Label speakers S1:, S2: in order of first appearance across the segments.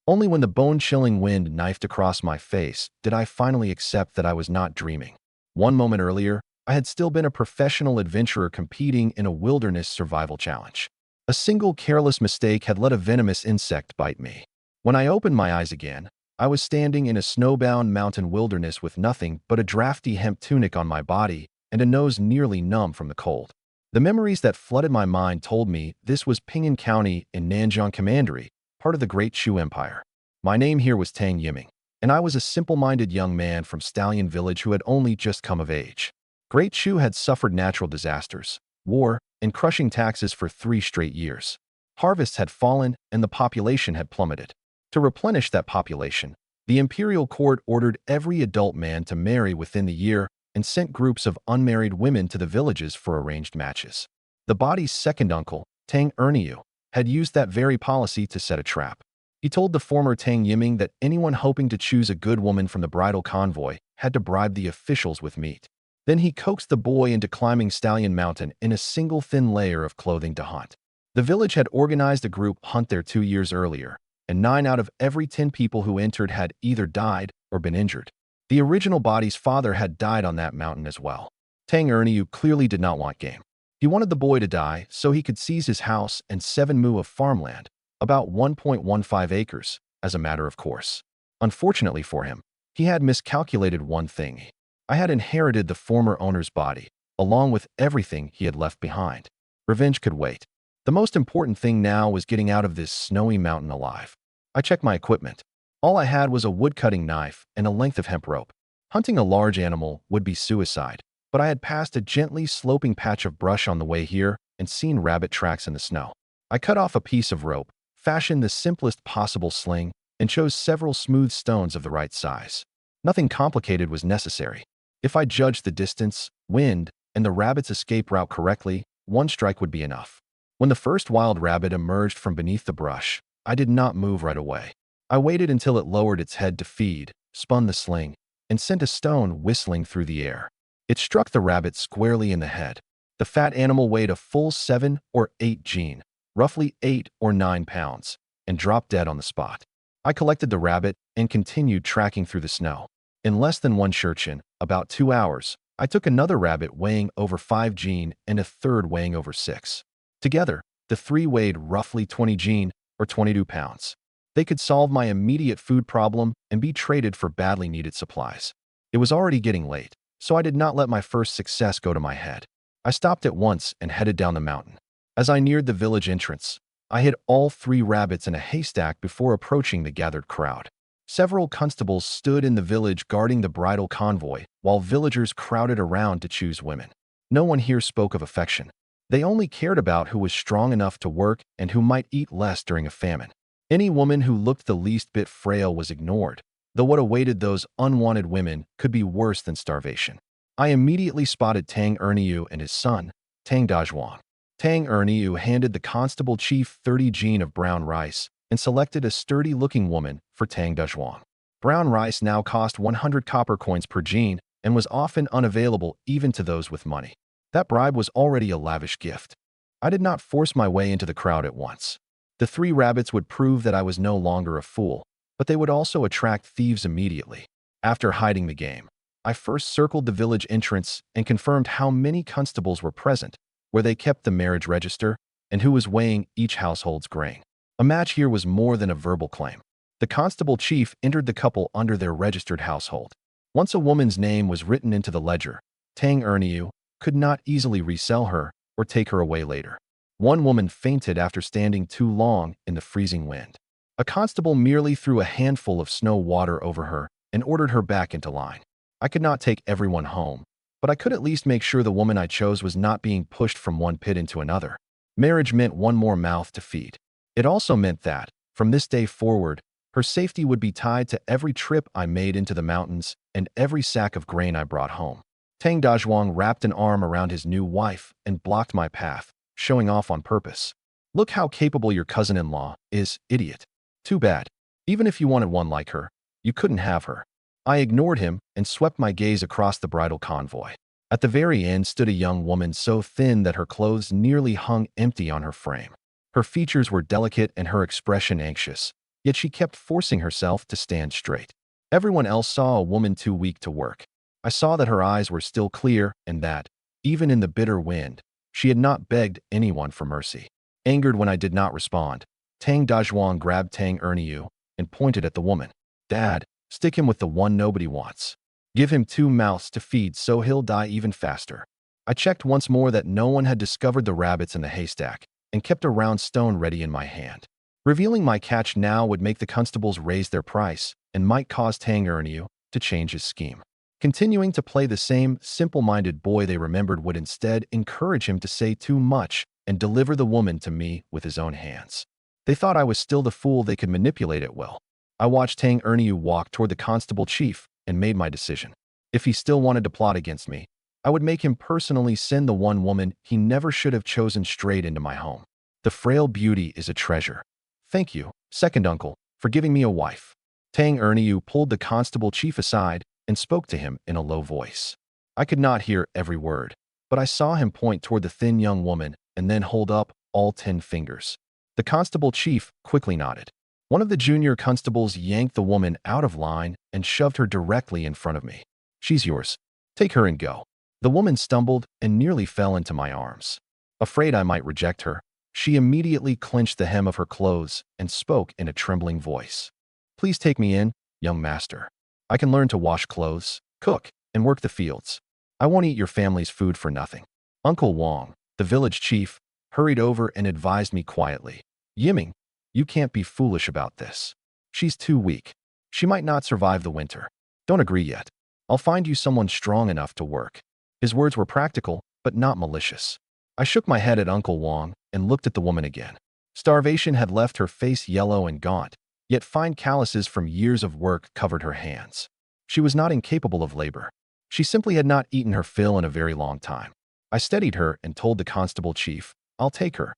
S1: Only when the bone-chilling wind knifed across my face did I finally accept that I was not dreaming. One moment earlier, I had still been a professional adventurer competing in a wilderness survival challenge. A single careless mistake had let a venomous insect bite me. When I opened my eyes again, I was standing in a snowbound mountain wilderness with nothing but a drafty hemp tunic on my body and a nose nearly numb from the cold. The memories that flooded my mind told me this was Pinyin County in Nanjiang Commandery, part of the Great Shu Empire. My name here was Tang Yiming, and I was a simple-minded young man from Stallion Village who had only just come of age. Great Shu had suffered natural disasters, war, and crushing taxes for 3 straight years. Harvests had fallen and the population had plummeted. To replenish that population, the imperial court ordered every adult man to marry within the year and sent groups of unmarried women to the villages for arranged matches. The body's second uncle, Tang Erniu, had used that very policy to set a trap. He told the former Tang Yiming that anyone hoping to choose a good woman from the bridal convoy had to bribe the officials with meat. Then he coaxed the boy into climbing Stallion Mountain in a single thin layer of clothing to hunt. The village had organized a group hunt there 2 years earlier, and 9 out of every 10 people who entered had either died or been injured. The original body's father had died on that mountain as well. Tang Erniu clearly did not want game. He wanted the boy to die so he could seize his house and 7 mu of farmland, about 1.15 acres, as a matter of course. Unfortunately for him, he had miscalculated one thing. I had inherited the former owner's body, along with everything he had left behind. Revenge could wait. The most important thing now was getting out of this snowy mountain alive. I checked my equipment. All I had was a wood-cutting knife and a length of hemp rope. Hunting a large animal would be suicide, but I had passed a gently sloping patch of brush on the way here and seen rabbit tracks in the snow. I cut off a piece of rope, fashioned the simplest possible sling, and chose several smooth stones of the right size. Nothing complicated was necessary. If I judged the distance, wind, and the rabbit's escape route correctly, 1 strike would be enough. When the first wild rabbit emerged from beneath the brush, I did not move right away. I waited until it lowered its head to feed, spun the sling, and sent a stone whistling through the air. It struck the rabbit squarely in the head. The fat animal weighed a full 7 or 8 jin, roughly 8 or 9 pounds, and dropped dead on the spot. I collected the rabbit and continued tracking through the snow. In less than 1 shurchen, about 2 hours, I took another rabbit weighing over 5 jin and a third weighing over 6. Together, the 3 weighed roughly 20 jin, or 22 pounds. They could solve my immediate food problem and be traded for badly needed supplies. It was already getting late, so I did not let my first success go to my head. I stopped at once and headed down the mountain. As I neared the village entrance, I hid all 3 rabbits in a haystack before approaching the gathered crowd. Several constables stood in the village guarding the bridal convoy, while villagers crowded around to choose women. No one here spoke of affection. They only cared about who was strong enough to work and who might eat less during a famine. Any woman who looked the least bit frail was ignored, though what awaited those unwanted women could be worse than starvation. I immediately spotted Tang Erniu and his son, Tang Dazhuang. Tang Erniu handed the constable chief 30 jin of brown rice and selected a sturdy-looking woman for Tang Dazhuang. Brown rice now cost 100 copper coins per jin and was often unavailable even to those with money. That bribe was already a lavish gift. I did not force my way into the crowd at once. The 3 rabbits would prove that I was no longer a fool, but they would also attract thieves immediately. After hiding the game, I first circled the village entrance and confirmed how many constables were present, where they kept the marriage register, and who was weighing each household's grain. A match here was more than a verbal claim. The constable chief entered the couple under their registered household. Once a woman's name was written into the ledger, Tang Erniu could not easily resell her or take her away later. One woman fainted after standing too long in the freezing wind. A constable merely threw a handful of snow water over her and ordered her back into line. I could not take everyone home, but I could at least make sure the woman I chose was not being pushed from one pit into another. Marriage meant one more mouth to feed. It also meant that, from this day forward, her safety would be tied to every trip I made into the mountains and every sack of grain I brought home. Tang Dazhuang wrapped an arm around his new wife and blocked my path, showing off on purpose. Look how capable your cousin-in-law is, idiot. Too bad. Even if you wanted one like her, you couldn't have her. I ignored him and swept my gaze across the bridal convoy. At the very end stood a young woman so thin that her clothes nearly hung empty on her frame. Her features were delicate and her expression anxious, yet she kept forcing herself to stand straight. Everyone else saw a woman too weak to work. I saw that her eyes were still clear and that, even in the bitter wind, she had not begged anyone for mercy. Angered when I did not respond, Tang Dazhuang grabbed Tang Erniu and pointed at the woman. Dad, stick him with the one nobody wants. Give him 2 mouths to feed so he'll die even faster. I checked once more that no one had discovered the rabbits in the haystack and kept a round stone ready in my hand. Revealing my catch now would make the constables raise their price and might cause Tang Erniu to change his scheme. Continuing to play the same simple-minded boy they remembered would instead encourage him to say too much and deliver the woman to me with his own hands. They thought I was still the fool they could manipulate at will. I watched Tang Erniu walk toward the constable chief and made my decision. If he still wanted to plot against me, I would make him personally send the one woman he never should have chosen straight into my home. The frail beauty is a treasure. Thank you, second uncle, for giving me a wife. Tang Erniu pulled the constable chief aside and spoke to him in a low voice. I could not hear every word, but I saw him point toward the thin young woman and then hold up all 10 fingers. The constable chief quickly nodded. One of the junior constables yanked the woman out of line and shoved her directly in front of me. She's yours. Take her and go. The woman stumbled and nearly fell into my arms. Afraid I might reject her, she immediately clenched the hem of her clothes and spoke in a trembling voice. Please take me in, young master. I can learn to wash clothes, cook, and work the fields. I won't eat your family's food for nothing. Uncle Wang, the village chief, hurried over and advised me quietly. Yiming, you can't be foolish about this. She's too weak. She might not survive the winter. Don't agree yet. I'll find you someone strong enough to work. His words were practical, but not malicious. I shook my head at Uncle Wang and looked at the woman again. Starvation had left her face yellow and gaunt, yet fine calluses from years of work covered her hands. She was not incapable of labor. She simply had not eaten her fill in a very long time. I steadied her and told the constable chief, I'll take her.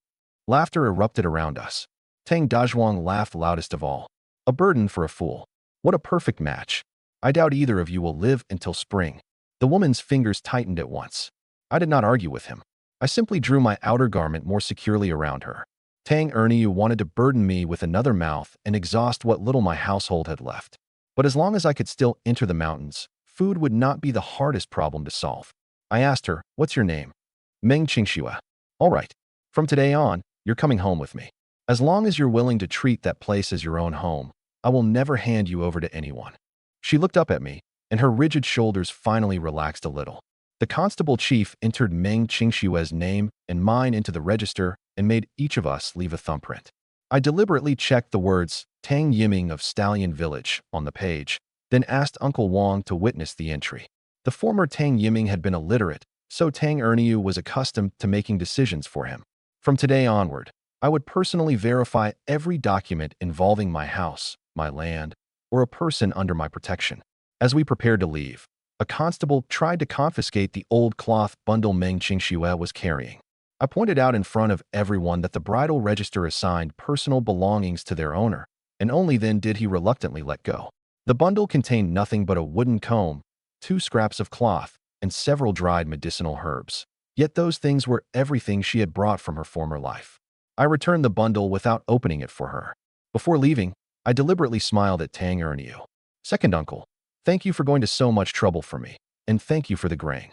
S1: Laughter erupted around us. Tang Dazhuang laughed loudest of all. A burden for a fool. What a perfect match. I doubt either of you will live until spring. The woman's fingers tightened at once. I did not argue with him. I simply drew my outer garment more securely around her. Tang Erniu wanted to burden me with another mouth and exhaust what little my household had left. But as long as I could still enter the mountains, food would not be the hardest problem to solve. I asked her, what's your name? Meng Qingxue. All right. From today on, you're coming home with me. As long as you're willing to treat that place as your own home, I will never hand you over to anyone. She looked up at me, and her rigid shoulders finally relaxed a little. The constable chief entered Meng Qingxue's name and mine into the register and made each of us leave a thumbprint. I deliberately checked the words Tang Yiming of Stallion Village on the page, then asked Uncle Wang to witness the entry. The former Tang Yiming had been illiterate, so Tang Erniu was accustomed to making decisions for him. From today onward, I would personally verify every document involving my house, my land, or a person under my protection. As we prepared to leave, a constable tried to confiscate the old cloth bundle Meng Qingxue was carrying. I pointed out in front of everyone that the bridal register assigned personal belongings to their owner, and only then did he reluctantly let go. The bundle contained nothing but a wooden comb, 2 scraps of cloth, and several dried medicinal herbs. Yet those things were everything she had brought from her former life. I returned the bundle without opening it for her. Before leaving, I deliberately smiled at Tang Erniu. Second uncle, thank you for going to so much trouble for me, and thank you for the grain.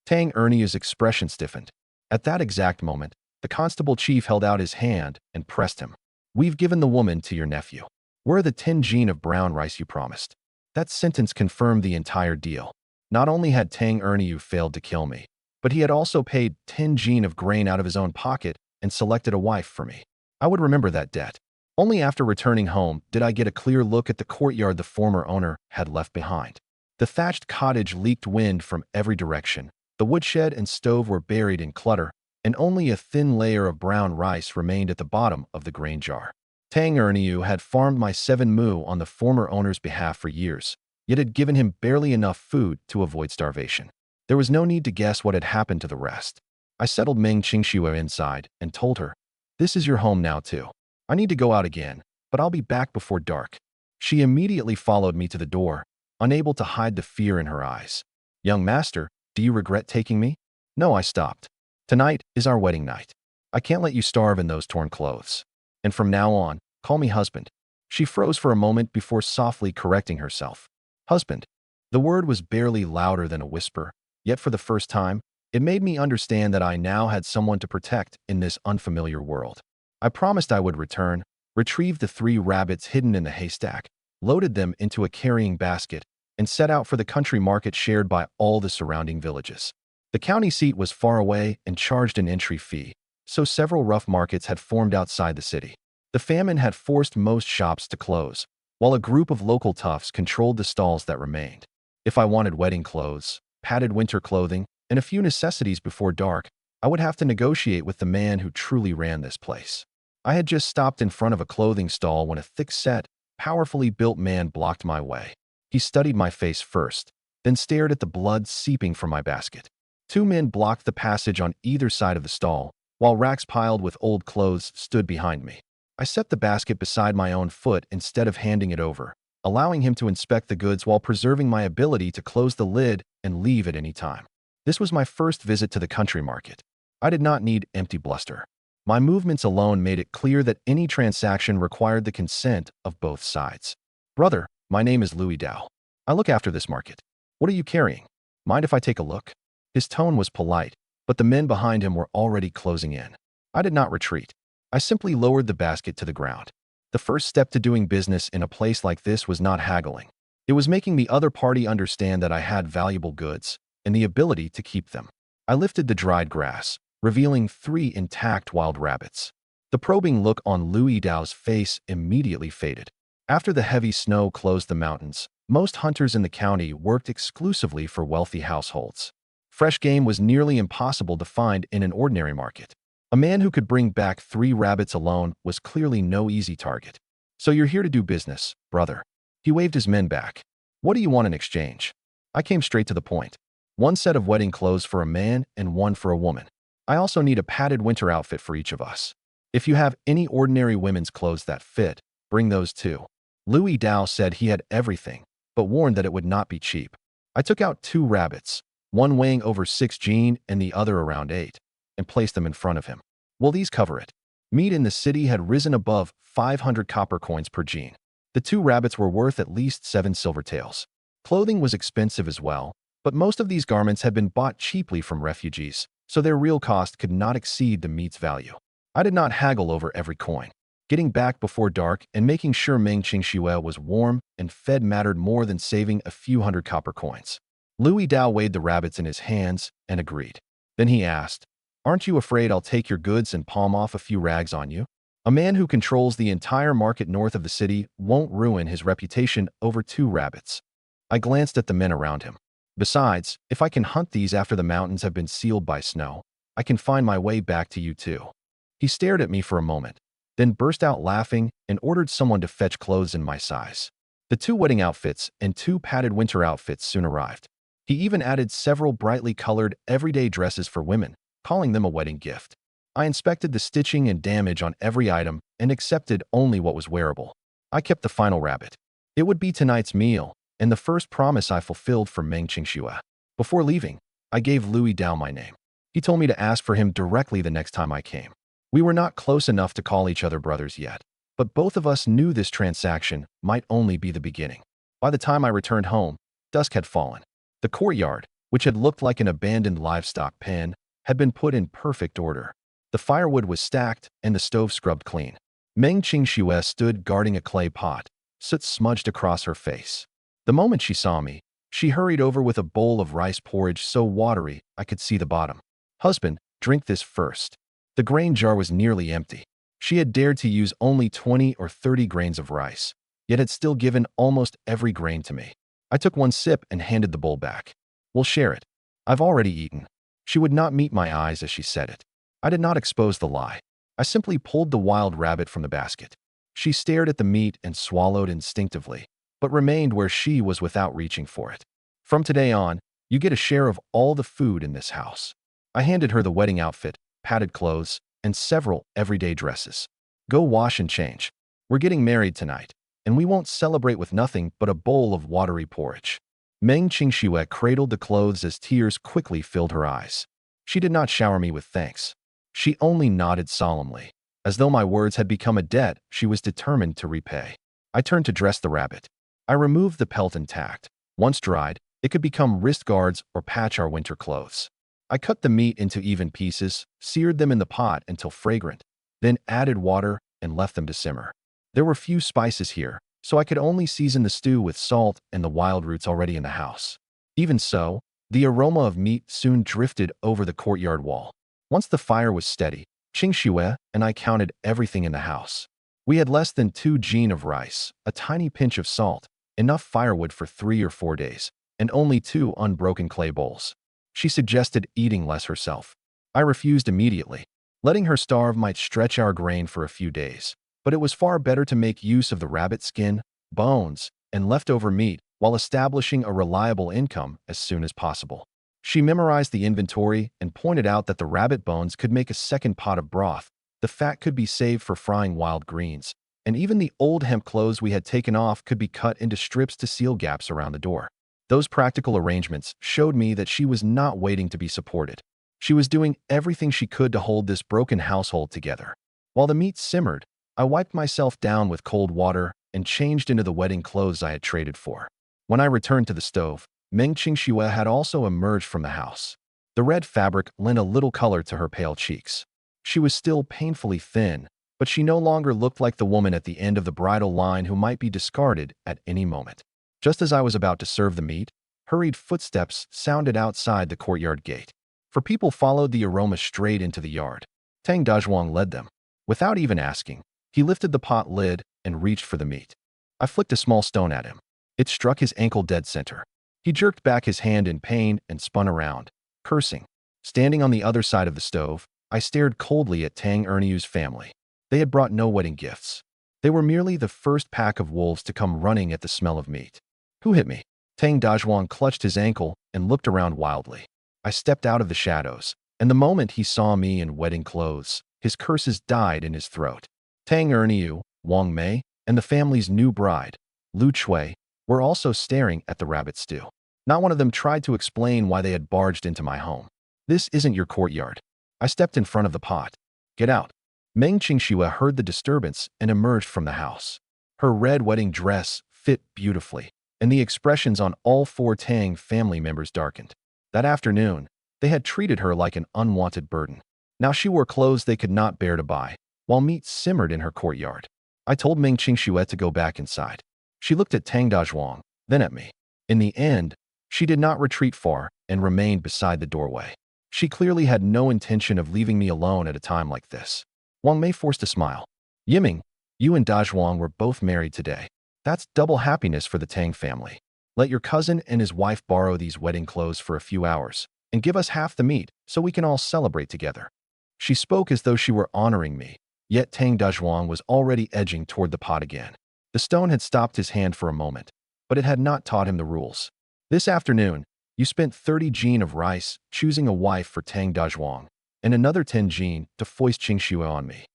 S1: Tang Erniu's expression stiffened. At that exact moment, the constable chief held out his hand and pressed him. We've given the woman to your nephew. Where are the 10 jin of brown rice you promised? That sentence confirmed the entire deal. Not only had Tang Erniu failed to kill me, but he had also paid 10 jin of grain out of his own pocket and selected a wife for me. I would remember that debt. Only after returning home did I get a clear look at the courtyard the former owner had left behind. The thatched cottage leaked wind from every direction. The woodshed and stove were buried in clutter, and only a thin layer of brown rice remained at the bottom of the grain jar. Tang Erniu had farmed my 7 mu on the former owner's behalf for years, yet had given him barely enough food to avoid starvation. There was no need to guess what had happened to the rest. I settled Meng Qingxue inside and told her, this is your home now too. I need to go out again, but I'll be back before dark. She immediately followed me to the door, unable to hide the fear in her eyes. Young master, do you regret taking me? No, I stopped. Tonight is our wedding night. I can't let you starve in those torn clothes. And from now on, call me husband. She froze for a moment before softly correcting herself. Husband. The word was barely louder than a whisper, yet for the first time, it made me understand that I now had someone to protect in this unfamiliar world. I promised I would return, retrieve the 3 rabbits hidden in the haystack, loaded them into a carrying basket, and set out for the country market shared by all the surrounding villages. The county seat was far away and charged an entry fee, so several rough markets had formed outside the city. The famine had forced most shops to close, while a group of local toughs controlled the stalls that remained. If I wanted wedding clothes, padded winter clothing, and a few necessities before dark, I would have to negotiate with the man who truly ran this place. I had just stopped in front of a clothing stall when a thick-set, powerfully built man blocked my way. He studied my face first, then stared at the blood seeping from my basket. 2 men blocked the passage on either side of the stall, while racks piled with old clothes stood behind me. I set the basket beside my own foot instead of handing it over, allowing him to inspect the goods while preserving my ability to close the lid and leave at any time. This was my first visit to the country market. I did not need empty bluster. My movements alone made it clear that any transaction required the consent of both sides. Brother, my name is Louis Dow. I look after this market. What are you carrying? Mind if I take a look? His tone was polite, but the men behind him were already closing in. I did not retreat. I simply lowered the basket to the ground. The first step to doing business in a place like this was not haggling. It was making the other party understand that I had valuable goods and the ability to keep them. I lifted the dried grass, revealing 3 intact wild rabbits. The probing look on Louis Dow's face immediately faded. After the heavy snow closed the mountains, most hunters in the county worked exclusively for wealthy households. Fresh game was nearly impossible to find in an ordinary market. A man who could bring back 3 rabbits alone was clearly no easy target. So you're here to do business, brother. He waved his men back. What do you want in exchange? I came straight to the point. 1 set of wedding clothes for a man and 1 for a woman. I also need a padded winter outfit for each of us. If you have any ordinary women's clothes that fit, bring those too. Louis Dow said he had everything, but warned that it would not be cheap. I took out 2 rabbits, one weighing over 6 jean and the other around 8, and placed them in front of him. Will these cover it? Meat in the city had risen above 500 copper coins per jean. The 2 rabbits were worth at least 7 silver taels. Clothing was expensive as well, but most of these garments had been bought cheaply from refugees, so their real cost could not exceed the meat's value. I did not haggle over every coin. Getting back before dark and making sure Meng Qingxue was warm and fed mattered more than saving a few hundred copper coins. Louis Dao weighed the rabbits in his hands and agreed. Then he asked, "Aren't you afraid I'll take your goods and palm off a few rags on you? A man who controls the entire market north of the city won't ruin his reputation over 2 rabbits." I glanced at the men around him. Besides, if I can hunt these after the mountains have been sealed by snow, I can find my way back to you too. He stared at me for a moment, then burst out laughing and ordered someone to fetch clothes in my size. The 2 wedding outfits and 2 padded winter outfits soon arrived. He even added several brightly colored everyday dresses for women, calling them a wedding gift. I inspected the stitching and damage on every item and accepted only what was wearable. I kept the final rabbit. It would be tonight's meal, and the first promise I fulfilled for Meng Qingxue. Before leaving, I gave Louis Dao my name. He told me to ask for him directly the next time I came. We were not close enough to call each other brothers yet, but both of us knew this transaction might only be the beginning. By the time I returned home, dusk had fallen. The courtyard, which had looked like an abandoned livestock pen, had been put in perfect order. The firewood was stacked and the stove scrubbed clean. Meng Qingxue stood guarding a clay pot, soot smudged across her face. The moment she saw me, she hurried over with a bowl of rice porridge so watery I could see the bottom. "Husband, drink this first." The grain jar was nearly empty. She had dared to use only 20 or 30 grains of rice, yet had still given almost every grain to me. I took 1 sip and handed the bowl back. "We'll share it. I've already eaten." She would not meet my eyes as she said it. I did not expose the lie. I simply pulled the wild rabbit from the basket. She stared at the meat and swallowed instinctively, but remained where she was without reaching for it. "From today on, you get a share of all the food in this house." I handed her the wedding outfit, padded clothes, and several everyday dresses. "Go wash and change. We're getting married tonight, and we won't celebrate with nothing but a bowl of watery porridge." Meng Qingxue cradled the clothes as tears quickly filled her eyes. She did not shower me with thanks. She only nodded solemnly. As though my words had become a debt she was determined to repay. I turned to dress the rabbit. I removed the pelt intact. Once dried, it could become wrist guards or patch our winter clothes. I cut the meat into even pieces, seared them in the pot until fragrant, then added water and left them to simmer. There were few spices here, so I could only season the stew with salt and the wild roots already in the house. Even so, the aroma of meat soon drifted over the courtyard wall. Once the fire was steady, Qingxue and I counted everything in the house. We had less than 2 jin of rice, a tiny pinch of salt, enough firewood for 3 or 4 days, and only 2 unbroken clay bowls. She suggested eating less herself. I refused immediately. Letting her starve might stretch our grain for a few days, but it was far better to make use of the rabbit skin, bones, and leftover meat while establishing a reliable income as soon as possible. She memorized the inventory and pointed out that the rabbit bones could make a second pot of broth, the fat could be saved for frying wild greens, and even the old hemp clothes we had taken off could be cut into strips to seal gaps around the door. Those practical arrangements showed me that she was not waiting to be supported. She was doing everything she could to hold this broken household together. While the meat simmered, I wiped myself down with cold water and changed into the wedding clothes I had traded for. When I returned to the stove, Meng Qingxue had also emerged from the house. The red fabric lent a little color to her pale cheeks. She was still painfully thin, but she no longer looked like the woman at the end of the bridal line who might be discarded at any moment. Just as I was about to serve the meat, hurried footsteps sounded outside the courtyard gate. For people followed the aroma straight into the yard. Tang Dazhuang led them. Without even asking, he lifted the pot lid and reached for the meat. I flicked a small stone at him. It struck his ankle dead center. He jerked back his hand in pain and spun around, cursing. Standing on the other side of the stove, I stared coldly at Tang Erniu's family. They had brought no wedding gifts. They were merely the first pack of wolves to come running at the smell of meat. Who hit me? Tang Dazhuang clutched his ankle and looked around wildly. I stepped out of the shadows, and the moment he saw me in wedding clothes, his curses died in his throat. Tang Erniu, Wang Mei, and the family's new bride, Lu Chui, were also staring at the rabbit stew. Not one of them tried to explain why they had barged into my home. This isn't your courtyard. I stepped in front of the pot. Get out. Meng Qingxue heard the disturbance and emerged from the house. Her red wedding dress fit beautifully, and the expressions on all 4 Tang family members darkened. That afternoon, they had treated her like an unwanted burden. Now she wore clothes they could not bear to buy, while meat simmered in her courtyard. I told Meng Qingxue to go back inside. She looked at Tang Dazhuang, then at me. In the end, she did not retreat far and remained beside the doorway. She clearly had no intention of leaving me alone at a time like this. Wang Mei forced a smile. Yiming, you and Dazhuang were both married today. That's double happiness for the Tang family. Let your cousin and his wife borrow these wedding clothes for a few hours and give us half the meat so we can all celebrate together. She spoke as though she were honoring me, yet Tang Dazhuang was already edging toward the pot again. The stone had stopped his hand for a moment, but it had not taught him the rules. This afternoon, you spent 30 jin of rice choosing a wife for Tang Dazhuang, and another 10 jin to foist Qingxue on me.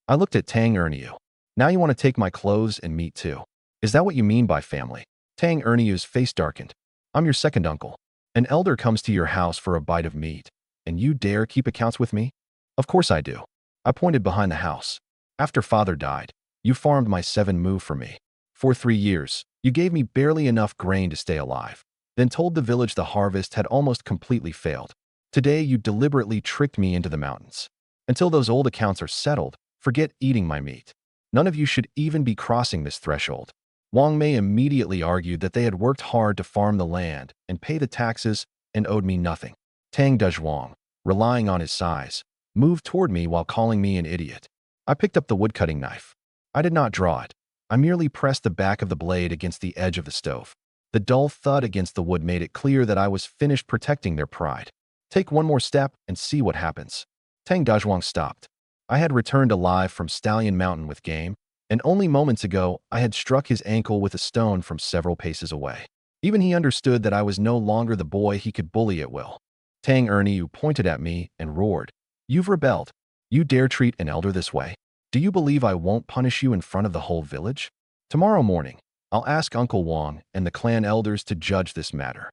S1: I looked at Tang Erniu. Now you want to take my clothes and meat too. Is that what you mean by family? Tang Erniu's face darkened. I'm your second uncle. An elder comes to your house for a bite of meat, and you dare keep accounts with me? Of course I do. I pointed behind the house. After father died, you farmed my 7 mu for me. For 3 years, you gave me barely enough grain to stay alive, then told the village the harvest had almost completely failed. Today you deliberately tricked me into the mountains. Until those old accounts are settled, forget eating my meat. None of you should even be crossing this threshold. Wang Mei immediately argued that they had worked hard to farm the land and pay the taxes and owed me nothing. Tang Dazhuang, relying on his size, moved toward me while calling me an idiot. I picked up the woodcutting knife. I did not draw it. I merely pressed the back of the blade against the edge of the stove. The dull thud against the wood made it clear that I was finished protecting their pride. Take one more step and see what happens. Tang Dazhuang stopped. I had returned alive from Stallion Mountain with game, and only moments ago I had struck his ankle with a stone from several paces away. Even he understood that I was no longer the boy he could bully at will. Tang Erniu pointed at me and roared. You've rebelled. You dare treat an elder this way? Do you believe I won't punish you in front of the whole village? Tomorrow morning, I'll ask Uncle Wang and the clan elders to judge this matter.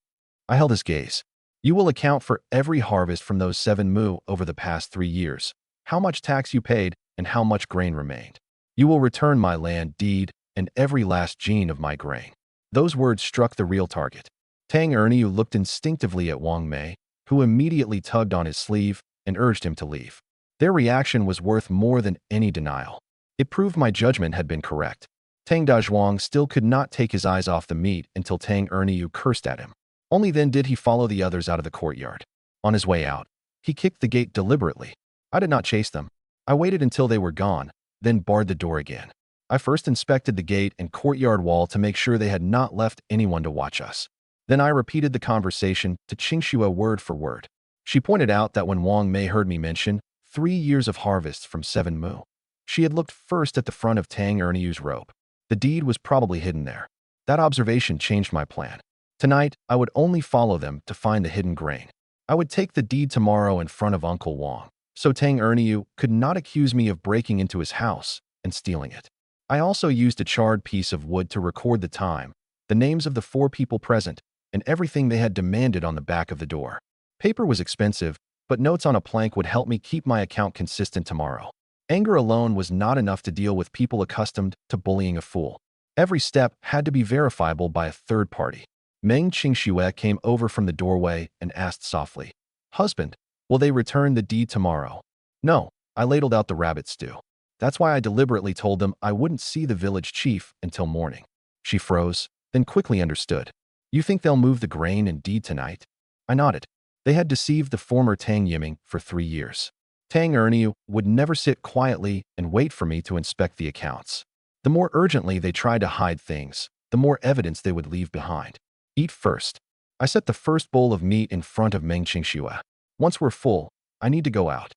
S1: I held his gaze. You will account for every harvest from those 7 mu over the past 3 years, how much tax you paid and how much grain remained. You will return my land deed and every last gene of my grain. Those words struck the real target. Tang Erniu looked instinctively at Wang Mei, who immediately tugged on his sleeve and urged him to leave. Their reaction was worth more than any denial. It proved my judgment had been correct. Tang Dazhuang still could not take his eyes off the meat until Tang Erniu cursed at him. Only then did he follow the others out of the courtyard. On his way out, he kicked the gate deliberately. I did not chase them. I waited until they were gone, then barred the door again. I first inspected the gate and courtyard wall to make sure they had not left anyone to watch us. Then I repeated the conversation to Qingxue word for word. She pointed out that when Wang Mei heard me mention 3 years of harvests from 7 mu, she had looked first at the front of Tang Erniu's robe. The deed was probably hidden there. That observation changed my plan. Tonight, I would only follow them to find the hidden grain. I would take the deed tomorrow in front of Uncle Wang, so Tang Erniu could not accuse me of breaking into his house and stealing it. I also used a charred piece of wood to record the time, the names of the 4 people present, and everything they had demanded on the back of the door. Paper was expensive, but notes on a plank would help me keep my account consistent tomorrow. Anger alone was not enough to deal with people accustomed to bullying a fool. Every step had to be verifiable by a third party. Meng Qingxue came over from the doorway and asked softly, "Husband, will they return the deed tomorrow?" "No," I ladled out the rabbit stew. "That's why I deliberately told them I wouldn't see the village chief until morning." She froze, then quickly understood. "You think they'll move the grain and deed tonight?" I nodded. They had deceived the former Tang Yiming for 3 years. Tang Erniu would never sit quietly and wait for me to inspect the accounts. The more urgently they tried to hide things, the more evidence they would leave behind. "Eat first." I set the first bowl of meat in front of Meng Qingxue. "Once we're full, I need to go out."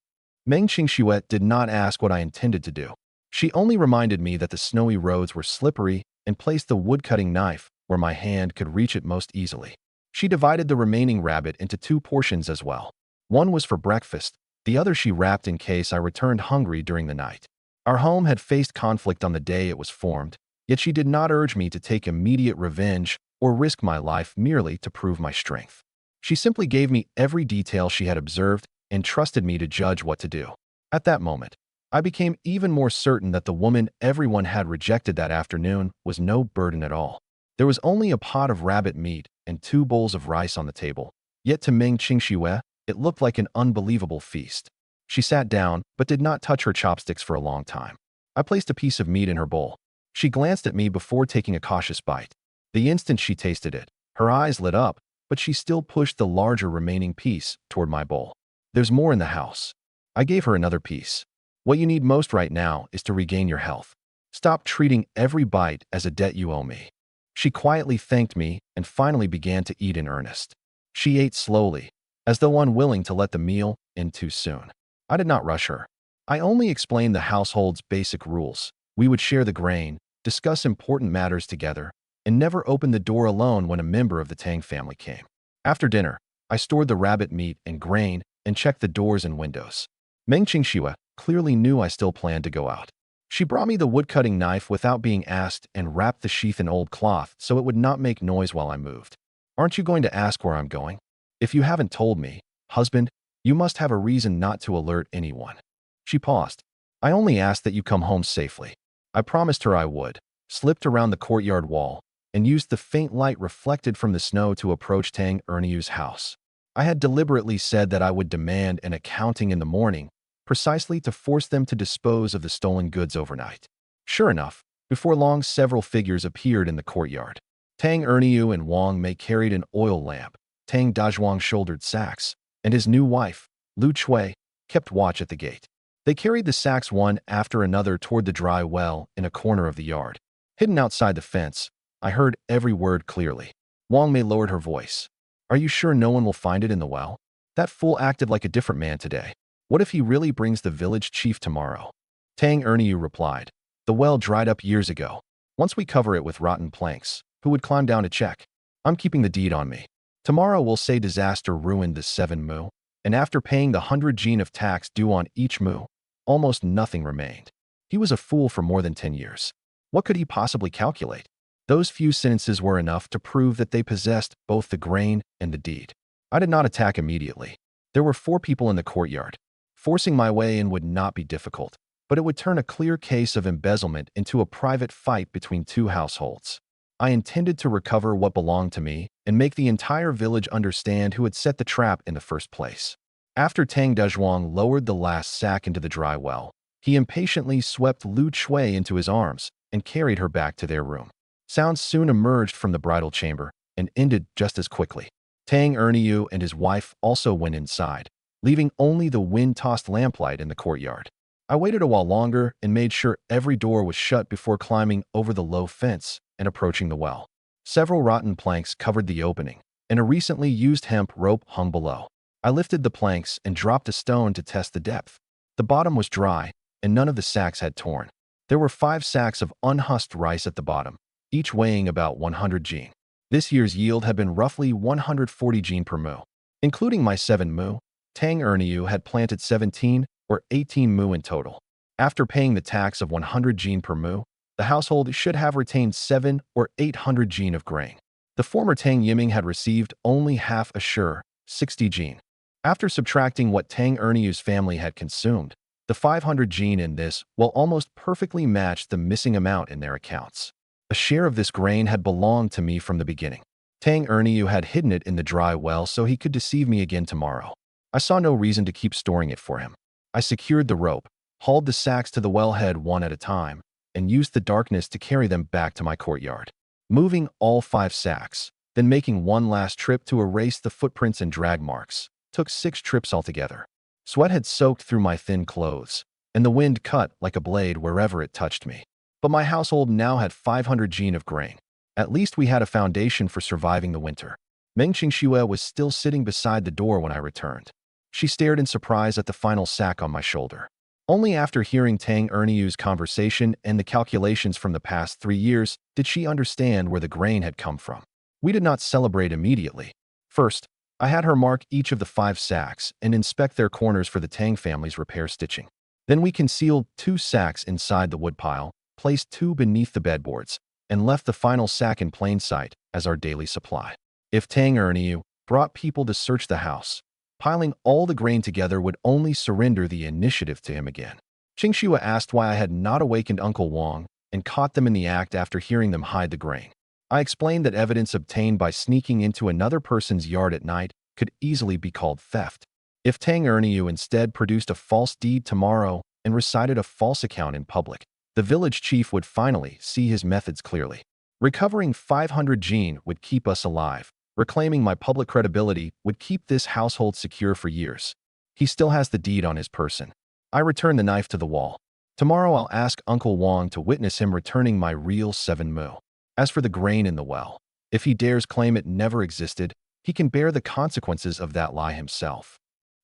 S1: Meng Qingxue did not ask what I intended to do. She only reminded me that the snowy roads were slippery and placed the wood-cutting knife where my hand could reach it most easily. She divided the remaining rabbit into 2 portions as well. One was for breakfast, the other she wrapped in case I returned hungry during the night. Our home had faced conflict on the day it was formed, yet she did not urge me to take immediate revenge or risk my life merely to prove my strength. She simply gave me every detail she had observed and trusted me to judge what to do. At that moment, I became even more certain that the woman everyone had rejected that afternoon was no burden at all. There was only a pot of rabbit meat and 2 bowls of rice on the table, yet to Meng Qingxue, it looked like an unbelievable feast. She sat down, but did not touch her chopsticks for a long time. I placed a piece of meat in her bowl. She glanced at me before taking a cautious bite. The instant she tasted it, her eyes lit up, but she still pushed the larger remaining piece toward my bowl. "There's more in the house." I gave her another piece. "What you need most right now is to regain your health. Stop treating every bite as a debt you owe me." She quietly thanked me and finally began to eat in earnest. She ate slowly, as though unwilling to let the meal end too soon. I did not rush her. I only explained the household's basic rules. We would share the grain, discuss important matters together, and never open the door alone when a member of the Tang family came. After dinner, I stored the rabbit meat and grain and checked the doors and windows. Meng Qingxue clearly knew I still planned to go out. She brought me the wood-cutting knife without being asked and wrapped the sheath in old cloth so it would not make noise while I moved. "Aren't you going to ask where I'm going? If you haven't told me, husband, you must have a reason not to alert anyone." She paused. "I only asked that you come home safely." I promised her I would, slipped around the courtyard wall, and used the faint light reflected from the snow to approach Tang Erniu's house. I had deliberately said that I would demand an accounting in the morning, precisely to force them to dispose of the stolen goods overnight. Sure enough, before long several figures appeared in the courtyard. Tang Erniu and Wang Mei carried an oil lamp, Tang Dazhuang shouldered sacks, and his new wife, Lu Chui, kept watch at the gate. They carried the sacks one after another toward the dry well in a corner of the yard. Hidden outside the fence, I heard every word clearly. Wang Mei lowered her voice. "Are you sure no one will find it in the well? That fool acted like a different man today. What if he really brings the village chief tomorrow?" Tang Erniu replied, "The well dried up years ago. Once we cover it with rotten planks, who would climb down to check? I'm keeping the deed on me. Tomorrow we'll say disaster ruined the 7 mu, and after paying the 100 jin of tax due on each mu, almost nothing remained. He was a fool for more than 10 years. What could he possibly calculate?" Those few sentences were enough to prove that they possessed both the grain and the deed. I did not attack immediately. There were 4 people in the courtyard. Forcing my way in would not be difficult. but it would turn a clear case of embezzlement into a private fight between two households. I intended to recover what belonged to me and make the entire village understand who had set the trap in the first place. After Tang Dezhuang lowered the last sack into the dry well, he impatiently swept Lu Shui into his arms and carried her back to their room. Sounds soon emerged from the bridal chamber and ended just as quickly. Tang Erniu and his wife also went inside, leaving only the wind-tossed lamplight in the courtyard. I waited a while longer and made sure every door was shut before climbing over the low fence and approaching the well. Several rotten planks covered the opening, and a recently used hemp rope hung below. I lifted the planks and dropped a stone to test the depth. The bottom was dry, and none of the sacks had torn. There were 5 sacks of unhusked rice at the bottom, each weighing about 100 jin. This year's yield had been roughly 140 jin per mu. Including my 7 mu, Tang Erniu had planted 17 or 18 mu in total. After paying the tax of 100 jin per mu, the household should have retained 7 or 800 jin of grain. The former Tang Yiming had received only half a sure, 60 jin. After subtracting what Tang Erniu's family had consumed, the 500 jin in this will almost perfectly match the missing amount in their accounts. A share of this grain had belonged to me from the beginning. Tang Erniu had hidden it in the dry well so he could deceive me again tomorrow. I saw no reason to keep storing it for him. I secured the rope, hauled the sacks to the wellhead one at a time, and used the darkness to carry them back to my courtyard. Moving all 5 sacks, then making one last trip to erase the footprints and drag marks, took 6 trips altogether. Sweat had soaked through my thin clothes, and the wind cut like a blade wherever it touched me. But my household now had 500 jin of grain. At least we had a foundation for surviving the winter. Meng Qingxue was still sitting beside the door when I returned. She stared in surprise at the final sack on my shoulder. Only after hearing Tang Erniu's conversation and the calculations from the past 3 years did she understand where the grain had come from. We did not celebrate immediately. First, I had her mark each of the 5 sacks and inspect their corners for the Tang family's repair stitching. Then we concealed 2 sacks inside the woodpile, placed 2 beneath the bedboards, and left the final sack in plain sight as our daily supply. If Tang Erniu brought people to search the house, piling all the grain together would only surrender the initiative to him again. Qingxue asked why I had not awakened Uncle Wang and caught them in the act after hearing them hide the grain. I explained that evidence obtained by sneaking into another person's yard at night could easily be called theft. If Tang Erniu instead produced a false deed tomorrow and recited a false account in public, the village chief would finally see his methods clearly. Recovering 500 jin would keep us alive. Reclaiming my public credibility would keep this household secure for years. He still has the deed on his person. I returned the knife to the wall. Tomorrow I'll ask Uncle Wang to witness him returning my real 7 mu. As for the grain in the well, if he dares claim it never existed, he can bear the consequences of that lie himself.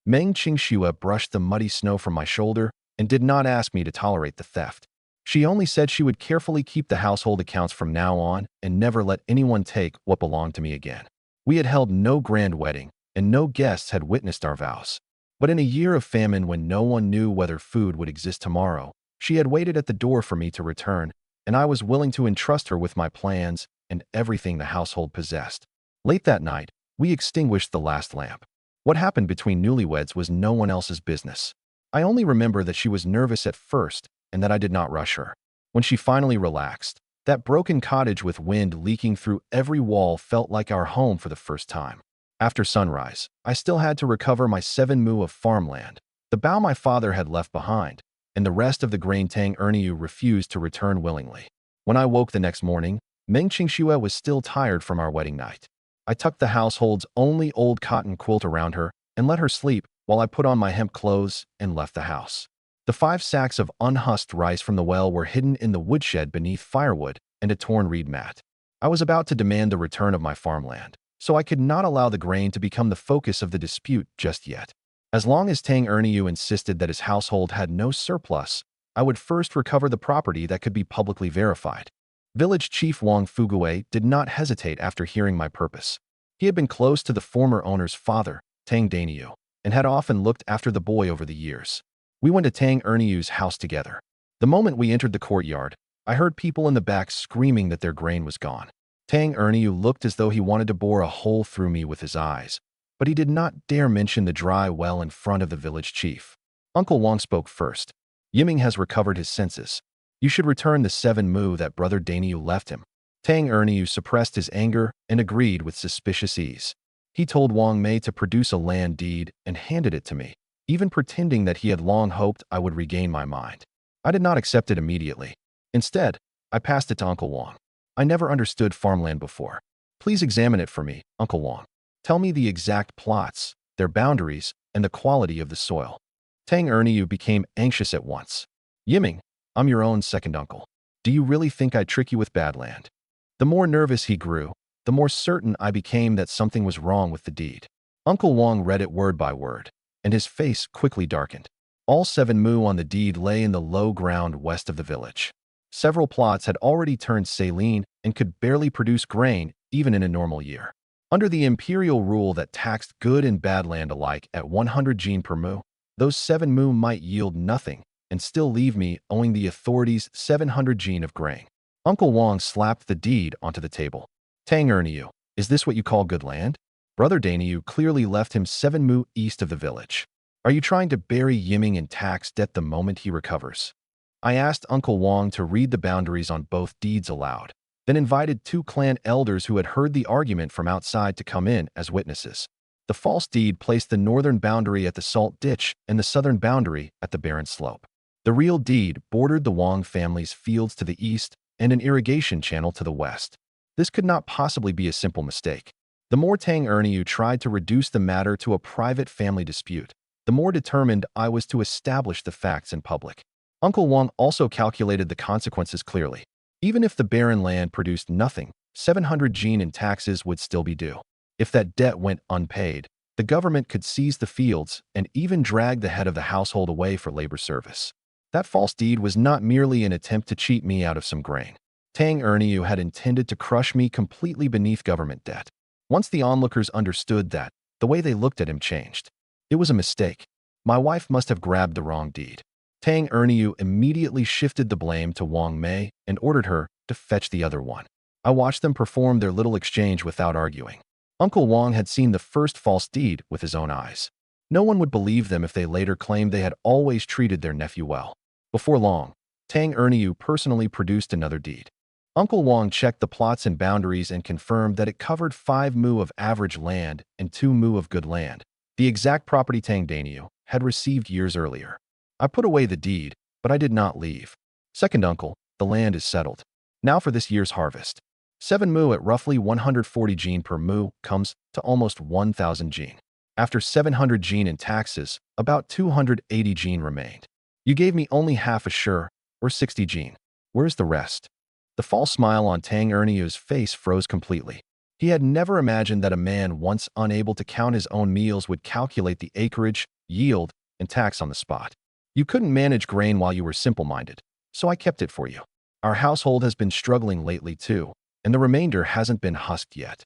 S1: Meng Qingxue brushed the muddy snow from my shoulder and did not ask me to tolerate the theft. She only said she would carefully keep the household accounts from now on and never let anyone take what belonged to me again. We had held no grand wedding, and no guests had witnessed our vows. But in a year of famine when no one knew whether food would exist tomorrow, she had waited at the door for me to return, and I was willing to entrust her with my plans and everything the household possessed. Late that night, we extinguished the last lamp. What happened between newlyweds was no one else's business. I only remember that she was nervous at first and that I did not rush her. When she finally relaxed, that broken cottage with wind leaking through every wall felt like our home for the first time. After sunrise, I still had to recover my 7 mu of farmland, the bough my father had left behind, and the rest of the grain Tang Erniu refused to return willingly. When I woke the next morning, Meng Qingxue was still tired from our wedding night. I tucked the household's only old cotton quilt around her and let her sleep while I put on my hemp clothes and left the house. The 5 sacks of unhusked rice from the well were hidden in the woodshed beneath firewood and a torn reed mat. I was about to demand the return of my farmland, so I could not allow the grain to become the focus of the dispute just yet. As long as Tang Erniu insisted that his household had no surplus, I would first recover the property that could be publicly verified. Village Chief Wang Fugue did not hesitate after hearing my purpose. He had been close to the former owner's father, Tang Daniu, and had often looked after the boy over the years. We went to Tang Erniu's house together. The moment we entered the courtyard, I heard people in the back screaming that their grain was gone. Tang Erniu looked as though he wanted to bore a hole through me with his eyes, but he did not dare mention the dry well in front of the village chief. Uncle Wang spoke first. Yiming has recovered his senses. You should return the 7 mu that Brother Daniu left him. Tang Erniu suppressed his anger and agreed with suspicious ease. He told Wang Mei to produce a land deed and handed it to me, even pretending that he had long hoped I would regain my mind. I did not accept it immediately. Instead, I passed it to Uncle Wang. I never understood farmland before. Please examine it for me, Uncle Wang. Tell me the exact plots, their boundaries, and the quality of the soil. Tang Erniu became anxious at once. Yiming, I'm your own second uncle. Do you really think I'd trick you with bad land? The more nervous he grew, the more certain I became that something was wrong with the deed. Uncle Wang read it word by word, and his face quickly darkened. All 7 mu on the deed lay in the low ground west of the village. Several plots had already turned saline and could barely produce grain even in a normal year. Under the imperial rule that taxed good and bad land alike at 100 jin per mu, those 7 mu might yield nothing and still leave me owing the authorities 700 jin of grain. Uncle Wang slapped the deed onto the table. Tang Erniu, is this what you call good land? Brother Daniu clearly left him 7 mu east of the village. Are you trying to bury Yiming in tax debt the moment he recovers? I asked Uncle Wang to read the boundaries on both deeds aloud, then invited 2 clan elders who had heard the argument from outside to come in as witnesses. The false deed placed the northern boundary at the salt ditch and the southern boundary at the barren slope. The real deed bordered the Wang family's fields to the east and an irrigation channel to the west. This could not possibly be a simple mistake. The more Tang Erniu tried to reduce the matter to a private family dispute, the more determined I was to establish the facts in public. Uncle Wang also calculated the consequences clearly. Even if the barren land produced nothing, 700 jin in taxes would still be due. If that debt went unpaid, the government could seize the fields and even drag the head of the household away for labor service. That false deed was not merely an attempt to cheat me out of some grain. Tang Erniu had intended to crush me completely beneath government debt. Once the onlookers understood that, the way they looked at him changed. It was a mistake. My wife must have grabbed the wrong deed. Tang Erniu immediately shifted the blame to Wang Mei and ordered her to fetch the other one. I watched them perform their little exchange without arguing. Uncle Wang had seen the first false deed with his own eyes. No one would believe them if they later claimed they had always treated their nephew well. Before long, Tang Erniu personally produced another deed. Uncle Wang checked the plots and boundaries and confirmed that it covered 5 mu of average land and 2 mu of good land, the exact property Tang Daniu had received years earlier. I put away the deed, but I did not leave. Second uncle, the land is settled. Now for this year's harvest. 7 mu at roughly 140 jin per mu comes to almost 1,000 jin. After 700 jin in taxes, about 280 jin remained. You gave me only half a shur, or 60 jin. Where's the rest? The false smile on Tang Erniu's face froze completely. He had never imagined that a man once unable to count his own meals would calculate the acreage, yield, and tax on the spot. You couldn't manage grain while you were simple-minded, so I kept it for you. Our household has been struggling lately too, and the remainder hasn't been husked yet.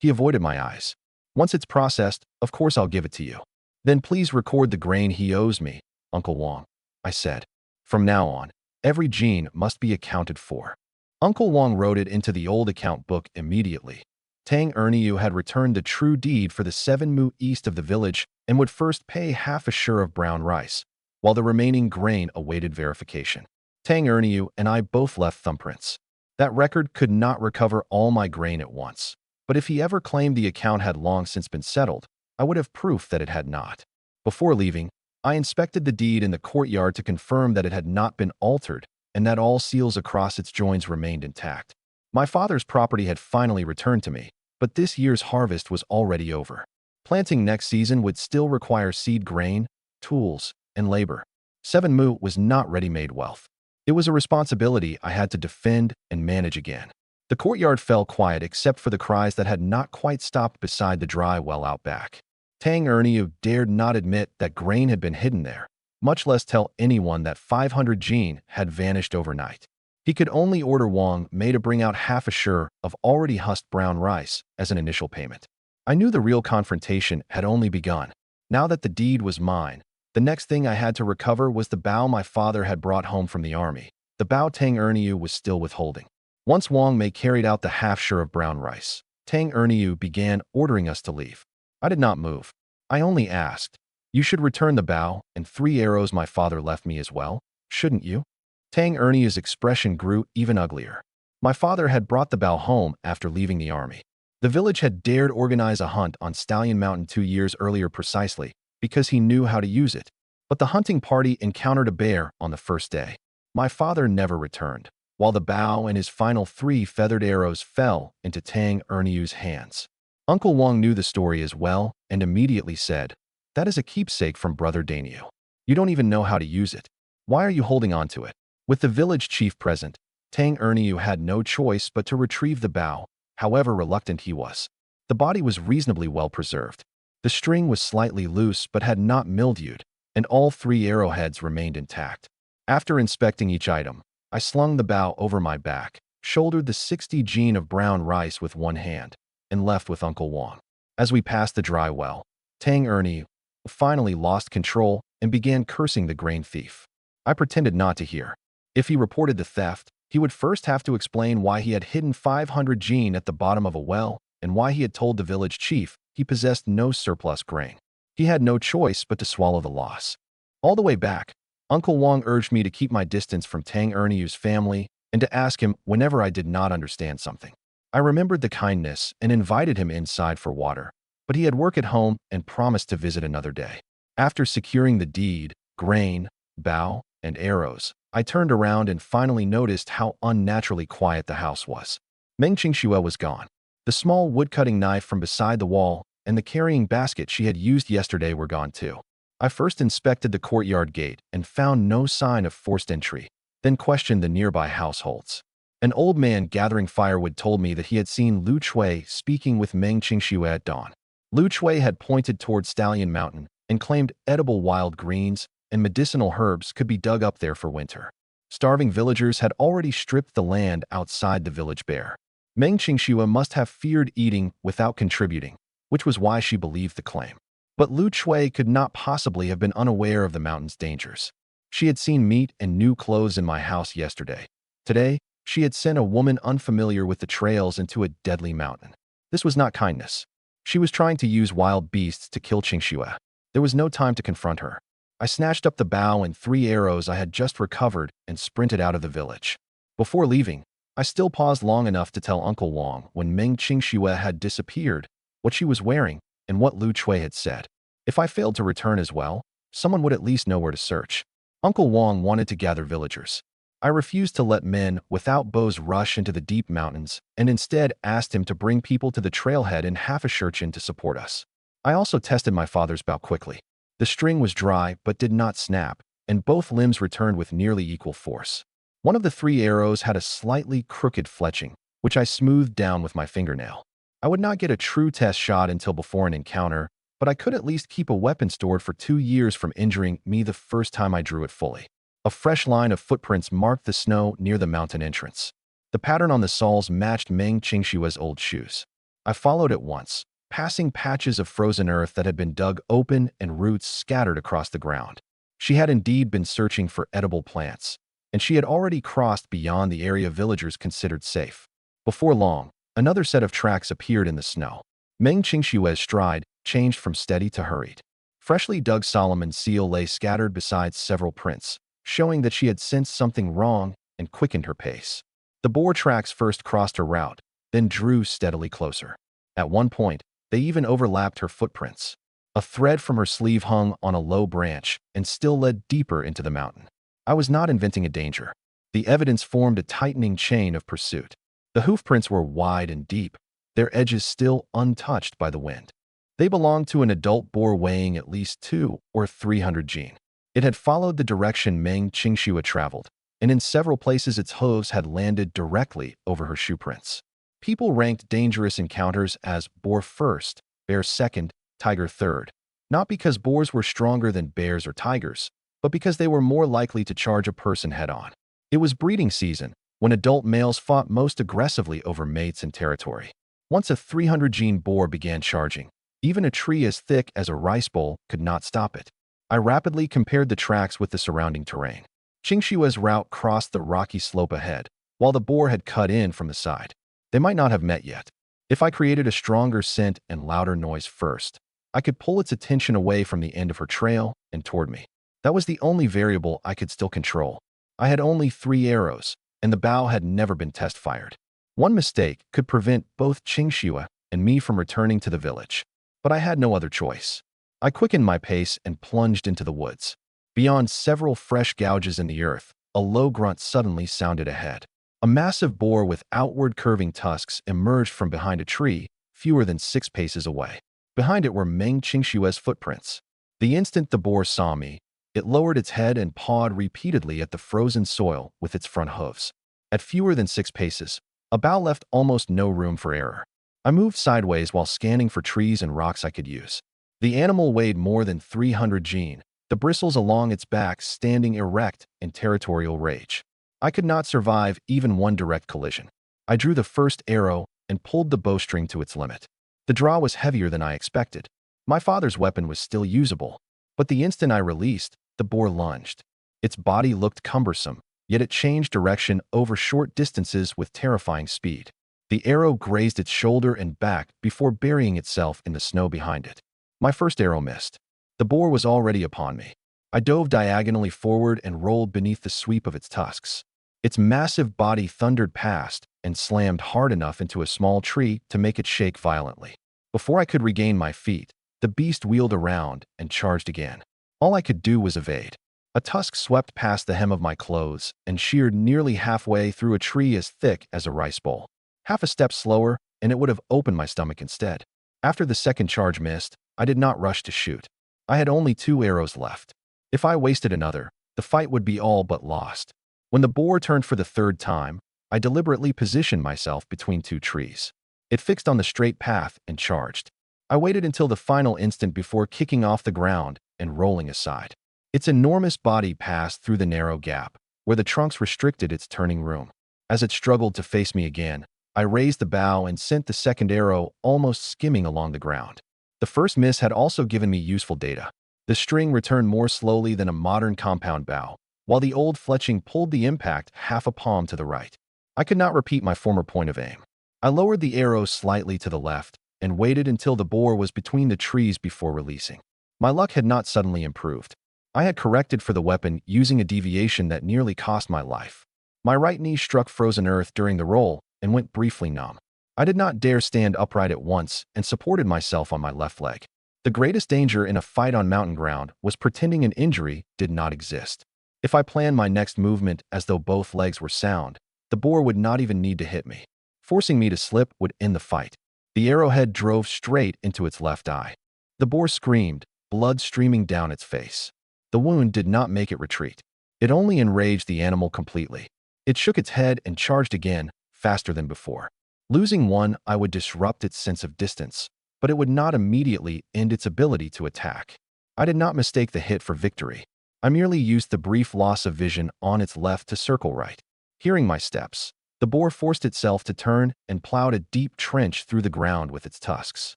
S1: He avoided my eyes. Once it's processed, of course I'll give it to you. Then please record the grain he owes me, Uncle Wang, I said. From now on, every jin must be accounted for. Uncle Wang wrote it into the old account book immediately. Tang Erniu had returned the true deed for the 7 mu east of the village and would first pay half a shur of brown rice, while the remaining grain awaited verification. Tang Erniu and I both left thumbprints. That record could not recover all my grain at once, but if he ever claimed the account had long since been settled, I would have proof that it had not. Before leaving, I inspected the deed in the courtyard to confirm that it had not been altered and that all seals across its joins remained intact. My father's property had finally returned to me, but this year's harvest was already over. Planting next season would still require seed grain, tools, and labor. 7 mu was not ready-made wealth. It was a responsibility I had to defend and manage again. The courtyard fell quiet except for the cries that had not quite stopped beside the dry well out back. Tang Erniu dared not admit that grain had been hidden there, much less tell anyone that 500 jin had vanished overnight. He could only order Wang Mei to bring out half a shur of already husked brown rice as an initial payment. I knew the real confrontation had only begun. Now that the deed was mine, the next thing I had to recover was the bao my father had brought home from the army, the bao Tang Erniu was still withholding. Once Wang Mei carried out the half shur of brown rice, Tang Erniu began ordering us to leave. I did not move. I only asked, "You should return the bao and 3 arrows my father left me as well." shouldn't you? Tang Ernie's expression grew even uglier. My father had brought the bow home after leaving the army. The village had dared organize a hunt on Stallion Mountain 2 years earlier precisely because he knew how to use it. But the hunting party encountered a bear on the first day. My father never returned, while the bow and his final 3 feathered arrows fell into Tang Erniu's hands. Uncle Wong knew the story as well and immediately said, "That is a keepsake from Brother Daniel. You don't even know how to use it. Why are you holding on to it?" With the village chief present, Tang Erniu had no choice but to retrieve the bow, however reluctant he was. The body was reasonably well preserved. The string was slightly loose but had not mildewed, and all 3 arrowheads remained intact. After inspecting each item, I slung the bow over my back, shouldered the 60 gene of brown rice with one hand, and left with Uncle Wong. As we passed the dry well, Tang Ernie finally lost control and began cursing the grain thief. I pretended not to hear. If he reported the theft, he would first have to explain why he had hidden 500 gene at the bottom of a well and why he had told the village chief he possessed no surplus grain. He had no choice but to swallow the loss. All the way back, Uncle Wong urged me to keep my distance from Tang Erniu's family and to ask him whenever I did not understand something. I remembered the kindness and invited him inside for water, but he had work at home and promised to visit another day. After securing the deed, grain, bow, and arrows, I turned around and finally noticed how unnaturally quiet the house was. Meng Qingxue was gone. The small woodcutting knife from beside the wall and the carrying basket she had used yesterday were gone too. I first inspected the courtyard gate and found no sign of forced entry, then questioned the nearby households. An old man gathering firewood told me that he had seen Lu Chui speaking with Meng Qingxue at dawn. Lu Chui had pointed toward Stallion Mountain and claimed edible wild greens and medicinal herbs could be dug up there for winter. Starving villagers had already stripped the land outside the village bare. Meng Qingxue must have feared eating without contributing, which was why she believed the claim. But Lu Chui could not possibly have been unaware of the mountain's dangers. She had seen meat and new clothes in my house yesterday. Today, she had sent a woman unfamiliar with the trails into a deadly mountain. This was not kindness. She was trying to use wild beasts to kill Qingxue. There was no time to confront her. I snatched up the bow and 3 arrows I had just recovered and sprinted out of the village. Before leaving, I still paused long enough to tell Uncle Wong when Meng Qingxue had disappeared, what she was wearing, and what Lu Chui had said. If I failed to return as well, someone would at least know where to search. Uncle Wong wanted to gather villagers. I refused to let men without bows rush into the deep mountains and instead asked him to bring people to the trailhead in half a shurchen to support us. I also tested my father's bow quickly. The string was dry but did not snap, and both limbs returned with nearly equal force. One of the 3 arrows had a slightly crooked fletching, which I smoothed down with my fingernail. I would not get a true test shot until before an encounter, but I could at least keep a weapon stored for 2 years from injuring me the first time I drew it fully. A fresh line of footprints marked the snow near the mountain entrance. The pattern on the soles matched Meng Qingxue's old shoes. I followed at once, passing patches of frozen earth that had been dug open and roots scattered across the ground. She had indeed been searching for edible plants, and she had already crossed beyond the area villagers considered safe. Before long, another set of tracks appeared in the snow. Meng Qingxue's stride changed from steady to hurried. Freshly dug Solomon seal lay scattered beside several prints, showing that she had sensed something wrong and quickened her pace. The boar tracks first crossed her route, then drew steadily closer. At one point, they even overlapped her footprints. A thread from her sleeve hung on a low branch and still led deeper into the mountain. I was not inventing a danger. The evidence formed a tightening chain of pursuit. The hoofprints were wide and deep, their edges still untouched by the wind. They belonged to an adult boar weighing at least 200 or 300 gene. It had followed the direction Meng Qingxue traveled, and in several places its hooves had landed directly over her shoe prints. People ranked dangerous encounters as boar first, bear second, tiger third, not because boars were stronger than bears or tigers, but because they were more likely to charge a person head-on. It was breeding season, when adult males fought most aggressively over mates and territory. Once a 300-gene boar began charging, even a tree as thick as a rice bowl could not stop it. I rapidly compared the tracks with the surrounding terrain. Qingxue's route crossed the rocky slope ahead, while the boar had cut in from the side. They might not have met yet. If I created a stronger scent and louder noise first, I could pull its attention away from the end of her trail and toward me. That was the only variable I could still control. I had only 3 arrows, and the bow had never been test-fired. One mistake could prevent both Qingxue and me from returning to the village. But I had no other choice. I quickened my pace and plunged into the woods. Beyond several fresh gouges in the earth, a low grunt suddenly sounded ahead. A massive boar with outward curving tusks emerged from behind a tree, fewer than 6 paces away. Behind it were Meng Qingshue's footprints. The instant the boar saw me, it lowered its head and pawed repeatedly at the frozen soil with its front hooves. At fewer than 6 paces, a bow left almost no room for error. I moved sideways while scanning for trees and rocks I could use. The animal weighed more than 300 jin, the bristles along its back standing erect in territorial rage. I could not survive even one direct collision. I drew the first arrow and pulled the bowstring to its limit. The draw was heavier than I expected. My father's weapon was still usable, but the instant I released, the boar lunged. Its body looked cumbersome, yet it changed direction over short distances with terrifying speed. The arrow grazed its shoulder and back before burying itself in the snow behind it. My first arrow missed. The boar was already upon me. I dove diagonally forward and rolled beneath the sweep of its tusks. Its massive body thundered past and slammed hard enough into a small tree to make it shake violently. Before I could regain my feet, the beast wheeled around and charged again. All I could do was evade. A tusk swept past the hem of my clothes and sheared nearly halfway through a tree as thick as a rice bowl. Half a step slower, and it would have opened my stomach instead. After the second charge missed, I did not rush to shoot. I had only 2 arrows left. If I wasted another, the fight would be all but lost. When the boar turned for the 3rd time, I deliberately positioned myself between 2 trees. It fixed on the straight path and charged. I waited until the final instant before kicking off the ground and rolling aside. Its enormous body passed through the narrow gap, where the trunks restricted its turning room. As it struggled to face me again, I raised the bow and sent the second arrow almost skimming along the ground. The first miss had also given me useful data. The string returned more slowly than a modern compound bow, while the old fletching pulled the impact half a palm to the right. I could not repeat my former point of aim. I lowered the arrow slightly to the left and waited until the boar was between the trees before releasing. My luck had not suddenly improved. I had corrected for the weapon using a deviation that nearly cost my life. My right knee struck frozen earth during the roll and went briefly numb. I did not dare stand upright at once and supported myself on my left leg. The greatest danger in a fight on mountain ground was pretending an injury did not exist. If I planned my next movement as though both legs were sound, the boar would not even need to hit me. Forcing me to slip would end the fight. The arrowhead drove straight into its left eye. The boar screamed, blood streaming down its face. The wound did not make it retreat. It only enraged the animal completely. It shook its head and charged again, faster than before. Losing one, I would disrupt its sense of distance, but it would not immediately end its ability to attack. I did not mistake the hit for victory. I merely used the brief loss of vision on its left to circle right. Hearing my steps, the boar forced itself to turn and plowed a deep trench through the ground with its tusks.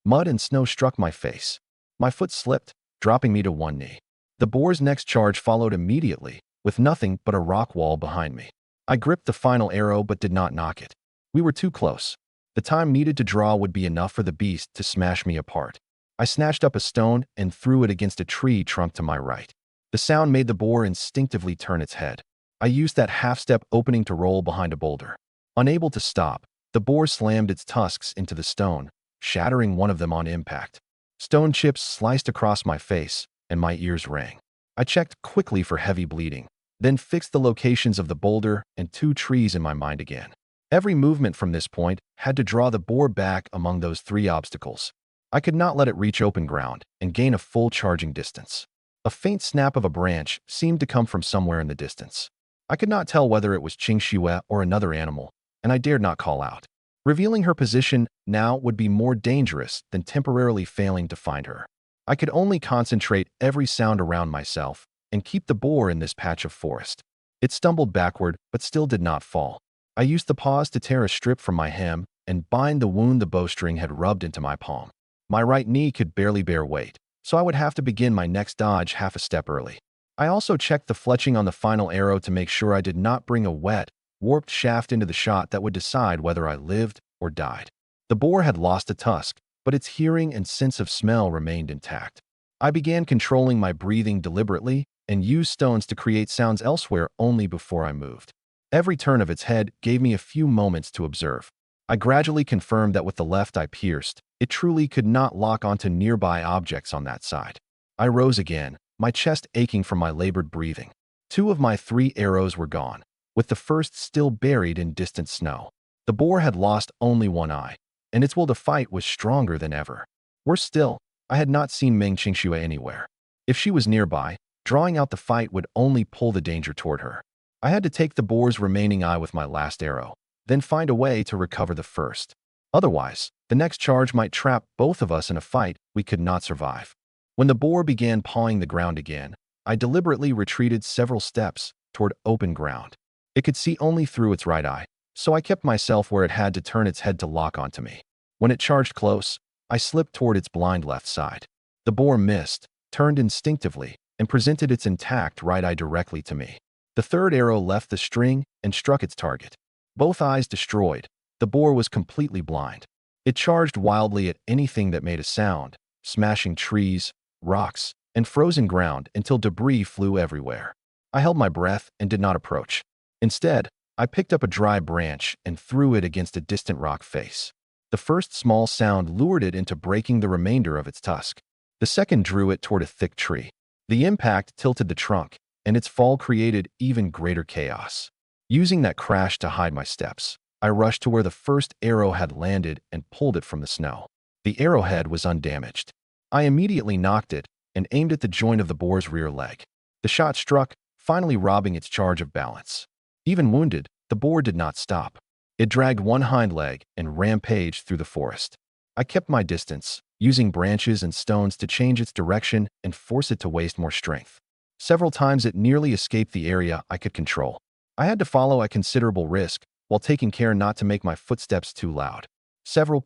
S1: Mud and snow struck my face. My foot slipped, dropping me to one knee. The boar's next charge followed immediately, with nothing but a rock wall behind me. I gripped the final arrow but did not knock it. We were too close. The time needed to draw would be enough for the beast to smash me apart. I snatched up a stone and threw it against a tree trunk to my right. The sound made the boar instinctively turn its head. I used that half-step opening to roll behind a boulder. Unable to stop, the boar slammed its tusks into the stone, shattering one of them on impact. Stone chips sliced across my face, and my ears rang. I checked quickly for heavy bleeding, then fixed the locations of the boulder and 2 trees in my mind again. Every movement from this point had to draw the boar back among those 3 obstacles. I could not let it reach open ground and gain a full charging distance. A faint snap of a branch seemed to come from somewhere in the distance. I could not tell whether it was Qingxue or another animal, and I dared not call out. Revealing her position now would be more dangerous than temporarily failing to find her. I could only concentrate every sound around myself and keep the boar in this patch of forest. It stumbled backward but still did not fall. I used the pause to tear a strip from my hem and bind the wound the bowstring had rubbed into my palm. My right knee could barely bear weight, so I would have to begin my next dodge half a step early. I also checked the fletching on the final arrow to make sure I did not bring a wet, warped shaft into the shot that would decide whether I lived or died. The boar had lost a tusk, but its hearing and sense of smell remained intact. I began controlling my breathing deliberately and used stones to create sounds elsewhere only before I moved. Every turn of its head gave me a few moments to observe. I gradually confirmed that with the left I pierced, it truly could not lock onto nearby objects on that side. I rose again, my chest aching from my labored breathing. 2 of my 3 arrows were gone, with the first still buried in distant snow. The boar had lost only one eye, and its will to fight was stronger than ever. Worse still, I had not seen Meng Qingxue anywhere. If she was nearby, drawing out the fight would only pull the danger toward her. I had to take the boar's remaining eye with my last arrow, then find a way to recover the first. Otherwise, the next charge might trap both of us in a fight we could not survive. When the boar began pawing the ground again, I deliberately retreated several steps toward open ground. It could see only through its right eye, so I kept myself where it had to turn its head to lock onto me. When it charged close, I slipped toward its blind left side. The boar missed, turned instinctively, and presented its intact right eye directly to me. The third arrow left the string and struck its target. Both eyes destroyed, the boar was completely blind. It charged wildly at anything that made a sound, smashing trees, rocks, and frozen ground until debris flew everywhere. I held my breath and did not approach. Instead, I picked up a dry branch and threw it against a distant rock face. The first small sound lured it into breaking the remainder of its tusk. The second drew it toward a thick tree. The impact tilted the trunk, and its fall created even greater chaos. Using that crash to hide my steps, I rushed to where the first arrow had landed and pulled it from the snow. The arrowhead was undamaged. I immediately nocked it and aimed at the joint of the boar's rear leg. The shot struck, finally robbing its charge of balance. Even wounded, the boar did not stop. It dragged one hind leg and rampaged through the forest. I kept my distance, using branches and stones to change its direction and force it to waste more strength. Several times it nearly escaped the area I could control. I had to follow at considerable risk while taking care not to make my footsteps too loud. Several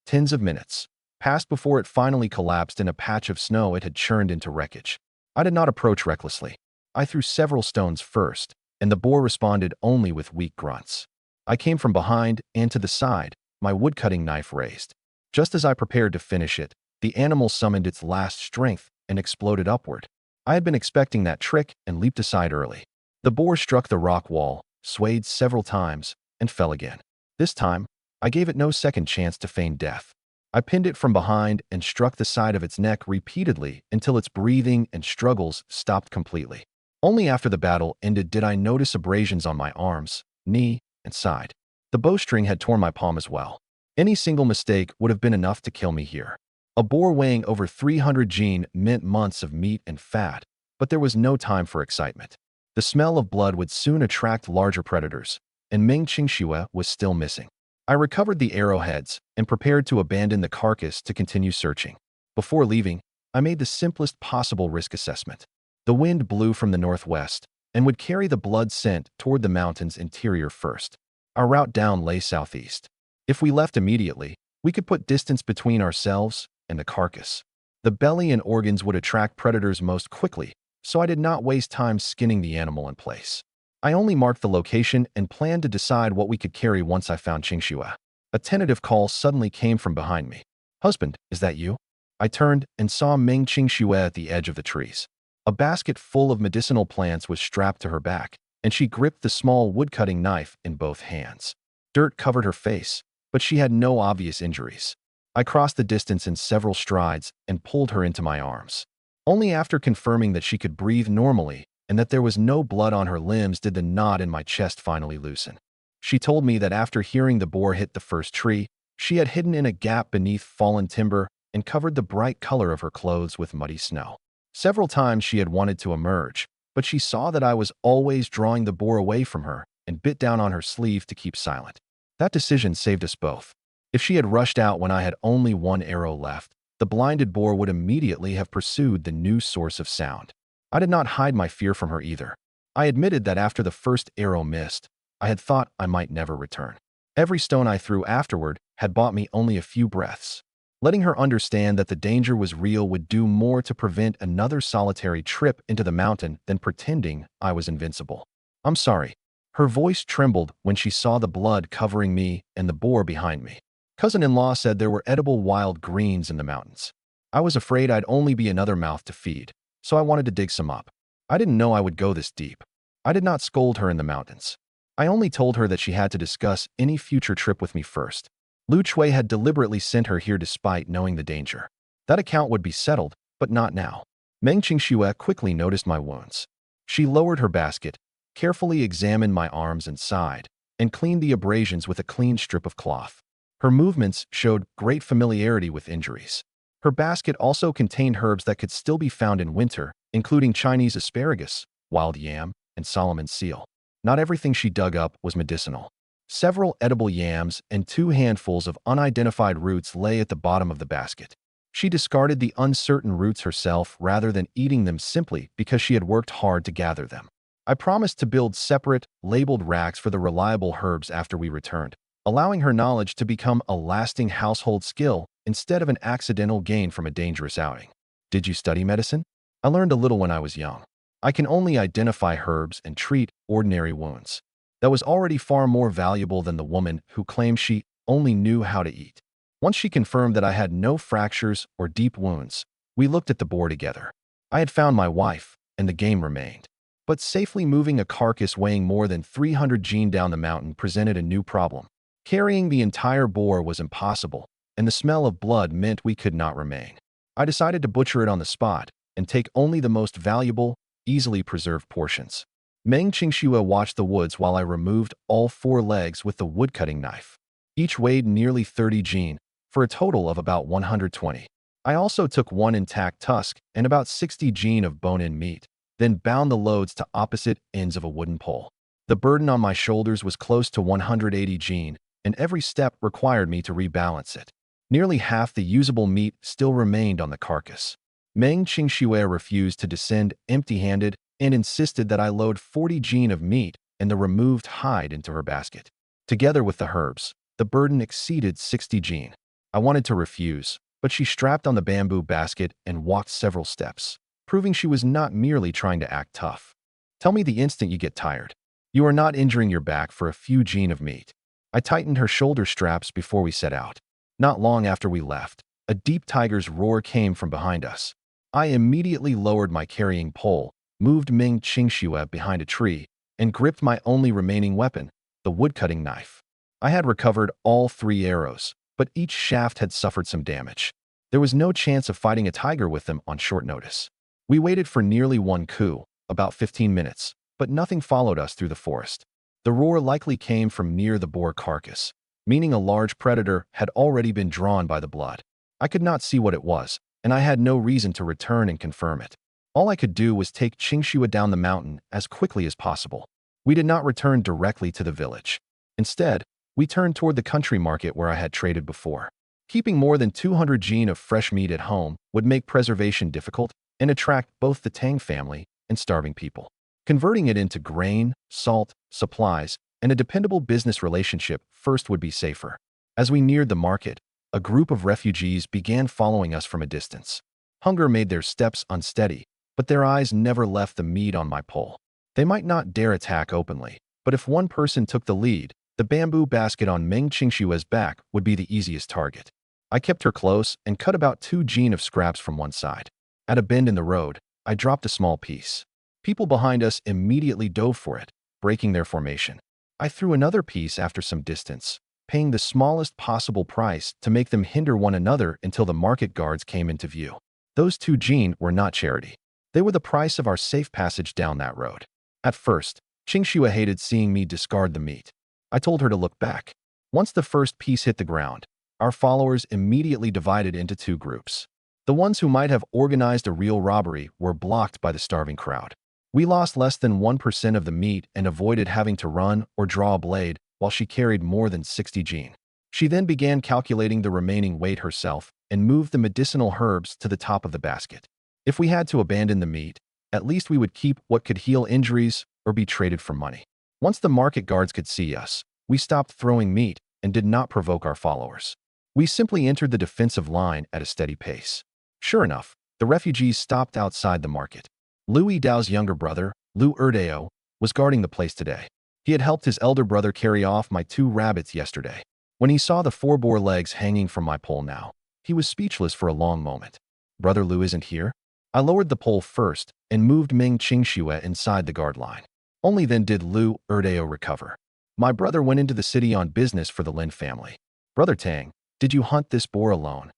S1: tens of minutes passed before it finally collapsed in a patch of snow it had churned into wreckage. I did not approach recklessly. I threw several stones first, and the boar responded only with weak grunts. I came from behind and to the side, my woodcutting knife raised. Just as I prepared to finish it, the animal summoned its last strength and exploded upward. I had been expecting that trick and leaped aside early. The boar struck the rock wall, swayed several times, and fell again. This time, I gave it no second chance to feign death. I pinned it from behind and struck the side of its neck repeatedly until its breathing and struggles stopped completely. Only after the battle ended did I notice abrasions on my arms, knee, and side. The bowstring had torn my palm as well. Any single mistake would have been enough to kill me here. A boar weighing over 300 gene meant months of meat and fat, but there was no time for excitement. The smell of blood would soon attract larger predators, and Meng Qingxue was still missing. I recovered the arrowheads and prepared to abandon the carcass to continue searching. Before leaving, I made the simplest possible risk assessment. The wind blew from the northwest and would carry the blood scent toward the mountain's interior first. Our route down lay southeast. If we left immediately, we could put distance between ourselves and the carcass. The belly and organs would attract predators most quickly, so I did not waste time skinning the animal in place. I only marked the location and planned to decide what we could carry once I found Qingxue. A tentative call suddenly came from behind me. "Husband, is that you?" I turned and saw Meng Qingxue at the edge of the trees. A basket full of medicinal plants was strapped to her back, and she gripped the small woodcutting knife in both hands. Dirt covered her face, but she had no obvious injuries. I crossed the distance in several strides and pulled her into my arms. Only after confirming that she could breathe normally and that there was no blood on her limbs did the knot in my chest finally loosen. She told me that after hearing the boar hit the first tree, she had hidden in a gap beneath fallen timber and covered the bright color of her clothes with muddy snow. Several times she had wanted to emerge, but she saw that I was always drawing the boar away from her and bit down on her sleeve to keep silent. That decision saved us both. If she had rushed out when I had only one arrow left, the blinded boar would immediately have pursued the new source of sound. I did not hide my fear from her either. I admitted that after the first arrow missed, I had thought I might never return. Every stone I threw afterward had bought me only a few breaths. Letting her understand that the danger was real would do more to prevent another solitary trip into the mountain than pretending I was invincible. "I'm sorry." Her voice trembled when she saw the blood covering me and the boar behind me. "Cousin-in-law said there were edible wild greens in the mountains. I was afraid I'd only be another mouth to feed, so I wanted to dig some up. I didn't know I would go this deep. I did not scold her in the mountains. I only told her that she had to discuss any future trip with me first. Lu Chui had deliberately sent her here despite knowing the danger. That account would be settled, but not now. Meng Qingxue quickly noticed my wounds. She lowered her basket, carefully examined my arms and side, and cleaned the abrasions with a clean strip of cloth. Her movements showed great familiarity with injuries. Her basket also contained herbs that could still be found in winter, including Chinese asparagus, wild yam, and Solomon's seal. Not everything she dug up was medicinal. Several edible yams and 2 handfuls of unidentified roots lay at the bottom of the basket. She discarded the uncertain roots herself rather than eating them simply because she had worked hard to gather them. I promised to build separate, labeled racks for the reliable herbs after we returned, allowing her knowledge to become a lasting household skill instead of an accidental gain from a dangerous outing. Did you study medicine? I learned a little when I was young. I can only identify herbs and treat ordinary wounds. That was already far more valuable than the woman who claimed she only knew how to eat. Once she confirmed that I had no fractures or deep wounds, we looked at the boar together. I had found my wife, and the game remained. But safely moving a carcass weighing more than 300 jin down the mountain presented a new problem. Carrying the entire boar was impossible, and the smell of blood meant we could not remain. I decided to butcher it on the spot and take only the most valuable, easily preserved portions. Meng Qingxue watched the woods while I removed all 4 legs with the woodcutting knife. Each weighed nearly 30 jin, for a total of about 120. I also took 1 intact tusk and about 60 jin of bone-in meat, then bound the loads to opposite ends of a wooden pole. The burden on my shoulders was close to 180 jin, and every step required me to rebalance it. Nearly half the usable meat still remained on the carcass. Meng Qingxue refused to descend empty-handed and insisted that I load 40 jin of meat and the removed hide into her basket. Together with the herbs, the burden exceeded 60 jin. I wanted to refuse, but she strapped on the bamboo basket and walked several steps, proving she was not merely trying to act tough. Tell me the instant you get tired. You are not injuring your back for a few jin of meat. I tightened her shoulder straps before we set out. Not long after we left, a deep tiger's roar came from behind us. I immediately lowered my carrying pole, moved Meng Qingxue behind a tree, and gripped my only remaining weapon, the woodcutting knife. I had recovered all 3 arrows, but each shaft had suffered some damage. There was no chance of fighting a tiger with them on short notice. We waited for nearly 1 coup, about 15 minutes, but nothing followed us through the forest. The roar likely came from near the boar carcass, meaning a large predator had already been drawn by the blood. I could not see what it was, and I had no reason to return and confirm it. All I could do was take Qingxue down the mountain as quickly as possible. We did not return directly to the village. Instead, we turned toward the country market where I had traded before. Keeping more than 200 jin of fresh meat at home would make preservation difficult and attract both the Tang family and starving people. Converting it into grain, salt, supplies, and a dependable business relationship first would be safer. As we neared the market, a group of refugees began following us from a distance. Hunger made their steps unsteady, but their eyes never left the meat on my pole. They might not dare attack openly, but if one person took the lead, the bamboo basket on Meng Qingxue's back would be the easiest target. I kept her close and cut about 2 jin of scraps from one side. At a bend in the road, I dropped a small piece. People behind us immediately dove for it, breaking their formation. I threw another piece after some distance, paying the smallest possible price to make them hinder one another until the market guards came into view. Those 2 jin were not charity. They were the price of our safe passage down that road. At first, Qingxue hated seeing me discard the meat. I told her to look back. Once the first piece hit the ground, our followers immediately divided into 2 groups. The ones who might have organized a real robbery were blocked by the starving crowd. We lost less than 1% of the meat and avoided having to run or draw a blade while she carried more than 60 jin. She then began calculating the remaining weight herself and moved the medicinal herbs to the top of the basket. If we had to abandon the meat, at least we would keep what could heal injuries or be traded for money. Once the market guards could see us, we stopped throwing meat and did not provoke our followers. We simply entered the defensive line at a steady pace. Sure enough, the refugees stopped outside the market. Lu Yidao's younger brother, Lu Erdeo, was guarding the place today. He had helped his elder brother carry off my 2 rabbits yesterday. When he saw the 4 boar legs hanging from my pole now, he was speechless for a long moment. Brother Lu isn't here? I lowered the pole first and moved Ming Qingxue inside the guard line. Only then did Lu Erdeo recover. My brother went into the city on business for the Lin family. Brother Tang, did you hunt this boar alone?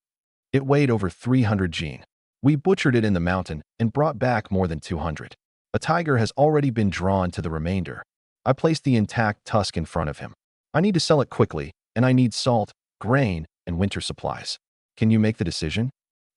S1: It weighed over 300 jin. We butchered it in the mountain and brought back more than 200. A tiger has already been drawn to the remainder. I placed the intact tusk in front of him. I need to sell it quickly, and I need salt, grain, and winter supplies. Can you make the decision?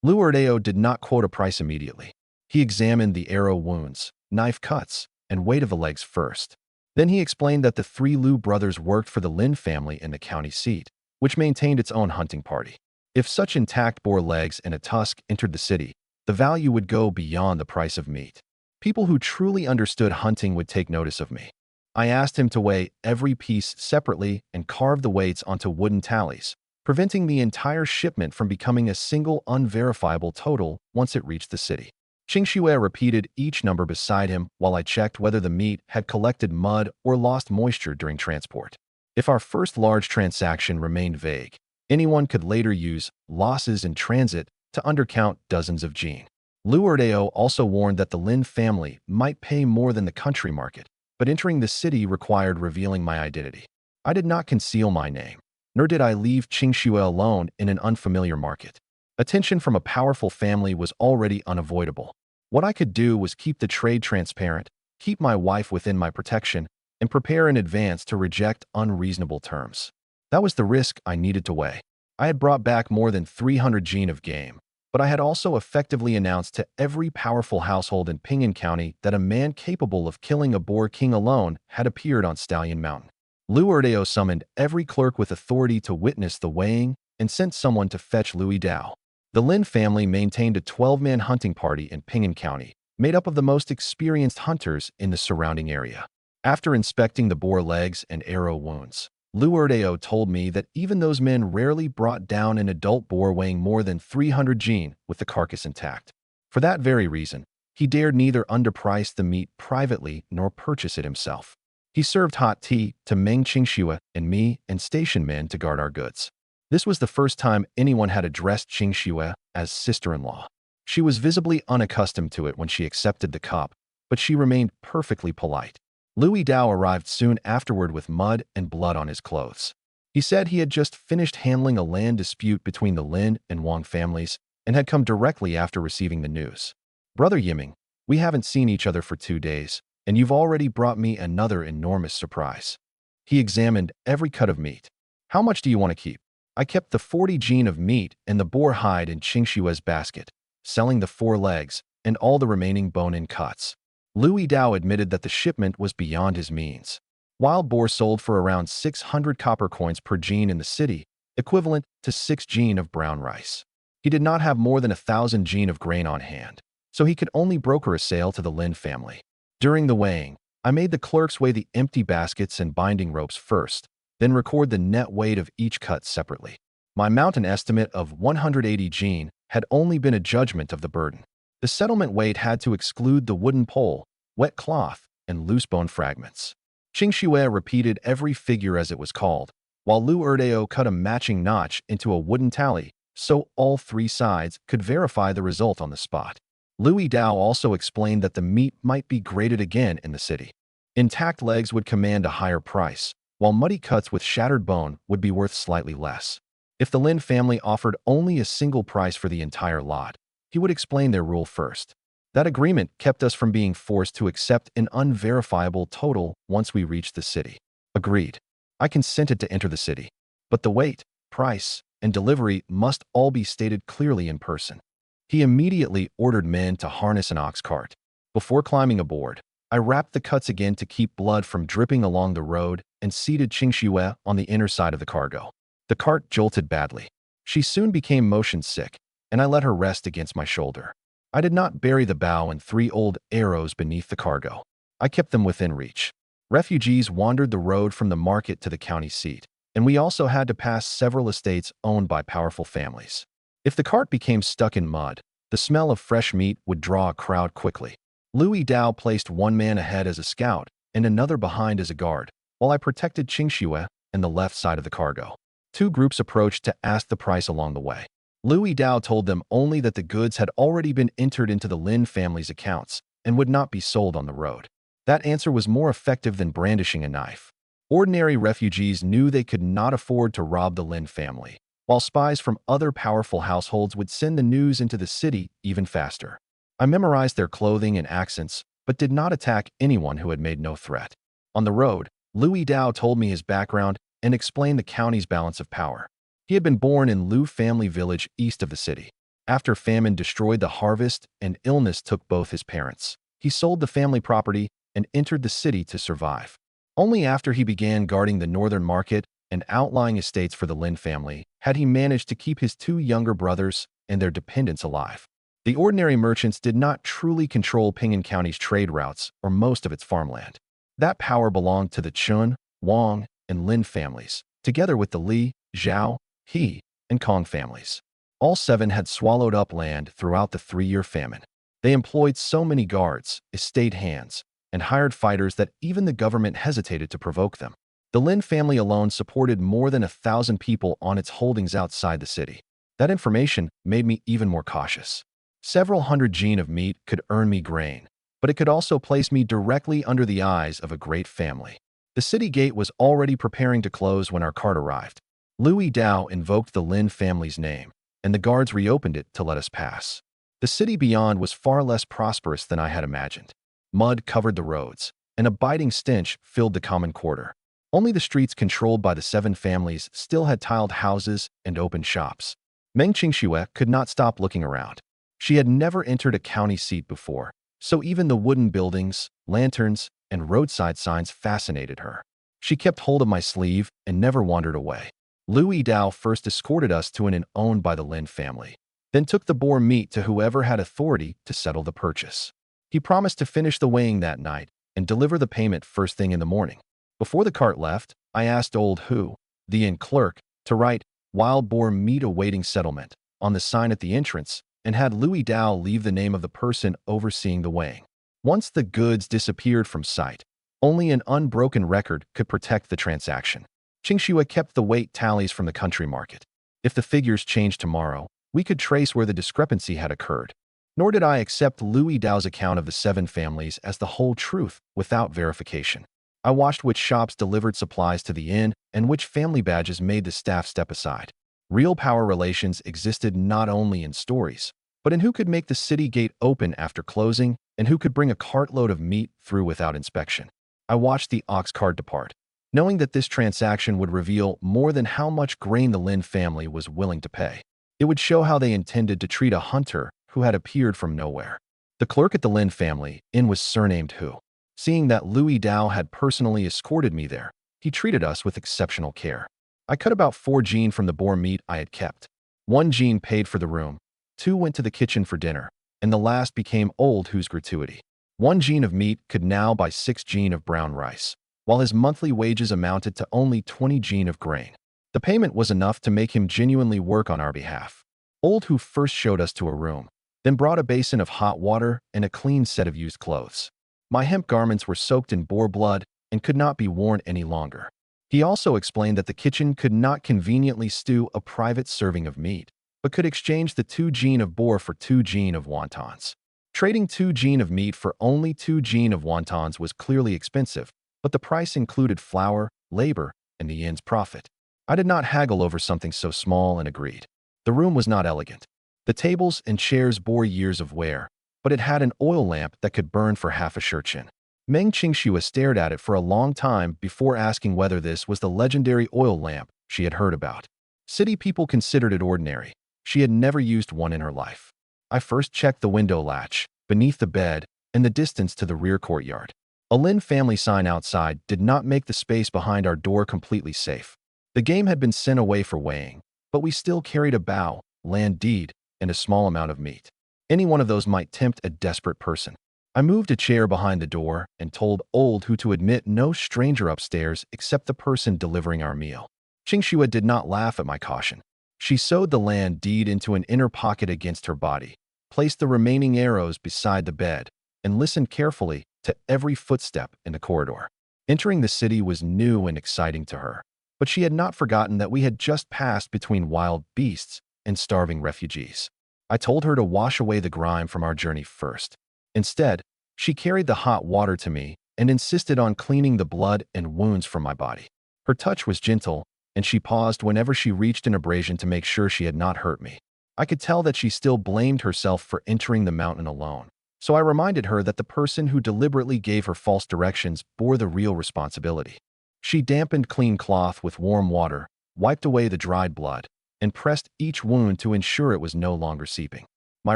S1: Lu Erdeo did not quote a price immediately. He examined the arrow wounds, knife cuts, and weight of the legs first. Then he explained that the three Lu brothers worked for the Lin family in the county seat, which maintained its own hunting party. If such intact boar legs and a tusk entered the city, the value would go beyond the price of meat. People who truly understood hunting would take notice of me. I asked him to weigh every piece separately and carve the weights onto wooden tallies, preventing the entire shipment from becoming a single unverifiable total once it reached the city. Qingxue repeated each number beside him while I checked whether the meat had collected mud or lost moisture during transport. If our first large transaction remained vague, anyone could later use losses in transit to undercount dozens of jin. Lu Erdeo also warned that the Lin family might pay more than the country market, but entering the city required revealing my identity. I did not conceal my name, nor did I leave Qingxue alone in an unfamiliar market. Attention from a powerful family was already unavoidable. What I could do was keep the trade transparent, keep my wife within my protection, and prepare in advance to reject unreasonable terms. That was the risk I needed to weigh. I had brought back more than 300 jin of game, but I had also effectively announced to every powerful household in Pinyin County that a man capable of killing a boar king alone had appeared on Stallion Mountain. Lu Erdeo summoned every clerk with authority to witness the weighing and sent someone to fetch Louis Dao. The Lin family maintained a 12-man hunting party in Pinyin County, made up of the most experienced hunters in the surrounding area. After inspecting the boar legs and arrow wounds, Lu Erdeo told me that even those men rarely brought down an adult boar weighing more than 300 jin with the carcass intact. For that very reason, he dared neither underprice the meat privately nor purchase it himself. He served hot tea to Meng Qingxue and me and station men to guard our goods. This was the first time anyone had addressed Qingxue as sister-in-law. She was visibly unaccustomed to it when she accepted the cup, but she remained perfectly polite. Louis Dao arrived soon afterward with mud and blood on his clothes. He said he had just finished handling a land dispute between the Lin and Wang families and had come directly after receiving the news. Brother Yiming, we haven't seen each other for 2 days, and you've already brought me another enormous surprise. He examined every cut of meat. How much do you want to keep? I kept the 40 jin of meat and the boar hide in Qingxue's basket, selling the 4 legs and all the remaining bone-in cuts. Louis Dao admitted that the shipment was beyond his means. Wild boar sold for around 600 copper coins per jin in the city, equivalent to 6 jin of brown rice. He did not have more than 1,000 jin of grain on hand, so he could only broker a sale to the Lin family. During the weighing, I made the clerks weigh the empty baskets and binding ropes first, then record the net weight of each cut separately. My mountain estimate of 180 jin had only been a judgment of the burden. The settlement weight had to exclude the wooden pole, wet cloth, and loose bone fragments. Qingxue repeated every figure as it was called, while Lu Erdeo cut a matching notch into a wooden tally so all 3 sides could verify the result on the spot. Louis Dao also explained that the meat might be graded again in the city. Intact legs would command a higher price, while muddy cuts with shattered bone would be worth slightly less. If the Lin family offered only a single price for the entire lot, he would explain their rule first. That agreement kept us from being forced to accept an unverifiable total once we reached the city. Agreed. I consented to enter the city, but the weight, price, and delivery must all be stated clearly in person. He immediately ordered men to harness an ox cart. Before climbing aboard, I wrapped the cuts again to keep blood from dripping along the road and seated Qingxue on the inner side of the cargo. The cart jolted badly. She soon became motion sick, and I let her rest against my shoulder. I did not bury the bow and 3 old arrows beneath the cargo. I kept them within reach. Refugees wandered the road from the market to the county seat, and we also had to pass several estates owned by powerful families. If the cart became stuck in mud, the smell of fresh meat would draw a crowd quickly. Louis Dao placed 1 man ahead as a scout and another behind as a guard, while I protected Qingxue and the left side of the cargo. 2 groups approached to ask the price along the way. Louis Dao told them only that the goods had already been entered into the Lin family's accounts and would not be sold on the road. That answer was more effective than brandishing a knife. Ordinary refugees knew they could not afford to rob the Lin family, while spies from other powerful households would send the news into the city even faster. I memorized their clothing and accents, but did not attack anyone who had made no threat. On the road, Louis Dao told me his background and explained the county's balance of power. He had been born in Liu family village east of the city. After famine destroyed the harvest and illness took both his parents, he sold the family property and entered the city to survive. Only after he began guarding the northern market and outlying estates for the Lin family had he managed to keep his two younger brothers and their dependents alive. The ordinary merchants did not truly control Ping'an County's trade routes or most of its farmland. That power belonged to the Chun, Wang, and Lin families, together with the Li, Zhao, He, and Kong families. All seven had swallowed up land throughout the 3-year famine. They employed so many guards, estate hands, and hired fighters that even the government hesitated to provoke them. The Lin family alone supported more than 1,000 people on its holdings outside the city. That information made me even more cautious. Several hundred jin of meat could earn me grain, but it could also place me directly under the eyes of a great family. The city gate was already preparing to close when our cart arrived. Louis Dao invoked the Lin family's name, and the guards reopened it to let us pass. The city beyond was far less prosperous than I had imagined. Mud covered the roads, and a biting stench filled the common quarter. Only the streets controlled by the 7 families still had tiled houses and open shops. Meng Qingxue could not stop looking around. She had never entered a county seat before, so even the wooden buildings, lanterns, and roadside signs fascinated her. She kept hold of my sleeve and never wandered away. Louis Dao first escorted us to an inn owned by the Lin family, then took the boar meat to whoever had authority to settle the purchase. He promised to finish the weighing that night and deliver the payment first thing in the morning. Before the cart left, I asked old Hu, the inn clerk, to write "Wild boar meat awaiting settlement" on the sign at the entrance and had Louis Dao leave the name of the person overseeing the weighing. Once the goods disappeared from sight, only an unbroken record could protect the transaction. Qingxue kept the weight tallies from the country market. If the figures changed tomorrow, we could trace where the discrepancy had occurred. Nor did I accept Louis Dao's account of the 7 families as the whole truth without verification. I watched which shops delivered supplies to the inn and which family badges made the staff step aside. Real power relations existed not only in stories, but in who could make the city gate open after closing and who could bring a cartload of meat through without inspection. I watched the ox cart depart, knowing that this transaction would reveal more than how much grain the Lin family was willing to pay. It would show how they intended to treat a hunter who had appeared from nowhere. The clerk at the Lin family inn was surnamed Hu. Seeing that Louis Dao had personally escorted me there, he treated us with exceptional care. I cut about 4 jin from the boar meat I had kept. 1 jin paid for the room, 2 went to the kitchen for dinner, and the last became old Hu's gratuity. 1 jin of meat could now buy 6 jin of brown rice, while his monthly wages amounted to only 20 jin of grain. The payment was enough to make him genuinely work on our behalf. Old Hu first showed us to a room, then brought a basin of hot water and a clean set of used clothes. My hemp garments were soaked in boar blood and could not be worn any longer. He also explained that the kitchen could not conveniently stew a private serving of meat, but could exchange the 2 jin of boar for 2 jin of wontons. Trading 2 jin of meat for only 2 jin of wontons was clearly expensive, but the price included flour, labor, and the inn's profit. I did not haggle over something so small and agreed. The room was not elegant. The tables and chairs bore years of wear, but it had an oil lamp that could burn for half a shirtchen. Meng Qingxue stared at it for a long time before asking whether this was the legendary oil lamp she had heard about. City people considered it ordinary. She had never used one in her life. I first checked the window latch, beneath the bed, and the distance to the rear courtyard. A Lin family sign outside did not make the space behind our door completely safe. The game had been sent away for weighing, but we still carried a bow, land deed, and a small amount of meat. Any one of those might tempt a desperate person. I moved a chair behind the door and told old Hu to admit no stranger upstairs except the person delivering our meal. Qingxue did not laugh at my caution. She sewed the land deed into an inner pocket against her body, placed the remaining arrows beside the bed, and listened carefully to every footstep in the corridor. Entering the city was new and exciting to her, but she had not forgotten that we had just passed between wild beasts and starving refugees. I told her to wash away the grime from our journey first. Instead, she carried the hot water to me and insisted on cleaning the blood and wounds from my body. Her touch was gentle, and she paused whenever she reached an abrasion to make sure she had not hurt me. I could tell that she still blamed herself for entering the mountain alone, so I reminded her that the person who deliberately gave her false directions bore the real responsibility. She dampened clean cloth with warm water, wiped away the dried blood, and pressed each wound to ensure it was no longer seeping. My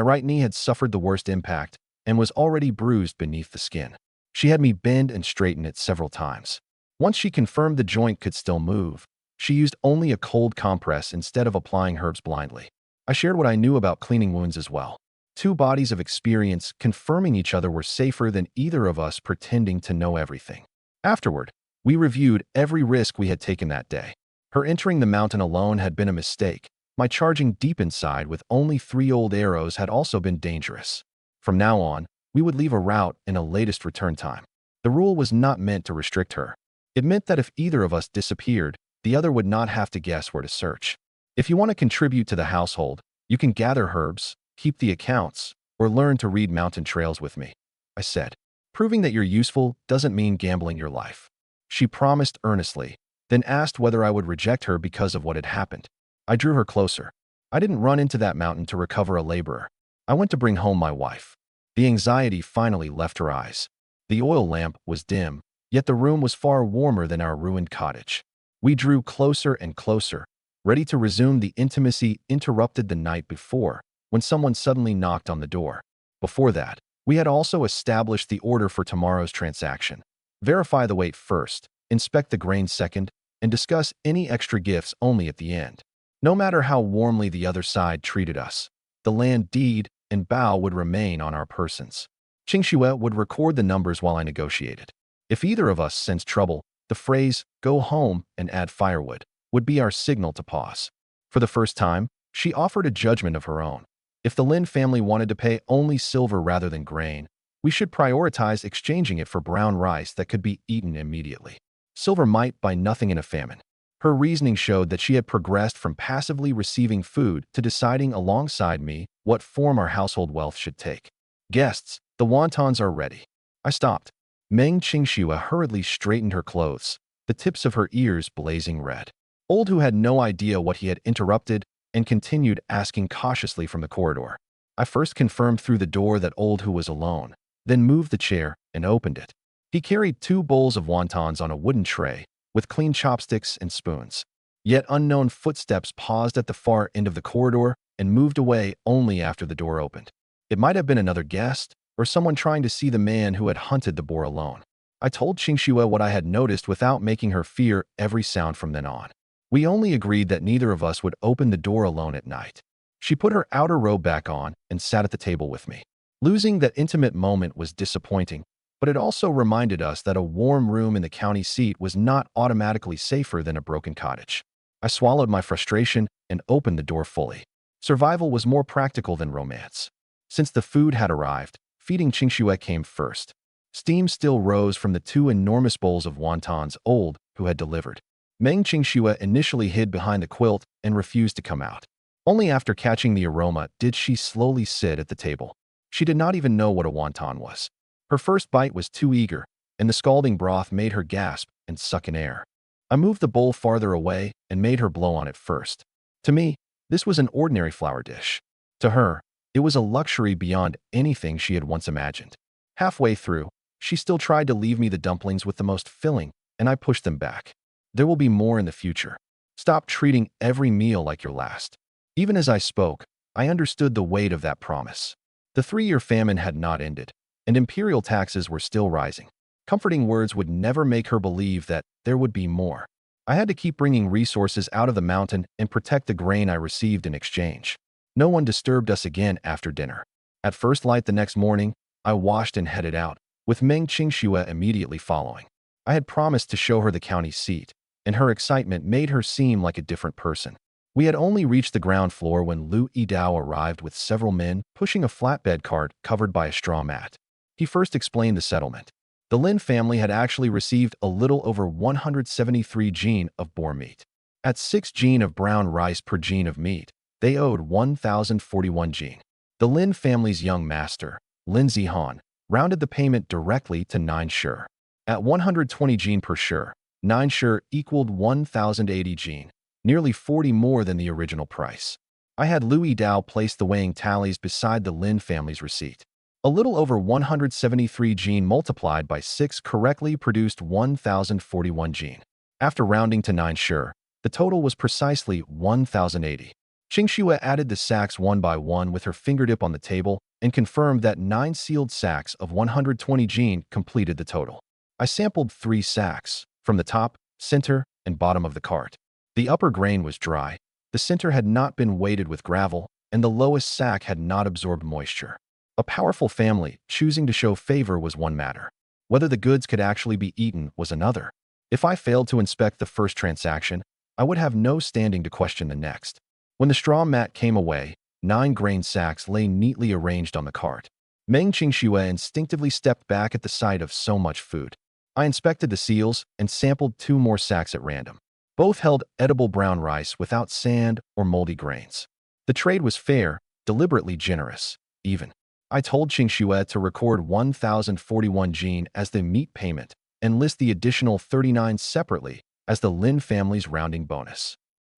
S1: right knee had suffered the worst impact and was already bruised beneath the skin. She had me bend and straighten it several times. Once she confirmed the joint could still move, she used only a cold compress instead of applying herbs blindly. I shared what I knew about cleaning wounds as well. Two bodies of experience confirming each other were safer than either of us pretending to know everything. Afterward, we reviewed every risk we had taken that day. Her entering the mountain alone had been a mistake. My charging deep inside with only 3 old arrows had also been dangerous. From now on, we would leave a route in a latest return time. The rule was not meant to restrict her. It meant that if either of us disappeared, the other would not have to guess where to search. If you want to contribute to the household, you can gather herbs, keep the accounts, or learn to read mountain trails with me, I said. Proving that you're useful doesn't mean gambling your life. She promised earnestly, then asked whether I would reject her because of what had happened. I drew her closer. I didn't run into that mountain to recover a laborer. I went to bring home my wife. The anxiety finally left her eyes. The oil lamp was dim, yet the room was far warmer than our ruined cottage. We drew closer and closer, ready to resume the intimacy interrupted the night before, when someone suddenly knocked on the door. Before that, we had also established the order for tomorrow's transaction. Verify the weight first, inspect the grain second, and discuss any extra gifts only at the end. No matter how warmly the other side treated us, the land deed and bow would remain on our persons. Qingxue would record the numbers while I negotiated. If either of us sensed trouble, the phrase, "go home and add firewood," would be our signal to pause. For the first time, she offered a judgment of her own. If the Lin family wanted to pay only silver rather than grain, we should prioritize exchanging it for brown rice that could be eaten immediately. Silver might buy nothing in a famine. Her reasoning showed that she had progressed from passively receiving food to deciding alongside me what form our household wealth should take. Guests, the wontons are ready. I stopped. Meng Qingxue hurriedly straightened her clothes, the tips of her ears blazing red. Old Hu had no idea what he had interrupted and continued asking cautiously from the corridor. I first confirmed through the door that Old Hu was alone, then moved the chair and opened it. He carried 2 bowls of wontons on a wooden tray, with clean chopsticks and spoons. Yet unknown footsteps paused at the far end of the corridor and moved away only after the door opened. It might have been another guest, or someone trying to see the man who had hunted the boar alone. I told Qingxue what I had noticed without making her fear every sound from then on. We only agreed that neither of us would open the door alone at night. She put her outer robe back on and sat at the table with me. Losing that intimate moment was disappointing, but it also reminded us that a warm room in the county seat was not automatically safer than a broken cottage. I swallowed my frustration and opened the door fully. Survival was more practical than romance. Since the food had arrived, feeding Qingxue came first. Steam still rose from the 2 enormous bowls of wontons Old Hu had delivered. Meng Qingxue initially hid behind the quilt and refused to come out. Only after catching the aroma did she slowly sit at the table. She did not even know what a wonton was. Her first bite was too eager, and the scalding broth made her gasp and suck in air. I moved the bowl farther away and made her blow on it first. To me, this was an ordinary flour dish. To her, it was a luxury beyond anything she had once imagined. Halfway through, she still tried to leave me the dumplings with the most filling, and I pushed them back. There will be more in the future. Stop treating every meal like your last. Even as I spoke, I understood the weight of that promise. The 3-year famine had not ended, and imperial taxes were still rising. Comforting words would never make her believe that there would be more. I had to keep bringing resources out of the mountain and protect the grain I received in exchange. No one disturbed us again after dinner. At first light the next morning, I washed and headed out, with Meng Qingxue immediately following. I had promised to show her the county seat, and her excitement made her seem like a different person. We had only reached the ground floor when Lu Yidao arrived with several men pushing a flatbed cart covered by a straw mat. He first explained the settlement. The Lin family had actually received a little over 173 jin of boar meat. At 6 jin of brown rice per jin of meat, They owed 1,041 jin. The Lin family's young master, Lin Zihan, rounded the payment directly to 9 shur. At 120 jin per shur, 9 shur equaled 1,080 jin, nearly 40 more than the original price. I had Louis Dao place the weighing tallies beside the Lin family's receipt. A little over 173 jin multiplied by 6 correctly produced 1,041 jin. After rounding to 9 shur, the total was precisely 1,080. Qingxue added the sacks one by one with her fingertip on the table and confirmed that 9 sealed sacks of 120 jin completed the total. I sampled 3 sacks, from the top, center, and bottom of the cart. The upper grain was dry, the center had not been weighted with gravel, and the lowest sack had not absorbed moisture. A powerful family choosing to show favor was one matter. Whether the goods could actually be eaten was another. If I failed to inspect the first transaction, I would have no standing to question the next. When the straw mat came away, 9 grain sacks lay neatly arranged on the cart. Meng Qingxue instinctively stepped back at the sight of so much food. I inspected the seals and sampled 2 more sacks at random. Both held edible brown rice without sand or moldy grains. The trade was fair, deliberately generous, even. I told Qingxue to record 1,041 jin as the meat payment and list the additional 39 separately as the Lin family's rounding bonus.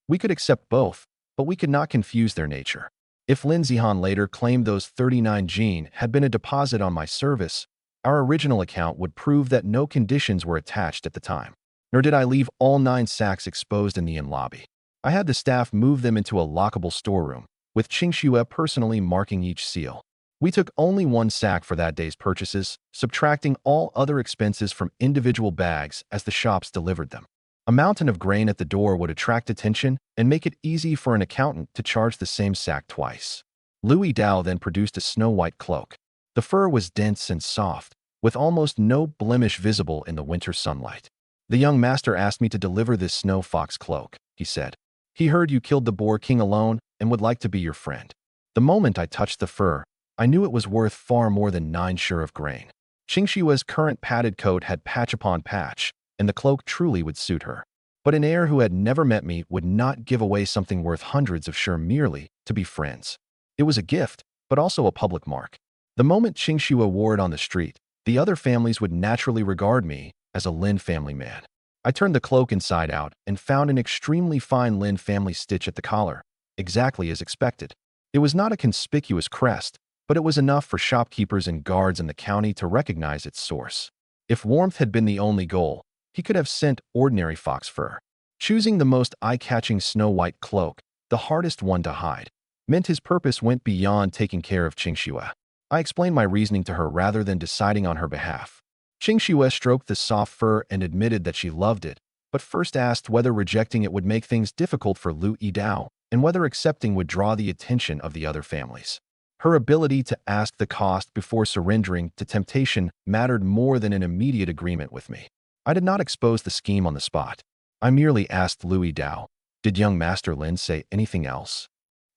S1: We could accept both, but we could not confuse their nature. If Lin Zihan later claimed those 39 jin had been a deposit on my service, our original account would prove that no conditions were attached at the time. Nor did I leave all 9 sacks exposed in the inn lobby. I had the staff move them into a lockable storeroom, with Qingxue personally marking each seal. We took only 1 sack for that day's purchases, subtracting all other expenses from individual bags as the shops delivered them. A mountain of grain at the door would attract attention and make it easy for an accountant to charge the same sack twice. Louis Dao then produced a snow-white cloak. The fur was dense and soft, with almost no blemish visible in the winter sunlight. The young master asked me to deliver this snow fox cloak, he said. He heard you killed the boar king alone and would like to be your friend. The moment I touched the fur, I knew it was worth far more than 9 shur of grain. Qingxue's current padded coat had patch upon patch, and the cloak truly would suit her. But an heir who had never met me would not give away something worth hundreds of shur merely to be friends. It was a gift, but also a public mark. The moment Qingxue wore it on the street, the other families would naturally regard me as a Lin family man. I turned the cloak inside out and found an extremely fine Lin family stitch at the collar, exactly as expected. It was not a conspicuous crest, but it was enough for shopkeepers and guards in the county to recognize its source. If warmth had been the only goal, he could have sent ordinary fox fur. Choosing the most eye-catching snow-white cloak, the hardest one to hide, meant his purpose went beyond taking care of Qingxue. I explained my reasoning to her rather than deciding on her behalf. Qingxue stroked the soft fur and admitted that she loved it, but first asked whether rejecting it would make things difficult for Lu Yidao and whether accepting would draw the attention of the other families. Her ability to ask the cost before surrendering to temptation mattered more than an immediate agreement with me. I did not expose the scheme on the spot. I merely asked Louis Dao, "Did young Master Lin say anything else?"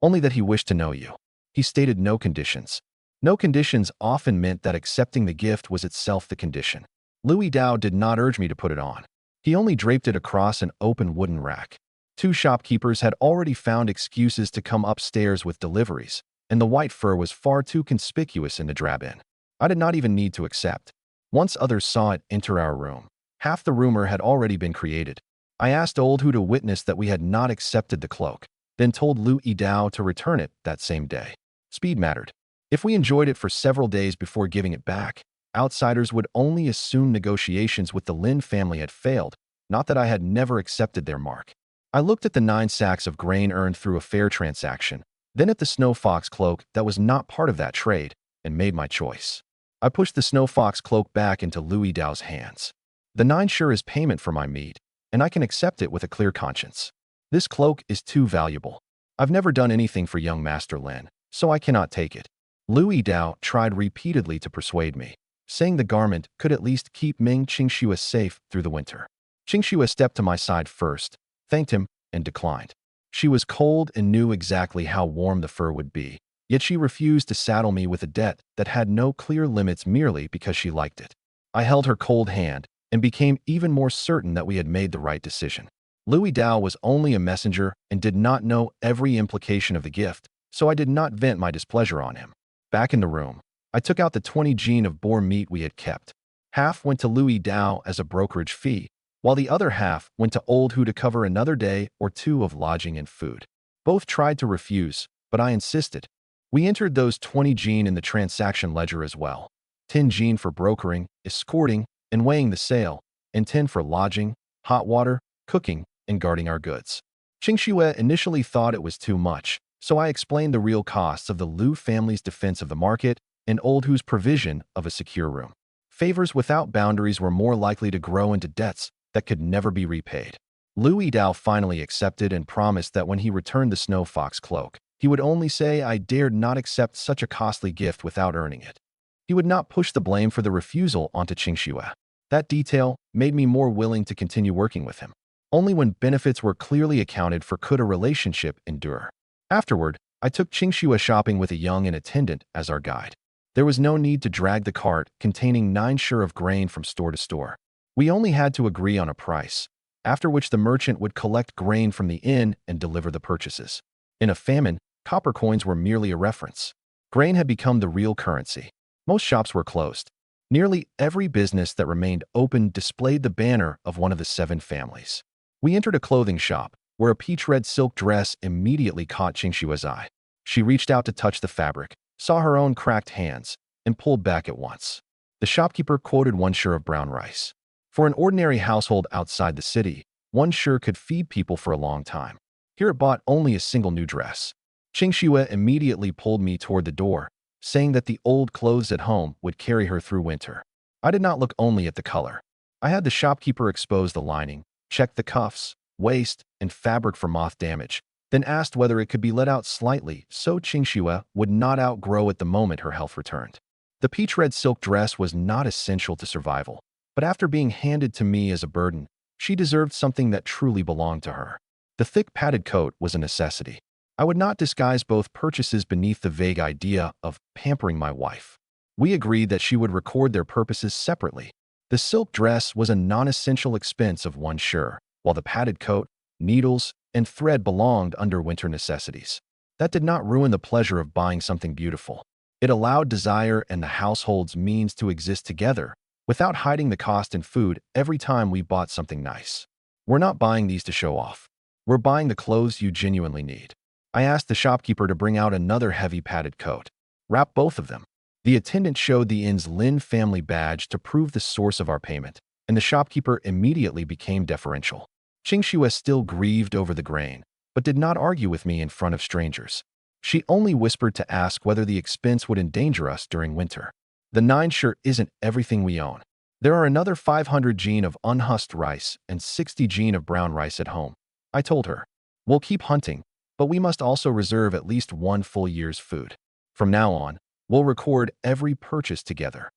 S1: "Only that he wished to know you." He stated no conditions. No conditions often meant that accepting the gift was itself the condition. Louis Dao did not urge me to put it on. He only draped it across an open wooden rack. 2 shopkeepers had already found excuses to come upstairs with deliveries, and the white fur was far too conspicuous in the drab inn. I did not even need to accept. Once others saw it enter our room, half the rumor had already been created. I asked Old Hu to witness that we had not accepted the cloak, then told Lu Yidao to return it that same day. Speed mattered. If we enjoyed it for several days before giving it back, outsiders would only assume negotiations with the Lin family had failed, not that I had never accepted their mark. I looked at the 9 sacks of grain earned through a fair transaction, then at the snow fox cloak that was not part of that trade, and made my choice. I pushed the snow fox cloak back into Louis Dao's hands. The 9 shur is payment for my meat, and I can accept it with a clear conscience. This cloak is too valuable. I've never done anything for young Master Lin, so I cannot take it. Louis Dao tried repeatedly to persuade me, saying the garment could at least keep Meng Qingxue safe through the winter. Qingxue stepped to my side first, thanked him, and declined. She was cold and knew exactly how warm the fur would be, yet she refused to saddle me with a debt that had no clear limits merely because she liked it. I held her cold hand and became even more certain that we had made the right decision. Louis Dao was only a messenger and did not know every implication of the gift, so I did not vent my displeasure on him. Back in the room, I took out the 20 gene of boar meat we had kept. Half went to Louis Dao as a brokerage fee, while the other half went to Old Hu to cover another day or two of lodging and food. Both tried to refuse, but I insisted. We entered those 20 gene in the transaction ledger as well. 10 gene for brokering, escorting, and weighing the sale, and 10 for lodging, hot water, cooking, and guarding our goods. Qingxue initially thought it was too much, so I explained the real costs of the Liu family's defense of the market and Old Hu's provision of a secure room. Favors without boundaries were more likely to grow into debts that could never be repaid. Louis Dao finally accepted and promised that when he returned the snow fox cloak, he would only say I dared not accept such a costly gift without earning it. He would not push the blame for the refusal onto Qingxue. That detail made me more willing to continue working with him. Only when benefits were clearly accounted for could a relationship endure. Afterward, I took Qingxue shopping with a young and attendant as our guide. There was no need to drag the cart containing 9 sure of grain from store to store. We only had to agree on a price, after which the merchant would collect grain from the inn and deliver the purchases. In a famine, copper coins were merely a reference. Grain had become the real currency. Most shops were closed. Nearly every business that remained open displayed the banner of one of the 7 families. We entered a clothing shop, where a peach-red silk dress immediately caught Qingxue's eye. She reached out to touch the fabric, saw her own cracked hands, and pulled back at once. The shopkeeper quoted 1 sure of brown rice. For an ordinary household outside the city, 1 sure could feed people for a long time. Here it bought only a single new dress. Qingxue immediately pulled me toward the door, saying that the old clothes at home would carry her through winter. I did not look only at the color. I had the shopkeeper expose the lining, check the cuffs, waist, and fabric for moth damage, then asked whether it could be let out slightly so Qingxue would not outgrow it the moment her health returned. The peach-red silk dress was not essential to survival, but after being handed to me as a burden, she deserved something that truly belonged to her. The thick padded coat was a necessity. I would not disguise both purchases beneath the vague idea of pampering my wife. We agreed that she would record their purposes separately. The silk dress was a non-essential expense of 1 sure, while the padded coat, needles, and thread belonged under winter necessities. That did not ruin the pleasure of buying something beautiful. It allowed desire and the household's means to exist together, without hiding the cost in food every time we bought something nice. We're not buying these to show off. We're buying the clothes you genuinely need. I asked the shopkeeper to bring out another heavy padded coat. Wrap both of them. The attendant showed the inn's Lin family badge to prove the source of our payment, and the shopkeeper immediately became deferential. Qingxue still grieved over the grain, but did not argue with me in front of strangers. She only whispered to ask whether the expense would endanger us during winter. The 9 sure isn't everything we own. There are another 500 gene of unhusked rice and 60 gene of brown rice at home. I told her, we'll keep hunting, but we must also reserve at least 1 full year's food. From now on, we'll record every purchase together.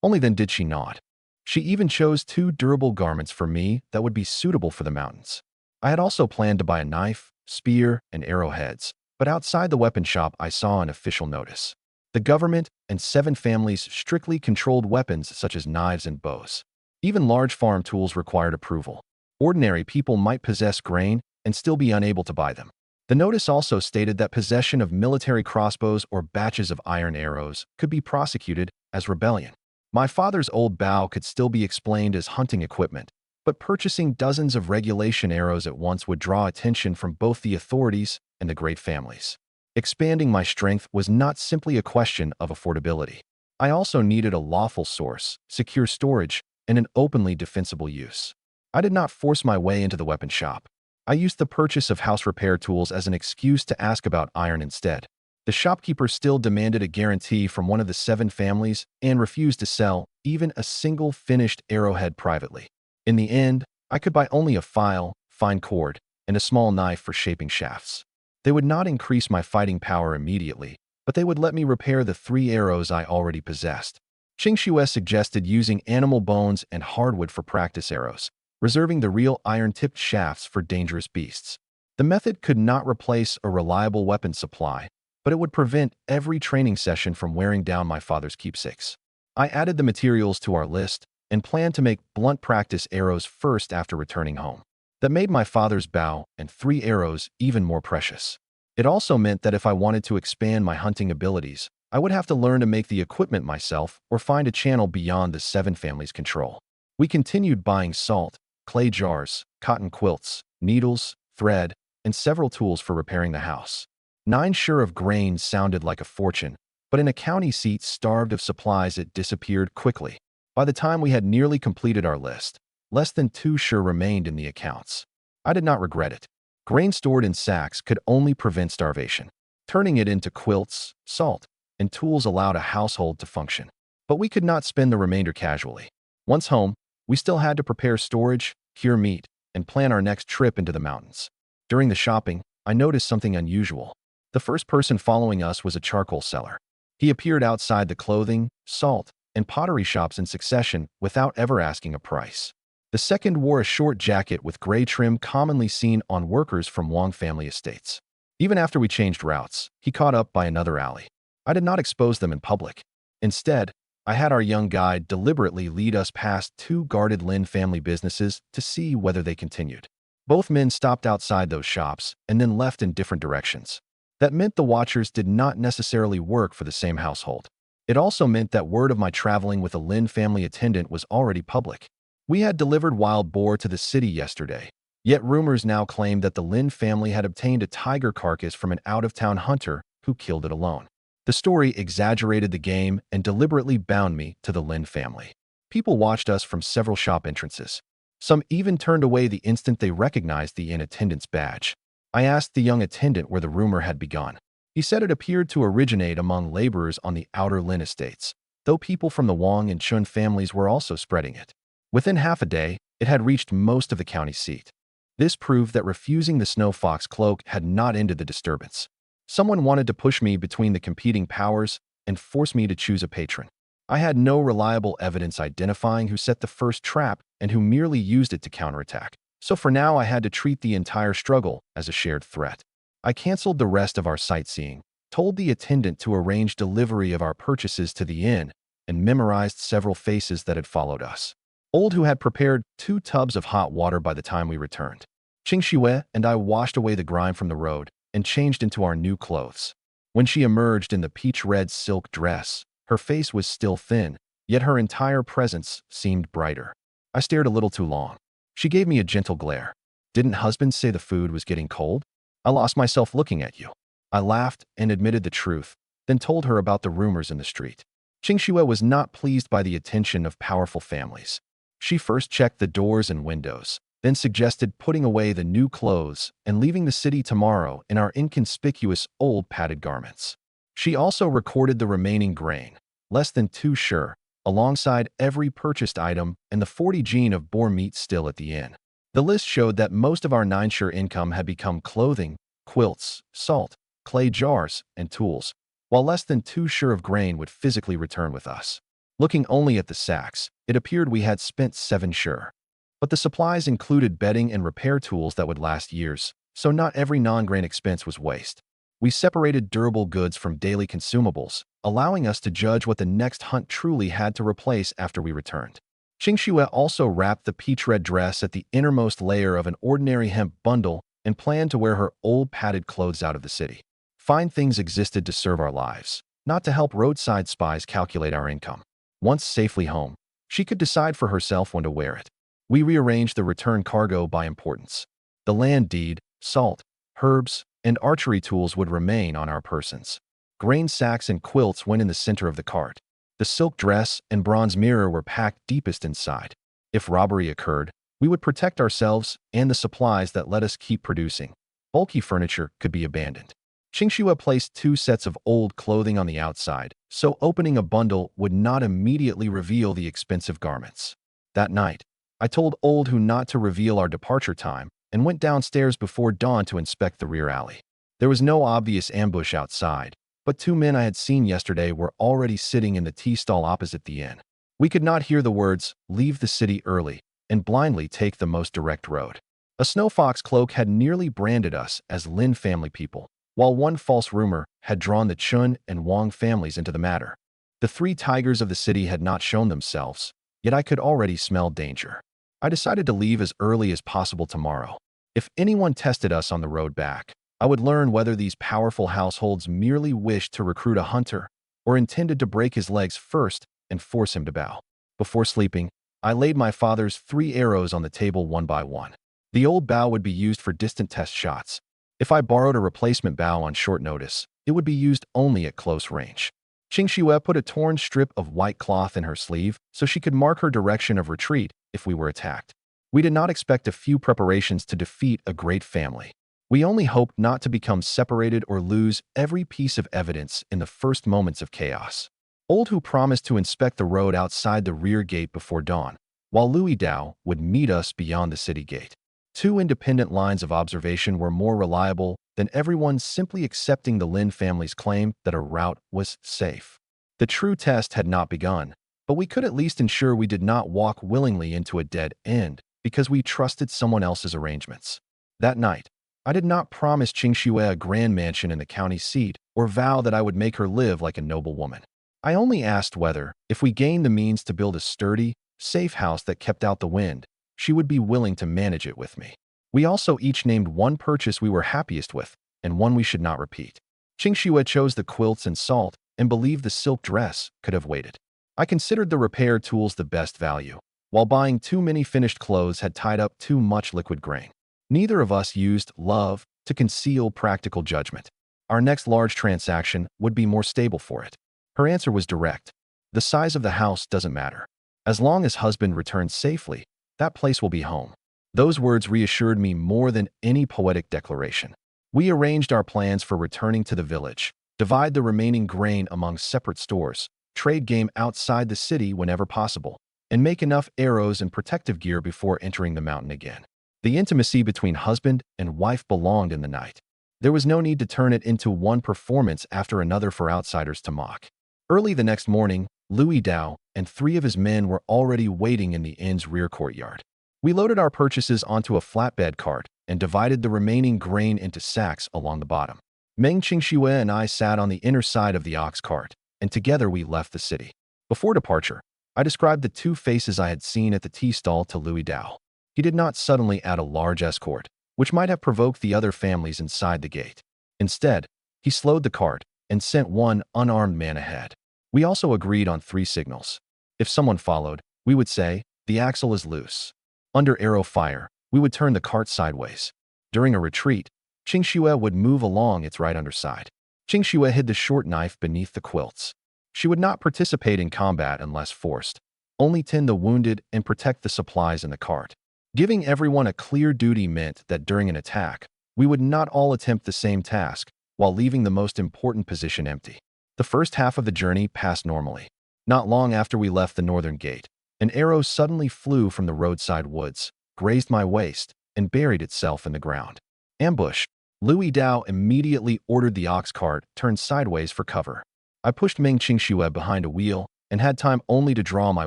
S1: Only then did she nod. She even chose 2 durable garments for me that would be suitable for the mountains. I had also planned to buy a knife, spear, and arrowheads, but outside the weapon shop I saw an official notice. The government and 7 families strictly controlled weapons such as knives and bows. Even large farm tools required approval. Ordinary people might possess grain and still be unable to buy them. The notice also stated that possession of military crossbows or batches of iron arrows could be prosecuted as rebellion. My father's old bow could still be explained as hunting equipment, but purchasing dozens of regulation arrows at once would draw attention from both the authorities and the great families. Expanding my strength was not simply a question of affordability. I also needed a lawful source, secure storage, and an openly defensible use. I did not force my way into the weapon shop. I used the purchase of house repair tools as an excuse to ask about iron instead. The shopkeeper still demanded a guarantee from one of the 7 families and refused to sell even a single finished arrowhead privately. In the end, I could buy only a file, fine cord, and a small knife for shaping shafts. They would not increase my fighting power immediately, but they would let me repair the 3 arrows I already possessed. Qingxue suggested using animal bones and hardwood for practice arrows, reserving the real iron-tipped shafts for dangerous beasts. The method could not replace a reliable weapon supply, but it would prevent every training session from wearing down my father's keepsakes. I added the materials to our list and planned to make blunt practice arrows first after returning home. that made my father's bow and 3 arrows even more precious. It also meant that if I wanted to expand my hunting abilities, I would have to learn to make the equipment myself or find a channel beyond the 7 family's control. We continued buying salt, clay jars, cotton quilts, needles, thread, and several tools for repairing the house. 9 sure of grain sounded like a fortune, but in a county seat starved of supplies it disappeared quickly. By the time we had nearly completed our list, less than 2 sure remained in the accounts. I did not regret it. Grain stored in sacks could only prevent starvation. Turning it into quilts, salt, and tools allowed a household to function. But we could not spend the remainder casually. Once home, we still had to prepare storage, cure meat, and plan our next trip into the mountains. During the shopping, I noticed something unusual. The first person following us was a charcoal seller. He appeared outside the clothing, salt, and pottery shops in succession without ever asking a price. The second wore a short jacket with gray trim commonly seen on workers from Wong family estates. Even after we changed routes, he caught up by another alley. I did not expose them in public. Instead, I had our young guide deliberately lead us past 2 guarded Lin family businesses to see whether they continued. Both men stopped outside those shops and then left in different directions. That meant the watchers did not necessarily work for the same household. It also meant that word of my traveling with a Lin family attendant was already public. We had delivered wild boar to the city yesterday, yet rumors now claimed that the Lin family had obtained a tiger carcass from an out-of-town hunter who killed it alone. The story exaggerated the game and deliberately bound me to the Lin family. People watched us from several shop entrances. Some even turned away the instant they recognized the in-attendance badge. I asked the young attendant where the rumor had begun. He said it appeared to originate among laborers on the outer Lin estates, though people from the Wang and Chun families were also spreading it. Within half a day, it had reached most of the county seat. This proved that refusing the snow fox cloak had not ended the disturbance. Someone wanted to push me between the competing powers and force me to choose a patron. I had no reliable evidence identifying who set the first trap and who merely used it to counterattack. So for now, I had to treat the entire struggle as a shared threat. I canceled the rest of our sightseeing, told the attendant to arrange delivery of our purchases to the inn, and memorized several faces that had followed us. Old who had prepared 2 tubs of hot water by the time we returned. Qing Shue and I washed away the grime from the road and changed into our new clothes. When she emerged in the peach-red silk dress, her face was still thin, yet her entire presence seemed brighter. I stared a little too long. She gave me a gentle glare. Didn't husband say the food was getting cold? I lost myself looking at you. I laughed and admitted the truth, then told her about the rumors in the street. Qing Shue was not pleased by the attention of powerful families. She first checked the doors and windows, then suggested putting away the new clothes and leaving the city tomorrow in our inconspicuous old padded garments. She also recorded the remaining grain, less than 2 sure, alongside every purchased item and the 40 gene of boar meat still at the inn. The list showed that most of our 9 sure income had become clothing, quilts, salt, clay jars, and tools, while less than 2 sure of grain would physically return with us. Looking only at the sacks, it appeared we had spent 7 sure. But the supplies included bedding and repair tools that would last years, so not every non-grain expense was waste. We separated durable goods from daily consumables, allowing us to judge what the next hunt truly had to replace after we returned. Qing Shue also wrapped the peach-red dress at the innermost layer of an ordinary hemp bundle and planned to wear her old padded clothes out of the city. Fine things existed to serve our lives, not to help roadside spies calculate our income. Once safely home, she could decide for herself when to wear it. We rearranged the return cargo by importance. The land deed, salt, herbs, and archery tools would remain on our persons. Grain sacks and quilts went in the center of the cart. The silk dress and bronze mirror were packed deepest inside. If robbery occurred, we would protect ourselves and the supplies that let us keep producing. Bulky furniture could be abandoned. Qing Shue placed 2 sets of old clothing on the outside, so opening a bundle would not immediately reveal the expensive garments. That night, I told Old Who not to reveal our departure time and went downstairs before dawn to inspect the rear alley. There was no obvious ambush outside, but 2 men I had seen yesterday were already sitting in the tea stall opposite the inn. We could not hear the words, "Leave the city early," and blindly take the most direct road. A snow fox cloak had nearly branded us as Lin family people, while one false rumor had drawn the Chun and Wang families into the matter. The 3 tigers of the city had not shown themselves, yet I could already smell danger. I decided to leave as early as possible tomorrow. If anyone tested us on the road back, I would learn whether these powerful households merely wished to recruit a hunter or intended to break his legs first and force him to bow. Before sleeping, I laid my father's 3 arrows on the table one by one. The old bow would be used for distant test shots. If I borrowed a replacement bow on short notice, it would be used only at close range. Qingxue put a torn strip of white cloth in her sleeve so she could mark her direction of retreat if we were attacked. We did not expect a few preparations to defeat a great family. We only hoped not to become separated or lose every piece of evidence in the first moments of chaos. Old Hu promised to inspect the road outside the rear gate before dawn, while Louis Dao would meet us beyond the city gate. 2 independent lines of observation were more reliable than everyone simply accepting the Lin family's claim that a route was safe. The true test had not begun, but we could at least ensure we did not walk willingly into a dead end because we trusted someone else's arrangements. That night, I did not promise Qingxue a grand mansion in the county seat or vow that I would make her live like a noble woman. I only asked whether, if we gained the means to build a sturdy, safe house that kept out the wind, she would be willing to manage it with me. We also each named one purchase we were happiest with and one we should not repeat. Qingxue chose the quilts and salt and believed the silk dress could have waited. I considered the repair tools the best value, while buying too many finished clothes had tied up too much liquid grain. Neither of us used love to conceal practical judgment. Our next large transaction would be more stable for it. Her answer was direct. The size of the house doesn't matter. As long as husband returns safely, that place will be home. Those words reassured me more than any poetic declaration. We arranged our plans for returning to the village, divide the remaining grain among separate stores, trade game outside the city whenever possible, and make enough arrows and protective gear before entering the mountain again. The intimacy between husband and wife belonged in the night. There was no need to turn it into one performance after another for outsiders to mock. Early the next morning, Louis Dao and 3 of his men were already waiting in the inn's rear courtyard. We loaded our purchases onto a flatbed cart and divided the remaining grain into sacks along the bottom. Meng Qingxue and I sat on the inner side of the ox cart, and together we left the city. Before departure, I described the 2 faces I had seen at the tea stall to Louis Dao. He did not suddenly add a large escort, which might have provoked the other families inside the gate. Instead, he slowed the cart and sent one unarmed man ahead. We also agreed on 3 signals. If someone followed, we would say, "The axle is loose." Under arrow fire, we would turn the cart sideways. During a retreat, Qingxue would move along its right underside. Qingxue hid the short knife beneath the quilts. She would not participate in combat unless forced, only tend the wounded and protect the supplies in the cart. Giving everyone a clear duty meant that during an attack, we would not all attempt the same task, while leaving the most important position empty. The first half of the journey passed normally. Not long after we left the northern gate, an arrow suddenly flew from the roadside woods, grazed my waist, and buried itself in the ground. Ambush. Louis Dao immediately ordered the ox cart turned sideways for cover. I pushed Meng Qingxue behind a wheel and had time only to draw my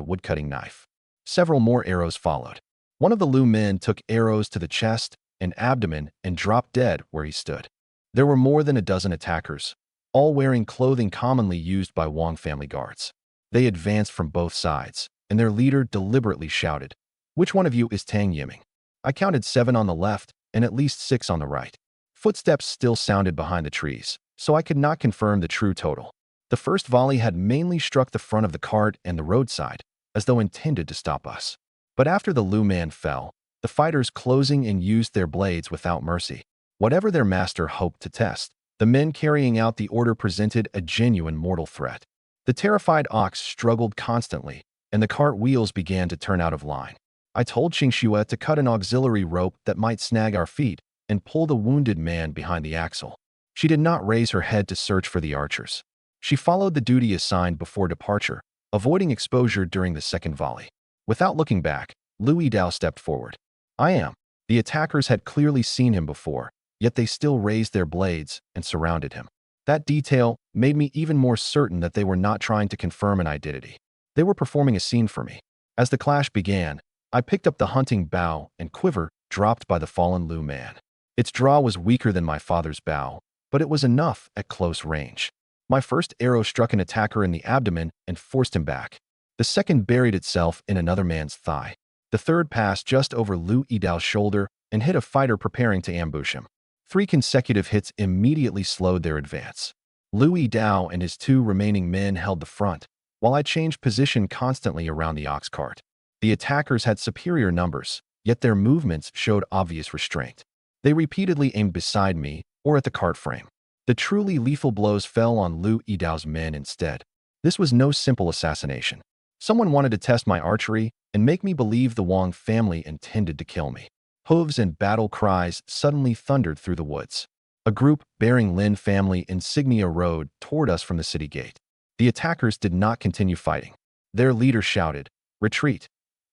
S1: woodcutting knife. Several more arrows followed. One of the Lu men took arrows to the chest and abdomen and dropped dead where he stood. There were more than a dozen attackers, all wearing clothing commonly used by Wang family guards. They advanced from both sides, and their leader deliberately shouted, "Which one of you is Tang Yiming?" I counted 7 on the left and at least 6 on the right. Footsteps still sounded behind the trees, so I could not confirm the true total. The first volley had mainly struck the front of the cart and the roadside, as though intended to stop us. But after the Lu man fell, the fighters closing in used their blades without mercy. Whatever their master hoped to test, the men carrying out the order presented a genuine mortal threat. The terrified ox struggled constantly, and the cart wheels began to turn out of line. I told Qingxue to cut an auxiliary rope that might snag our feet and pull the wounded man behind the axle. She did not raise her head to search for the archers. She followed the duty assigned before departure, avoiding exposure during the second volley. Without looking back, Louis Dao stepped forward. "I am." The attackers had clearly seen him before, yet they still raised their blades and surrounded him. That detail made me even more certain that they were not trying to confirm an identity. They were performing a scene for me. As the clash began, I picked up the hunting bow and quiver dropped by the fallen Lu man. Its draw was weaker than my father's bow, but it was enough at close range. My first arrow struck an attacker in the abdomen and forced him back. The second buried itself in another man's thigh. The third passed just over Lu Yidao's shoulder and hit a fighter preparing to ambush him. 3 consecutive hits immediately slowed their advance. Lu Yidao and his 2 remaining men held the front, while I changed position constantly around the ox cart. The attackers had superior numbers, yet their movements showed obvious restraint. They repeatedly aimed beside me or at the cart frame. The truly lethal blows fell on Lu Yidao's men instead. This was no simple assassination. Someone wanted to test my archery and make me believe the Wang family intended to kill me. Hooves and battle cries suddenly thundered through the woods. A group bearing Lin family insignia rode toward us from the city gate. The attackers did not continue fighting. Their leader shouted, "Retreat!"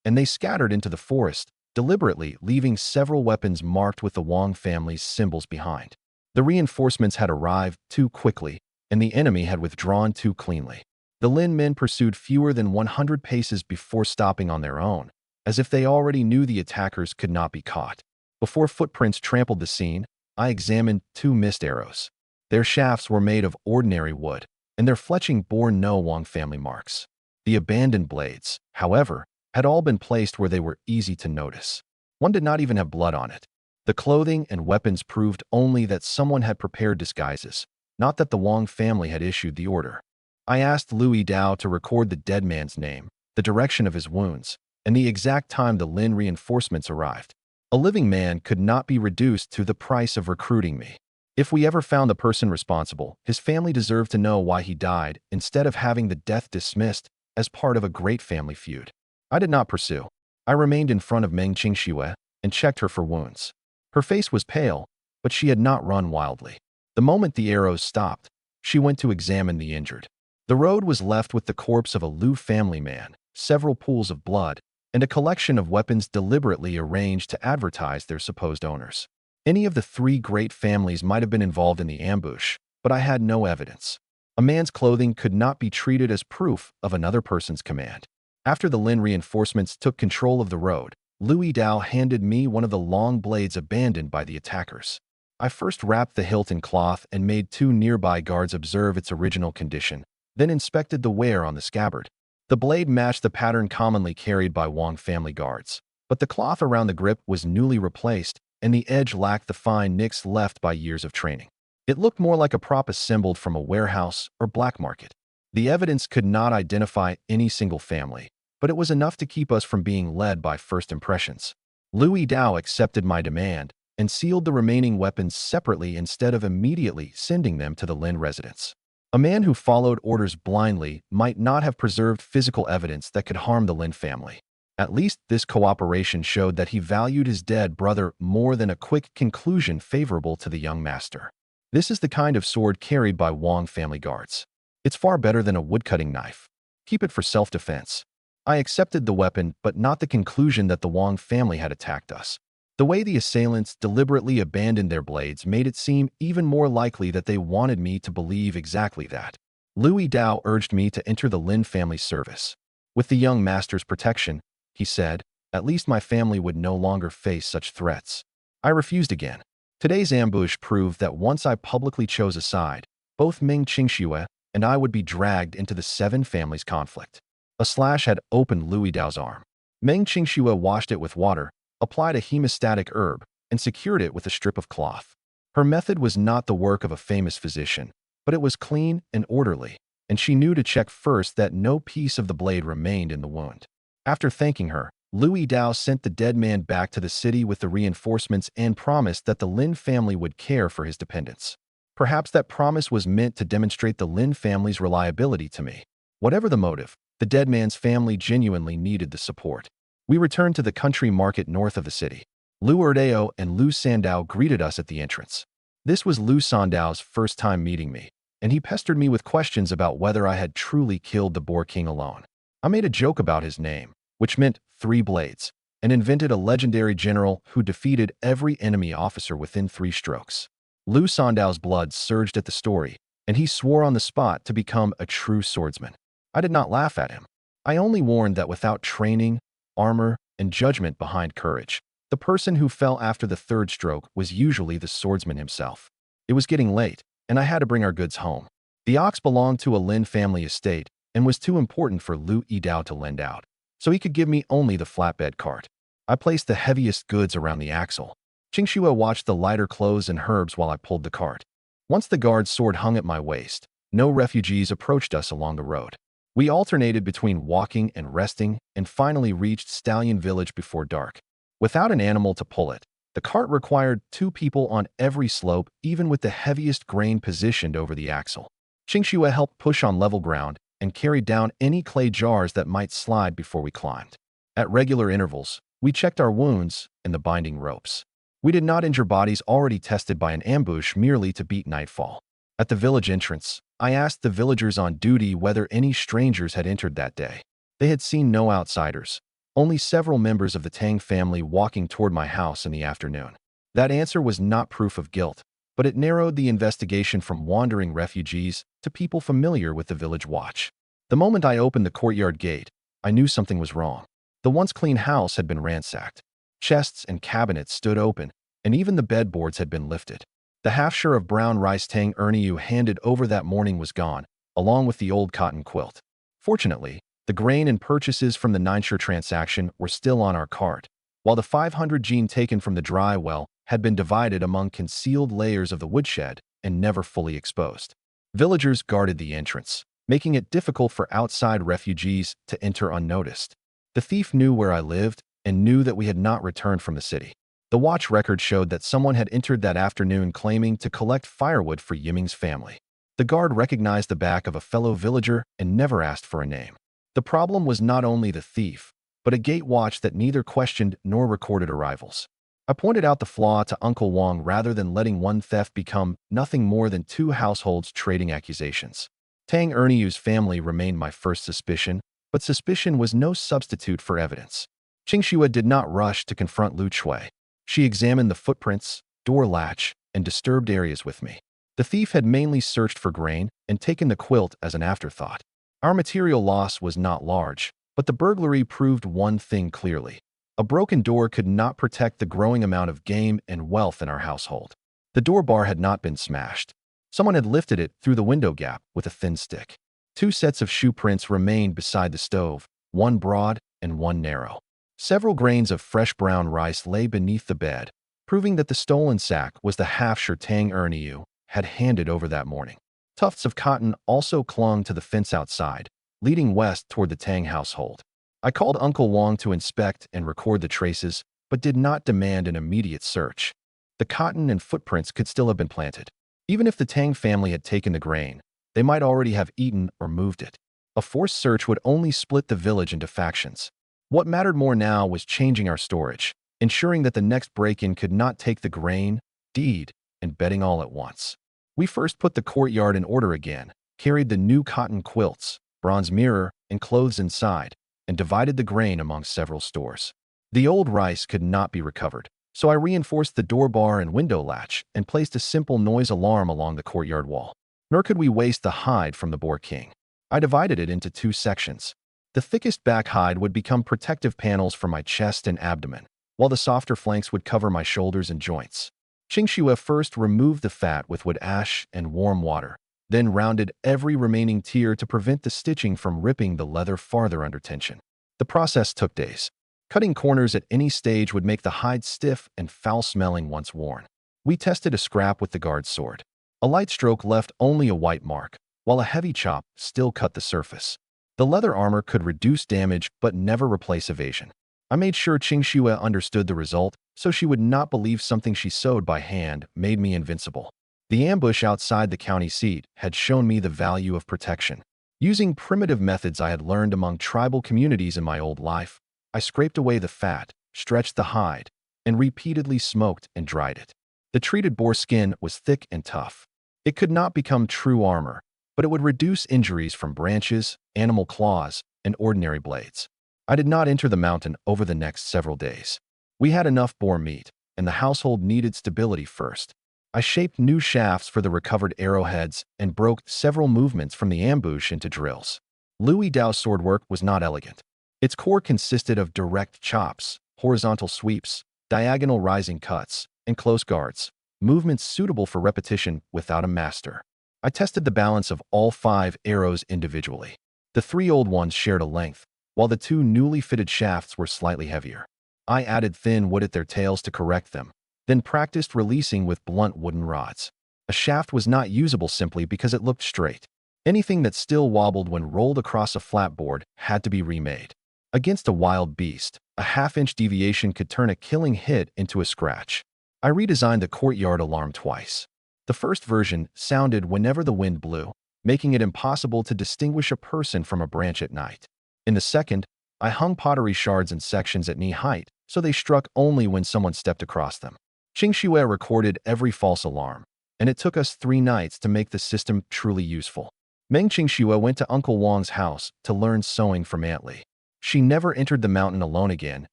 S1: and they scattered into the forest, deliberately leaving several weapons marked with the Wang family's symbols behind. The reinforcements had arrived too quickly, and the enemy had withdrawn too cleanly. The Lin men pursued fewer than 100 paces before stopping on their own, as if they already knew the attackers could not be caught. Before footprints trampled the scene, I examined 2 missed arrows. Their shafts were made of ordinary wood, and their fletching bore no Wang family marks. The abandoned blades, however, had all been placed where they were easy to notice. One did not even have blood on it. The clothing and weapons proved only that someone had prepared disguises, not that the Wang family had issued the order. I asked Lu Yidao to record the dead man's name, the direction of his wounds, and the exact time the Lin reinforcements arrived. A living man could not be reduced to the price of recruiting me. If we ever found the person responsible, his family deserved to know why he died instead of having the death dismissed as part of a great family feud. I did not pursue. I remained in front of Meng Qingxue and checked her for wounds. Her face was pale, but she had not run wildly. The moment the arrows stopped, she went to examine the injured. The road was left with the corpse of a Lu family man, several pools of blood, and a collection of weapons deliberately arranged to advertise their supposed owners. Any of the 3 great families might have been involved in the ambush, but I had no evidence. A man's clothing could not be treated as proof of another person's command. After the Lin reinforcements took control of the road, Lu Yidao handed me one of the long blades abandoned by the attackers. I first wrapped the hilt in cloth and made 2 nearby guards observe its original condition, then inspected the wear on the scabbard. The blade matched the pattern commonly carried by Wang family guards, but the cloth around the grip was newly replaced, and the edge lacked the fine nicks left by years of training. It looked more like a prop assembled from a warehouse or black market. The evidence could not identify any single family, but it was enough to keep us from being led by first impressions. Lu Yidao accepted my demand and sealed the remaining weapons separately instead of immediately sending them to the Lin residence. A man who followed orders blindly might not have preserved physical evidence that could harm the Lin family. At least this cooperation showed that he valued his dead brother more than a quick conclusion favorable to the young master. This is the kind of sword carried by Wang family guards. It's far better than a woodcutting knife. Keep it for self-defense. I accepted the weapon, but not the conclusion that the Wang family had attacked us. The way the assailants deliberately abandoned their blades made it seem even more likely that they wanted me to believe exactly that. Lu Yidao urged me to enter the Lin family service. With the young master's protection, he said, at least my family would no longer face such threats. I refused again. Today's ambush proved that once I publicly chose a side, both Meng Qingxue and I would be dragged into the 7 families' conflict. A slash had opened Lu Yidao's arm. Meng Qingxue washed it with water, applied a hemostatic herb, and secured it with a strip of cloth. Her method was not the work of a famous physician, but it was clean and orderly, and she knew to check first that no piece of the blade remained in the wound. After thanking her, Lu Yidao sent the dead man back to the city with the reinforcements and promised that the Lin family would care for his dependents. Perhaps that promise was meant to demonstrate the Lin family's reliability to me. Whatever the motive, the dead man's family genuinely needed the support. We returned to the country market north of the city. Lu Erdeo and Lu Sandao greeted us at the entrance. This was Lu Sandao's first time meeting me, and he pestered me with questions about whether I had truly killed the Boar King alone. I made a joke about his name, which meant 3 blades, and invented a legendary general who defeated every enemy officer within 3 strokes. Lu Sandao's blood surged at the story, and he swore on the spot to become a true swordsman. I did not laugh at him. I only warned that without training, armor, and judgment behind courage, the person who fell after the 3rd stroke was usually the swordsman himself. It was getting late, and I had to bring our goods home. The ox belonged to a Lin family estate and was too important for Lu Yidao to lend out, so he could give me only the flatbed cart. I placed the heaviest goods around the axle. Qingxue watched the lighter clothes and herbs while I pulled the cart. Once the guard's sword hung at my waist, no refugees approached us along the road. We alternated between walking and resting and finally reached Stallion Village before dark. Without an animal to pull it, the cart required 2 people on every slope, even with the heaviest grain positioned over the axle. Qingxue helped push on level ground and carried down any clay jars that might slide before we climbed. At regular intervals, we checked our wounds and the binding ropes. We did not injure bodies already tested by an ambush merely to beat nightfall. At the village entrance, I asked the villagers on duty whether any strangers had entered that day. They had seen no outsiders, only several members of the Tang family walking toward my house in the afternoon. That answer was not proof of guilt, but it narrowed the investigation from wandering refugees to people familiar with the village watch. The moment I opened the courtyard gate, I knew something was wrong. The once clean house had been ransacked. Chests and cabinets stood open, and even the bedboards had been lifted. The half-share of brown rice Tang Erniu handed over that morning was gone, along with the old cotton quilt. Fortunately, the grain and purchases from the 9-share transaction were still on our cart, while the 500 gene taken from the dry well had been divided among concealed layers of the woodshed and never fully exposed. Villagers guarded the entrance, making it difficult for outside refugees to enter unnoticed. The thief knew where I lived and knew that we had not returned from the city. The watch record showed that someone had entered that afternoon claiming to collect firewood for Yiming's family. The guard recognized the back of a fellow villager and never asked for a name. The problem was not only the thief, but a gate watch that neither questioned nor recorded arrivals. I pointed out the flaw to Uncle Wang rather than letting one theft become nothing more than 2 households trading accusations. Tang Erniu's family remained my first suspicion, but suspicion was no substitute for evidence. Qingxue did not rush to confront Lu Chui. She examined the footprints, door latch, and disturbed areas with me. The thief had mainly searched for grain and taken the quilt as an afterthought. Our material loss was not large, but the burglary proved one thing clearly. A broken door could not protect the growing amount of game and wealth in our household. The door bar had not been smashed. Someone had lifted it through the window gap with a thin stick. 2 sets of shoe prints remained beside the stove, one broad and one narrow. Several grains of fresh brown rice lay beneath the bed, proving that the stolen sack was the half-share Tang Erniu had handed over that morning. Tufts of cotton also clung to the fence outside, leading west toward the Tang household. I called Uncle Wang to inspect and record the traces, but did not demand an immediate search. The cotton and footprints could still have been planted. Even if the Tang family had taken the grain, they might already have eaten or moved it. A forced search would only split the village into factions. What mattered more now was changing our storage, ensuring that the next break-in could not take the grain, deed, and bedding all at once. We first put the courtyard in order again, carried the new cotton quilts, bronze mirror, and clothes inside, and divided the grain among several stores. The old rice could not be recovered, so I reinforced the door bar and window latch and placed a simple noise alarm along the courtyard wall. Nor could we waste the hide from the boar king. I divided it into 2 sections. The thickest back hide would become protective panels for my chest and abdomen, while the softer flanks would cover my shoulders and joints. Qingxue first removed the fat with wood ash and warm water, then rounded every remaining tier to prevent the stitching from ripping the leather farther under tension. The process took days. Cutting corners at any stage would make the hide stiff and foul-smelling once worn. We tested a scrap with the guard's sword. A light stroke left only a white mark, while a heavy chop still cut the surface. The leather armor could reduce damage but never replace evasion. I made sure Qingxue understood the result, so she would not believe something she sewed by hand made me invincible. The ambush outside the county seat had shown me the value of protection. Using primitive methods I had learned among tribal communities in my old life, I scraped away the fat, stretched the hide, and repeatedly smoked and dried it. The treated boar skin was thick and tough. It could not become true armor, but it would reduce injuries from branches, animal claws, and ordinary blades. I did not enter the mountain over the next several days. We had enough boar meat, and the household needed stability first. I shaped new shafts for the recovered arrowheads and broke several movements from the ambush into drills. Louis Dao's swordwork was not elegant. Its core consisted of direct chops, horizontal sweeps, diagonal rising cuts, and close guards, movements suitable for repetition without a master. I tested the balance of all 5 arrows individually. The 3 old ones shared a length, while the two newly fitted shafts were slightly heavier. I added thin wood at their tails to correct them, then practiced releasing with blunt wooden rods. A shaft was not usable simply because it looked straight. Anything that still wobbled when rolled across a flat board had to be remade. Against a wild beast, a half-inch deviation could turn a killing hit into a scratch. I redesigned the courtyard alarm twice. The first version sounded whenever the wind blew, making it impossible to distinguish a person from a branch at night. In the second, I hung pottery shards in sections at knee height, so they struck only when someone stepped across them. Qingxue recorded every false alarm, and it took us 3 nights to make the system truly useful. Meng Qingxue went to Uncle Wang's house to learn sewing from Aunt Li. She never entered the mountain alone again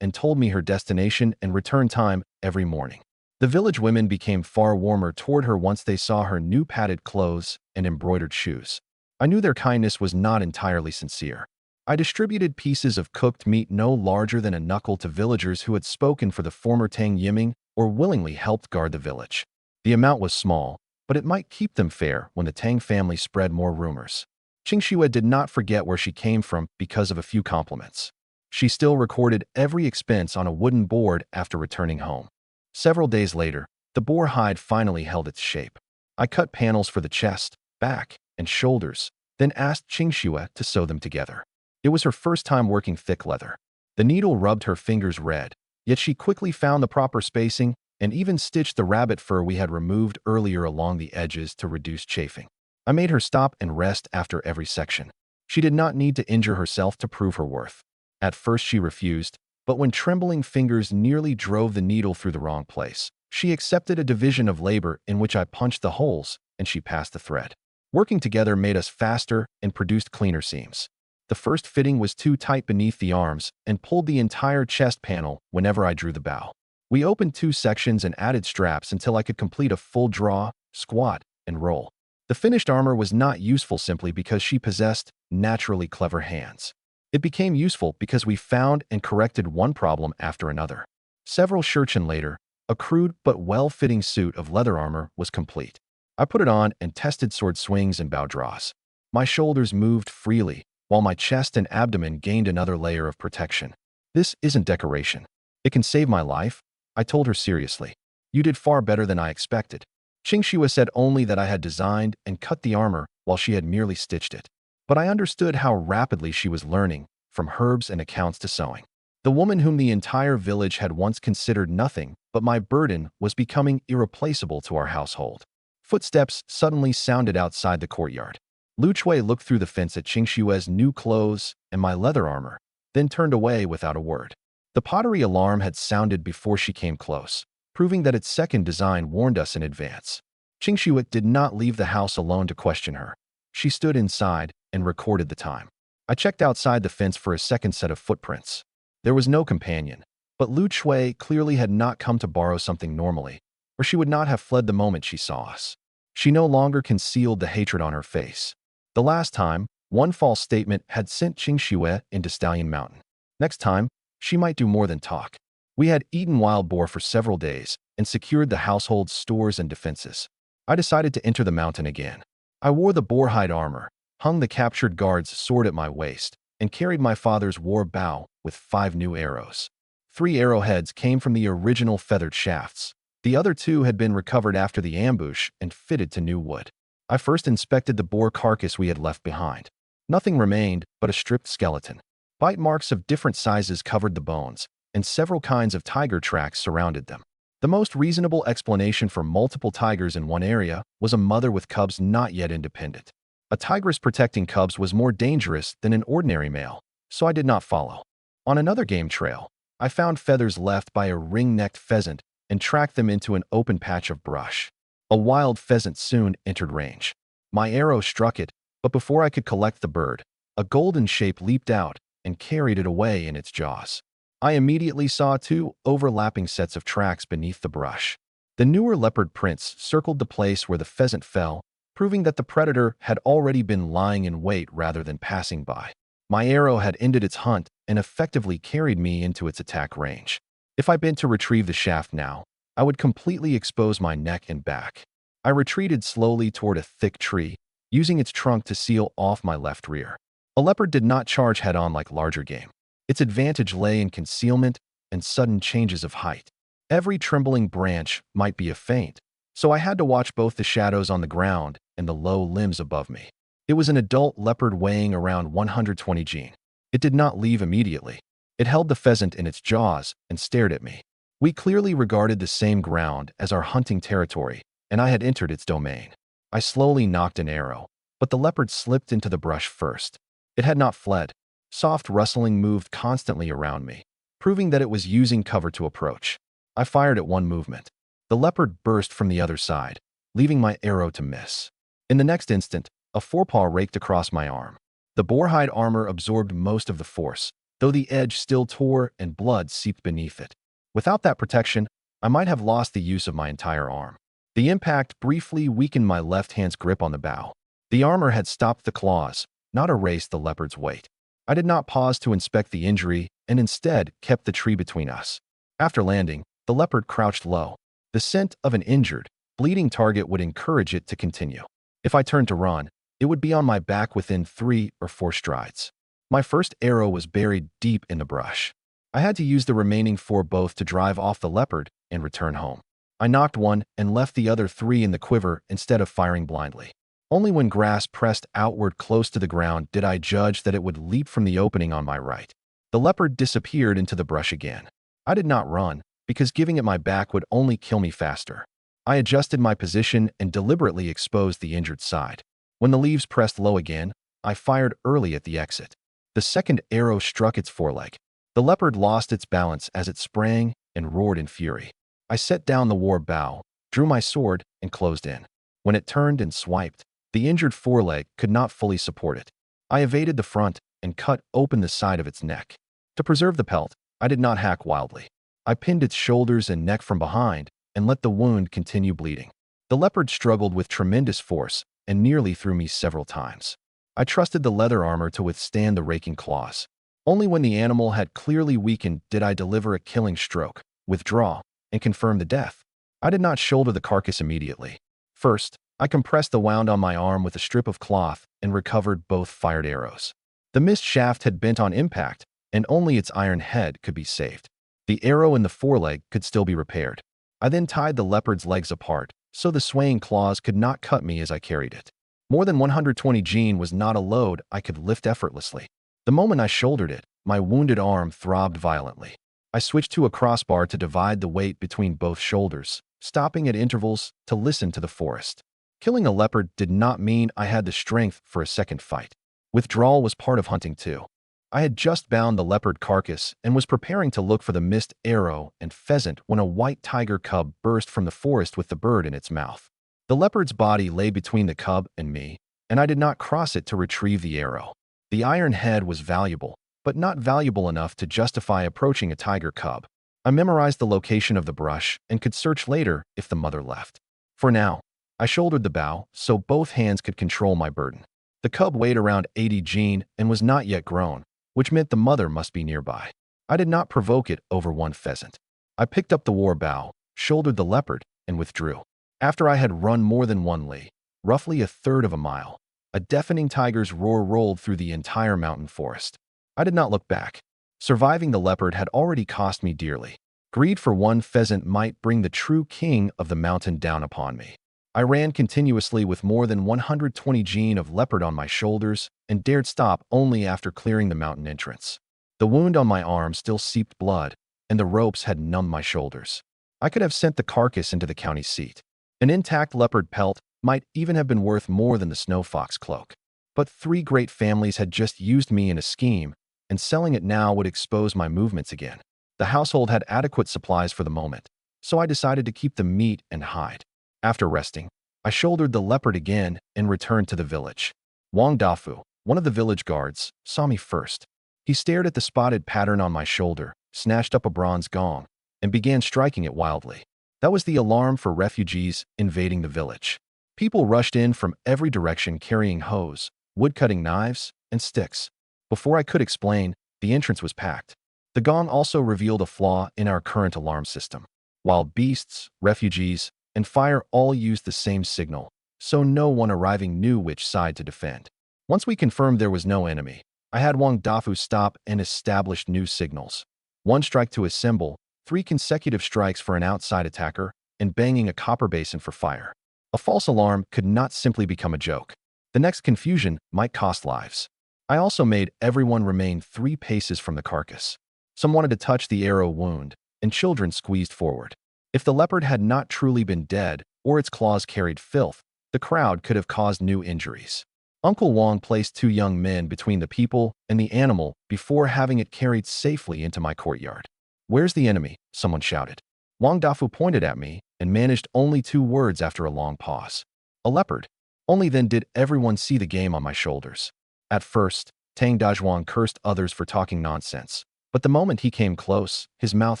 S1: and told me her destination and return time every morning. The village women became far warmer toward her once they saw her new padded clothes and embroidered shoes. I knew their kindness was not entirely sincere. I distributed pieces of cooked meat no larger than a knuckle to villagers who had spoken for the former Tang Yiming or willingly helped guard the village. The amount was small, but it might keep them fair when the Tang family spread more rumors. Qingxue did not forget where she came from because of a few compliments. She still recorded every expense on a wooden board after returning home. Several days later, the boar hide finally held its shape. I cut panels for the chest, back, and shoulders, then asked Qingxue to sew them together. It was her first time working thick leather. The needle rubbed her fingers red, yet she quickly found the proper spacing and even stitched the rabbit fur we had removed earlier along the edges to reduce chafing. I made her stop and rest after every section. She did not need to injure herself to prove her worth. At first she refused, but when trembling fingers nearly drove the needle through the wrong place, she accepted a division of labor in which I punched the holes and she passed the thread. Working together made us faster and produced cleaner seams. The first fitting was too tight beneath the arms and pulled the entire chest panel whenever I drew the bow. We opened 2 sections and added straps until I could complete a full draw, squat, and roll. The finished armor was not useful simply because she possessed naturally clever hands. It became useful because we found and corrected one problem after another. Several shirchen later, a crude but well-fitting suit of leather armor was complete. I put it on and tested sword swings and bow draws. My shoulders moved freely, while my chest and abdomen gained another layer of protection. This isn't decoration. It can save my life, I told her seriously. You did far better than I expected. Qingxue said only that I had designed and cut the armor while she had merely stitched it. But I understood how rapidly she was learning, from herbs and accounts to sewing. The woman whom the entire village had once considered nothing but my burden was becoming irreplaceable to our household. Footsteps suddenly sounded outside the courtyard. Lu Chui looked through the fence at Qingxue's new clothes and my leather armor, then turned away without a word. The pottery alarm had sounded before she came close, proving that its second design warned us in advance. Qingxue did not leave the house alone to question her. She stood inside and recorded the time. I checked outside the fence for a second set of footprints. There was no companion, but Lu Chui clearly had not come to borrow something normally, or she would not have fled the moment she saw us. She no longer concealed the hatred on her face. The last time, one false statement had sent Qingxue into Stallion Mountain. Next time, she might do more than talk. We had eaten wild boar for several days and secured the household's stores and defenses. I decided to enter the mountain again. I wore the boar hide armor, hung the captured guard's sword at my waist, and carried my father's war bow with 5 new arrows. 3 arrowheads came from the original feathered shafts. The other 2 had been recovered after the ambush and fitted to new wood. I first inspected the boar carcass we had left behind. Nothing remained but a stripped skeleton. Bite marks of different sizes covered the bones, and several kinds of tiger tracks surrounded them. The most reasonable explanation for multiple tigers in one area was a mother with cubs not yet independent. A tigress protecting cubs was more dangerous than an ordinary male, so I did not follow. On another game trail, I found feathers left by a ring-necked pheasant and tracked them into an open patch of brush. A wild pheasant soon entered range. My arrow struck it, but before I could collect the bird, a golden shape leaped out and carried it away in its jaws. I immediately saw 2 overlapping sets of tracks beneath the brush. The newer leopard prints circled the place where the pheasant fell, proving that the predator had already been lying in wait rather than passing by. My arrow had ended its hunt and effectively carried me into its attack range. If I bent to retrieve the shaft now, I would completely expose my neck and back. I retreated slowly toward a thick tree, using its trunk to seal off my left rear. A leopard did not charge head-on like larger game. Its advantage lay in concealment and sudden changes of height. Every trembling branch might be a feint, so I had to watch both the shadows on the ground and the low limbs above me. It was an adult leopard weighing around 120 gene. It did not leave immediately. It held the pheasant in its jaws and stared at me. We clearly regarded the same ground as our hunting territory, and I had entered its domain. I slowly nocked an arrow, but the leopard slipped into the brush first. It had not fled. Soft rustling moved constantly around me, proving that it was using cover to approach. I fired at one movement. The leopard burst from the other side, leaving my arrow to miss. In the next instant, a forepaw raked across my arm. The boarhide armor absorbed most of the force, though the edge still tore and blood seeped beneath it. Without that protection, I might have lost the use of my entire arm. The impact briefly weakened my left hand's grip on the bow. The armor had stopped the claws, not erased the leopard's weight. I did not pause to inspect the injury and instead kept the tree between us. After landing, the leopard crouched low. The scent of an injured, bleeding target would encourage it to continue. If I turned to run, it would be on my back within 3 or 4 strides. My first arrow was buried deep in the brush. I had to use the remaining 4 both to drive off the leopard and return home. I knocked one and left the other 3 in the quiver instead of firing blindly. Only when grass pressed outward close to the ground did I judge that it would leap from the opening on my right. The leopard disappeared into the brush again. I did not run, because giving it my back would only kill me faster. I adjusted my position and deliberately exposed the injured side. When the leaves pressed low again, I fired early at the exit. The second arrow struck its foreleg. The leopard lost its balance as it sprang and roared in fury. I set down the war bow, drew my sword, and closed in. When it turned and swiped, the injured foreleg could not fully support it. I evaded the front and cut open the side of its neck. To preserve the pelt, I did not hack wildly. I pinned its shoulders and neck from behind and let the wound continue bleeding. The leopard struggled with tremendous force and nearly threw me several times. I trusted the leather armor to withstand the raking claws. Only when the animal had clearly weakened did I deliver a killing stroke, withdraw, and confirm the death. I did not shoulder the carcass immediately. First, I compressed the wound on my arm with a strip of cloth and recovered both fired arrows. The missed shaft had bent on impact, and only its iron head could be saved. The arrow in the foreleg could still be repaired. I then tied the leopard's legs apart, so the swaying claws could not cut me as I carried it. More than 120 gene was not a load I could lift effortlessly. The moment I shouldered it, my wounded arm throbbed violently. I switched to a crossbar to divide the weight between both shoulders, stopping at intervals to listen to the forest. Killing a leopard did not mean I had the strength for a second fight. Withdrawal was part of hunting too. I had just bound the leopard carcass and was preparing to look for the missed arrow and pheasant when a white tiger cub burst from the forest with the bird in its mouth. The leopard's body lay between the cub and me, and I did not cross it to retrieve the arrow. The iron head was valuable, but not valuable enough to justify approaching a tiger cub. I memorized the location of the brush and could search later if the mother left. For now, I shouldered the bow so both hands could control my burden. The cub weighed around 80 gene and was not yet grown, which meant the mother must be nearby. I did not provoke it over one pheasant. I picked up the war bow, shouldered the leopard, and withdrew. After I had run more than 1 li, roughly a third of a mile, a deafening tiger's roar rolled through the entire mountain forest. I did not look back. Surviving the leopard had already cost me dearly. Greed for one pheasant might bring the true king of the mountain down upon me. I ran continuously with more than 120 gene of leopard on my shoulders and dared stop only after clearing the mountain entrance. The wound on my arm still seeped blood, and the ropes had numbed my shoulders. I could have sent the carcass into the county seat. An intact leopard pelt might even have been worth more than the snow fox cloak. But 3 great families had just used me in a scheme, and selling it now would expose my movements again. The household had adequate supplies for the moment, so I decided to keep the meat and hide. After resting, I shouldered the leopard again and returned to the village. Wang Dafu, one of the village guards, saw me first. He stared at the spotted pattern on my shoulder, snatched up a bronze gong, and began striking it wildly. That was the alarm for refugees invading the village. People rushed in from every direction carrying hoes, wood-cutting knives, and sticks. Before I could explain, the entrance was packed. The gong also revealed a flaw in our current alarm system. Wild beasts, refugees, and fire all used the same signal, so no one arriving knew which side to defend. Once we confirmed there was no enemy, I had Wang Dafu stop and establish new signals. One strike to assemble, 3 consecutive strikes for an outside attacker, and banging a copper basin for fire. A false alarm could not simply become a joke. The next confusion might cost lives. I also made everyone remain 3 paces from the carcass. Some wanted to touch the arrow wound, and children squeezed forward. If the leopard had not truly been dead, or its claws carried filth, the crowd could have caused new injuries. Uncle Wang placed 2 young men between the people and the animal before having it carried safely into my courtyard. "Where's the enemy?" someone shouted. Wang Dafu pointed at me and managed only 2 words after a long pause. "A leopard." Only then did everyone see the game on my shoulders. At first, Tang Dazhuang cursed others for talking nonsense, but the moment he came close, his mouth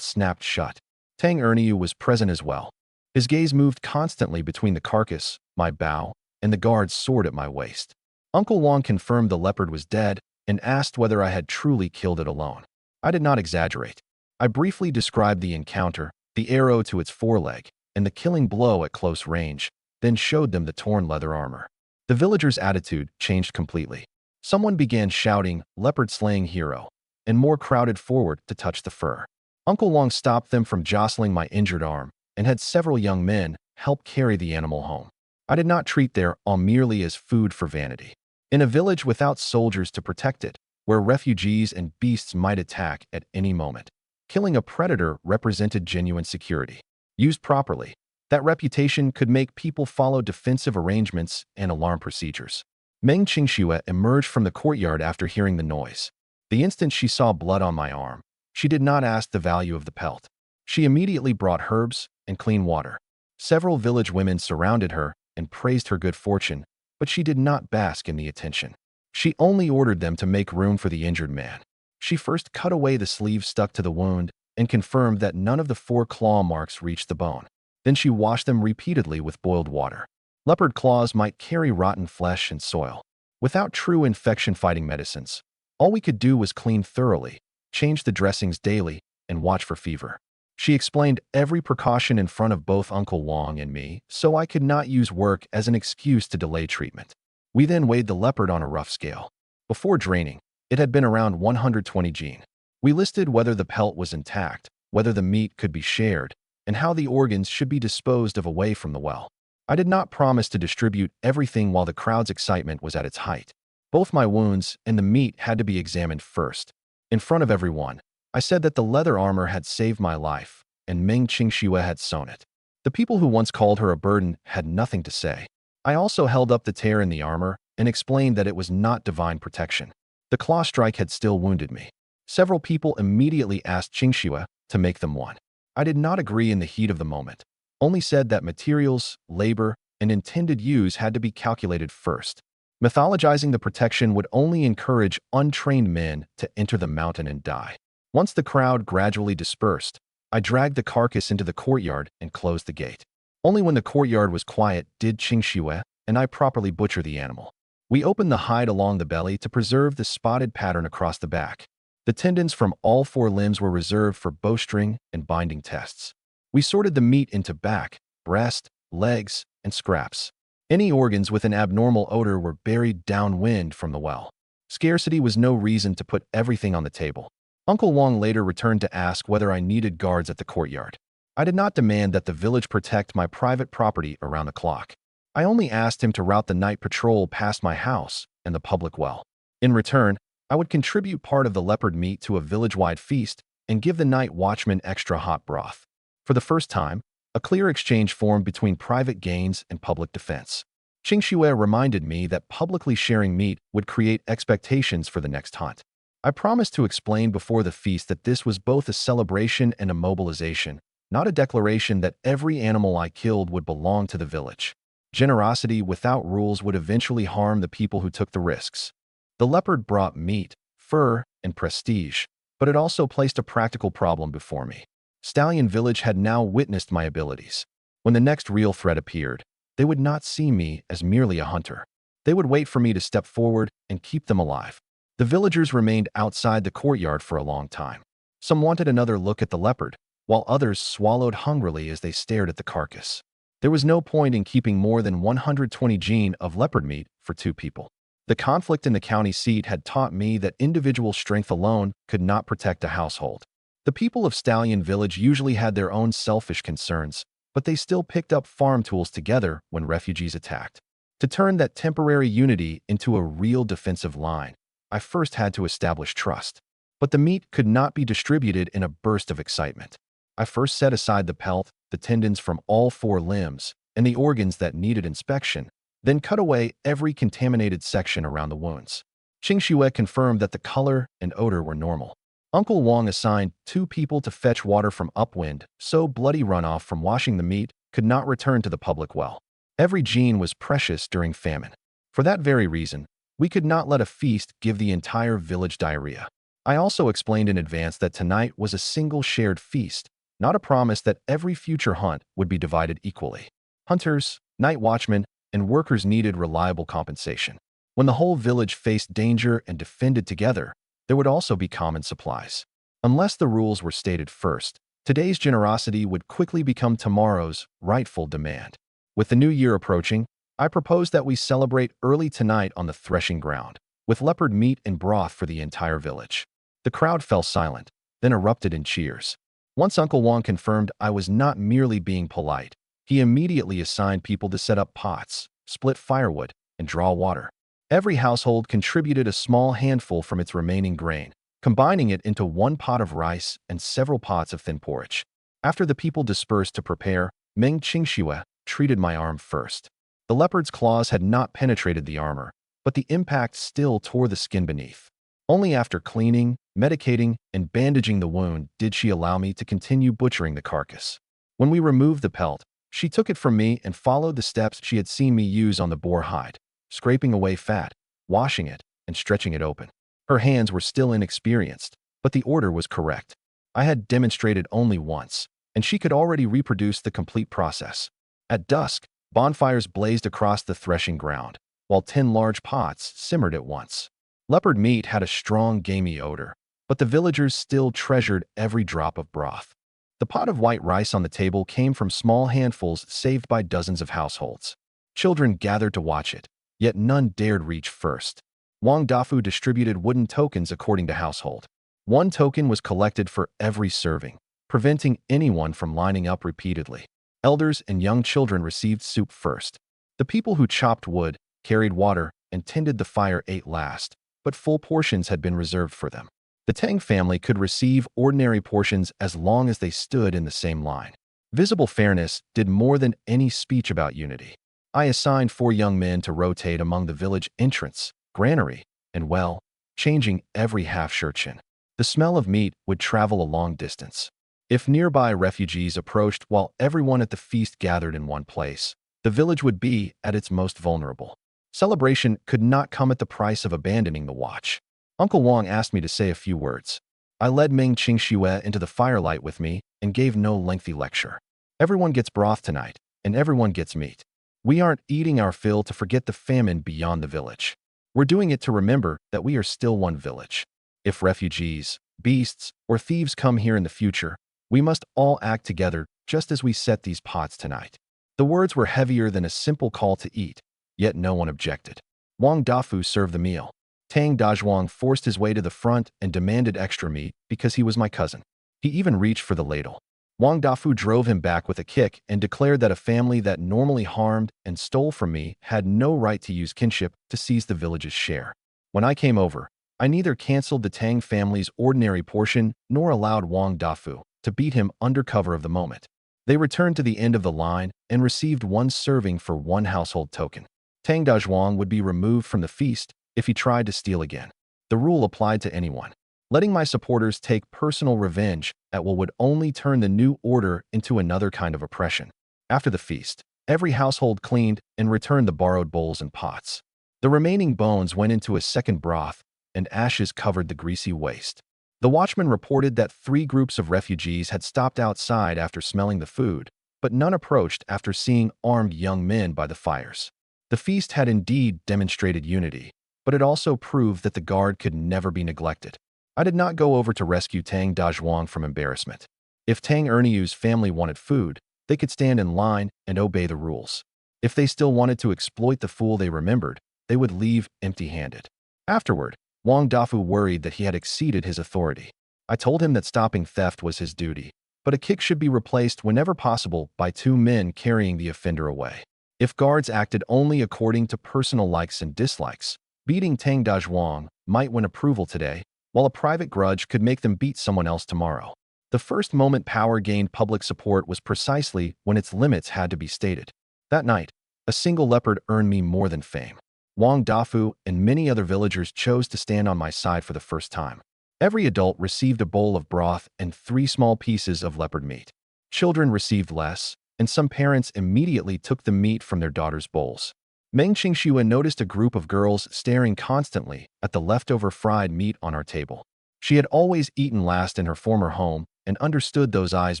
S1: snapped shut. Tang Erniu was present as well. His gaze moved constantly between the carcass, my bow, and the guard's sword at my waist. Uncle Wang confirmed the leopard was dead and asked whether I had truly killed it alone. I did not exaggerate. I briefly described the encounter, the arrow to its foreleg, and the killing blow at close range, then showed them the torn leather armor. The villagers' attitude changed completely. Someone began shouting, "Leopard-slaying hero," and more crowded forward to touch the fur. Uncle Wang stopped them from jostling my injured arm and had several young men help carry the animal home. I did not treat their arm merely as food for vanity. In a village without soldiers to protect it, where refugees and beasts might attack at any moment, killing a predator represented genuine security. Used properly, that reputation could make people follow defensive arrangements and alarm procedures. Meng Qingxue emerged from the courtyard after hearing the noise. The instant she saw blood on my arm, she did not ask the value of the pelt. She immediately brought herbs and clean water. Several village women surrounded her and praised her good fortune, but she did not bask in the attention. She only ordered them to make room for the injured man. She first cut away the sleeve stuck to the wound and confirmed that none of the 4 claw marks reached the bone. Then she washed them repeatedly with boiled water. Leopard claws might carry rotten flesh and soil. Without true infection-fighting medicines, all we could do was clean thoroughly, change the dressings daily, and watch for fever. She explained every precaution in front of both Uncle Wang and me, so I could not use work as an excuse to delay treatment. We then weighed the leopard on a rough scale. Before draining, it had been around 120 jin. We listed whether the pelt was intact, whether the meat could be shared, and how the organs should be disposed of away from the well. I did not promise to distribute everything while the crowd's excitement was at its height. Both my wounds and the meat had to be examined first. In front of everyone, I said that the leather armor had saved my life, and Meng Qingxue had sewn it. The people who once called her a burden had nothing to say. I also held up the tear in the armor and explained that it was not divine protection. The claw strike had still wounded me. Several people immediately asked Qingxue to make them one. I did not agree in the heat of the moment, only said that materials, labor, and intended use had to be calculated first. Mythologizing the protection would only encourage untrained men to enter the mountain and die. Once the crowd gradually dispersed, I dragged the carcass into the courtyard and closed the gate. Only when the courtyard was quiet did Qingxue and I properly butcher the animal. We opened the hide along the belly to preserve the spotted pattern across the back. The tendons from all 4 limbs were reserved for bowstring and binding tests. We sorted the meat into back, breast, legs, and scraps. Any organs with an abnormal odor were buried downwind from the well. Scarcity was no reason to put everything on the table. Uncle Wang later returned to ask whether I needed guards at the courtyard. I did not demand that the village protect my private property around the clock. I only asked him to route the night patrol past my house and the public well. In return, I would contribute part of the leopard meat to a village-wide feast and give the night watchman extra hot broth. For the first time, a clear exchange formed between private gains and public defense. Qingxue reminded me that publicly sharing meat would create expectations for the next hunt. I promised to explain before the feast that this was both a celebration and a mobilization, not a declaration that every animal I killed would belong to the village. Generosity without rules would eventually harm the people who took the risks. The leopard brought meat, fur, and prestige, but it also placed a practical problem before me. Stallion Village had now witnessed my abilities. When the next real threat appeared, they would not see me as merely a hunter. They would wait for me to step forward and keep them alive. The villagers remained outside the courtyard for a long time. Some wanted another look at the leopard, while others swallowed hungrily as they stared at the carcass. There was no point in keeping more than 120 jin of leopard meat for 2 people. The conflict in the county seat had taught me that individual strength alone could not protect a household. The people of Stallion Village usually had their own selfish concerns, but they still picked up farm tools together when refugees attacked. To turn that temporary unity into a real defensive line, I first had to establish trust. But the meat could not be distributed in a burst of excitement. I first set aside the pelt, the tendons from all four limbs, and the organs that needed inspection, then cut away every contaminated section around the wounds. Qingxue confirmed that the color and odor were normal. Uncle Wang assigned 2 people to fetch water from upwind, so bloody runoff from washing the meat could not return to the public well. Every gene was precious during famine. For that very reason, we could not let a feast give the entire village diarrhea. I also explained in advance that tonight was a single shared feast, not a promise that every future hunt would be divided equally. Hunters, night watchmen, and workers needed reliable compensation. When the whole village faced danger and defended together, there would also be common supplies. Unless the rules were stated first, today's generosity would quickly become tomorrow's rightful demand. With the new year approaching, I proposed that we celebrate early tonight on the threshing ground, with leopard meat and broth for the entire village. The crowd fell silent, then erupted in cheers. Once Uncle Wang confirmed I was not merely being polite, he immediately assigned people to set up pots, split firewood, and draw water. Every household contributed a small handful from its remaining grain, combining it into 1 pot of rice and several pots of thin porridge. After the people dispersed to prepare, Meng Qingxue treated my arm first. The leopard's claws had not penetrated the armor, but the impact still tore the skin beneath. Only after cleaning, medicating, and bandaging the wound did she allow me to continue butchering the carcass. When we removed the pelt, she took it from me and followed the steps she had seen me use on the boar hide, scraping away fat, washing it, and stretching it open. Her hands were still inexperienced, but the order was correct. I had demonstrated only once, and she could already reproduce the complete process. At dusk, bonfires blazed across the threshing ground, while 10 large pots simmered at once. Leopard meat had a strong gamey odor, but the villagers still treasured every drop of broth. The pot of white rice on the table came from small handfuls saved by dozens of households. Children gathered to watch it, yet none dared reach first. Wang Dafu distributed wooden tokens according to household. 1 token was collected for every serving, preventing anyone from lining up repeatedly. Elders and young children received soup first. The people who chopped wood, carried water, and tended the fire ate last, but full portions had been reserved for them. The Tang family could receive ordinary portions as long as they stood in the same line. Visible fairness did more than any speech about unity. I assigned 4 young men to rotate among the village entrance, granary, and well, changing every half-shirtchen. The smell of meat would travel a long distance. If nearby refugees approached while everyone at the feast gathered in one place, the village would be at its most vulnerable. Celebration could not come at the price of abandoning the watch. Uncle Wang asked me to say a few words. I led Meng Qingxue into the firelight with me and gave no lengthy lecture. Everyone gets broth tonight, and everyone gets meat. We aren't eating our fill to forget the famine beyond the village. We're doing it to remember that we are still one village. If refugees, beasts, or thieves come here in the future, we must all act together just as we set these pots tonight. The words were heavier than a simple call to eat, yet no one objected. Wang Dafu served the meal. Tang Dazhuang forced his way to the front and demanded extra meat because he was my cousin. He even reached for the ladle. Wang Dafu drove him back with a kick and declared that a family that normally harmed and stole from me had no right to use kinship to seize the village's share. When I came over, I neither canceled the Tang family's ordinary portion nor allowed Wang Dafu to beat him under cover of the moment. They returned to the end of the line and received 1 serving for 1 household token. Tang Dazhuang would be removed from the feast if he tried to steal again. The rule applied to anyone. Letting my supporters take personal revenge at what would only turn the new order into another kind of oppression. After the feast, every household cleaned and returned the borrowed bowls and pots. The remaining bones went into a second broth, and ashes covered the greasy waste. The watchman reported that 3 groups of refugees had stopped outside after smelling the food, but none approached after seeing armed young men by the fires. The feast had indeed demonstrated unity, but it also proved that the guard could never be neglected. I did not go over to rescue Tang Dazhuang from embarrassment. If Tang Erniu's family wanted food, they could stand in line and obey the rules. If they still wanted to exploit the fool they remembered, they would leave empty-handed. Afterward, Wang Dafu worried that he had exceeded his authority. I told him that stopping theft was his duty, but a kick should be replaced whenever possible by two men carrying the offender away. If guards acted only according to personal likes and dislikes, beating Tang Dazhuang might win approval today, while a private grudge could make them beat someone else tomorrow. The first moment power gained public support was precisely when its limits had to be stated. That night, a single leopard earned me more than fame. Wang Dafu and many other villagers chose to stand on my side for the first time. Every adult received a bowl of broth and 3 small pieces of leopard meat. Children received less, and some parents immediately took the meat from their daughters' bowls. Meng Qingxue noticed a group of girls staring constantly at the leftover fried meat on our table. She had always eaten last in her former home and understood those eyes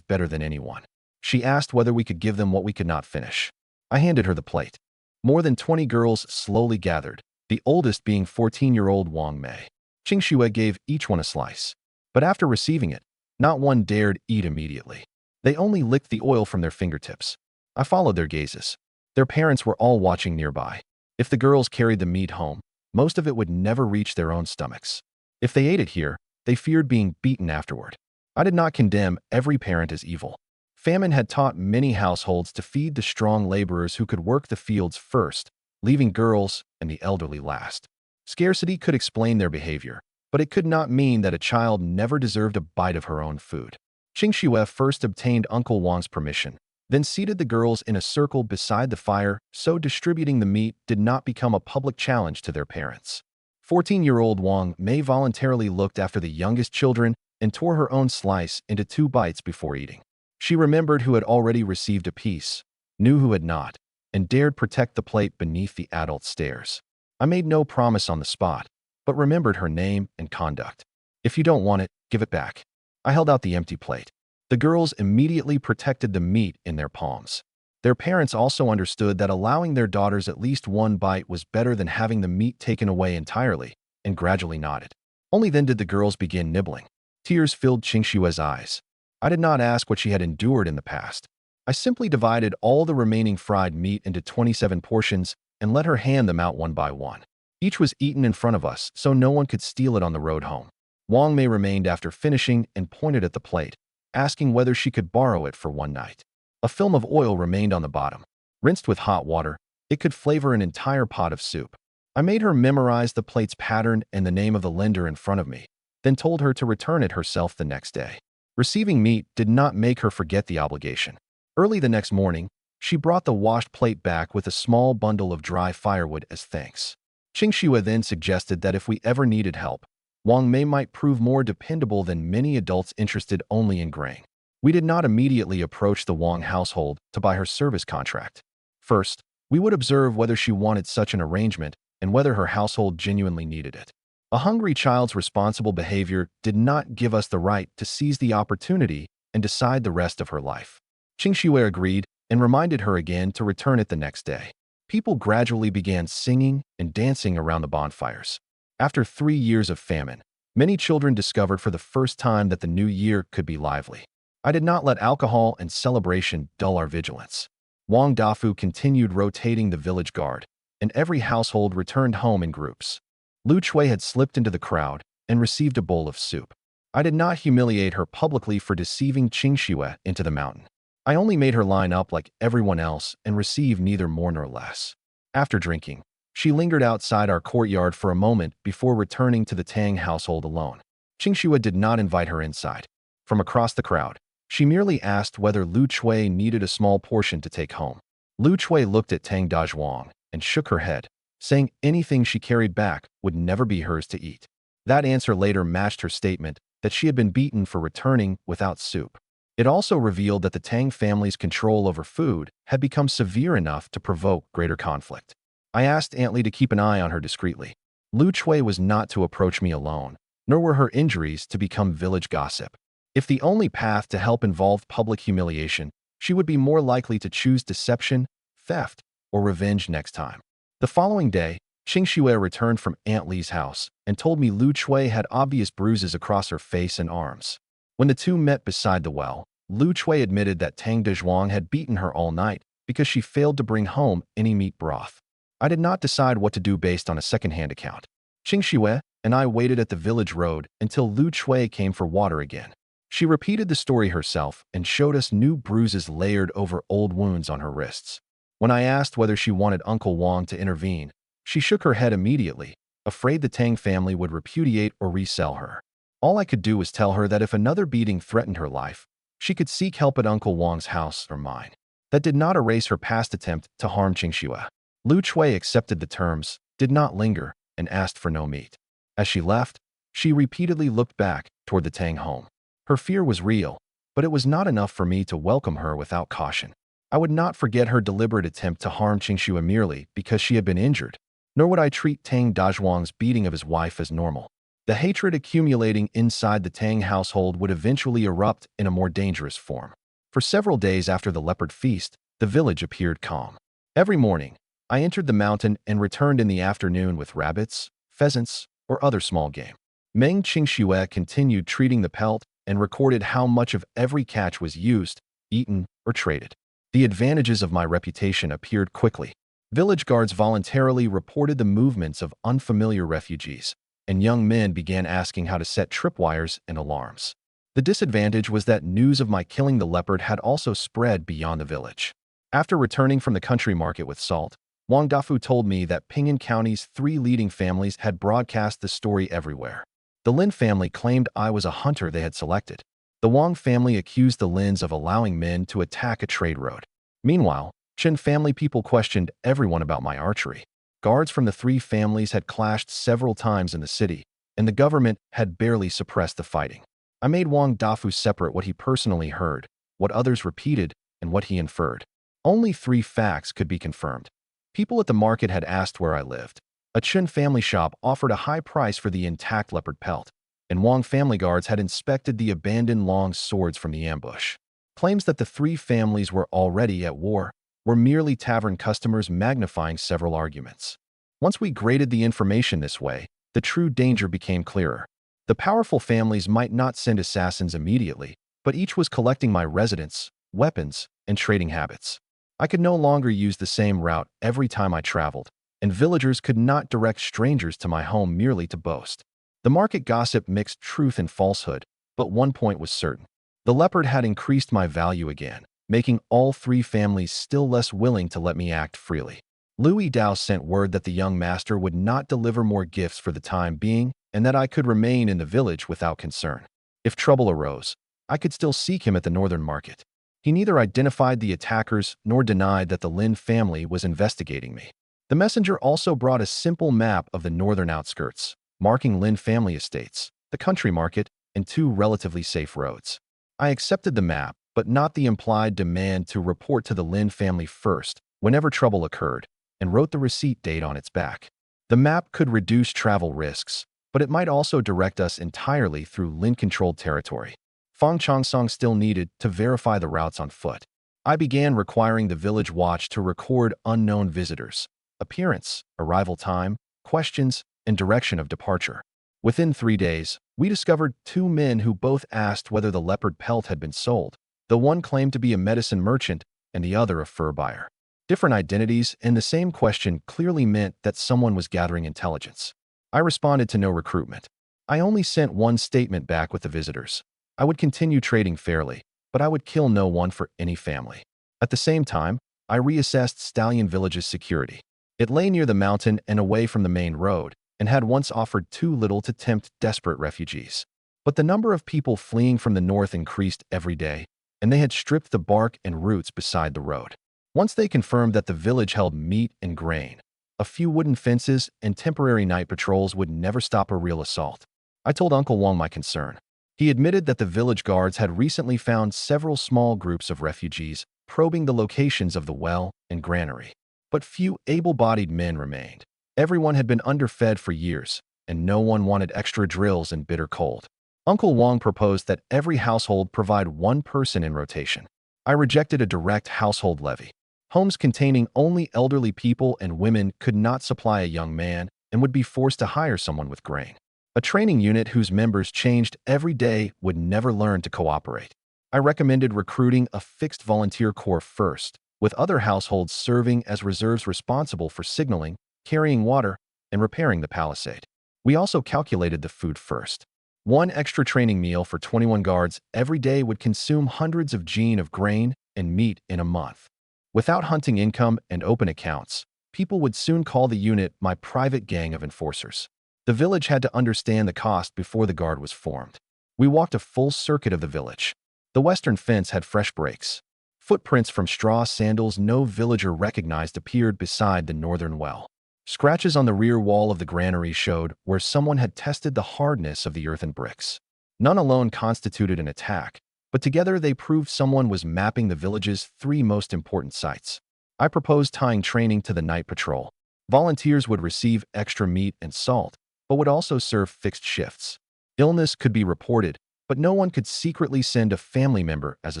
S1: better than anyone. She asked whether we could give them what we could not finish. I handed her the plate. More than 20 girls slowly gathered, the oldest being 14-year-old Wang Mei. Qingxue gave each one a slice. But after receiving it, not one dared eat immediately. They only licked the oil from their fingertips. I followed their gazes. Their parents were all watching nearby. If the girls carried the meat home, most of it would never reach their own stomachs. If they ate it here, they feared being beaten afterward. I did not condemn every parent as evil. Famine had taught many households to feed the strong laborers who could work the fields first, leaving girls and the elderly last. Scarcity could explain their behavior, but it could not mean that a child never deserved a bite of her own food. Qingxue first obtained Uncle Wang's permission, then seated the girls in a circle beside the fire so distributing the meat did not become a public challenge to their parents. 14-year-old Wang Mei voluntarily looked after the youngest children and tore her own slice into 2 bites before eating. She remembered who had already received a piece, knew who had not, and dared protect the plate beneath the adult stares. I made no promise on the spot, but remembered her name and conduct. If you don't want it, give it back. I held out the empty plate. The girls immediately protected the meat in their palms. Their parents also understood that allowing their daughters at least one bite was better than having the meat taken away entirely, and gradually nodded. Only then did the girls begin nibbling. Tears filled Qingxue's eyes. I did not ask what she had endured in the past. I simply divided all the remaining fried meat into 27 portions and let her hand them out one by one. Each was eaten in front of us, so no one could steal it on the road home. Wang Mei remained after finishing and pointed at the plate, asking whether she could borrow it for one night. A film of oil remained on the bottom. Rinsed with hot water, it could flavor an entire pot of soup. I made her memorize the plate's pattern and the name of the lender in front of me, then told her to return it herself the next day. Receiving meat did not make her forget the obligation. Early the next morning, she brought the washed plate back with a small bundle of dry firewood as thanks. Qingxue then suggested that if we ever needed help, Wang Mei might prove more dependable than many adults interested only in grain. We did not immediately approach the Wang household to buy her service contract. First, we would observe whether she wanted such an arrangement and whether her household genuinely needed it. A hungry child's responsible behavior did not give us the right to seize the opportunity and decide the rest of her life. Qingxue agreed and reminded her again to return it the next day. People gradually began singing and dancing around the bonfires. After 3 years of famine, many children discovered for the first time that the new year could be lively. I did not let alcohol and celebration dull our vigilance. Wang Dafu continued rotating the village guard, and every household returned home in groups. Lu Chui had slipped into the crowd and received a bowl of soup. I did not humiliate her publicly for deceiving Qingxue into the mountain. I only made her line up like everyone else and receive neither more nor less. After drinking, she lingered outside our courtyard for a moment before returning to the Tang household alone. Qingxue did not invite her inside. From across the crowd, she merely asked whether Lu Chui needed a small portion to take home. Lu Chui looked at Tang Dazhuang and shook her head, saying anything she carried back would never be hers to eat. That answer later matched her statement that she had been beaten for returning without soup. It also revealed that the Tang family's control over food had become severe enough to provoke greater conflict. I asked Aunt Li to keep an eye on her discreetly. Lu Chui was not to approach me alone, nor were her injuries to become village gossip. If the only path to help involved public humiliation, she would be more likely to choose deception, theft, or revenge next time. The following day, Qingxue returned from Aunt Li's house and told me Lu Chui had obvious bruises across her face and arms. When the two met beside the well, Lu Chui admitted that Tang Dezhuang had beaten her all night because she failed to bring home any meat broth. I did not decide what to do based on a second-hand account. Qing Xue and I waited at the village road until Lu Chui came for water again. She repeated the story herself and showed us new bruises layered over old wounds on her wrists. When I asked whether she wanted Uncle Wang to intervene, she shook her head immediately, afraid the Tang family would repudiate or resell her. All I could do was tell her that if another beating threatened her life, she could seek help at Uncle Wang's house or mine. That did not erase her past attempt to harm Qingxue. Lu Chui accepted the terms, did not linger, and asked for no meat. As she left, she repeatedly looked back toward the Tang home. Her fear was real, but it was not enough for me to welcome her without caution. I would not forget her deliberate attempt to harm Qingxue merely because she had been injured, nor would I treat Tang Dazhuang's beating of his wife as normal. The hatred accumulating inside the Tang household would eventually erupt in a more dangerous form. For several days after the leopard feast, the village appeared calm. Every morning, I entered the mountain and returned in the afternoon with rabbits, pheasants, or other small game. Meng Qingxue continued treating the pelt and recorded how much of every catch was used, eaten, or traded. The advantages of my reputation appeared quickly. Village guards voluntarily reported the movements of unfamiliar refugees, and young men began asking how to set tripwires and alarms. The disadvantage was that news of my killing the leopard had also spread beyond the village. After returning from the country market with salt, Wang Dafu told me that Ping'an County's 3 leading families had broadcast the story everywhere. The Lin family claimed I was a hunter they had selected. The Wang family accused the Lins of allowing men to attack a trade road. Meanwhile, Chen family people questioned everyone about my archery. Guards from the 3 families had clashed several times in the city, and the government had barely suppressed the fighting. I made Wang Dafu separate what he personally heard, what others repeated, and what he inferred. Only 3 facts could be confirmed. People at the market had asked where I lived. A Chen family shop offered a high price for the intact leopard pelt, and Wang family guards had inspected the abandoned long swords from the ambush. Claims that the 3 families were already at war were merely tavern customers magnifying several arguments. Once we graded the information this way, the true danger became clearer. The powerful families might not send assassins immediately, but each was collecting my residence, weapons, and trading habits. I could no longer use the same route every time I traveled, and villagers could not direct strangers to my home merely to boast. The market gossip mixed truth and falsehood, but one point was certain. The leopard had increased my value again, making all 3 families still less willing to let me act freely. Louis Dao sent word that the young master would not deliver more gifts for the time being and that I could remain in the village without concern. If trouble arose, I could still seek him at the northern market. He neither identified the attackers nor denied that the Lin family was investigating me. The messenger also brought a simple map of the northern outskirts, marking Lin family estates, the country market, and 2 relatively safe roads. I accepted the map, but not the implied demand to report to the Lin family first whenever trouble occurred, and wrote the receipt date on its back. The map could reduce travel risks, but it might also direct us entirely through Lin-controlled territory. Fang Chongsong still needed to verify the routes on foot. I began requiring the village watch to record unknown visitors, appearance, arrival time, questions, and direction of departure. Within 3 days, we discovered 2 men who both asked whether the leopard pelt had been sold. The one claimed to be a medicine merchant and the other a fur buyer. Different identities and the same question clearly meant that someone was gathering intelligence. I responded to no recruitment. I only sent one statement back with the visitors. I would continue trading fairly, but I would kill no one for any family. At the same time, I reassessed Stallion Village's security. It lay near the mountain and away from the main road, and had once offered too little to tempt desperate refugees. But the number of people fleeing from the north increased every day, and they had stripped the bark and roots beside the road. Once they confirmed that the village held meat and grain, a few wooden fences and temporary night patrols would never stop a real assault. I told Uncle Wang my concern. He admitted that the village guards had recently found several small groups of refugees probing the locations of the well and granary. But few able-bodied men remained. Everyone had been underfed for years, and no one wanted extra drills in bitter cold. Uncle Wang proposed that every household provide 1 person in rotation. I rejected a direct household levy. Homes containing only elderly people and women could not supply a young man and would be forced to hire someone with grain. A training unit whose members changed every day would never learn to cooperate. I recommended recruiting a fixed volunteer corps first, with other households serving as reserves responsible for signaling, carrying water, and repairing the palisade. We also calculated the food first. One extra training meal for 21 guards every day would consume hundreds of gen of grain and meat in a month. Without hunting income and open accounts, people would soon call the unit my private gang of enforcers. The village had to understand the cost before the guard was formed. We walked a full circuit of the village. The western fence had fresh breaks. Footprints from straw sandals no villager recognized appeared beside the northern well. Scratches on the rear wall of the granary showed where someone had tested the hardness of the earthen bricks. None alone constituted an attack, but together they proved someone was mapping the village's three most important sites. I proposed tying training to the night patrol. Volunteers would receive extra meat and salt, but would also serve fixed shifts. Illness could be reported, but no one could secretly send a family member as a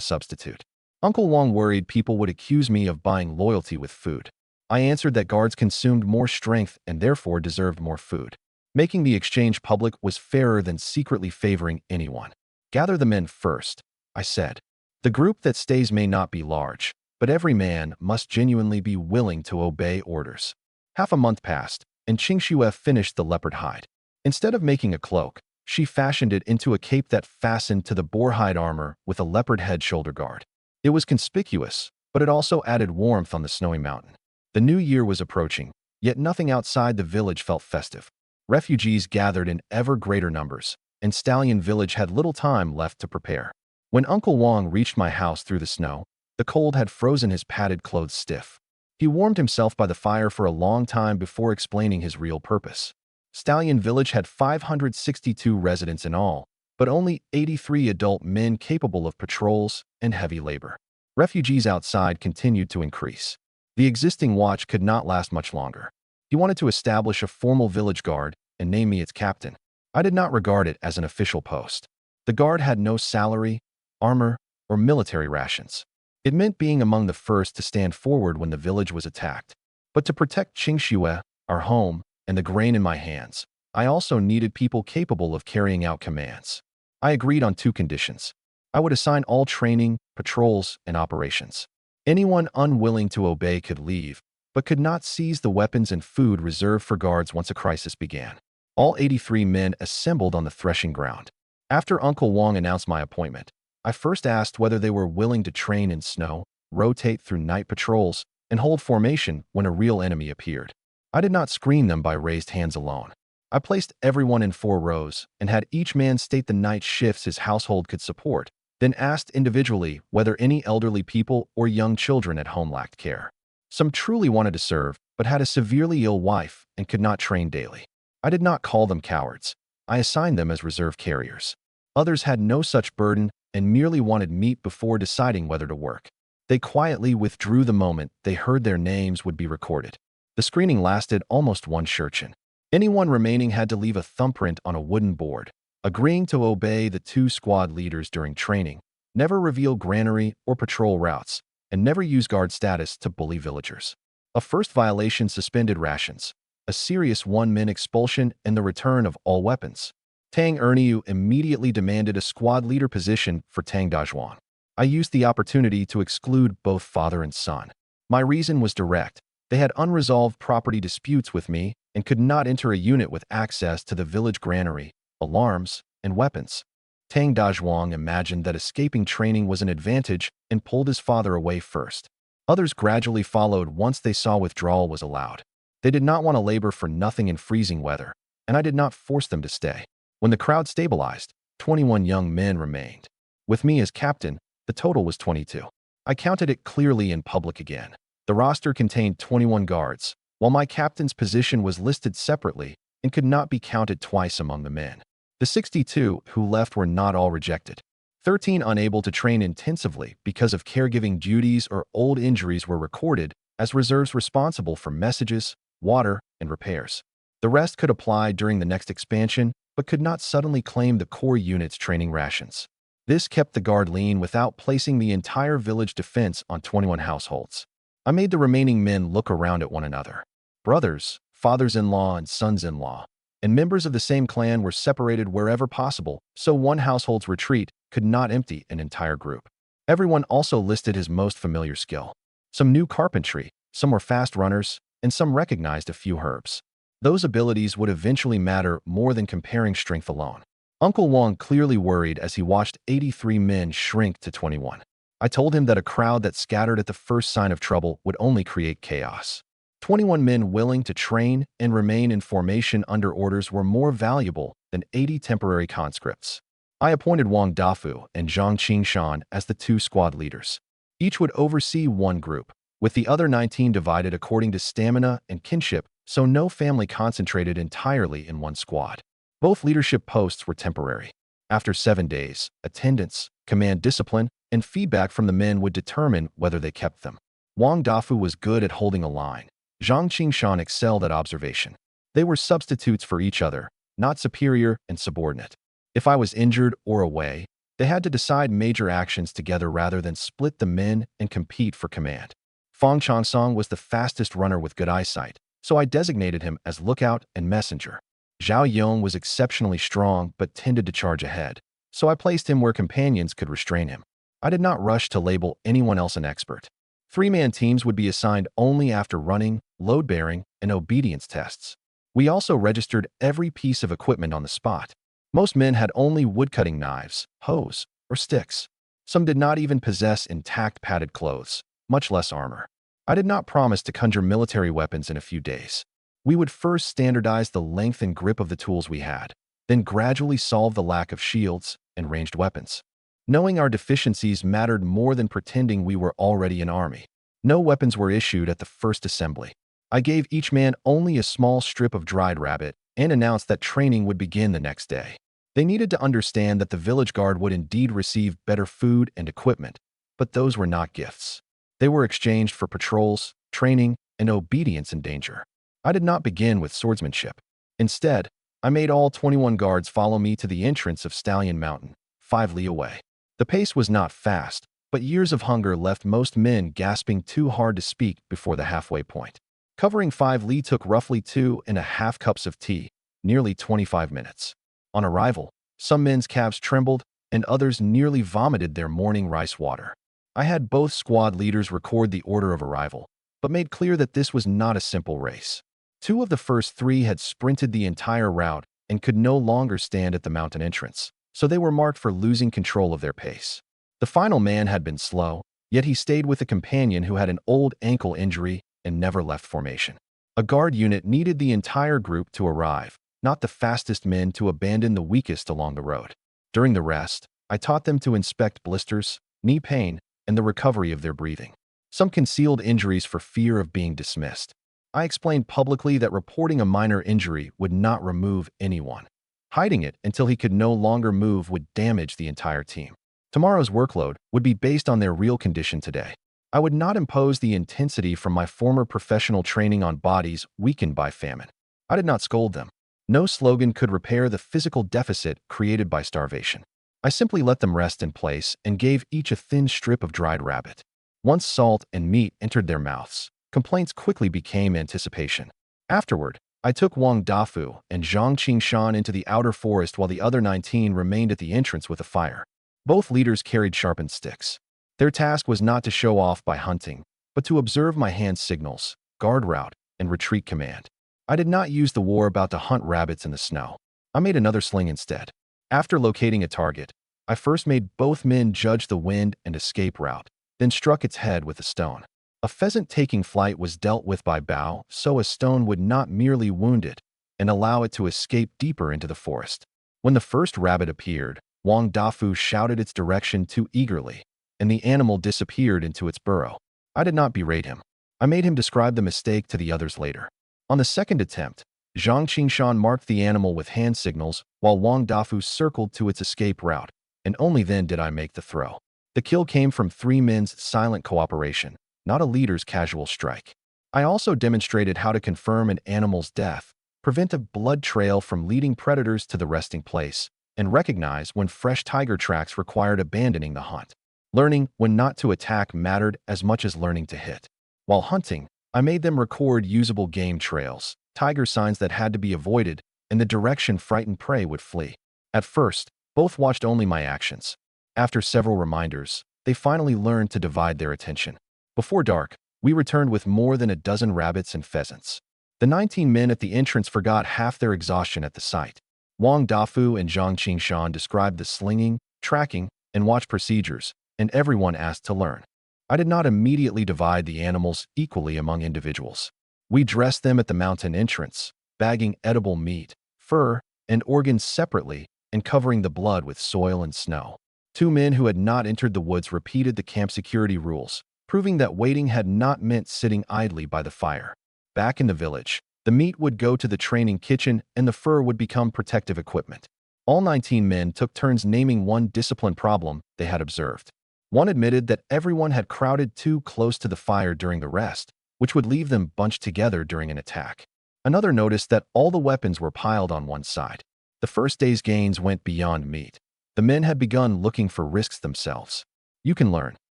S1: substitute. Uncle Wong worried people would accuse me of buying loyalty with food. I answered that guards consumed more strength and therefore deserved more food. Making the exchange public was fairer than secretly favoring anyone. Gather the men first, I said. The group that stays may not be large, but every man must genuinely be willing to obey orders. Half a month passed, and Qingxue finished the leopard hide. Instead of making a cloak, she fashioned it into a cape that fastened to the boar-hide armor with a leopard head shoulder guard. It was conspicuous, but it also added warmth on the snowy mountain. The new year was approaching, yet nothing outside the village felt festive. Refugees gathered in ever greater numbers, and Stallion Village had little time left to prepare. When Uncle Wong reached my house through the snow, the cold had frozen his padded clothes stiff. He warmed himself by the fire for a long time before explaining his real purpose. Stallion Village had 562 residents in all, but only 83 adult men capable of patrols and heavy labor. Refugees outside continued to increase. The existing watch could not last much longer. He wanted to establish a formal village guard and name me its captain. I did not regard it as an official post. The guard had no salary, armor, or military rations. It meant being among the first to stand forward when the village was attacked. But to protect Qingxue, our home, and the grain in my hands, I also needed people capable of carrying out commands. I agreed on two conditions. I would assign all training, patrols, and operations. Anyone unwilling to obey could leave, but could not seize the weapons and food reserved for guards once a crisis began. All 83 men assembled on the threshing ground. After Uncle Wong announced my appointment, I first asked whether they were willing to train in snow, rotate through night patrols, and hold formation when a real enemy appeared. I did not screen them by raised hands alone. I placed everyone in 4 rows and had each man state the night shifts his household could support, then asked individually whether any elderly people or young children at home lacked care. Some truly wanted to serve, but had a severely ill wife and could not train daily. I did not call them cowards. I assigned them as reserve carriers. Others had no such burden and merely wanted meat before deciding whether to work. They quietly withdrew the moment they heard their names would be recorded. The screening lasted almost 1 shurchen. Anyone remaining had to leave a thumbprint on a wooden board, agreeing to obey the 2 squad leaders during training, never reveal granary or patrol routes, and never use guard status to bully villagers. A first violation suspended rations, a serious 1-man expulsion, and the return of all weapons. Tang Erniu immediately demanded a squad leader position for Tang Dazhuang. I used the opportunity to exclude both father and son. My reason was direct. They had unresolved property disputes with me and could not enter a unit with access to the village granary, alarms, and weapons. Tang Dazhuang imagined that escaping training was an advantage and pulled his father away first. Others gradually followed once they saw withdrawal was allowed. They did not want to labor for nothing in freezing weather, and I did not force them to stay. When the crowd stabilized, 21 young men remained. With me as captain, the total was 22. I counted it clearly in public again. The roster contained 21 guards, while my captain's position was listed separately and could not be counted twice among the men. The 62 who left were not all rejected. 13 unable to train intensively because of caregiving duties or old injuries were recorded as reserves responsible for messages, water, and repairs. The rest could apply during the next expansion, but could not suddenly claim the core unit's training rations. This kept the guard lean without placing the entire village defense on 21 households. I made the remaining men look around at one another. Brothers, fathers-in-law, and sons-in-law, and members of the same clan were separated wherever possible, so one household's retreat could not empty an entire group. Everyone also listed his most familiar skill. some knew carpentry, some were fast runners, and some recognized a few herbs. Those abilities would eventually matter more than comparing strength alone. Uncle Wang clearly worried as he watched 83 men shrink to 21. I told him that a crowd that scattered at the first sign of trouble would only create chaos. 21 men willing to train and remain in formation under orders were more valuable than 80 temporary conscripts. I appointed Wang Dafu and Zhang Qingshan as the two squad leaders. Each would oversee one group, with the other 19 divided according to stamina and kinship, so no family concentrated entirely in one squad. Both leadership posts were temporary. After 7 days, attendance, command discipline, and feedback from the men would determine whether they kept them. Wang Dafu was good at holding a line. Zhang Qingshan excelled at observation. They were substitutes for each other, not superior and subordinate. If I was injured or away, they had to decide major actions together rather than split the men and compete for command. Fang Chansong was the fastest runner with good eyesight, so I designated him as lookout and messenger. Zhao Yong was exceptionally strong but tended to charge ahead, so I placed him where companions could restrain him. I did not rush to label anyone else an expert. 3-man teams would be assigned only after running, load-bearing, and obedience tests. We also registered every piece of equipment on the spot. Most men had only woodcutting knives, hoes, or sticks. Some did not even possess intact padded clothes, much less armor. I did not promise to conjure military weapons in a few days. We would first standardize the length and grip of the tools we had, then gradually solve the lack of shields and ranged weapons. Knowing our deficiencies mattered more than pretending we were already an army. No weapons were issued at the first assembly. I gave each man only a small strip of dried rabbit and announced that training would begin the next day. They needed to understand that the village guard would indeed receive better food and equipment, but those were not gifts. They were exchanged for patrols, training, and obedience in danger. I did not begin with swordsmanship. Instead, I made all 21 guards follow me to the entrance of Stallion Mountain, 5 li away. The pace was not fast, but years of hunger left most men gasping too hard to speak before the halfway point. Covering 5 li took roughly 2.5 cups of tea, nearly 25 minutes. On arrival, some men's calves trembled, and others nearly vomited their morning rice water. I had both squad leaders record the order of arrival, but made clear that this was not a simple race. 2 of the first 3 had sprinted the entire route and could no longer stand at the mountain entrance, so they were marked for losing control of their pace. The final man had been slow, yet he stayed with a companion who had an old ankle injury and never left formation. A guard unit needed the entire group to arrive, not the fastest men to abandon the weakest along the road. During the rest, I taught them to inspect blisters, knee pain, and the recovery of their breathing. Some concealed injuries for fear of being dismissed. I explained publicly that reporting a minor injury would not remove anyone. Hiding it until he could no longer move would damage the entire team. Tomorrow's workload would be based on their real condition today. I would not impose the intensity from my former professional training on bodies weakened by famine. I did not scold them. No slogan could repair the physical deficit created by starvation. I simply let them rest in place and gave each a thin strip of dried rabbit. Once salt and meat entered their mouths, complaints quickly became anticipation. Afterward, I took Wang Dafu and Zhang Qingshan into the outer forest while the other 19 remained at the entrance with a fire. Both leaders carried sharpened sticks. Their task was not to show off by hunting, but to observe my hand signals, guard route, and retreat command. I did not use the war about to hunt rabbits in the snow. I made another sling instead. After locating a target, I first made both men judge the wind and escape route, then struck its head with a stone. A pheasant taking flight was dealt with by bow, so a stone would not merely wound it and allow it to escape deeper into the forest. When the first rabbit appeared, Wang Dafu shouted its direction too eagerly, and the animal disappeared into its burrow. I did not berate him. I made him describe the mistake to the others later. On the second attempt, Zhang Qingshan marked the animal with hand signals while Wang Dafu circled to its escape route, and only then did I make the throw. The kill came from 3 men's silent cooperation, not a leader's casual strike. I also demonstrated how to confirm an animal's death, prevent a blood trail from leading predators to the resting place, and recognize when fresh tiger tracks required abandoning the hunt. Learning when not to attack mattered as much as learning to hit. While hunting, I made them record usable game trails, tiger signs that had to be avoided, and the direction frightened prey would flee. At first, both watched only my actions. After several reminders, they finally learned to divide their attention. Before dark, We returned with more than a dozen rabbits and pheasants. The 19 men at the entrance forgot half their exhaustion at the sight. Wang Dafu and Zhang Qingshan described the slinging, tracking, and watch procedures, and everyone asked to learn. I did not immediately divide the animals equally among individuals. We dressed them at the mountain entrance, bagging edible meat, fur, and organs separately and covering the blood with soil and snow. 2 men who had not entered the woods repeated the camp security rules, proving that waiting had not meant sitting idly by the fire. Back in the village, the meat would go to the training kitchen and the fur would become protective equipment. All 19 men took turns naming one discipline problem they had observed. One admitted that everyone had crowded too close to the fire during the rest, which would leave them bunched together during an attack. Another noticed that all the weapons were piled on one side. The first day's gains went beyond meat. The men had begun looking for risks themselves. You can learn.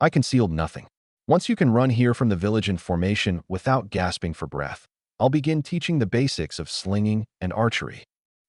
S1: I concealed nothing. Once you can run here from the village in formation without gasping for breath, I'll begin teaching the basics of slinging and archery.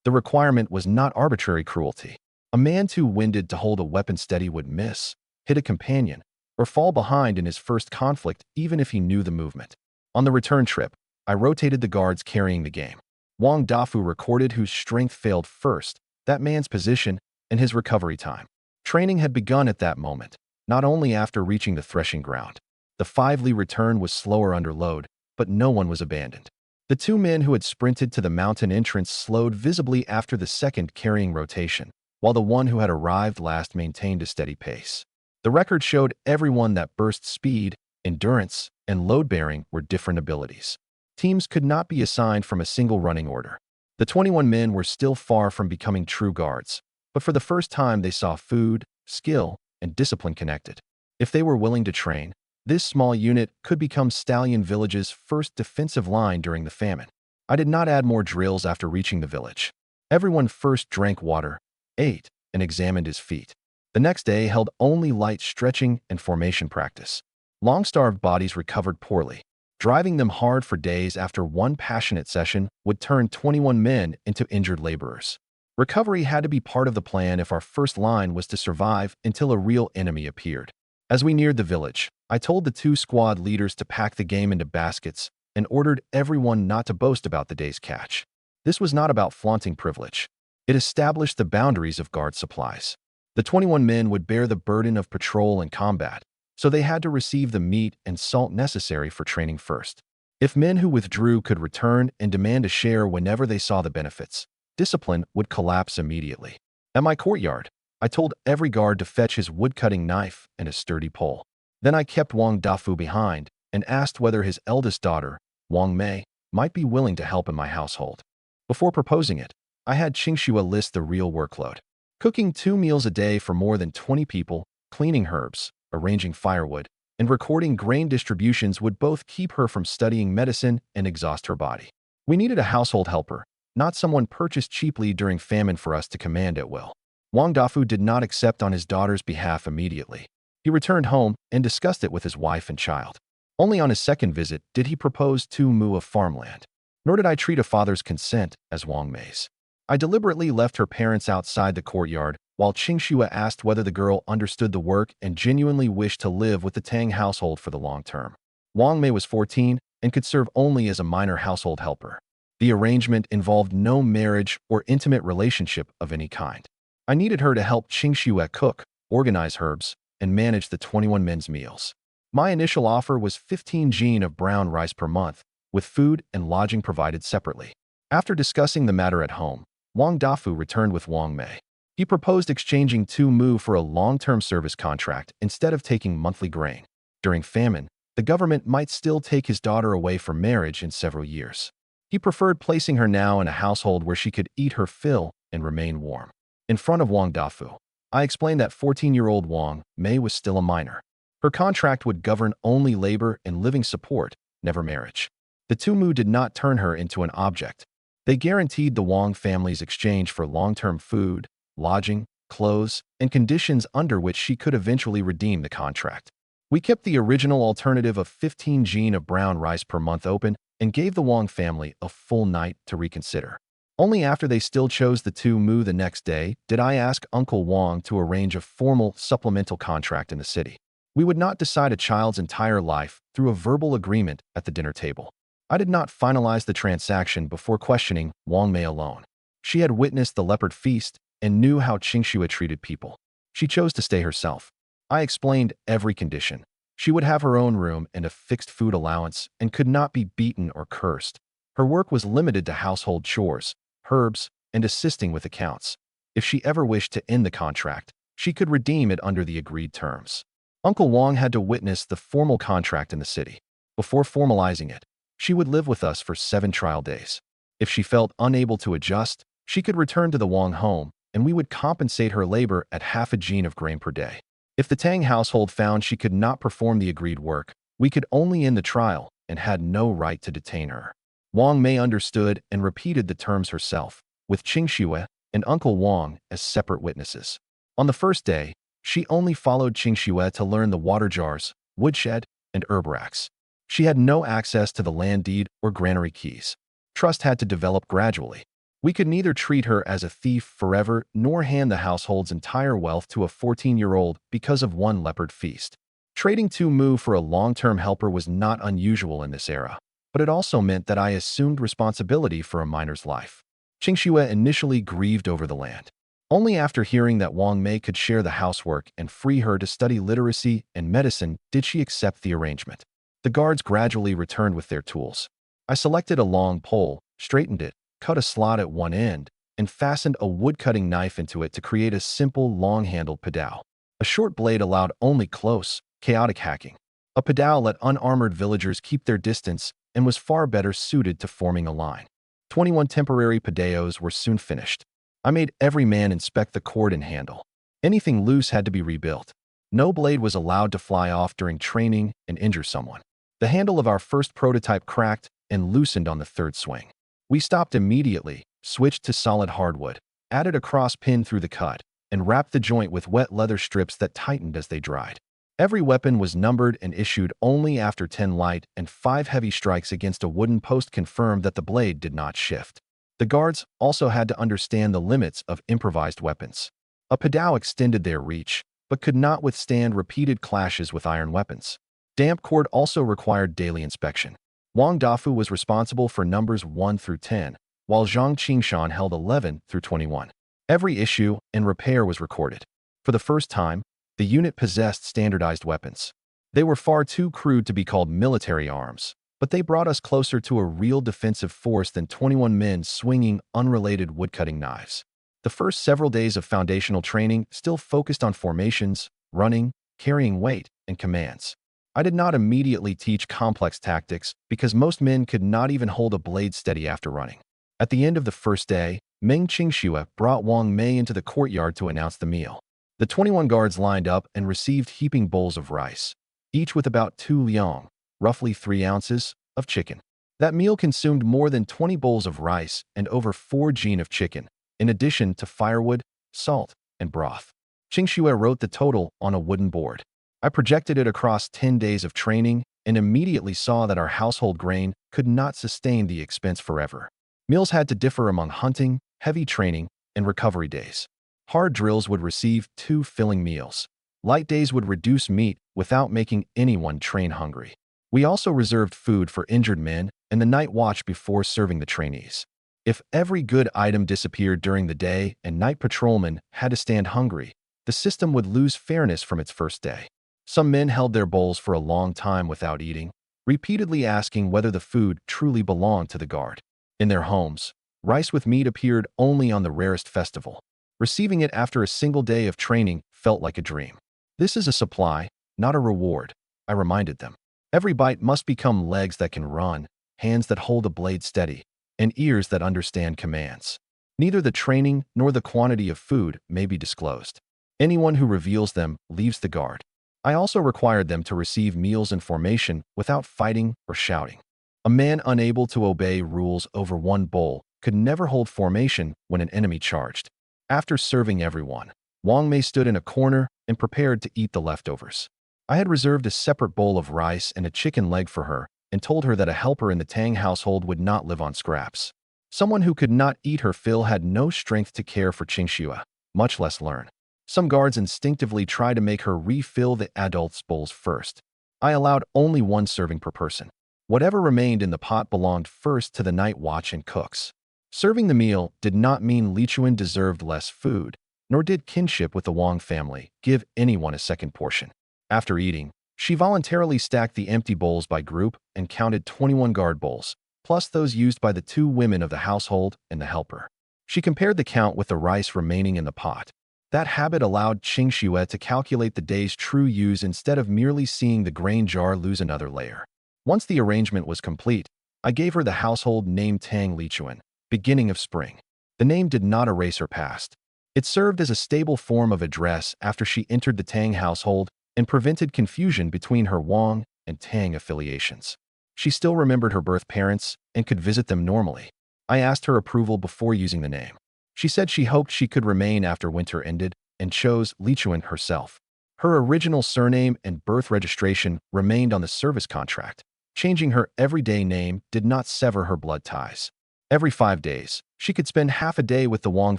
S1: The requirement was not arbitrary cruelty. A man too winded to hold a weapon steady would miss, hit a companion, or fall behind in his first conflict even if he knew the movement. On the return trip, I rotated the guards carrying the game. Wang Dafu recorded whose strength failed first, that man's position, and his recovery time. Training had begun at that moment, not only after reaching the threshing ground. The 5 li return was slower under load, but no one was abandoned. The 2 men who had sprinted to the mountain entrance slowed visibly after the second carrying rotation, while the one who had arrived last maintained a steady pace. The record showed everyone that burst speed, endurance, and load-bearing were different abilities. Teams could not be assigned from a single running order. The 21 men were still far from becoming true guards, but for the first time they saw food, skill, and discipline connected. If they were willing to train, this small unit could become Stallion Village's first defensive line during the famine. I did not add more drills after reaching the village. Everyone first drank water, ate, and examined his feet. The next day held only light stretching and formation practice. Long-starved bodies recovered poorly. Driving them hard for days after one passionate session would turn 21 men into injured laborers. Recovery had to be part of the plan if our first line was to survive until a real enemy appeared. As we neared the village, I told the 2 squad leaders to pack the game into baskets and ordered everyone not to boast about the day's catch. This was not about flaunting privilege. It established the boundaries of guard supplies. The 21 men would bear the burden of patrol and combat, so they had to receive the meat and salt necessary for training first. If men who withdrew could return and demand a share whenever they saw the benefits, discipline would collapse immediately. At my courtyard, I told every guard to fetch his wood-cutting knife and a sturdy pole. Then I kept Wang Dafu behind and asked whether his eldest daughter, Wang Mei, might be willing to help in my household. Before proposing it, I had Qingxua list the real workload. Cooking 2 meals a day for more than 20 people, cleaning herbs, arranging firewood, and recording grain distributions would both keep her from studying medicine and exhaust her body. We needed a household helper, not someone purchased cheaply during famine for us to command at will. Wang Dafu did not accept on his daughter's behalf immediately. He returned home and discussed it with his wife and child. Only on his second visit did he propose 2 mu of farmland. Nor did I treat a father's consent as Wang Mei's. I deliberately left her parents outside the courtyard while Qingxua asked whether the girl understood the work and genuinely wished to live with the Tang household for the long term. Wang Mei was 14 and could serve only as a minor household helper. The arrangement involved no marriage or intimate relationship of any kind. I needed her to help Qingxua cook, organize herbs, and manage the 21 men's meals. My initial offer was 15 jin of brown rice per month, with food and lodging provided separately. After discussing the matter at home, Wang Dafu returned with Wang Mei. He proposed exchanging 2 mu for a long-term service contract instead of taking monthly grain. During famine, the government might still take his daughter away for marriage in several years. He preferred placing her now in a household where she could eat her fill and remain warm. In front of Wang Dafu, I explained that 14-year-old Wang Mei was still a minor. Her contract would govern only labor and living support, never marriage. The 2 mu did not turn her into an object. They guaranteed the Wang family's exchange for long-term food, lodging, clothes, and conditions under which she could eventually redeem the contract. We kept the original alternative of 15 jin of brown rice per month open and gave the Wang family a full night to reconsider. Only after they still chose the 2 mu the next day did I ask Uncle Wang to arrange a formal supplemental contract in the city. We would not decide a child's entire life through a verbal agreement at the dinner table. I did not finalize the transaction before questioning Wang Mei alone. She had witnessed the leopard feast and knew how Qingxue treated people. She chose to stay herself. I explained every condition. She would have her own room and a fixed food allowance and could not be beaten or cursed. Her work was limited to household chores, herbs, and assisting with accounts. If she ever wished to end the contract, she could redeem it under the agreed terms. Uncle Wang had to witness the formal contract in the city. Before formalizing it, she would live with us for 7 trial days. If she felt unable to adjust, she could return to the Wang home, and we would compensate her labor at half a gene of grain per day. If the Tang household found she could not perform the agreed work, we could only end the trial and had no right to detain her. Wang Mei understood and repeated the terms herself, with Qingxue and Uncle Wang as separate witnesses. On the first day, she only followed Qingxue to learn the water jars, woodshed, and herb racks. She had no access to the land deed or granary keys. Trust had to develop gradually. We could neither treat her as a thief forever nor hand the household's entire wealth to a 14-year-old because of one leopard feast. Trading 2 mu for a long-term helper was not unusual in this era, but it also meant that I assumed responsibility for a minor's life. Qingxue initially grieved over the land. Only after hearing that Wang Mei could share the housework and free her to study literacy and medicine did she accept the arrangement. The guards gradually returned with their tools. I selected a long pole, straightened it, cut a slot at one end, and fastened a wood-cutting knife into it to create a simple, long-handled padao. A short blade allowed only close, chaotic hacking. A padao let unarmored villagers keep their distance and was far better suited to forming a line. 21 temporary padaos were soon finished. I made every man inspect the cord and handle. Anything loose had to be rebuilt. No blade was allowed to fly off during training and injure someone. The handle of our first prototype cracked and loosened on the 3rd swing. We stopped immediately, switched to solid hardwood, added a cross pin through the cut, and wrapped the joint with wet leather strips that tightened as they dried. Every weapon was numbered and issued only after 10 light and 5 heavy strikes against a wooden post confirmed that the blade did not shift. The guards also had to understand the limits of improvised weapons. A padao extended their reach, but could not withstand repeated clashes with iron weapons. Damp cord also required daily inspection. Wang Dafu was responsible for numbers 1 through 10, while Zhang Qingshan held 11 through 21. Every issue and repair was recorded. For the first time, the unit possessed standardized weapons. They were far too crude to be called military arms, but they brought us closer to a real defensive force than 21 men swinging unrelated woodcutting knives. The first several days of foundational training still focused on formations, running, carrying weight, and commands. I did not immediately teach complex tactics because most men could not even hold a blade steady after running. At the end of the first day, Meng Qingxue brought Wang Mei into the courtyard to announce the meal. The 21 guards lined up and received heaping bowls of rice, each with about 2 liang, roughly 3 ounces, of chicken. That meal consumed more than 20 bowls of rice and over 4 jin of chicken, in addition to firewood, salt, and broth. Qingxue wrote the total on a wooden board. I projected it across 10 days of training and immediately saw that our household grain could not sustain the expense forever. Meals had to differ among hunting, heavy training, and recovery days. Hard drills would receive 2 filling meals. Light days would reduce meat without making anyone train hungry. We also reserved food for injured men and the night watch before serving the trainees. If every good item disappeared during the day and night patrolmen had to stand hungry, the system would lose fairness from its first day. Some men held their bowls for a long time without eating, repeatedly asking whether the food truly belonged to the guard. In their homes, rice with meat appeared only on the rarest festival. Receiving it after a single day of training felt like a dream. This is a supply, not a reward, I reminded them. Every bite must become legs that can run, hands that hold a blade steady, and ears that understand commands. Neither the training nor the quantity of food may be disclosed. Anyone who reveals them leaves the guard. I also required them to receive meals in formation without fighting or shouting. A man unable to obey rules over one bowl could never hold formation when an enemy charged. After serving everyone, Wang Mei stood in a corner and prepared to eat the leftovers. I had reserved a separate bowl of rice and a chicken leg for her and told her that a helper in the Tang household would not live on scraps. Someone who could not eat her fill had no strength to care for Qingxue, much less learn. Some guards instinctively tried to make her refill the adults' bowls first. I allowed only one serving per person. Whatever remained in the pot belonged first to the night watch and cooks. Serving the meal did not mean Li Chuan deserved less food, nor did kinship with the Wang family give anyone a second portion. After eating, she voluntarily stacked the empty bowls by group and counted 21 guard bowls, plus those used by the 2 women of the household and the helper. She compared the count with the rice remaining in the pot. That habit allowed Qing Xue to calculate the day's true use instead of merely seeing the grain jar lose another layer. Once the arrangement was complete, I gave her the household name Tang Lichuan, beginning of spring. The name did not erase her past. It served as a stable form of address after she entered the Tang household and prevented confusion between her Wang and Tang affiliations. She still remembered her birth parents and could visit them normally. I asked her approval before using the name. She said she hoped she could remain after winter ended and chose Lichuan herself. Her original surname and birth registration remained on the service contract. Changing her everyday name did not sever her blood ties. Every 5 days, she could spend half a day with the Wang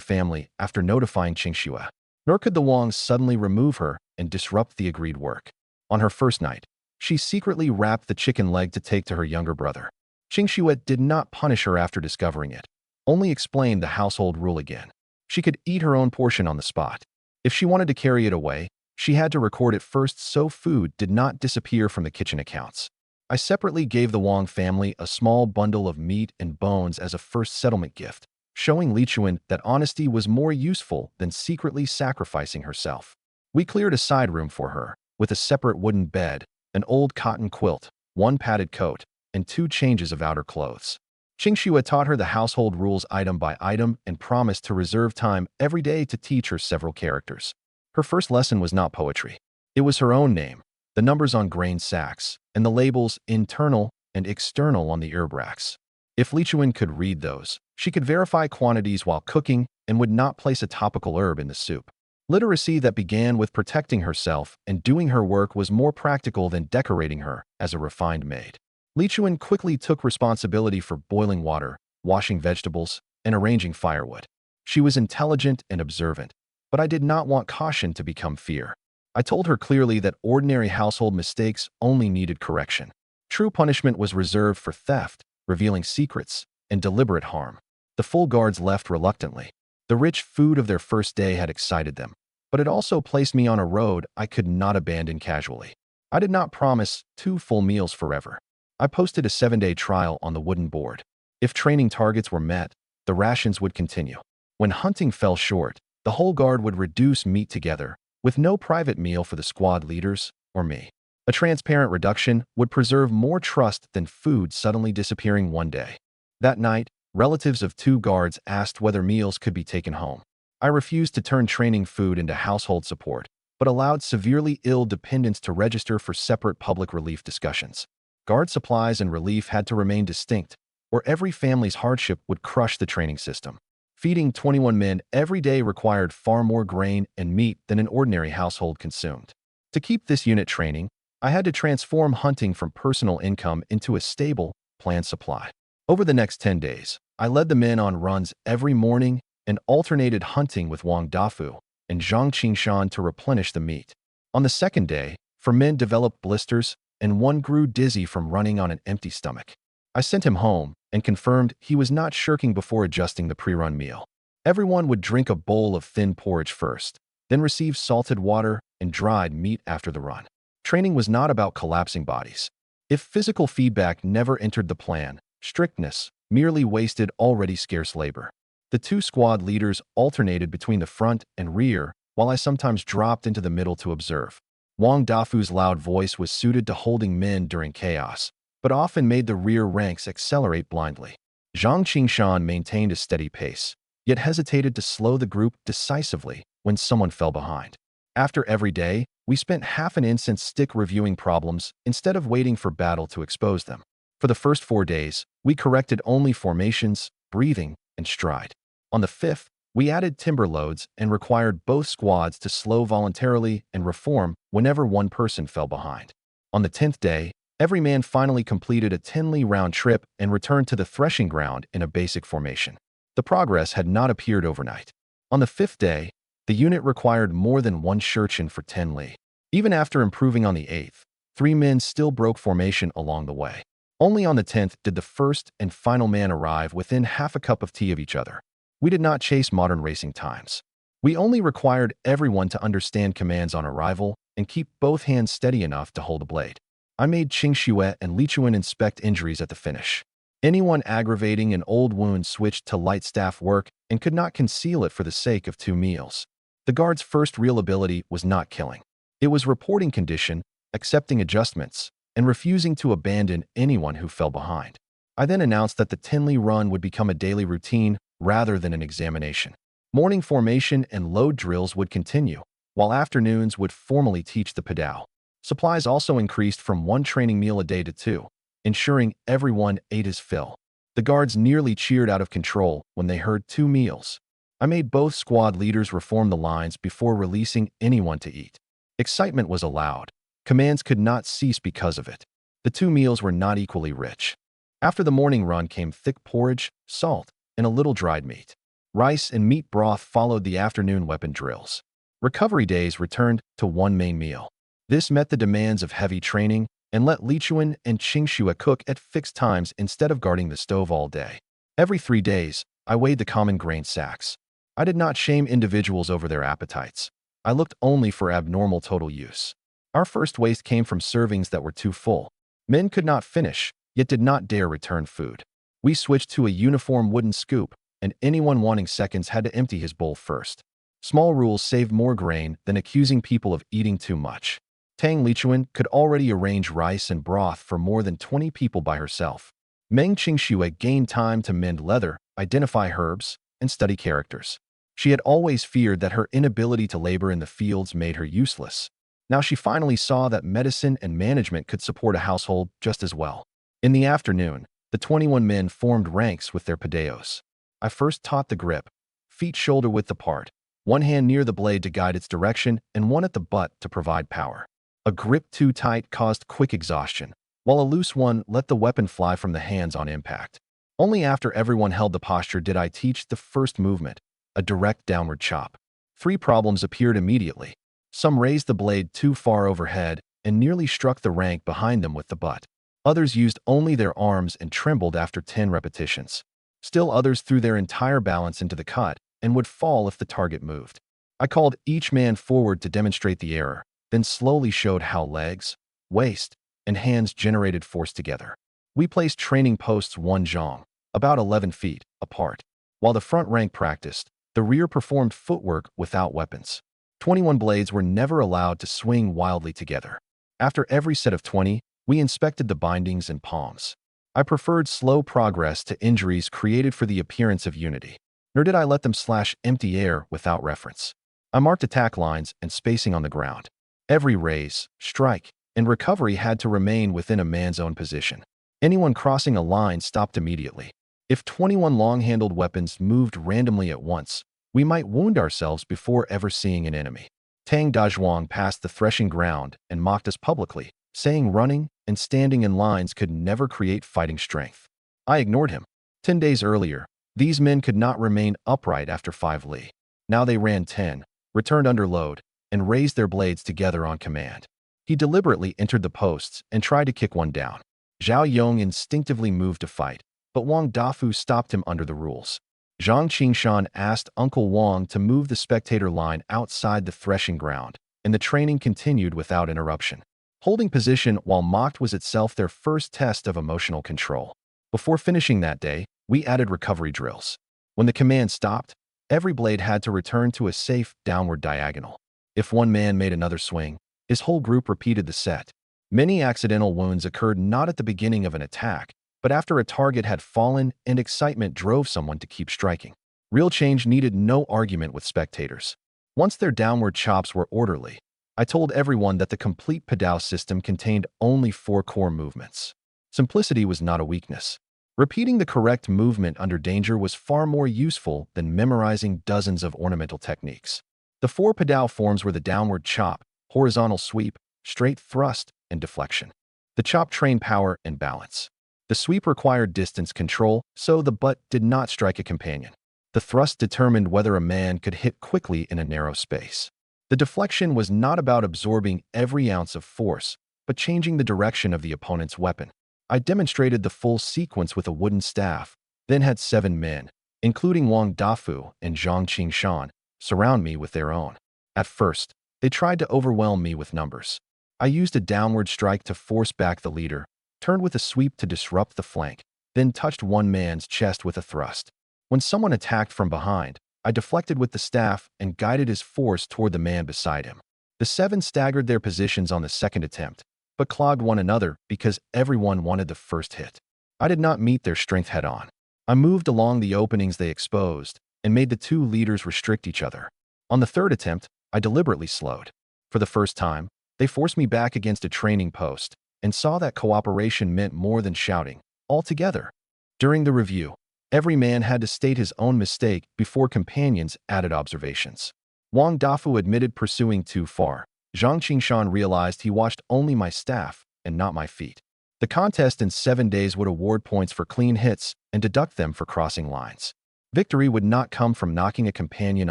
S1: family after notifying Qing Xue. Nor could the Wangs suddenly remove her and disrupt the agreed work. On her first night, she secretly wrapped the chicken leg to take to her younger brother. Qing Xue did not punish her after discovering it, only explained the household rule again. She could eat her own portion on the spot. If she wanted to carry it away, she had to record it first so food did not disappear from the kitchen accounts. I separately gave the Wang family a small bundle of meat and bones as a first settlement gift, showing Li Chuan that honesty was more useful than secretly sacrificing herself. We cleared a side room for her, with a separate wooden bed, an old cotton quilt, 1 padded coat, and 2 changes of outer clothes. Qing Xue taught her the household rules item by item and promised to reserve time every day to teach her several characters. Her first lesson was not poetry. It was her own name, the numbers on grain sacks, and the labels internal and external on the herb racks. If Li Chuan could read those, she could verify quantities while cooking and would not place a topical herb in the soup. Literacy that began with protecting herself and doing her work was more practical than decorating her as a refined maid. Li Chuan quickly took responsibility for boiling water, washing vegetables, and arranging firewood. She was intelligent and observant, but I did not want caution to become fear. I told her clearly that ordinary household mistakes only needed correction. True punishment was reserved for theft, revealing secrets, and deliberate harm. The full guards left reluctantly. The rich food of their first day had excited them, but it also placed me on a road I could not abandon casually. I did not promise 2 full meals forever. I posted a 7-day trial on the wooden board. If training targets were met, the rations would continue. When hunting fell short, the whole guard would reduce meat together, with no private meal for the squad leaders or me. A transparent reduction would preserve more trust than food suddenly disappearing one day. That night, relatives of 2 guards asked whether meals could be taken home. I refused to turn training food into household support, but allowed severely ill dependents to register for separate public relief discussions. Guard supplies and relief had to remain distinct, or every family's hardship would crush the training system. Feeding 21 men every day required far more grain and meat than an ordinary household consumed. To keep this unit training, I had to transform hunting from personal income into a stable, planned supply. Over the next 10 days, I led the men on runs every morning and alternated hunting with Wang Dafu and Zhang Qingshan to replenish the meat. On the second day, 4 men developed blisters and 1 grew dizzy from running on an empty stomach. I sent him home and confirmed he was not shirking before adjusting the pre-run meal. Everyone would drink a bowl of thin porridge first, then receive salted water and dried meat after the run. Training was not about collapsing bodies. If physical feedback never entered the plan, strictness merely wasted already scarce labor. The 2 squad leaders alternated between the front and rear, while I sometimes dropped into the middle to observe. Wang Dafu's loud voice was suited to holding men during chaos, but often made the rear ranks accelerate blindly. Zhang Qingshan maintained a steady pace, yet hesitated to slow the group decisively when someone fell behind. After every day, we spent half an incense stick reviewing problems instead of waiting for battle to expose them. For the first 4 days, we corrected only formations, breathing, and stride. On the 5th, we added timber loads and required both squads to slow voluntarily and reform whenever one person fell behind. On the 10th day, every man finally completed a 10-li round trip and returned to the threshing ground in a basic formation. The progress had not appeared overnight. On the 5th day, the The unit required more than one shuriken for 10 li. Even after improving on the 8th, 3 men still broke formation along the way. Only on the 10th did the first and final man arrive within half a cup of tea of each other. We did not chase modern racing times. We only required everyone to understand commands on arrival and keep both hands steady enough to hold a blade. I made Qingxue and Lichuan inspect injuries at the finish. Anyone aggravating an old wound switched to light staff work and could not conceal it for the sake of 2 meals. The guard's first real ability was not killing. It was reporting condition, accepting adjustments, and refusing to abandon anyone who fell behind. I then announced that the 10 li run would become a daily routine rather than an examination. Morning formation and load drills would continue, while afternoons would formally teach the Padao. Supplies also increased from 1 training meal a day to 2, ensuring everyone ate his fill. The guards nearly cheered out of control when they heard 2 meals. I made both squad leaders reform the lines before releasing anyone to eat. Excitement was allowed. Commands could not cease because of it. The 2 meals were not equally rich. After the morning run came thick porridge, salt, and a little dried meat. Rice and meat broth followed the afternoon weapon drills. Recovery days returned to 1 main meal. This met the demands of heavy training and let Lichuan and Qingxue cook at fixed times instead of guarding the stove all day. Every 3 days, I weighed the common grain sacks. I did not shame individuals over their appetites. I looked only for abnormal total use. Our first waste came from servings that were too full. Men could not finish, yet did not dare return food. We switched to a uniform wooden scoop, and anyone wanting seconds had to empty his bowl first. Small rules saved more grain than accusing people of eating too much. Tang Lichuan could already arrange rice and broth for more than 20 people by herself. Meng Qingxue gained time to mend leather, identify herbs, and study characters. She had always feared that her inability to labor in the fields made her useless. Now she finally saw that medicine and management could support a household just as well. In the afternoon, the 21 men formed ranks with their padaos. I first taught the grip, feet shoulder-width apart, one hand near the blade to guide its direction and one at the butt to provide power. A grip too tight caused quick exhaustion, while a loose one let the weapon fly from the hands on impact. Only after everyone held the posture did I teach the first movement, a direct downward chop. 3 problems appeared immediately. Some raised the blade too far overhead and nearly struck the rank behind them with the butt. Others used only their arms and trembled after 10 repetitions. Still others threw their entire balance into the cut and would fall if the target moved. I called each man forward to demonstrate the error, then slowly showed how legs, waist, and hands generated force together. We placed training posts 1 zhang, about 11 feet, apart. While the front rank practiced, the rear performed footwork without weapons. 21 blades were never allowed to swing wildly together. After every set of 20, we inspected the bindings and palms. I preferred slow progress to injuries created for the appearance of unity, nor did I let them slash empty air without reference. I marked attack lines and spacing on the ground. Every raise, strike, and recovery had to remain within a man's own position. Anyone crossing a line stopped immediately. If 21 long-handled weapons moved randomly at once, we might wound ourselves before ever seeing an enemy. Tang Dazhuang passed the threshing ground and mocked us publicly, saying running and standing in lines could never create fighting strength. I ignored him. 10 days earlier, these men could not remain upright after 5 li. Now they ran 10, returned under load, and raised their blades together on command. He deliberately entered the posts and tried to kick one down. Zhao Yong instinctively moved to fight, but Wang Dafu stopped him under the rules. Zhang Qingshan asked Uncle Wang to move the spectator line outside the threshing ground, and the training continued without interruption. Holding position while mocked was itself their first test of emotional control. Before finishing that day, we added recovery drills. When the command stopped, every blade had to return to a safe downward diagonal. If one man made another swing, his whole group repeated the set. Many accidental wounds occurred not at the beginning of an attack, but after a target had fallen and excitement drove someone to keep striking. Real change needed no argument with spectators. Once their downward chops were orderly, I told everyone that the complete Padao system contained only 4 core movements. Simplicity was not a weakness. Repeating the correct movement under danger was far more useful than memorizing dozens of ornamental techniques. The 4 Padao forms were the downward chop, horizontal sweep, straight thrust, and deflection. The chop trained power and balance. The sweep required distance control, so the butt did not strike a companion. The thrust determined whether a man could hit quickly in a narrow space. The deflection was not about absorbing every ounce of force, but changing the direction of the opponent's weapon. I demonstrated the full sequence with a wooden staff, then had 7 men, including Wang Dafu and Zhang Qingshan, surround me with their own. At first, they tried to overwhelm me with numbers. I used a downward strike to force back the leader, turned with a sweep to disrupt the flank, then touched one man's chest with a thrust. When someone attacked from behind, I deflected with the staff and guided his force toward the man beside him. The 7 staggered their positions on the second attempt, but clogged one another because everyone wanted the first hit. I did not meet their strength head-on. I moved along the openings they exposed and made the 2 leaders restrict each other. On the third attempt, I deliberately slowed. For the first time, they forced me back against a training post and saw that cooperation meant more than shouting, all together. During the review, every man had to state his own mistake before companions added observations. Wang Dafu admitted pursuing too far. Zhang Qingshan realized he watched only my staff and not my feet. The contest in 7 days would award points for clean hits and deduct them for crossing lines. Victory would not come from knocking a companion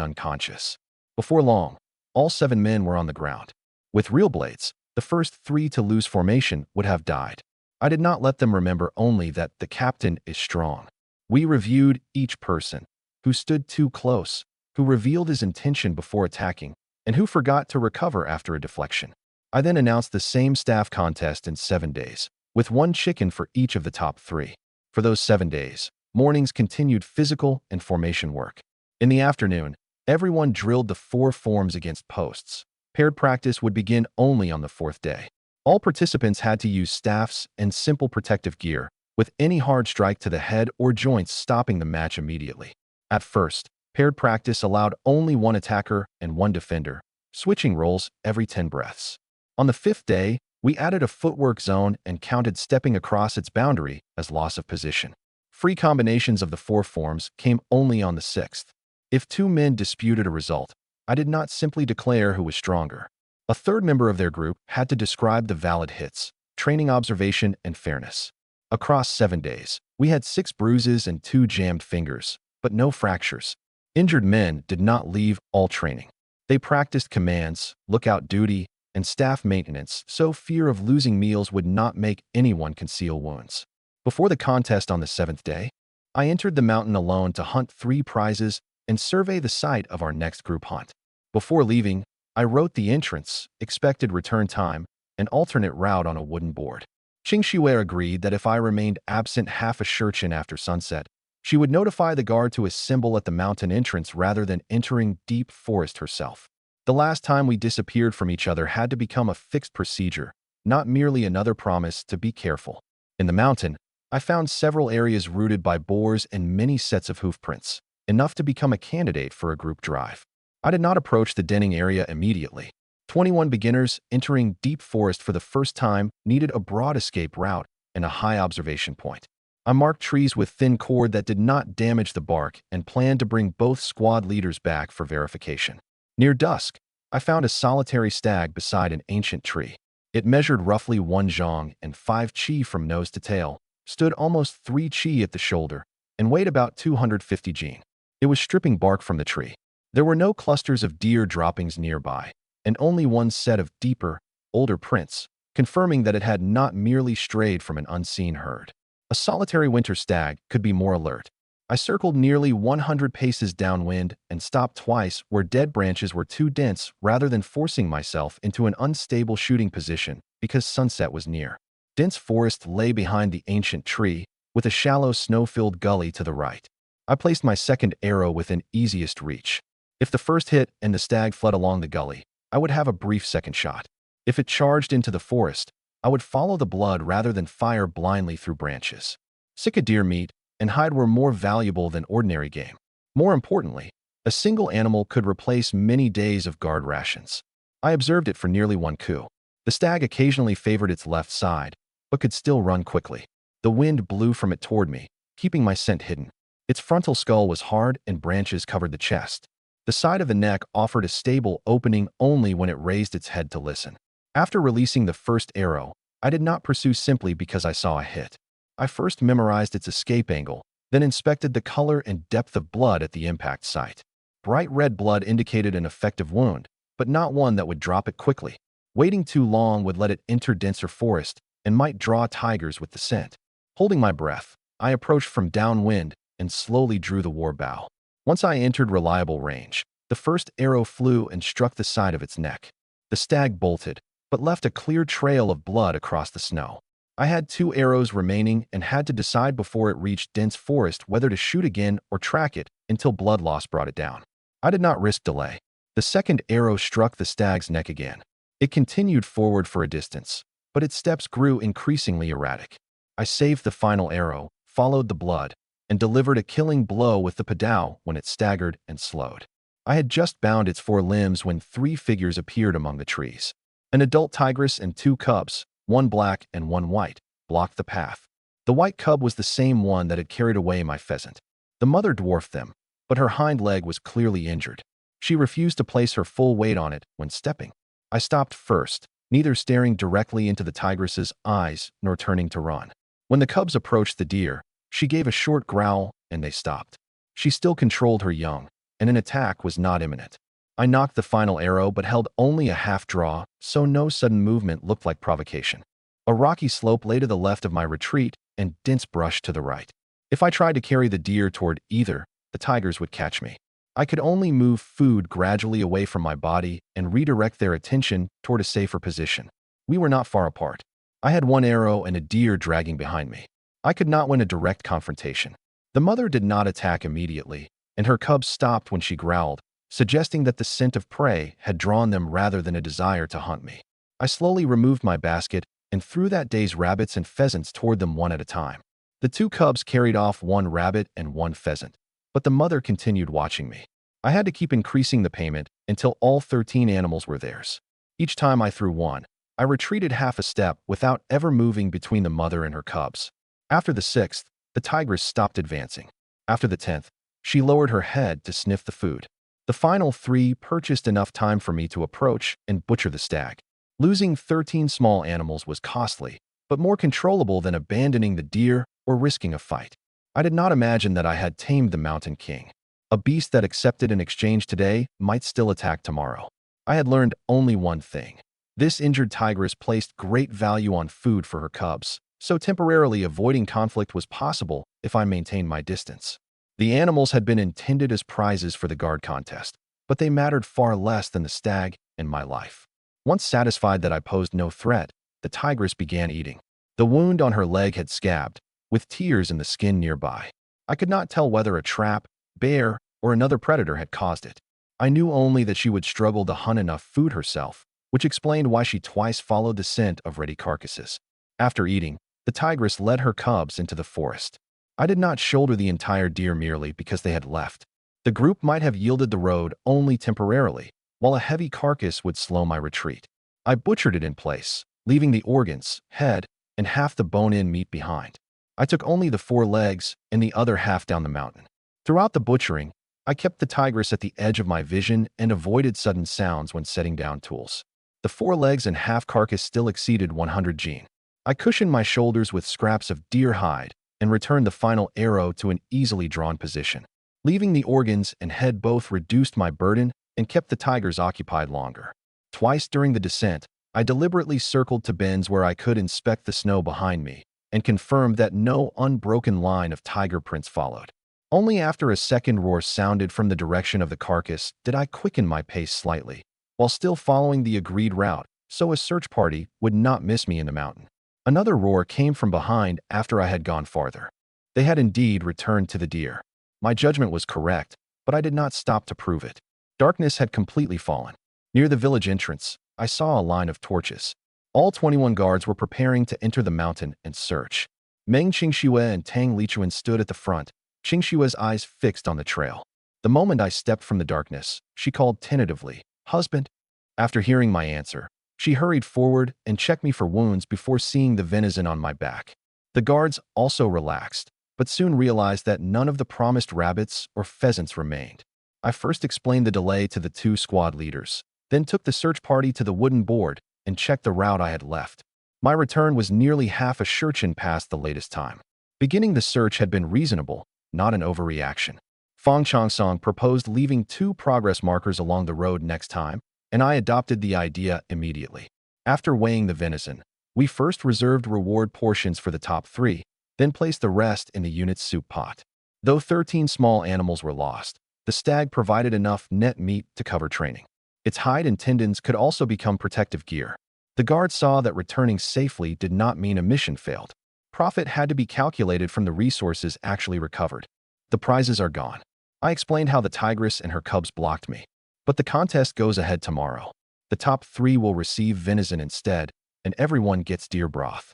S1: unconscious. Before long, all 7 men were on the ground. With real blades, the first 3 to lose formation would have died. I did not let them remember only that the captain is strong. We reviewed each person, who stood too close, who revealed his intention before attacking, and who forgot to recover after a deflection. I then announced the same staff contest in 7 days, with 1 chicken for each of the top 3. For those 7 days, mornings continued physical and formation work. In the afternoon, everyone drilled the 4 forms against posts. Paired practice would begin only on the 4th day. All participants had to use staffs and simple protective gear, with any hard strike to the head or joints stopping the match immediately. At first, paired practice allowed only 1 attacker and 1 defender, switching roles every 10 breaths. On the 5th day, we added a footwork zone and counted stepping across its boundary as loss of position. Free combinations of the 4 forms came only on the 6th. If 2 men disputed a result, I did not simply declare who was stronger. A third member of their group had to describe the valid hits, training observation, and fairness. Across 7 days, we had 6 bruises and 2 jammed fingers, but no fractures. Injured men did not leave all training. They practiced commands, lookout duty, and staff maintenance, so fear of losing meals would not make anyone conceal wounds. Before the contest on the 7th day, I entered the mountain alone to hunt 3 prizes and survey the site of our next group hunt. Before leaving, I wrote the entrance, expected return time, and alternate route on a wooden board. Qing Shue agreed that if I remained absent half a shurchen after sunset, she would notify the guard to assemble at the mountain entrance rather than entering deep forest herself. The last time we disappeared from each other had to become a fixed procedure, not merely another promise to be careful. In the mountain, I found several areas rooted by boars and many sets of hoof prints, enough to become a candidate for a group drive. I did not approach the denning area immediately. 21 beginners entering deep forest for the first time needed a broad escape route and a high observation point. I marked trees with thin cord that did not damage the bark and planned to bring both squad leaders back for verification. Near dusk, I found a solitary stag beside an ancient tree. It measured roughly 1 zhang and 5 qi from nose to tail, stood almost 3 qi at the shoulder, and weighed about 250 jin. It was stripping bark from the tree. There were no clusters of deer droppings nearby, and only 1 set of deeper, older prints, confirming that it had not merely strayed from an unseen herd. A solitary winter stag could be more alert. I circled nearly 100 paces downwind and stopped twice where dead branches were too dense rather than forcing myself into an unstable shooting position because sunset was near. Dense forest lay behind the ancient tree, with a shallow snow-filled gully to the right. I placed my second arrow within easiest reach. If the first hit and the stag fled along the gully, I would have a brief second shot. If it charged into the forest, I would follow the blood rather than fire blindly through branches. Sika deer meat and hide were more valuable than ordinary game. More importantly, a single animal could replace many days of guard rations. I observed it for nearly 1 coup. The stag occasionally favored its left side, but could still run quickly. The wind blew from it toward me, keeping my scent hidden. Its frontal skull was hard and branches covered the chest. The side of the neck offered a stable opening only when it raised its head to listen. After releasing the first arrow, I did not pursue simply because I saw a hit. I first memorized its escape angle, then inspected the color and depth of blood at the impact site. Bright red blood indicated an effective wound, but not one that would drop it quickly. Waiting too long would let it enter denser forest and might draw tigers with the scent. Holding my breath, I approached from downwind and slowly drew the war bow. Once I entered reliable range, the first arrow flew and struck the side of its neck. The stag bolted, but left a clear trail of blood across the snow. I had 2 arrows remaining and had to decide before it reached dense forest whether to shoot again or track it until blood loss brought it down. I did not risk delay. The second arrow struck the stag's neck again. It continued forward for a distance, but its steps grew increasingly erratic. I saved the final arrow, followed the blood, and delivered a killing blow with the padao when it staggered and slowed. I had just bound its 4 limbs when 3 figures appeared among the trees. An adult tigress and 2 cubs, one black and one white, blocked the path. The white cub was the same one that had carried away my pheasant. The mother dwarfed them, but her hind leg was clearly injured. She refused to place her full weight on it when stepping. I stopped first, neither staring directly into the tigress's eyes nor turning to run. When the cubs approached the deer, she gave a short growl and they stopped. She still controlled her young, and an attack was not imminent. I knocked the final arrow but held only a half draw, so no sudden movement looked like provocation. A rocky slope lay to the left of my retreat and dense brush to the right. If I tried to carry the deer toward either, the tigers would catch me. I could only move food gradually away from my body and redirect their attention toward a safer position. We were not far apart. I had 1 arrow and a deer dragging behind me. I could not win a direct confrontation. The mother did not attack immediately, and her cubs stopped when she growled, suggesting that the scent of prey had drawn them rather than a desire to hunt me. I slowly removed my basket and threw that day's rabbits and pheasants toward them one at a time. The 2 cubs carried off 1 rabbit and 1 pheasant, but the mother continued watching me. I had to keep increasing the payment until all 13 animals were theirs. Each time I threw one, I retreated half a step without ever moving between the mother and her cubs. After the 6th, the tigress stopped advancing. After the 10th, she lowered her head to sniff the food. The final 3 purchased enough time for me to approach and butcher the stag. Losing 13 small animals was costly, but more controllable than abandoning the deer or risking a fight. I did not imagine that I had tamed the mountain king. A beast that accepted an exchange today might still attack tomorrow. I had learned only one thing. This injured tigress placed great value on food for her cubs, so temporarily avoiding conflict was possible if I maintained my distance. The animals had been intended as prizes for the guard contest, but they mattered far less than the stag and my life. Once satisfied that I posed no threat, the tigress began eating. The wound on her leg had scabbed, with tears in the skin nearby. I could not tell whether a trap, bear, or another predator had caused it. I knew only that she would struggle to hunt enough food herself, which explained why she twice followed the scent of ready carcasses. After eating, the tigress led her cubs into the forest. I did not shoulder the entire deer merely because they had left. The group might have yielded the road only temporarily, while a heavy carcass would slow my retreat. I butchered it in place, leaving the organs, head, and half the bone-in meat behind. I took only the 4 legs and the other half down the mountain. Throughout the butchering, I kept the tigress at the edge of my vision and avoided sudden sounds when setting down tools. The 4 legs and half carcass still exceeded 100 gene. I cushioned my shoulders with scraps of deer hide and returned the final arrow to an easily drawn position. Leaving the organs and head both reduced my burden and kept the tigers occupied longer. Twice during the descent, I deliberately circled to bends where I could inspect the snow behind me and confirmed that no unbroken line of tiger prints followed. Only after a second roar sounded from the direction of the carcass did I quicken my pace slightly, while still following the agreed route, so a search party would not miss me in the mountain. Another roar came from behind after I had gone farther. They had indeed returned to the deer. My judgment was correct, but I did not stop to prove it. Darkness had completely fallen. Near the village entrance, I saw a line of torches. All 21 guards were preparing to enter the mountain and search. Meng Qingxue and Tang Lichuan stood at the front, Qingxue's eyes fixed on the trail. The moment I stepped from the darkness, she called tentatively, "Husband?" After hearing my answer, she hurried forward and checked me for wounds before seeing the venison on my back. The guards also relaxed, but soon realized that none of the promised rabbits or pheasants remained. I first explained the delay to the 2 squad leaders, then took the search party to the wooden board and checked the route I had left. My return was nearly half a shurchen past the latest time. Beginning the search had been reasonable, not an overreaction. Fang Chongsong proposed leaving 2 progress markers along the road next time, and I adopted the idea immediately. After weighing the venison, we first reserved reward portions for the top 3, then placed the rest in the unit's soup pot. Though 13 small animals were lost, the stag provided enough net meat to cover training. Its hide and tendons could also become protective gear. The guard saw that returning safely did not mean a mission failed. Profit had to be calculated from the resources actually recovered. The prizes are gone. I explained how the tigress and her cubs blocked me. But the contest goes ahead tomorrow. The top 3 will receive venison instead, and everyone gets deer broth.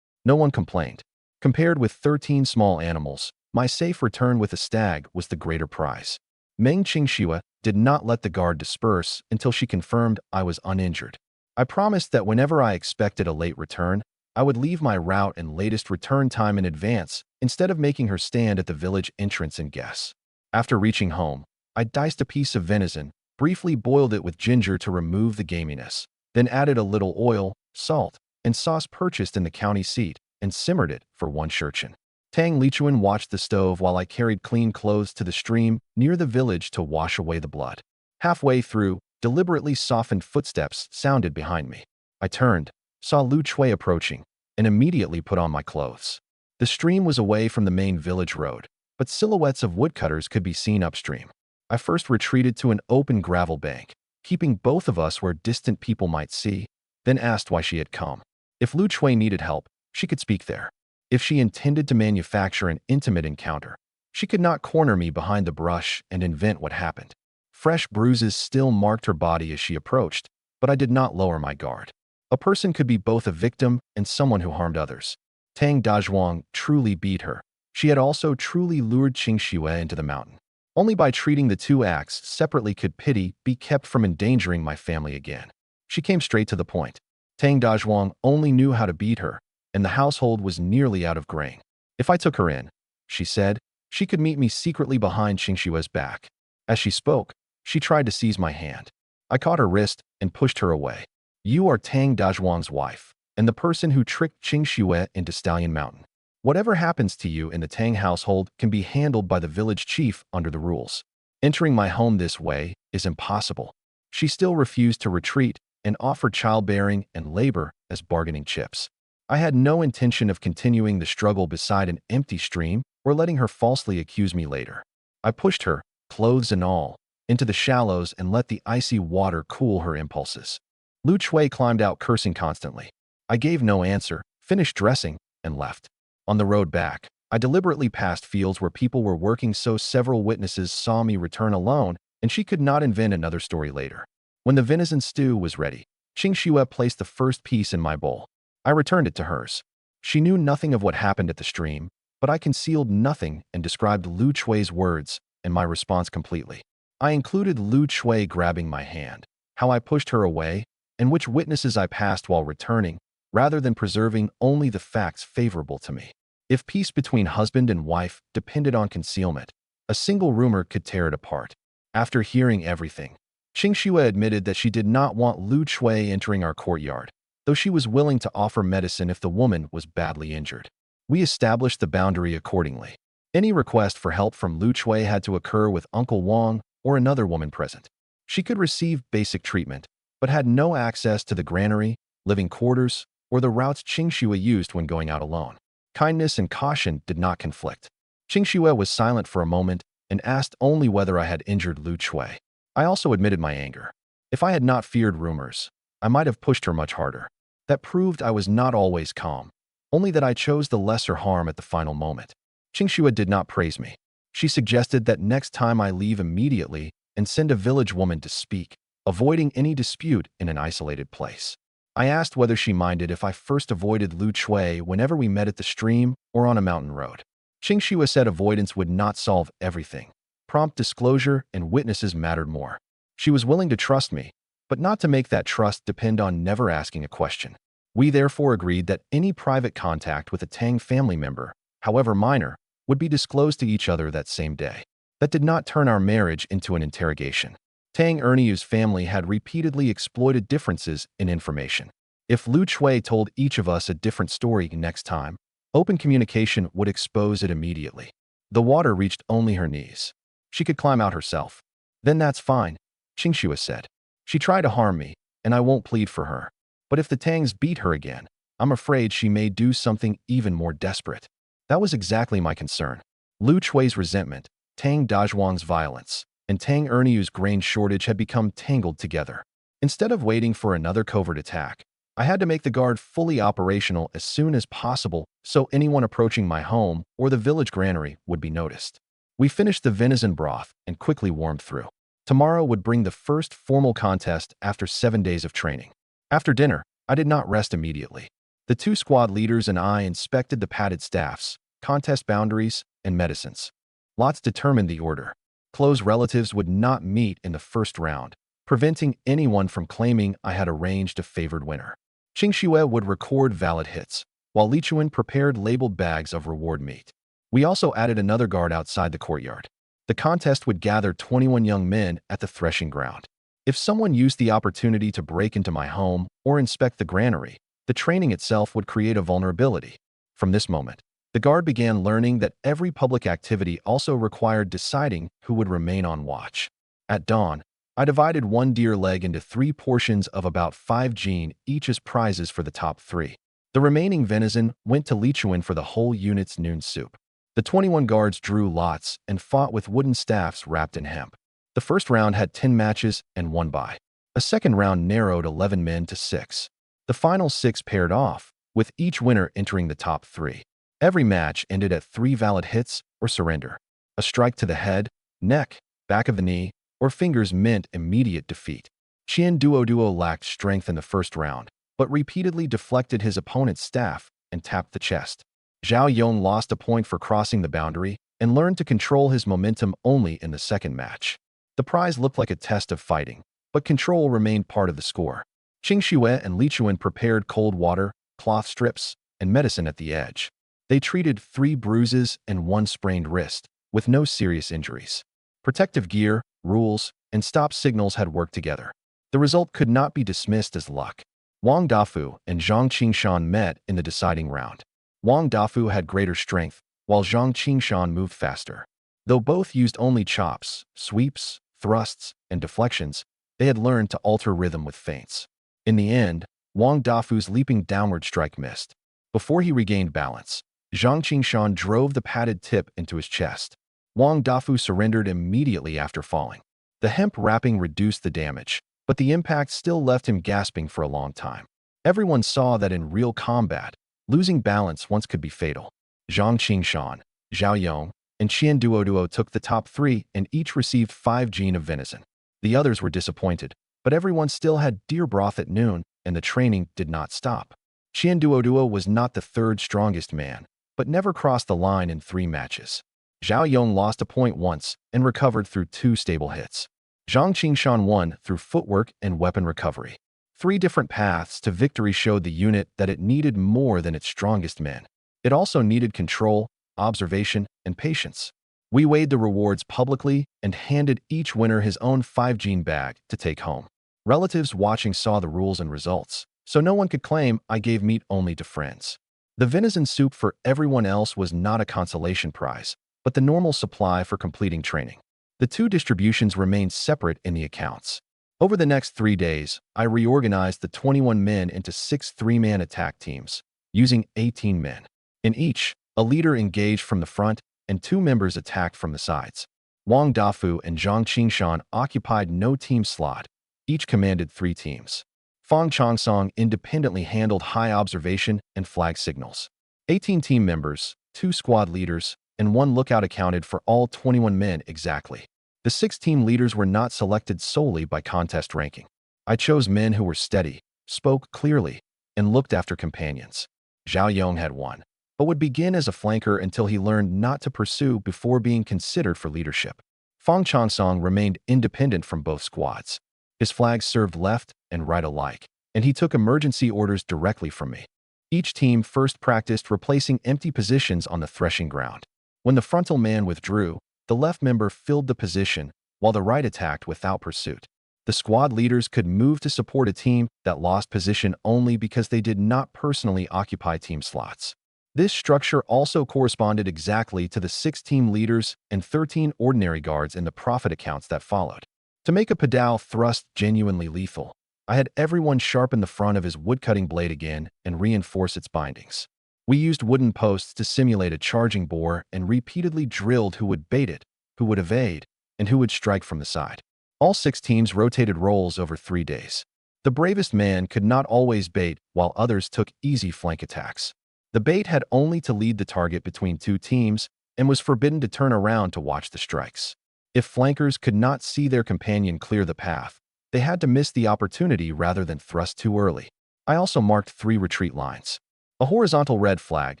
S1: No one complained. Compared with 13 small animals, my safe return with a stag was the greater prize. Meng Qingxue did not let the guard disperse until she confirmed I was uninjured. I promised that whenever I expected a late return, I would leave my route and latest return time in advance instead of making her stand at the village entrance and guess. After reaching home, I diced a piece of venison, briefly boiled it with ginger to remove the gaminess, then added a little oil, salt, and sauce purchased in the county seat and simmered it for 1 shurchen. Tang Lichuan watched the stove while I carried clean clothes to the stream near the village to wash away the blood. Halfway through, deliberately softened footsteps sounded behind me. I turned, saw Lu Chui approaching, and immediately put on my clothes. The stream was away from the main village road, but silhouettes of woodcutters could be seen upstream. I first retreated to an open gravel bank, keeping both of us where distant people might see, then asked why she had come. If Lu Chui needed help, she could speak there. If she intended to manufacture an intimate encounter, she could not corner me behind the brush and invent what happened. Fresh bruises still marked her body as she approached, but I did not lower my guard. A person could be both a victim and someone who harmed others. Tang Dazhuang truly beat her. She had also truly lured Qingxue into the mountain. Only by treating the 2 acts separately could pity be kept from endangering my family again. She came straight to the point. Tang Dazhuang only knew how to beat her, and the household was nearly out of grain. If I took her in, she said, she could meet me secretly behind Qingxue's back. As she spoke, she tried to seize my hand. I caught her wrist and pushed her away. You are Tang Dazhuang's wife, and the person who tricked Qingxue into Stallion Mountain. Whatever happens to you in the Tang household can be handled by the village chief under the rules. Entering my home this way is impossible. She still refused to retreat and offered childbearing and labor as bargaining chips. I had no intention of continuing the struggle beside an empty stream or letting her falsely accuse me later. I pushed her, clothes and all, into the shallows and let the icy water cool her impulses. Lu Chui climbed out cursing constantly. I gave no answer, finished dressing, and left. On the road back, I deliberately passed fields where people were working so several witnesses saw me return alone and she could not invent another story later. When the venison stew was ready, Qingxue placed the first piece in my bowl. I returned it to hers. She knew nothing of what happened at the stream, but I concealed nothing and described Lu Chui's words and my response completely. I included Lu Chui grabbing my hand, how I pushed her away, and which witnesses I passed while returning, rather than preserving only the facts favorable to me. If peace between husband and wife depended on concealment, a single rumor could tear it apart. After hearing everything, Qingxue admitted that she did not want Lu Chui entering our courtyard, though she was willing to offer medicine if the woman was badly injured. We established the boundary accordingly. Any request for help from Lu Chui had to occur with Uncle Wang or another woman present. She could receive basic treatment, but had no access to the granary, living quarters, or the routes Qingxue used when going out alone. Kindness and caution did not conflict. Qingxue was silent for a moment and asked only whether I had injured Lu Chui. I also admitted my anger. If I had not feared rumors, I might have pushed her much harder. That proved I was not always calm, only that I chose the lesser harm at the final moment. Qingxue did not praise me. She suggested that next time I leave immediately and send a village woman to speak, avoiding any dispute in an isolated place. I asked whether she minded if I first avoided Lu Chui whenever we met at the stream or on a mountain road. Qingxue said avoidance would not solve everything. Prompt disclosure and witnesses mattered more. She was willing to trust me, but not to make that trust depend on never asking a question. We therefore agreed that any private contact with a Tang family member, however minor, would be disclosed to each other that same day. That did not turn our marriage into an interrogation. Tang Erniu's family had repeatedly exploited differences in information. If Lu Chui told each of us a different story next time, open communication would expose it immediately. The water reached only her knees. She could climb out herself. Then that's fine, Qingxue said. She tried to harm me, and I won't plead for her. But if the Tangs beat her again, I'm afraid she may do something even more desperate. That was exactly my concern. Lu Chui's resentment, Tang Dazhuang's violence, and Tang Erniu's grain shortage had become tangled together. Instead of waiting for another covert attack, I had to make the guard fully operational as soon as possible so anyone approaching my home or the village granary would be noticed. We finished the venison broth and quickly warmed through. Tomorrow would bring the first formal contest after 7 days of training. After dinner, I did not rest immediately. The 2 squad leaders and I inspected the padded staffs, contest boundaries, and medicines. Lots determined the order. Close relatives would not meet in the first round, preventing anyone from claiming I had arranged a favored winner. Qingxue would record valid hits, while Lichuan prepared labeled bags of reward meat. We also added another guard outside the courtyard. The contest would gather 21 young men at the threshing ground. If someone used the opportunity to break into my home or inspect the granary, the training itself would create a vulnerability. From this moment, the guard began learning that every public activity also required deciding who would remain on watch. At dawn, I divided 1 deer leg into 3 portions of about 5 jin each as prizes for the top 3. The remaining venison went to Lichuan for the whole unit's noon soup. The 21 guards drew lots and fought with wooden staffs wrapped in hemp. The first round had 10 matches and 1 bye. A second round narrowed 11 men to 6. The final 6 paired off, with each winner entering the top 3. Every match ended at 3 valid hits or surrender. A strike to the head, neck, back of the knee, or fingers meant immediate defeat. Qian Duo lacked strength in the first round, but repeatedly deflected his opponent's staff and tapped the chest. Zhao Yong lost a point for crossing the boundary and learned to control his momentum only in the second match. The prize looked like a test of fighting, but control remained part of the score. Qingxue and Lichuan prepared cold water, cloth strips, and medicine at the edge. They treated 3 bruises and 1 sprained wrist, with no serious injuries. Protective gear, rules, and stop signals had worked together. The result could not be dismissed as luck. Wang Dafu and Zhang Qingshan met in the deciding round. Wang Dafu had greater strength, while Zhang Qingshan moved faster. Though both used only chops, sweeps, thrusts, and deflections, they had learned to alter rhythm with feints. In the end, Wang Dafu's leaping downward strike missed. Before he regained balance, Zhang Qingshan drove the padded tip into his chest. Wang Dafu surrendered immediately after falling. The hemp wrapping reduced the damage, but the impact still left him gasping for a long time. Everyone saw that in real combat, losing balance once could be fatal. Zhang Qingshan, Zhao Yong, and Qian Duo took the top 3 and each received 5 jin of venison. The others were disappointed, but everyone still had deer broth at noon, and the training did not stop. Qian Duo was not the 3rd strongest man, but never crossed the line in 3 matches. Zhao Yong lost a point once and recovered through 2 stable hits. Zhang Qingshan won through footwork and weapon recovery. 3 different paths to victory showed the unit that it needed more than its strongest men. It also needed control, observation, and patience. We weighed the rewards publicly and handed each winner his own 5 jin bag to take home. Relatives watching saw the rules and results, so no one could claim I gave meat only to friends. The venison soup for everyone else was not a consolation prize, but the normal supply for completing training. The 2 distributions remained separate in the accounts. Over the next 3 days, I reorganized the 21 men into 6 3-man attack teams, using 18 men. In each, a leader engaged from the front and 2 members attacked from the sides. Wang Dafu and Zhang Qingshan occupied no team slot. Each commanded 3 teams. Fang Chongsong independently handled high observation and flag signals. 18 team members, 2 squad leaders, and 1 lookout accounted for all 21 men exactly. The 6 team leaders were not selected solely by contest ranking. I chose men who were steady, spoke clearly, and looked after companions. Zhao Yong had 1, but would begin as a flanker until he learned not to pursue before being considered for leadership. Fang Chongsong remained independent from both squads. His flags served left and right alike, and he took emergency orders directly from me. Each team first practiced replacing empty positions on the threshing ground. When the frontal man withdrew, the left member filled the position, while the right attacked without pursuit. The squad leaders could move to support a team that lost position only because they did not personally occupy team slots. This structure also corresponded exactly to the 6 team leaders and 13 ordinary guards in the profit accounts that followed. To make a Padao thrust genuinely lethal, I had everyone sharpen the front of his woodcutting blade again and reinforce its bindings. We used wooden posts to simulate a charging boar and repeatedly drilled who would bait it, who would evade, and who would strike from the side. All 6 teams rotated roles over 3 days. The bravest man could not always bait, while others took easy flank attacks. The bait had only to lead the target between 2 teams and was forbidden to turn around to watch the strikes. If flankers could not see their companion clear the path, they had to miss the opportunity rather than thrust too early. I also marked 3 retreat lines. A horizontal red flag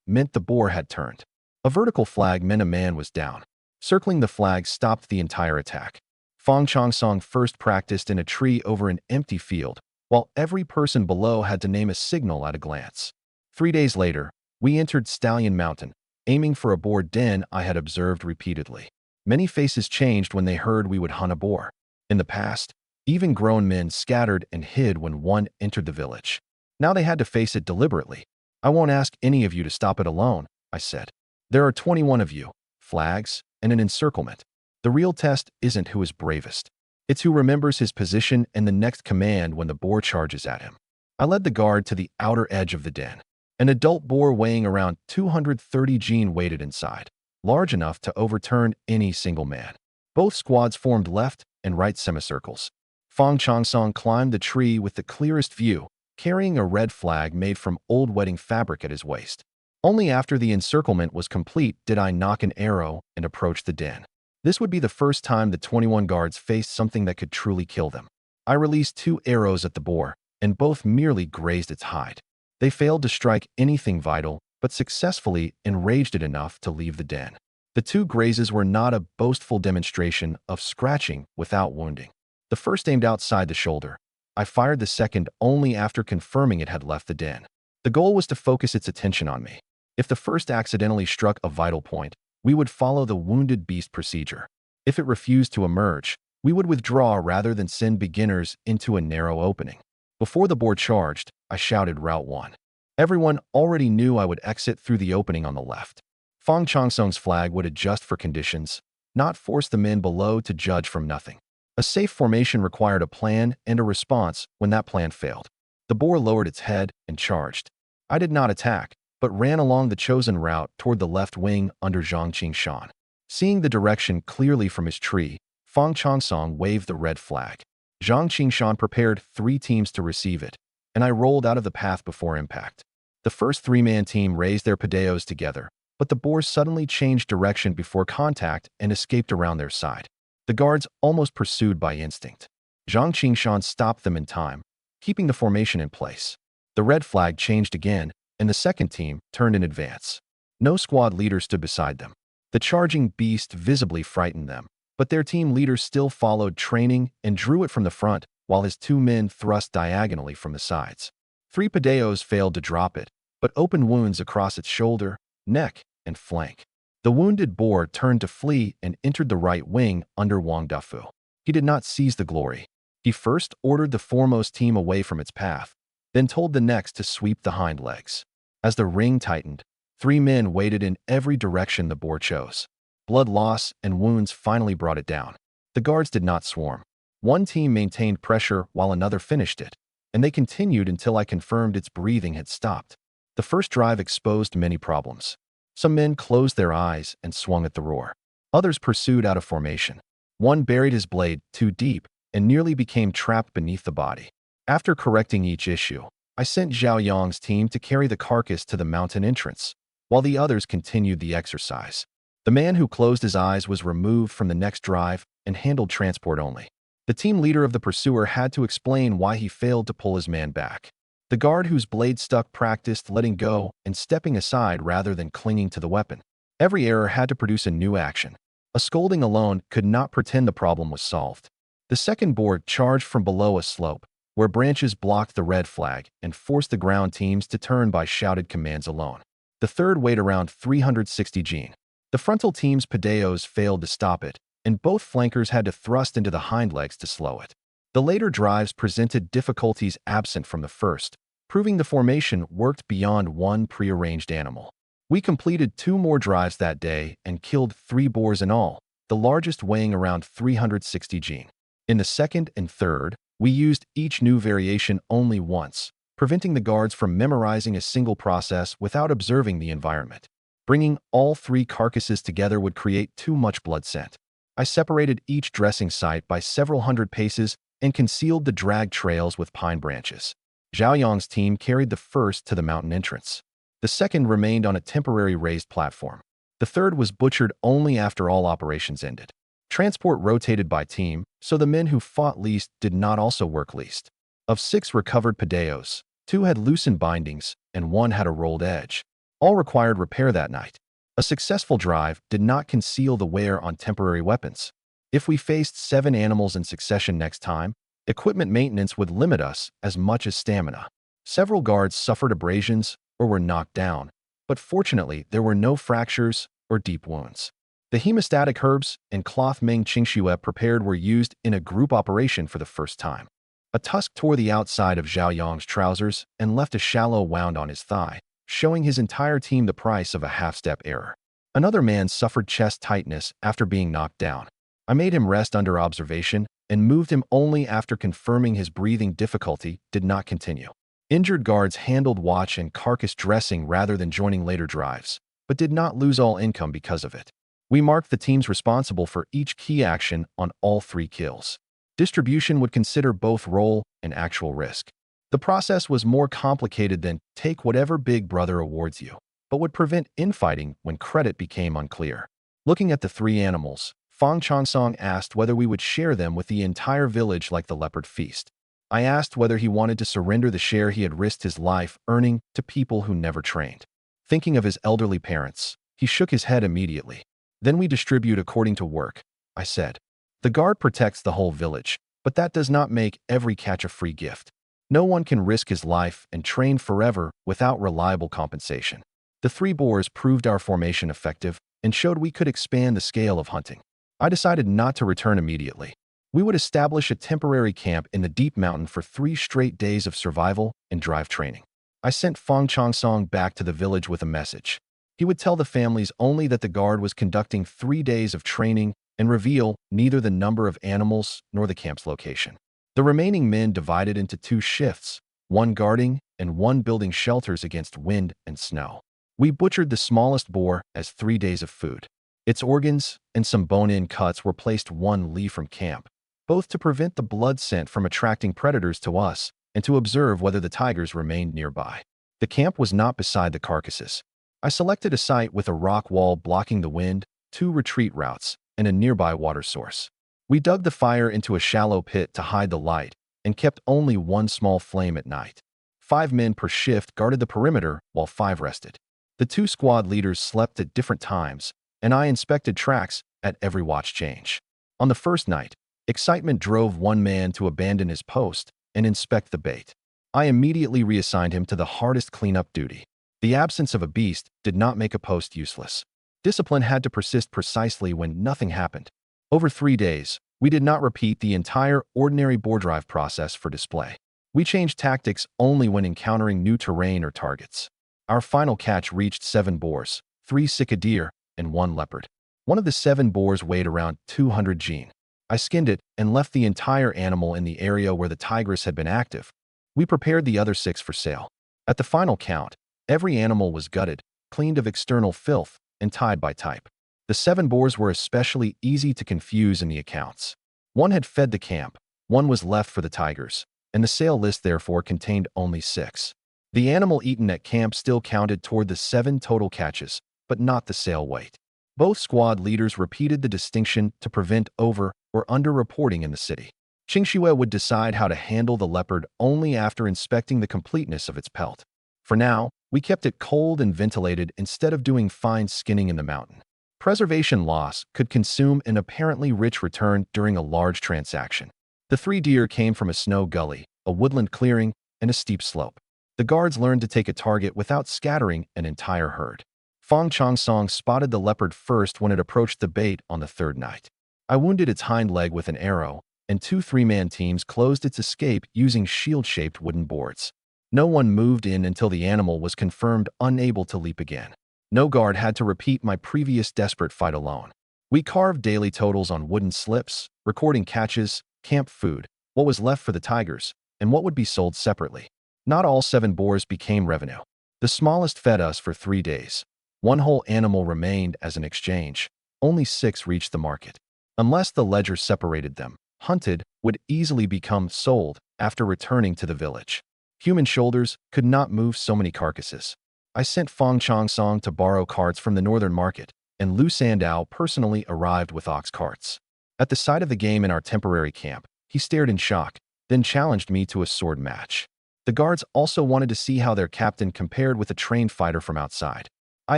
S1: meant the boar had turned. A vertical flag meant a man was down. Circling the flag stopped the entire attack. Fang Chongsong first practiced in a tree over an empty field, while every person below had to name a signal at a glance. 3 days later, we entered Stallion Mountain, aiming for a boar den I had observed repeatedly. Many faces changed when they heard we would hunt a boar. In the past, even grown men scattered and hid when one entered the village. Now they had to face it deliberately. "I won't ask any of you to stop it alone," I said. "There are 21 of you, flags, and an encirclement. The real test isn't who is bravest. It's who remembers his position and the next command when the boar charges at him." I led the guard to the outer edge of the den. An adult boar weighing around 230 gene waited inside, large enough to overturn any single man. Both squads formed left and right semicircles. Fang Chongsong climbed the tree with the clearest view, carrying a red flag made from old wedding fabric at his waist. Only after the encirclement was complete did I knock an arrow and approach the den. This would be the first time the 21 guards faced something that could truly kill them. I released 2 arrows at the boar, and both merely grazed its hide. They failed to strike anything vital, but successfully enraged it enough to leave the den. The 2 grazes were not a boastful demonstration of scratching without wounding. The first aimed outside the shoulder. I fired the second only after confirming it had left the den. The goal was to focus its attention on me. If the first accidentally struck a vital point, we would follow the wounded beast procedure. If it refused to emerge, we would withdraw rather than send beginners into a narrow opening. Before the boar charged, I shouted Route 1. Everyone already knew I would exit through the opening on the left. Fang Chongsong's flag would adjust for conditions, not force the men below to judge from nothing. A safe formation required a plan and a response when that plan failed. The boar lowered its head and charged. I did not attack, but ran along the chosen route toward the left wing under Zhang Qingshan. Seeing the direction clearly from his tree, Fang Chongsong waved the red flag. Zhang Qingshan prepared 3 teams to receive it, and I rolled out of the path before impact. The first 3-man team raised their padaos together, but the boar suddenly changed direction before contact and escaped around their side. The guards almost pursued by instinct. Zhang Qingshan stopped them in time, keeping the formation in place. The red flag changed again, and the second team turned in advance. No squad leader stood beside them. The charging beast visibly frightened them, but their team leader still followed training and drew it from the front, while his 2 men thrust diagonally from the sides. 3 padaos failed to drop it, but opened wounds across its shoulder, neck, and flank. The wounded boar turned to flee and entered the right wing under Wang Dafu. He did not seize the glory. He first ordered the foremost team away from its path, then told the next to sweep the hind legs. As the ring tightened, 3 men waited in every direction the boar chose. Blood loss and wounds finally brought it down. The guards did not swarm. One team maintained pressure while another finished it, and they continued until I confirmed its breathing had stopped. The first drive exposed many problems. Some men closed their eyes and swung at the roar. Others pursued out of formation. One buried his blade too deep and nearly became trapped beneath the body. After correcting each issue, I sent Zhao Yang's team to carry the carcass to the mountain entrance, while the others continued the exercise. The man who closed his eyes was removed from the next drive and handled transport only. The team leader of the pursuer had to explain why he failed to pull his man back. The guard whose blade stuck practiced letting go and stepping aside rather than clinging to the weapon. Every error had to produce a new action. A scolding alone could not pretend the problem was solved. The second board charged from below a slope, where branches blocked the red flag and forced the ground teams to turn by shouted commands alone. The third weighed around 360 gene. The frontal team's padaos failed to stop it, and both flankers had to thrust into the hind legs to slow it. The later drives presented difficulties absent from the first, proving the formation worked beyond one prearranged animal. We completed 2 more drives that day and killed 3 boars in all, the largest weighing around 360 gene. In the second and third, we used each new variation only once, preventing the guards from memorizing a single process without observing the environment. Bringing all 3 carcasses together would create too much blood scent. I separated each dressing site by several hundred paces and concealed the drag trails with pine branches. Zhao Yang's team carried the first to the mountain entrance. The second remained on a temporary raised platform. The third was butchered only after all operations ended. Transport rotated by team, so the men who fought least did not also work least. Of 6 recovered pedeos, 2 had loosened bindings, and 1 had a rolled edge. All required repair that night. A successful drive did not conceal the wear on temporary weapons. If we faced 7 animals in succession next time, equipment maintenance would limit us as much as stamina. Several guards suffered abrasions or were knocked down, but fortunately there were no fractures or deep wounds. The hemostatic herbs and cloth Meng Qingxue prepared were used in a group operation for the first time. A tusk tore the outside of Zhao Yang's trousers and left a shallow wound on his thigh, showing his entire team the price of a half-step error. Another man suffered chest tightness after being knocked down. I made him rest under observation and moved him only after confirming his breathing difficulty did not continue. Injured guards handled watch and carcass dressing rather than joining later drives, but did not lose all income because of it. We marked the teams responsible for each key action on all 3 kills. Distribution would consider both role and actual risk. The process was more complicated than take whatever Big Brother awards you, but would prevent infighting when credit became unclear. Looking at the 3 animals, Fang Changsong asked whether we would share them with the entire village like the leopard feast. I asked whether he wanted to surrender the share he had risked his life earning to people who never trained. Thinking of his elderly parents, he shook his head immediately. Then we distribute according to work, I said. The guard protects the whole village, but that does not make every catch a free gift. No one can risk his life and train forever without reliable compensation. The 3 boars proved our formation effective and showed we could expand the scale of hunting. I decided not to return immediately. We would establish a temporary camp in the deep mountain for 3 straight days of survival and drive training. I sent Fang Changsong back to the village with a message. He would tell the families only that the guard was conducting 3 days of training and reveal neither the number of animals nor the camp's location. The remaining men divided into 2 shifts, 1 guarding and 1 building shelters against wind and snow. We butchered the smallest boar as 3 days of food. Its organs and some bone-in cuts were placed 1 li from camp, both to prevent the blood scent from attracting predators to us and to observe whether the tigers remained nearby. The camp was not beside the carcasses. I selected a site with a rock wall blocking the wind, 2 retreat routes, and a nearby water source. We dug the fire into a shallow pit to hide the light and kept only 1 small flame at night. 5 men per shift guarded the perimeter while 5 rested. The 2 squad leaders slept at different times, and I inspected tracks at every watch change. On the first night, excitement drove 1 man to abandon his post and inspect the bait. I immediately reassigned him to the hardest cleanup duty. The absence of a beast did not make a post useless. Discipline had to persist precisely when nothing happened. Over 3 days, we did not repeat the entire ordinary boar drive process for display. We changed tactics only when encountering new terrain or targets. Our final catch reached 7 boars, 3 sika deer, and 1 leopard. One of the 7 boars weighed around 200 gene. I skinned it and left the entire animal in the area where the tigress had been active. We prepared the other 6 for sale. At the final count, every animal was gutted, cleaned of external filth, and tied by type. The 7 boars were especially easy to confuse in the accounts. 1 had fed the camp, 1 was left for the tigers, and the sale list therefore contained only 6. The animal eaten at camp still counted toward the 7 total catches, but not the sale weight. Both squad leaders repeated the distinction to prevent over- or under-reporting in the city. Qingxue would decide how to handle the leopard only after inspecting the completeness of its pelt. For now, we kept it cold and ventilated instead of doing fine skinning in the mountain. Preservation loss could consume an apparently rich return during a large transaction. The 3 deer came from a snow gully, a woodland clearing, and a steep slope. The guards learned to take a target without scattering an entire herd. Fang Changsong spotted the leopard first when it approached the bait on the 3rd night. I wounded its hind leg with an arrow, and 2 3-man teams closed its escape using shield-shaped wooden boards. No one moved in until the animal was confirmed unable to leap again. No guard had to repeat my previous desperate fight alone. We carved daily totals on wooden slips, recording catches, camp food, what was left for the tigers, and what would be sold separately. Not all 7 boars became revenue. The smallest fed us for 3 days. 1 whole animal remained as an exchange. Only 6 reached the market. Unless the ledger separated them, hunted would easily become sold after returning to the village. Human shoulders could not move so many carcasses. I sent Fong Chong Song to borrow carts from the northern market, and Lu Sandao personally arrived with ox carts. At the sight of the game in our temporary camp, he stared in shock, then challenged me to a sword match. The guards also wanted to see how their captain compared with a trained fighter from outside. I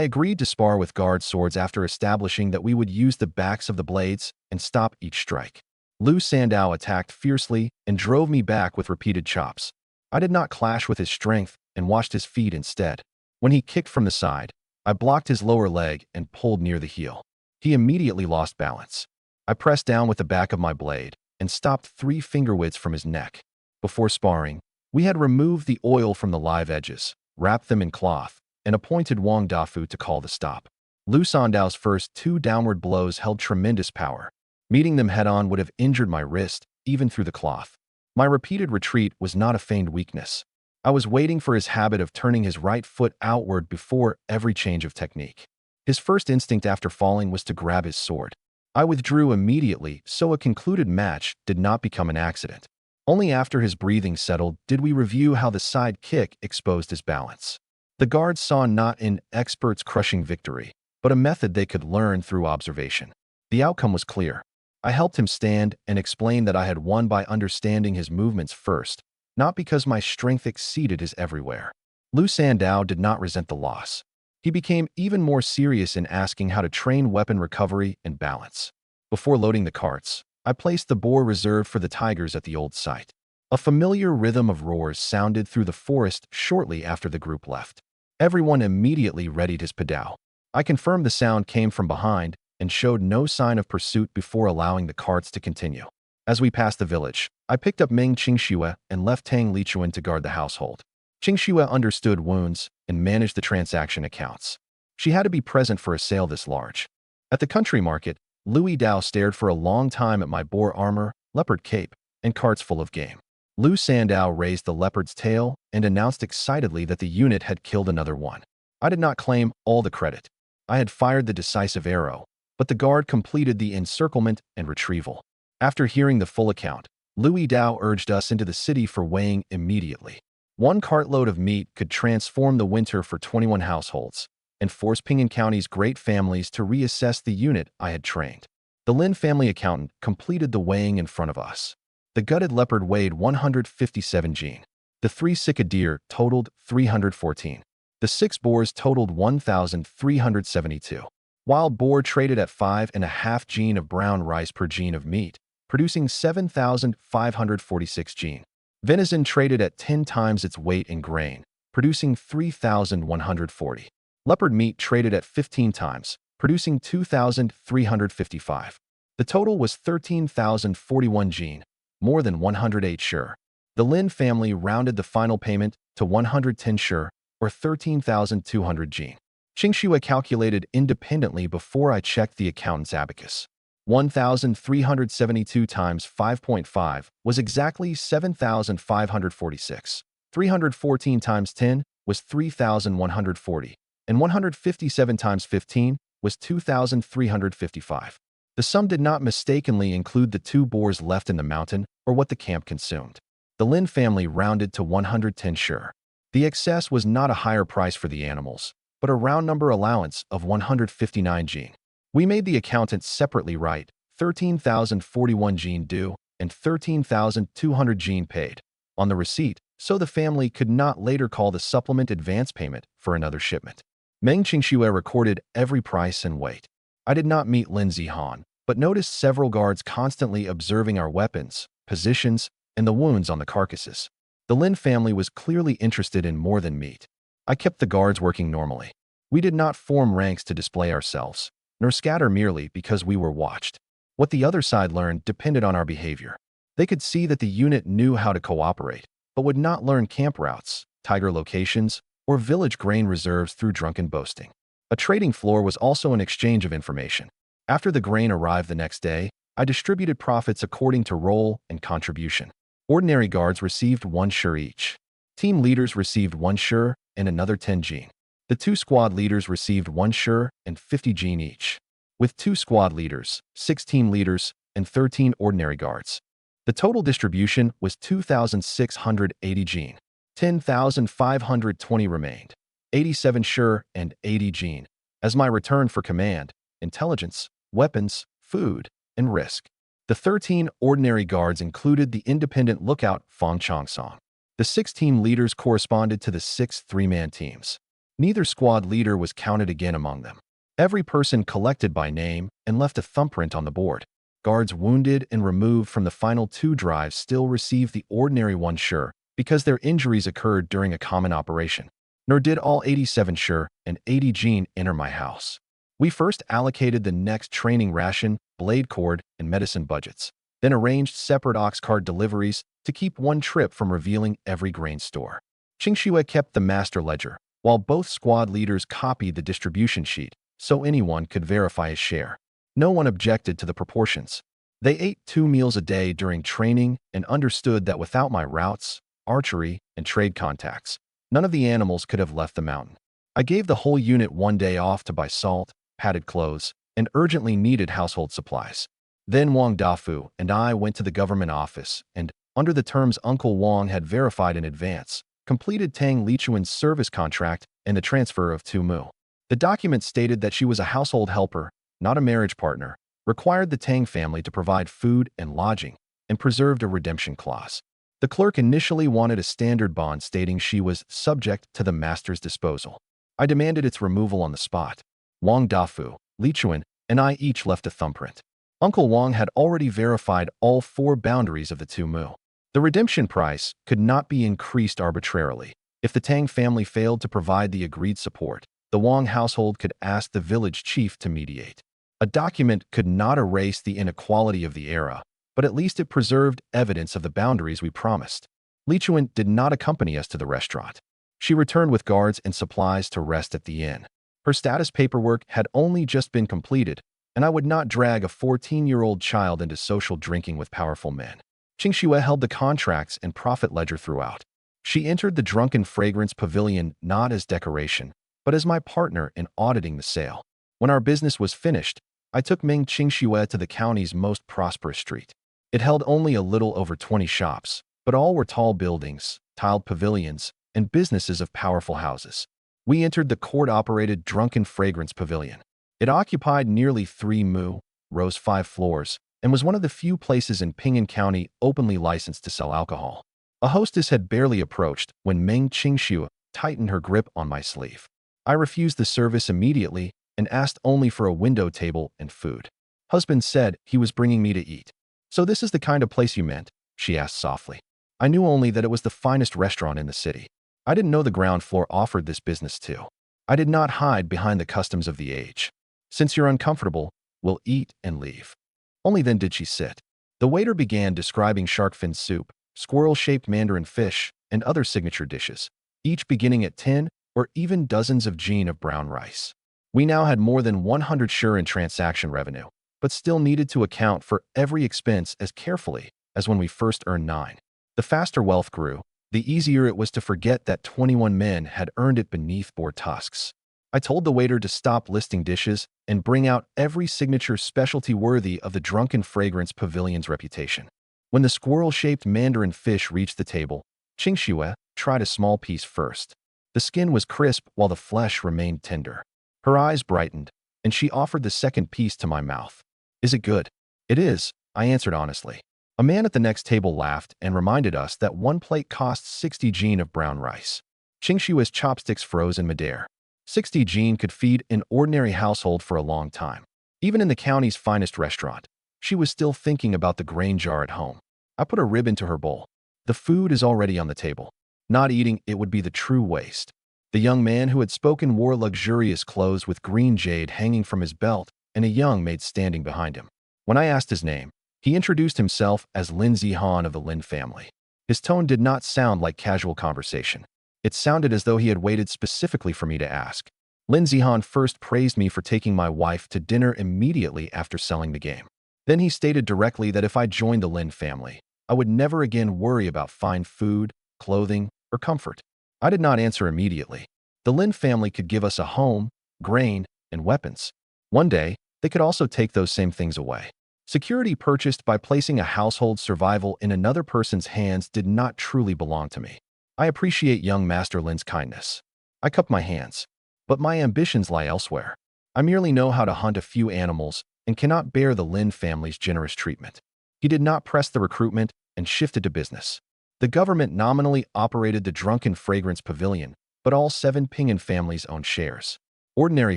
S1: agreed to spar with guard swords after establishing that we would use the backs of the blades and stop each strike. Lu Sandao attacked fiercely and drove me back with repeated chops. I did not clash with his strength and watched his feet instead. When he kicked from the side, I blocked his lower leg and pulled near the heel. He immediately lost balance. I pressed down with the back of my blade and stopped 3 finger widths from his neck. Before sparring, we had removed the oil from the live edges, wrapped them in cloth, and appointed Wang Dafu to call the stop. Lu Sandao's first 2 downward blows held tremendous power. Meeting them head-on would have injured my wrist, even through the cloth. My repeated retreat was not a feigned weakness. I was waiting for his habit of turning his right foot outward before every change of technique. His first instinct after falling was to grab his sword. I withdrew immediately, so a concluded match did not become an accident. Only after his breathing settled did we review how the side kick exposed his balance. The guards saw not an expert's crushing victory, but a method they could learn through observation. The outcome was clear. I helped him stand and explained that I had won by understanding his movements first, not because my strength exceeded his everywhere. Lu Sandao did not resent the loss. He became even more serious in asking how to train weapon recovery and balance. Before loading the carts, I placed the boar reserved for the tigers at the old site. A familiar rhythm of roars sounded through the forest shortly after the group left. Everyone immediately readied his padao. I confirmed the sound came from behind and showed no sign of pursuit before allowing the carts to continue. As we passed the village, I picked up Meng Qingxue and left Tang Lichuan to guard the household. Qingxue understood wounds and managed the transaction accounts. She had to be present for a sale this large. At the country market, Louis Dao stared for a long time at my boar armor, leopard cape, and carts full of game. Lu Sandao raised the leopard's tail and announced excitedly that the unit had killed another one. I did not claim all the credit. I had fired the decisive arrow, but the guard completed the encirclement and retrieval. After hearing the full account, Louis Dao urged us into the city for weighing immediately. 1 cartload of meat could transform the winter for 21 households and force Ping'an County's great families to reassess the unit I had trained. The Lin family accountant completed the weighing in front of us. The gutted leopard weighed 157 jin. The 3 sika deer totaled 314. The 6 boars totaled 1,372. Wild boar traded at 5.5 jin of brown rice per jin of meat, producing 7,546 jin. Venison traded at 10 times its weight in grain, producing 3,140. Leopard meat traded at 15 times, producing 2,355. The total was 13,041 jin, more than 108 sure. The Lin family rounded the final payment to 110 sure, or 13,200 jin. Qingxue calculated independently before I checked the accountant's abacus. 1,372 times 5.5 was exactly 7,546. 314 times 10 was 3,140, and 157 times 15 was 2,355. The sum did not mistakenly include the 2 boars left in the mountain or what the camp consumed. The Lin family rounded to 110 sure. The excess was not a higher price for the animals, but a round number allowance of 159 jin. We made the accountant separately write 13,041 jin due and 13,200 jin paid on the receipt, so the family could not later call the supplement advance payment for another shipment. Meng Qingxue recorded every price and weight. I did not meet Lin Zihan, but noticed several guards constantly observing our weapons, positions, and the wounds on the carcasses. The Lin family was clearly interested in more than meat. I kept the guards working normally. We did not form ranks to display ourselves, nor scatter merely because we were watched. What the other side learned depended on our behavior. They could see that the unit knew how to cooperate, but would not learn camp routes, tiger locations, or village grain reserves through drunken boasting. A trading floor was also an exchange of information. After the grain arrived the next day, I distributed profits according to role and contribution. Ordinary guards received 1 shur each. Team leaders received 1 shur and another 10 jin. The 2 squad leaders received 1 shur and 50 jin each. With 2 squad leaders, 6 team leaders, and 13 ordinary guards. The total distribution was 2,680 jin. 10,520 remained. 87 shur and 80 jin. As my return for command, intelligence, weapons, food, and risk. The 13 ordinary guards included the independent lookout Fong Chongsong. The 6 team leaders corresponded to the 6 3-man teams. Neither squad leader was counted again among them. Every person collected by name and left a thumbprint on the board. Guards wounded and removed from the final 2 drives still received the ordinary 1 shur because their injuries occurred during a common operation. Nor did all 87 shur and 80 jin enter my house. We first allocated the next training ration, blade cord, and medicine budgets, then arranged separate ox cart deliveries to keep one trip from revealing every grain store. Qingxue kept the master ledger, while both squad leaders copied the distribution sheet so anyone could verify his share. No one objected to the proportions. They ate 2 meals a day during training and understood that without my routes, archery, and trade contacts, none of the animals could have left the mountain. I gave the whole unit 1 day off to buy salt, padded clothes, and urgently needed household supplies. Then Wang Dafu and I went to the government office and, under the terms Uncle Wang had verified in advance, completed Tang Lichuan's service contract and the transfer of 2 mu. The document stated that she was a household helper, not a marriage partner, required the Tang family to provide food and lodging, and preserved a redemption clause. The clerk initially wanted a standard bond stating she was subject to the master's disposal. I demanded its removal on the spot. Wang Dafu, Lichuan, and I each left a thumbprint. Uncle Wang had already verified all 4 boundaries of the 2 mu. The redemption price could not be increased arbitrarily. If the Tang family failed to provide the agreed support, the Wang household could ask the village chief to mediate. A document could not erase the inequality of the era, but at least it preserved evidence of the boundaries we promised. Lichuan did not accompany us to the restaurant. She returned with guards and supplies to rest at the inn. Her status paperwork had only just been completed, and I would not drag a 14-year-old child into social drinking with powerful men. Qingxue held the contracts and profit ledger throughout. She entered the Drunken Fragrance Pavilion not as decoration, but as my partner in auditing the sale. When our business was finished, I took Ming Qingxue to the county's most prosperous street. It held only a little over 20 shops, but all were tall buildings, tiled pavilions, and businesses of powerful houses. We entered the court-operated Drunken Fragrance Pavilion. It occupied nearly 3 mu, rose 5 floors, and was one of the few places in Ping'an County openly licensed to sell alcohol. A hostess had barely approached when Meng Qingxue tightened her grip on my sleeve. I refused the service immediately and asked only for a window table and food. Husband said he was bringing me to eat. "So this is the kind of place you meant?" she asked softly. I knew only that it was the finest restaurant in the city. I didn't know the ground floor offered this business too. I did not hide behind the customs of the age. "Since you're uncomfortable, we'll eat and leave." Only then did she sit. The waiter began describing shark fin soup, squirrel-shaped mandarin fish, and other signature dishes, each beginning at 10 or even dozens of jin of brown rice. We now had more than 100 shur in transaction revenue, but still needed to account for every expense as carefully as when we first earned 9. The faster wealth grew, the easier it was to forget that 21 men had earned it beneath boar tusks. I told the waiter to stop listing dishes and bring out every signature specialty worthy of the Drunken Fragrance Pavilion's reputation. When the squirrel-shaped mandarin fish reached the table, Qingxue tried a small piece first. The skin was crisp while the flesh remained tender. Her eyes brightened, and she offered the second piece to my mouth. "Is it good?" "It is," I answered honestly. A man at the next table laughed and reminded us that 1 plate costs 60 jin of brown rice. Qingxue's chopsticks froze in midair. 60 jin could feed an ordinary household for a long time. Even in the county's finest restaurant, she was still thinking about the grain jar at home. I put a rib into her bowl. "The food is already on the table. Not eating it would be the true waste." The young man who had spoken wore luxurious clothes with green jade hanging from his belt and a young maid standing behind him. When I asked his name, he introduced himself as Lin Zihan of the Lin family. His tone did not sound like casual conversation. It sounded as though he had waited specifically for me to ask. Lin Zihan first praised me for taking my wife to dinner immediately after selling the game. Then he stated directly that if I joined the Lin family, I would never again worry about fine food, clothing, or comfort. I did not answer immediately. The Lin family could give us a home, grain, and weapons. One day, they could also take those same things away. Security purchased by placing a household survival in another person's hands did not truly belong to me. I appreciate young Master Lin's kindness. I cup my hands. But my ambitions lie elsewhere. I merely know how to hunt a few animals and cannot bear the Lin family's generous treatment. He did not press the recruitment and shifted to business. The government nominally operated the Drunken Fragrance Pavilion, but all 7 Pingan families owned shares. Ordinary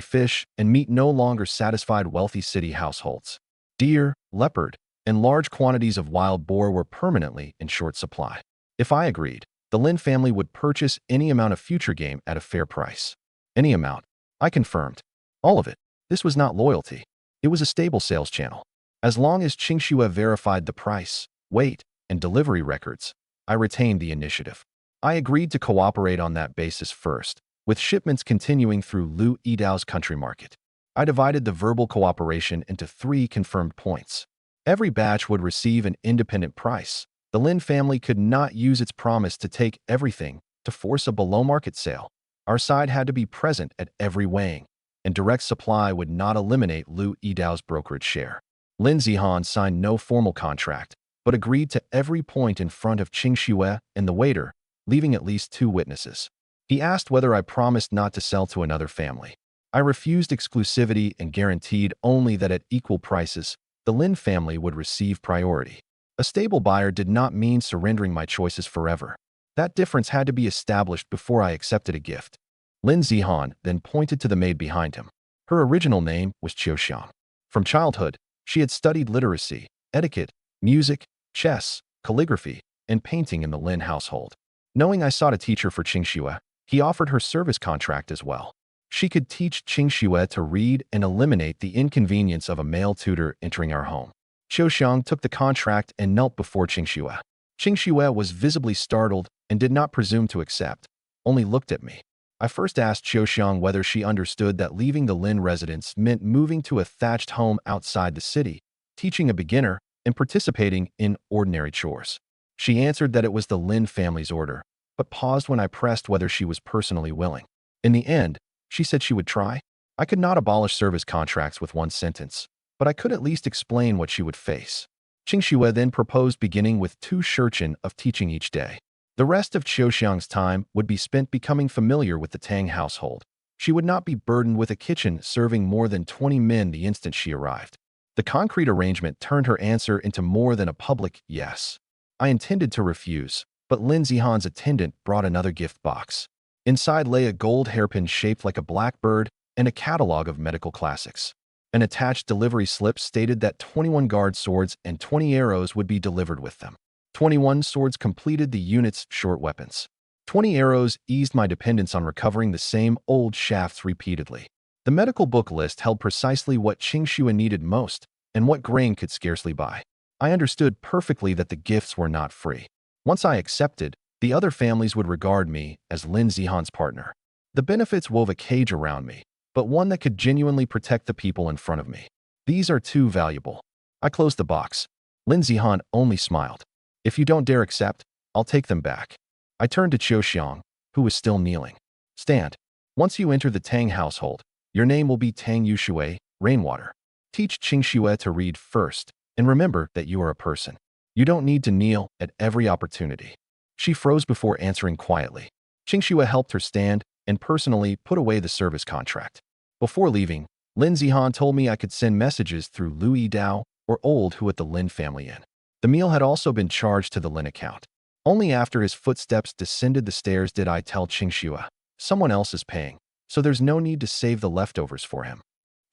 S1: fish and meat no longer satisfied wealthy city households. Deer, leopard, and large quantities of wild boar were permanently in short supply. If I agreed, the Lin family would purchase any amount of future game at a fair price. Any amount. I confirmed. All of it. This was not loyalty. It was a stable sales channel. As long as Qingxue verified the price, weight, and delivery records, I retained the initiative. I agreed to cooperate on that basis first, with shipments continuing through Lu Yidao's country market. I divided the verbal cooperation into 3 confirmed points. Every batch would receive an independent price. The Lin family could not use its promise to take everything to force a below-market sale. Our side had to be present at every weighing, and direct supply would not eliminate Lu Yidao's brokerage share. Lin Zihan signed no formal contract, but agreed to every point in front of Qingxue and the waiter, leaving at least 2 witnesses. He asked whether I promised not to sell to another family. I refused exclusivity and guaranteed only that at equal prices, the Lin family would receive priority. A stable buyer did not mean surrendering my choices forever. That difference had to be established before I accepted a gift. Lin Zihan then pointed to the maid behind him. Her original name was Qiuxiang. From childhood, she had studied literacy, etiquette, music, chess, calligraphy, and painting in the Lin household. Knowing I sought a teacher for Qingxue, he offered her service contract as well. She could teach Qingxue to read and eliminate the inconvenience of a male tutor entering our home. Qiuxiang took the contract and knelt before Qingxue. Qingxue was visibly startled and did not presume to accept, only looked at me. I first asked Qiuxiang whether she understood that leaving the Lin residence meant moving to a thatched home outside the city, teaching a beginner, and participating in ordinary chores. She answered that it was the Lin family's order, but paused when I pressed whether she was personally willing. In the end, she said she would try. I could not abolish service contracts with one sentence, but I could at least explain what she would face. Qingxue then proposed beginning with 2 shurchen of teaching each day. The rest of Qiuxiang's time would be spent becoming familiar with the Tang household. She would not be burdened with a kitchen serving more than 20 men the instant she arrived. The concrete arrangement turned her answer into more than a public yes. I intended to refuse, but Lin Zihan's attendant brought another gift box. Inside lay a gold hairpin shaped like a blackbird and a catalog of medical classics. An attached delivery slip stated that 21 guard swords and 20 arrows would be delivered with them. 21 swords completed the unit's short weapons. 20 arrows eased my dependence on recovering the same old shafts repeatedly. The medical book list held precisely what Qingxue needed most and what grain could scarcely buy. I understood perfectly that the gifts were not free. Once I accepted, the other families would regard me as Lin Zihan's partner. The benefits wove a cage around me, but one that could genuinely protect the people in front of me. These are too valuable. I closed the box. Lin Zihan only smiled. If you don't dare accept, I'll take them back. I turned to Qiuxiang, who was still kneeling. Stand. Once you enter the Tang household, your name will be Tang Yushui, rainwater. Teach Qingxue to read first, and remember that you are a person. You don't need to kneel at every opportunity. She froze before answering quietly. Qingxue helped her stand and personally put away the service contract. Before leaving, Lin Zihan told me I could send messages through Lu Yidao or Old Who at the Lin family inn. The meal had also been charged to the Lin account. Only after his footsteps descended the stairs did I tell Qingxue, someone else is paying, so there's no need to save the leftovers for him.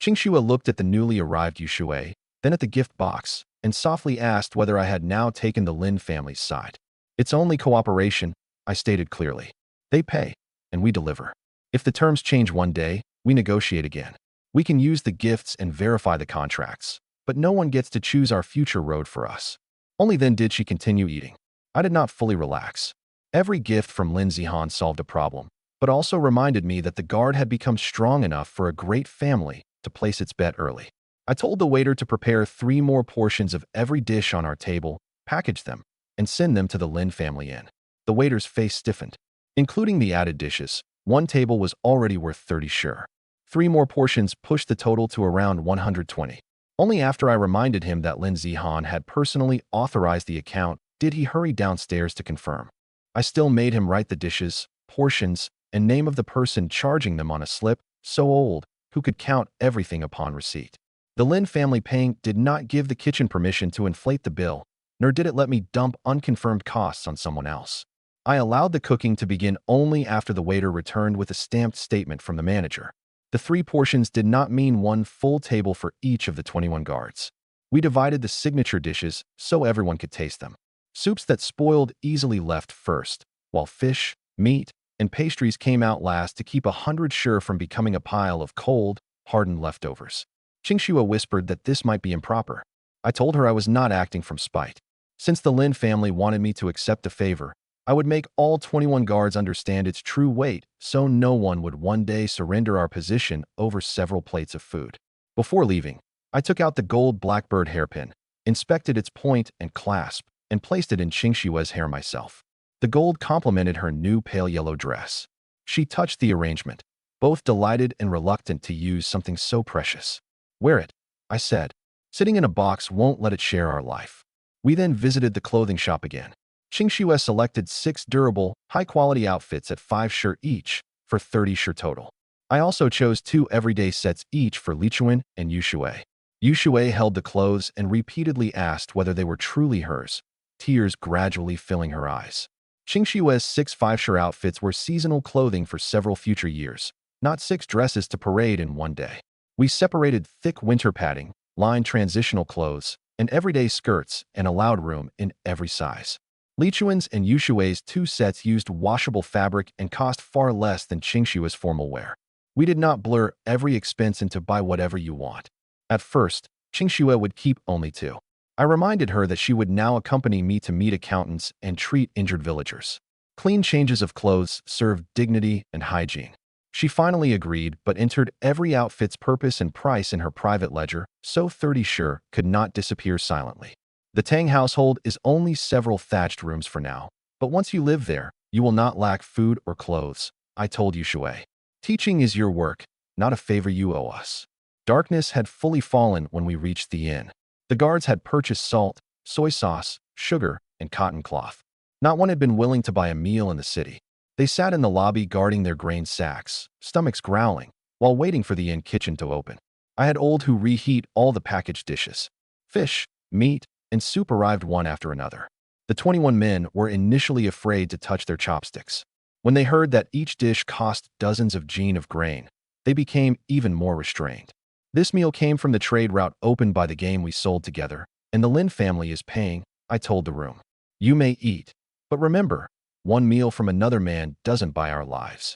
S1: Qingxue looked at the newly arrived Yushui, then at the gift box, and softly asked whether I had now taken the Lin family's side. It's only cooperation, I stated clearly. They pay, and we deliver. If the terms change one day, we negotiate again. We can use the gifts and verify the contracts, but no one gets to choose our future road for us. Only then did she continue eating. I did not fully relax. Every gift from Lin Zihan solved a problem, but also reminded me that the guard had become strong enough for a great family to place its bet early. I told the waiter to prepare 3 more portions of every dish on our table, package them, and send them to the Lin family inn. The waiter's face stiffened. Including the added dishes, one table was already worth 30 sure. 3 more portions pushed the total to around 120. Only after I reminded him that Lin Zihan had personally authorized the account did he hurry downstairs to confirm. I still made him write the dishes, portions, and name of the person charging them on a slip, so old, who could count everything upon receipt. The Lin family paying did not give the kitchen permission to inflate the bill, nor did it let me dump unconfirmed costs on someone else. I allowed the cooking to begin only after the waiter returned with a stamped statement from the manager. The 3 portions did not mean one full table for each of the 21 guards. We divided the signature dishes so everyone could taste them. Soups that spoiled easily left first, while fish, meat, and pastries came out last to keep 100 sure from becoming a pile of cold, hardened leftovers. Qingxue whispered that this might be improper. I told her I was not acting from spite. Since the Lin family wanted me to accept the favor, I would make all 21 guards understand its true weight so no one would one day surrender our position over several plates of food. Before leaving, I took out the gold blackbird hairpin, inspected its point and clasp, and placed it in Qingxue's hair myself. The gold complemented her new pale yellow dress. She touched the arrangement, both delighted and reluctant to use something so precious. Wear it, I said. Sitting in a box won't let it share our life. We then visited the clothing shop again. Qingxue selected 6 durable, high-quality outfits at 5 sure each, for 30 sure total. I also chose 2 everyday sets each for Lichuan and Yuxue. Yuxue held the clothes and repeatedly asked whether they were truly hers, tears gradually filling her eyes. Qingxue's 6 5-sure outfits were seasonal clothing for several future years, not 6 dresses to parade in one day. We separated thick winter padding, lined transitional clothes, and everyday skirts and allowed room in every size. Lichuan's and Yushue's 2 sets used washable fabric and cost far less than Qingxue's formal wear. We did not blur every expense into buy whatever you want. At first, Qingxue would keep only 2. I reminded her that she would now accompany me to meet accountants and treat injured villagers. Clean changes of clothes served dignity and hygiene. She finally agreed but entered every outfit's purpose and price in her private ledger, so 30 sure could not disappear silently. The Tang household is only several thatched rooms for now, but once you live there, you will not lack food or clothes, I told Yuxue. Teaching is your work, not a favor you owe us. Darkness had fully fallen when we reached the inn. The guards had purchased salt, soy sauce, sugar, and cotton cloth. Not one had been willing to buy a meal in the city. They sat in the lobby guarding their grain sacks, stomachs growling, while waiting for the inn kitchen to open. I had old who reheat all the packaged dishes. Fish, meat, and soup arrived one after another. The 21 men were initially afraid to touch their chopsticks. When they heard that each dish cost dozens of jin of grain, they became even more restrained. This meal came from the trade route opened by the game we sold together, and the Lin family is paying, I told the room. You may eat, but remember, one meal from another man doesn't buy our lives.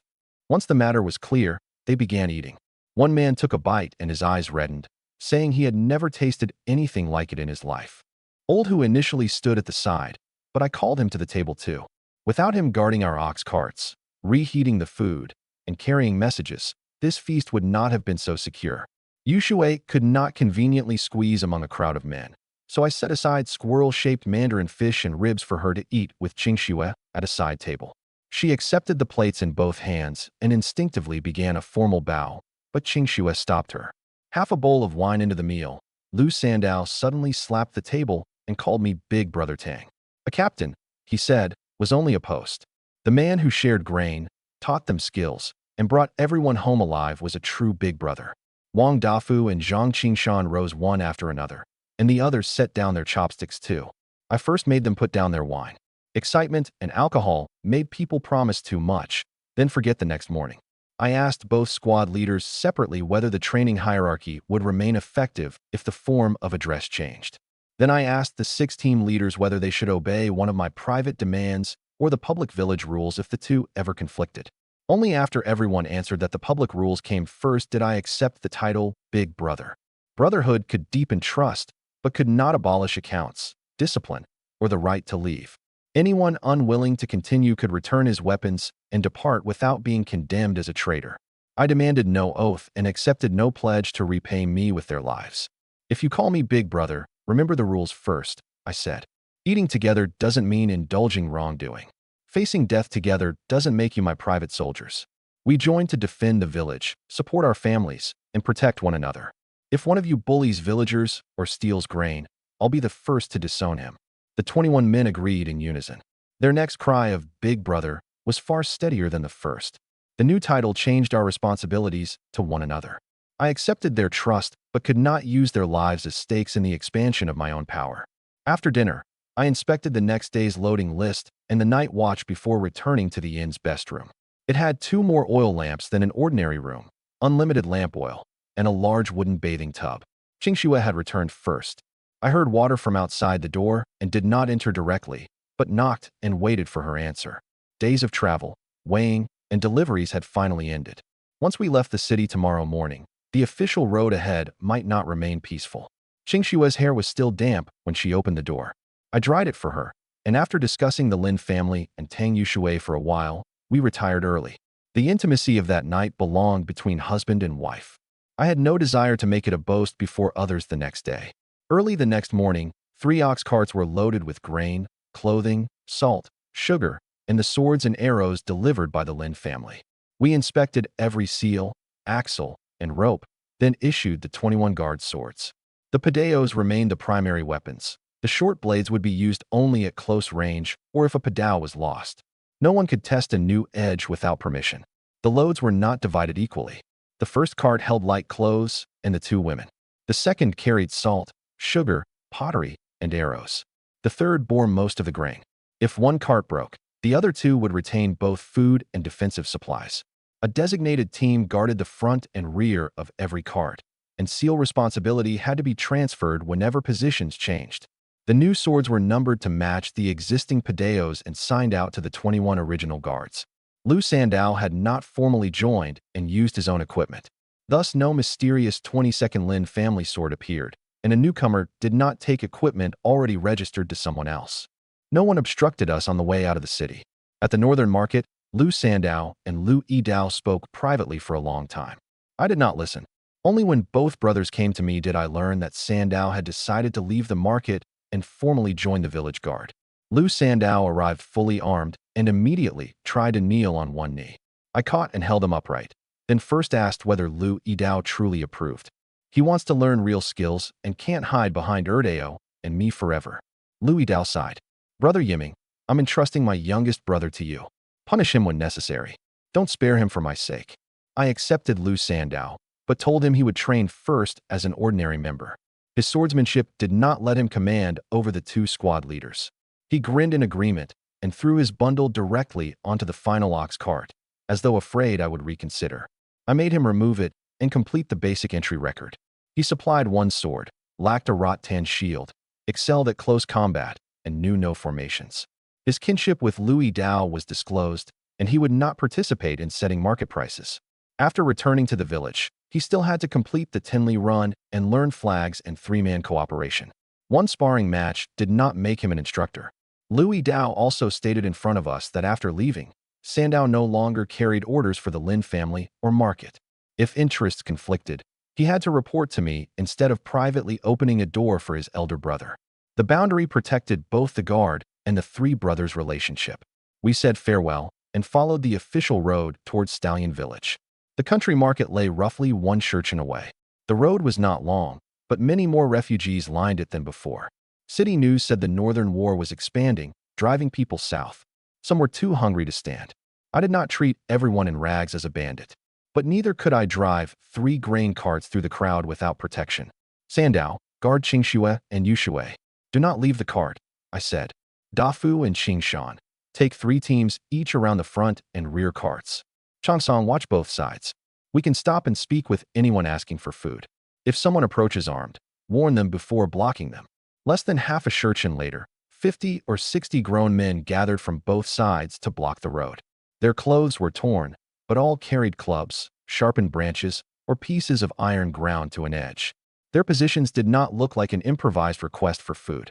S1: Once the matter was clear, they began eating. One man took a bite and his eyes reddened, saying he had never tasted anything like it in his life. Old who initially stood at the side, but I called him to the table too. Without him guarding our ox carts, reheating the food, and carrying messages, this feast would not have been so secure. Yuxue could not conveniently squeeze among a crowd of men, so I set aside squirrel-shaped mandarin fish and ribs for her to eat with Qingxue at a side table. She accepted the plates in both hands and instinctively began a formal bow, but Qingxue stopped her. Half a bowl of wine into the meal, Lu Sandao suddenly slapped the table and called me Big Brother Tang. A captain, he said, was only a post. The man who shared grain, taught them skills, and brought everyone home alive was a true big brother. Wang Dafu and Zhang Qingshan rose one after another, and the others set down their chopsticks too. I first made them put down their wine. Excitement and alcohol made people promise too much, then forget the next morning. I asked both squad leaders separately whether the training hierarchy would remain effective if the form of address changed. Then I asked the 6 team leaders whether they should obey one of my private demands or the public village rules if the two ever conflicted. Only after everyone answered that the public rules came first did I accept the title Big Brother. Brotherhood could deepen trust, but could not abolish accounts, discipline, or the right to leave. Anyone unwilling to continue could return his weapons and depart without being condemned as a traitor. I demanded no oath and accepted no pledge to repay me with their lives. If you call me Big Brother, remember the rules first, I said. Eating together doesn't mean indulging wrongdoing. Facing death together doesn't make you my private soldiers. We join to defend the village, support our families, and protect one another. If one of you bullies villagers or steals grain, I'll be the first to disown him. The 21 men agreed in unison. Their next cry of Big Brother was far steadier than the first. The new title changed our responsibilities to one another. I accepted their trust, but could not use their lives as stakes in the expansion of my own power. After dinner, I inspected the next day's loading list and the night watch before returning to the inn's best room. It had 2 more oil lamps than an ordinary room, unlimited lamp oil, and a large wooden bathing tub. Qingxue had returned first. I heard water from outside the door and did not enter directly, but knocked and waited for her answer. Days of travel, weighing, and deliveries had finally ended. Once we left the city tomorrow morning, the official road ahead might not remain peaceful. Qingxue's hair was still damp when she opened the door. I dried it for her, and after discussing the Lin family and Tang Yushui for a while, we retired early. The intimacy of that night belonged between husband and wife. I had no desire to make it a boast before others the next day. Early the next morning, 3 ox carts were loaded with grain, clothing, salt, sugar, and the swords and arrows delivered by the Lin family. We inspected every seal, axle, and rope, then issued the 21 guard swords. The padeos remained the primary weapons. The short blades would be used only at close range or if a padao was lost. No one could test a new edge without permission. The loads were not divided equally. The first cart held light clothes and the 2 women. The second carried salt, sugar, pottery, and arrows. The third bore most of the grain. If one cart broke, the other 2 would retain both food and defensive supplies. A designated team guarded the front and rear of every cart, and seal responsibility had to be transferred whenever positions changed. The new swords were numbered to match the existing padeos and signed out to the 21 original guards. Lu Sandow had not formally joined and used his own equipment. Thus, no mysterious 22nd Lin family sword appeared, and a newcomer did not take equipment already registered to someone else. No one obstructed us on the way out of the city. At the northern market, Lu Sandow and Lu Yidao spoke privately for a long time. I did not listen. Only when both brothers came to me did I learn that Sandow had decided to leave the market and formally join the village guard. Lu Sandow arrived fully armed and immediately tried to kneel on one knee. I caught and held him upright, then first asked whether Lu Yidao truly approved. He wants to learn real skills and can't hide behind Erdeo and me forever. Lu Yidao sighed. Brother Yiming, I'm entrusting my youngest brother to you. Punish him when necessary. Don't spare him for my sake. I accepted Lu Sandow, but told him he would train first as an ordinary member. His swordsmanship did not let him command over the 2 squad leaders. He grinned in agreement and threw his bundle directly onto the final ox cart, as though afraid I would reconsider. I made him remove it and complete the basic entry record. He supplied 1 sword, lacked a rattan shield, excelled at close combat, and knew no formations. His kinship with Lu Yidao was disclosed, and he would not participate in setting market prices. After returning to the village, he still had to complete the Tenli run and learn flags and 3-man cooperation. One sparring match did not make him an instructor. Lu Yidao also stated in front of us that after leaving, Sandow no longer carried orders for the Lin family or market. If interests conflicted, he had to report to me instead of privately opening a door for his elder brother. The boundary protected both the guard and the 3 brothers' relationship. We said farewell and followed the official road towards Stallion Village. The country market lay roughly 1 shurchen away. The road was not long, but many more refugees lined it than before. City news said the Northern War was expanding, driving people south. Some were too hungry to stand. I did not treat everyone in rags as a bandit, but neither could I drive 3 grain carts through the crowd without protection. Sandow, guard Qingxue and Yushui. Do not leave the cart, I said. Dafu and Qingshan, take 3 teams each around the front and rear carts. Changsong, watch both sides. We can stop and speak with anyone asking for food. If someone approaches armed, warn them before blocking them. Less than half a shurchen later, 50 or 60 grown men gathered from both sides to block the road. Their clothes were torn, but all carried clubs, sharpened branches, or pieces of iron ground to an edge. Their positions did not look like an improvised request for food.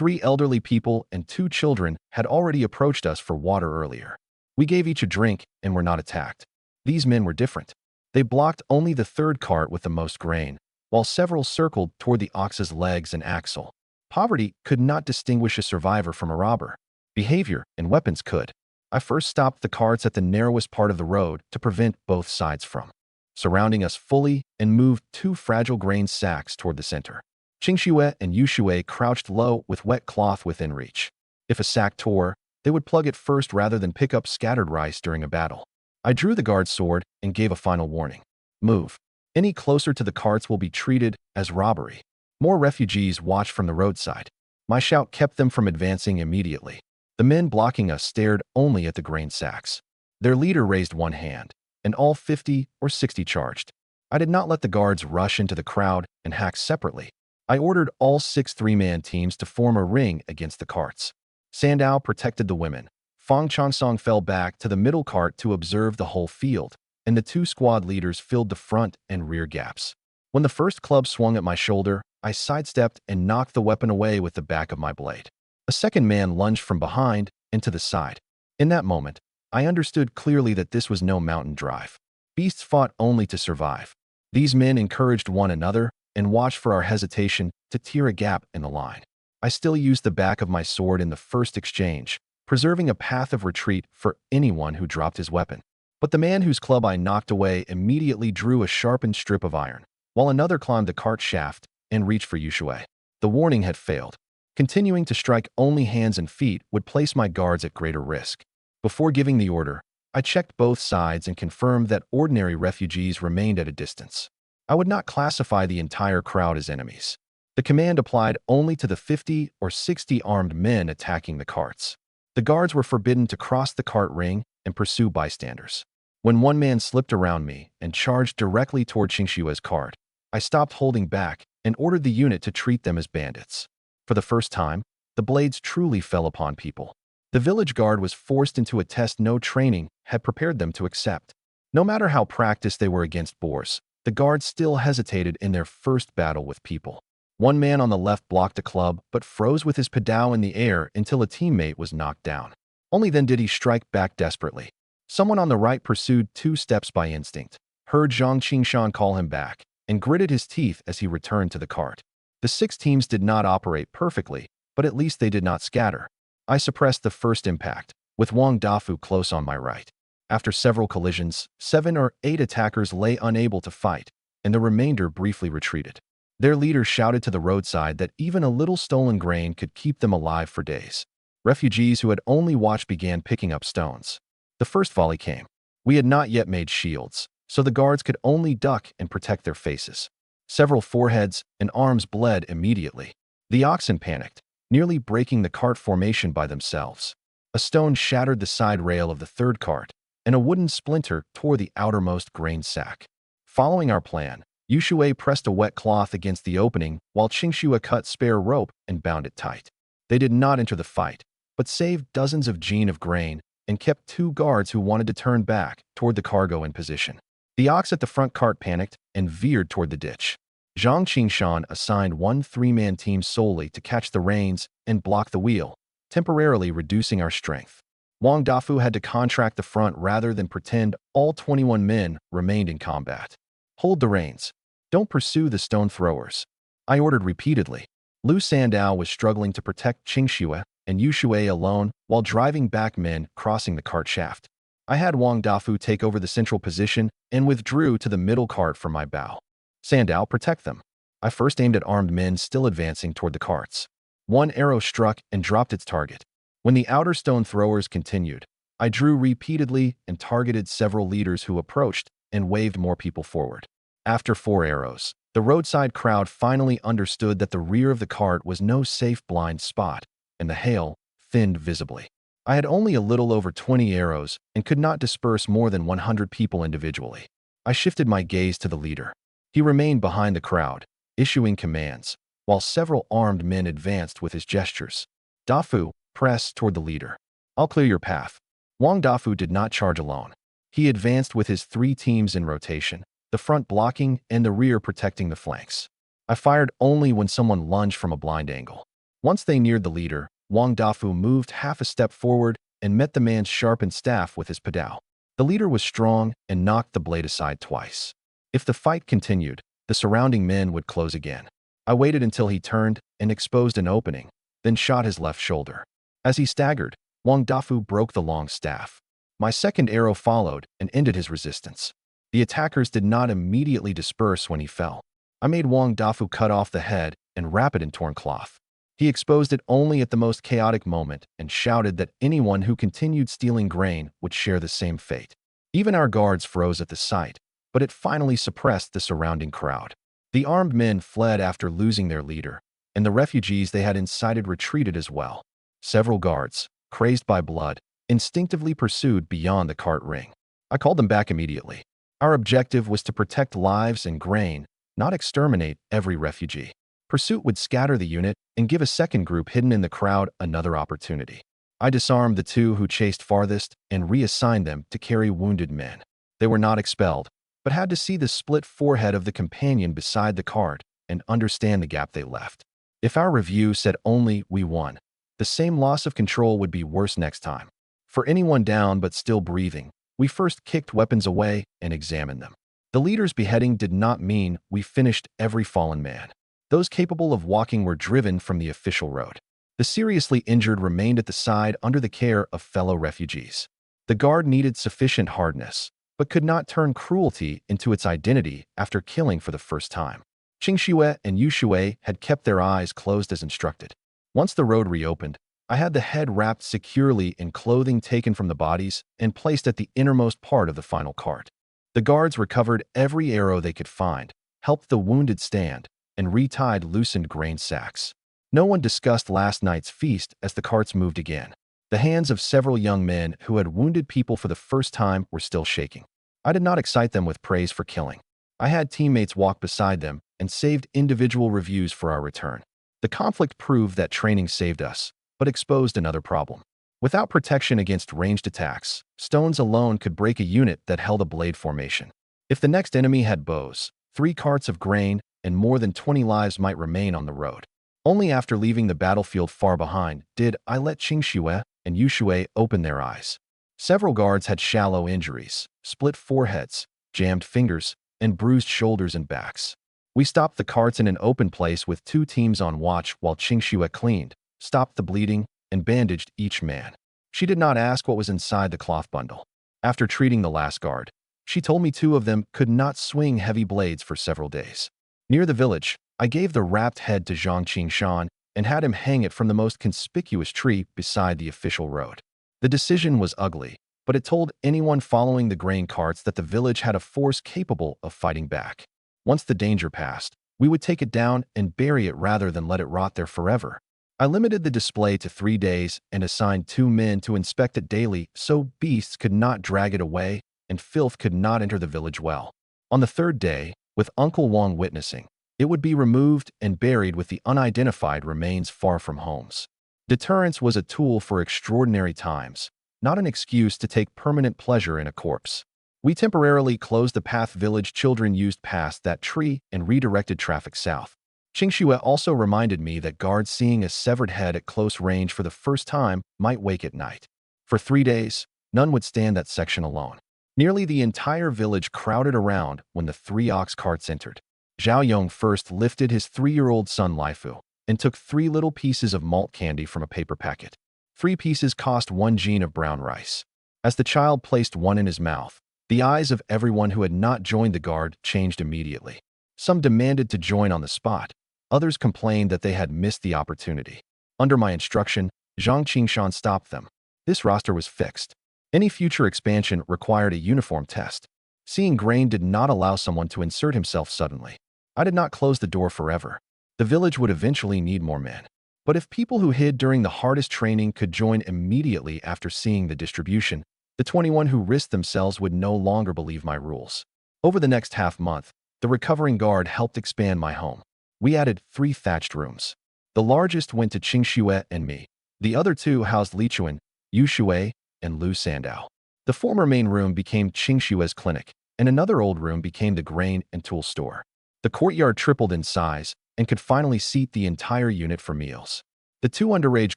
S1: 3 elderly people and 2 children had already approached us for water earlier. We gave each a drink and were not attacked. These men were different. They blocked only the third cart with the most grain, while several circled toward the ox's legs and axle. Poverty could not distinguish a survivor from a robber. Behavior and weapons could. I first stopped the carts at the narrowest part of the road to prevent both sides from surrounding us fully and moved 2 fragile grain sacks toward the center. Qingxue and Yuxue crouched low with wet cloth within reach. If a sack tore, they would plug it first rather than pick up scattered rice during a battle. I drew the guard's sword and gave a final warning. Move. Any closer to the carts will be treated as robbery. More refugees watched from the roadside. My shout kept them from advancing immediately. The men blocking us stared only at the grain sacks. Their leader raised one hand, and all 50 or 60 charged. I did not let the guards rush into the crowd and hack separately. I ordered all 6 3-man teams to form a ring against the carts. Sandow protected the women. Fang Chansong fell back to the middle cart to observe the whole field, and the 2 squad leaders filled the front and rear gaps. When the first club swung at my shoulder, I sidestepped and knocked the weapon away with the back of my blade. A second man lunged from behind and to the side. In that moment, I understood clearly that this was no mountain drive. Beasts fought only to survive. These men encouraged one another and watched for our hesitation to tear a gap in the line. I still used the back of my sword in the first exchange, preserving a path of retreat for anyone who dropped his weapon. But the man whose club I knocked away immediately drew a sharpened strip of iron, while another climbed the cart shaft and reached for Yuxue. The warning had failed. Continuing to strike only hands and feet would place my guards at greater risk. Before giving the order, I checked both sides and confirmed that ordinary refugees remained at a distance. I would not classify the entire crowd as enemies. The command applied only to the 50 or 60 armed men attacking the carts. The guards were forbidden to cross the cart ring and pursue bystanders. When one man slipped around me and charged directly toward Qingshue's cart, I stopped holding back and ordered the unit to treat them as bandits. For the first time, the blades truly fell upon people. The village guard was forced into a test no training had prepared them to accept. No matter how practiced they were against boars, the guards still hesitated in their first battle with people. One man on the left blocked a club but froze with his padao in the air until a teammate was knocked down. Only then did he strike back desperately. Someone on the right pursued 2 steps by instinct, heard Zhang Qingshan call him back, and gritted his teeth as he returned to the cart. The 6 teams did not operate perfectly, but at least they did not scatter. I suppressed the first impact, with Wang Dafu close on my right. After several collisions, 7 or 8 attackers lay unable to fight, and the remainder briefly retreated. Their leader shouted to the roadside that even a little stolen grain could keep them alive for days. Refugees who had only watched began picking up stones. The first volley came. We had not yet made shields, so the guards could only duck and protect their faces. Several foreheads and arms bled immediately. The oxen panicked, nearly breaking the cart formation by themselves. A stone shattered the side rail of the third cart, and a wooden splinter tore the outermost grain sack. Following our plan, Yuxue pressed a wet cloth against the opening while Qingxue cut spare rope and bound it tight. They did not enter the fight, but saved dozens of jin of grain and kept 2 guards who wanted to turn back toward the cargo in position. The ox at the front cart panicked and veered toward the ditch. Zhang Qingshan assigned 1 3-man team solely to catch the reins and block the wheel, temporarily reducing our strength. Wang Dafu had to contract the front rather than pretend all 21 men remained in combat. Hold the reins. Don't pursue the stone throwers. I ordered repeatedly. Lu Sandow was struggling to protect Qingxue and Yuxue alone while driving back men crossing the cart shaft. I had Wang Dafu take over the central position and withdrew to the middle cart for my bow. Sandow, protect them. I first aimed at armed men still advancing toward the carts. 1 arrow struck and dropped its target. When the outer stone throwers continued, I drew repeatedly and targeted several leaders who approached and waved more people forward. After 4 arrows, the roadside crowd finally understood that the rear of the cart was no safe blind spot, and the hail thinned visibly. I had only a little over 20 arrows and could not disperse more than 100 people individually. I shifted my gaze to the leader. He remained behind the crowd, issuing commands, while several armed men advanced with his gestures. Dafu pressed toward the leader. I'll clear your path. Wang Dafu did not charge alone. He advanced with his 3 teams in rotation, the front blocking and the rear protecting the flanks. I fired only when someone lunged from a blind angle. Once they neared the leader, Wang Dafu moved half a step forward and met the man's sharpened staff with his padao. The leader was strong and knocked the blade aside twice. If the fight continued, the surrounding men would close again. I waited until he turned and exposed an opening, then shot his left shoulder. As he staggered, Wang Dafu broke the long staff. My second arrow followed and ended his resistance. The attackers did not immediately disperse when he fell. I made Wang Dafu cut off the head and wrap it in torn cloth. He exposed it only at the most chaotic moment and shouted that anyone who continued stealing grain would share the same fate. Even our guards froze at the sight, but it finally suppressed the surrounding crowd. The armed men fled after losing their leader, and the refugees they had incited retreated as well. Several guards, crazed by blood, instinctively pursued beyond the cart ring. I called them back immediately. Our objective was to protect lives and grain, not exterminate every refugee. Pursuit would scatter the unit and give a second group hidden in the crowd another opportunity. I disarmed the two who chased farthest and reassigned them to carry wounded men. They were not expelled, but had to see the split forehead of the companion beside the cart and understand the gap they left. If our review said only "we won," the same loss of control would be worse next time. For anyone down but still breathing, we first kicked weapons away and examined them. The leader's beheading did not mean we finished every fallen man. Those capable of walking were driven from the official road. The seriously injured remained at the side under the care of fellow refugees. The guard needed sufficient hardness, but could not turn cruelty into its identity after killing for the first time. Qingxue and Yuxue had kept their eyes closed as instructed. Once the road reopened, I had the head wrapped securely in clothing taken from the bodies and placed at the innermost part of the final cart. The guards recovered every arrow they could find, helped the wounded stand, and retied loosened grain sacks. No one discussed last night's feast as the carts moved again. The hands of several young men who had wounded people for the first time were still shaking. I did not excite them with praise for killing. I had teammates walk beside them and saved individual reviews for our return. The conflict proved that training saved us, but exposed another problem. Without protection against ranged attacks, stones alone could break a unit that held a blade formation. If the next enemy had bows, 3 carts of grain, and more than 20 lives might remain on the road. Only after leaving the battlefield far behind did I let Qingxue and Yuxue open their eyes. Several guards had shallow injuries, split foreheads, jammed fingers, and bruised shoulders and backs. We stopped the carts in an open place with 2 teams on watch while Qingxue cleaned, stopped the bleeding, and bandaged each man. She did not ask what was inside the cloth bundle. After treating the last guard, she told me 2 of them could not swing heavy blades for several days. Near the village, I gave the wrapped head to Zhang Qingshan and had him hang it from the most conspicuous tree beside the official road. The decision was ugly, but it told anyone following the grain carts that the village had a force capable of fighting back. Once the danger passed, we would take it down and bury it rather than let it rot there forever. I limited the display to 3 days and assigned 2 men to inspect it daily so beasts could not drag it away and filth could not enter the village well. On the 3rd day, with Uncle Wang witnessing, it would be removed and buried with the unidentified remains far from homes. Deterrence was a tool for extraordinary times, not an excuse to take permanent pleasure in a corpse. We temporarily closed the path village children used past that tree and redirected traffic south. Qingxue also reminded me that guards seeing a severed head at close range for the first time might wake at night. For 3 days, none would stand that section alone. Nearly the entire village crowded around when the 3 ox carts entered. Zhao Yong first lifted his 3-year-old son Laifu and took 3 little pieces of malt candy from a paper packet. 3 pieces cost 1 jin of brown rice. As the child placed one in his mouth, the eyes of everyone who had not joined the guard changed immediately. Some demanded to join on the spot. Others complained that they had missed the opportunity. Under my instruction, Zhang Qingshan stopped them. This roster was fixed. Any future expansion required a uniform test. Seeing grain did not allow someone to insert himself suddenly. I did not close the door forever. The village would eventually need more men. But if people who hid during the hardest training could join immediately after seeing the distribution, the 21 who risked themselves would no longer believe my rules. Over the next half-month, the recovering guard helped expand my home. We added 3 thatched rooms. The largest went to Qingxue and me. The other 2 housed Li Chuan, Yu Shui, and Lu Sandao. The former main room became Qingxue's clinic, and another old room became the grain and tool store. The courtyard tripled in size and could finally seat the entire unit for meals. The two underage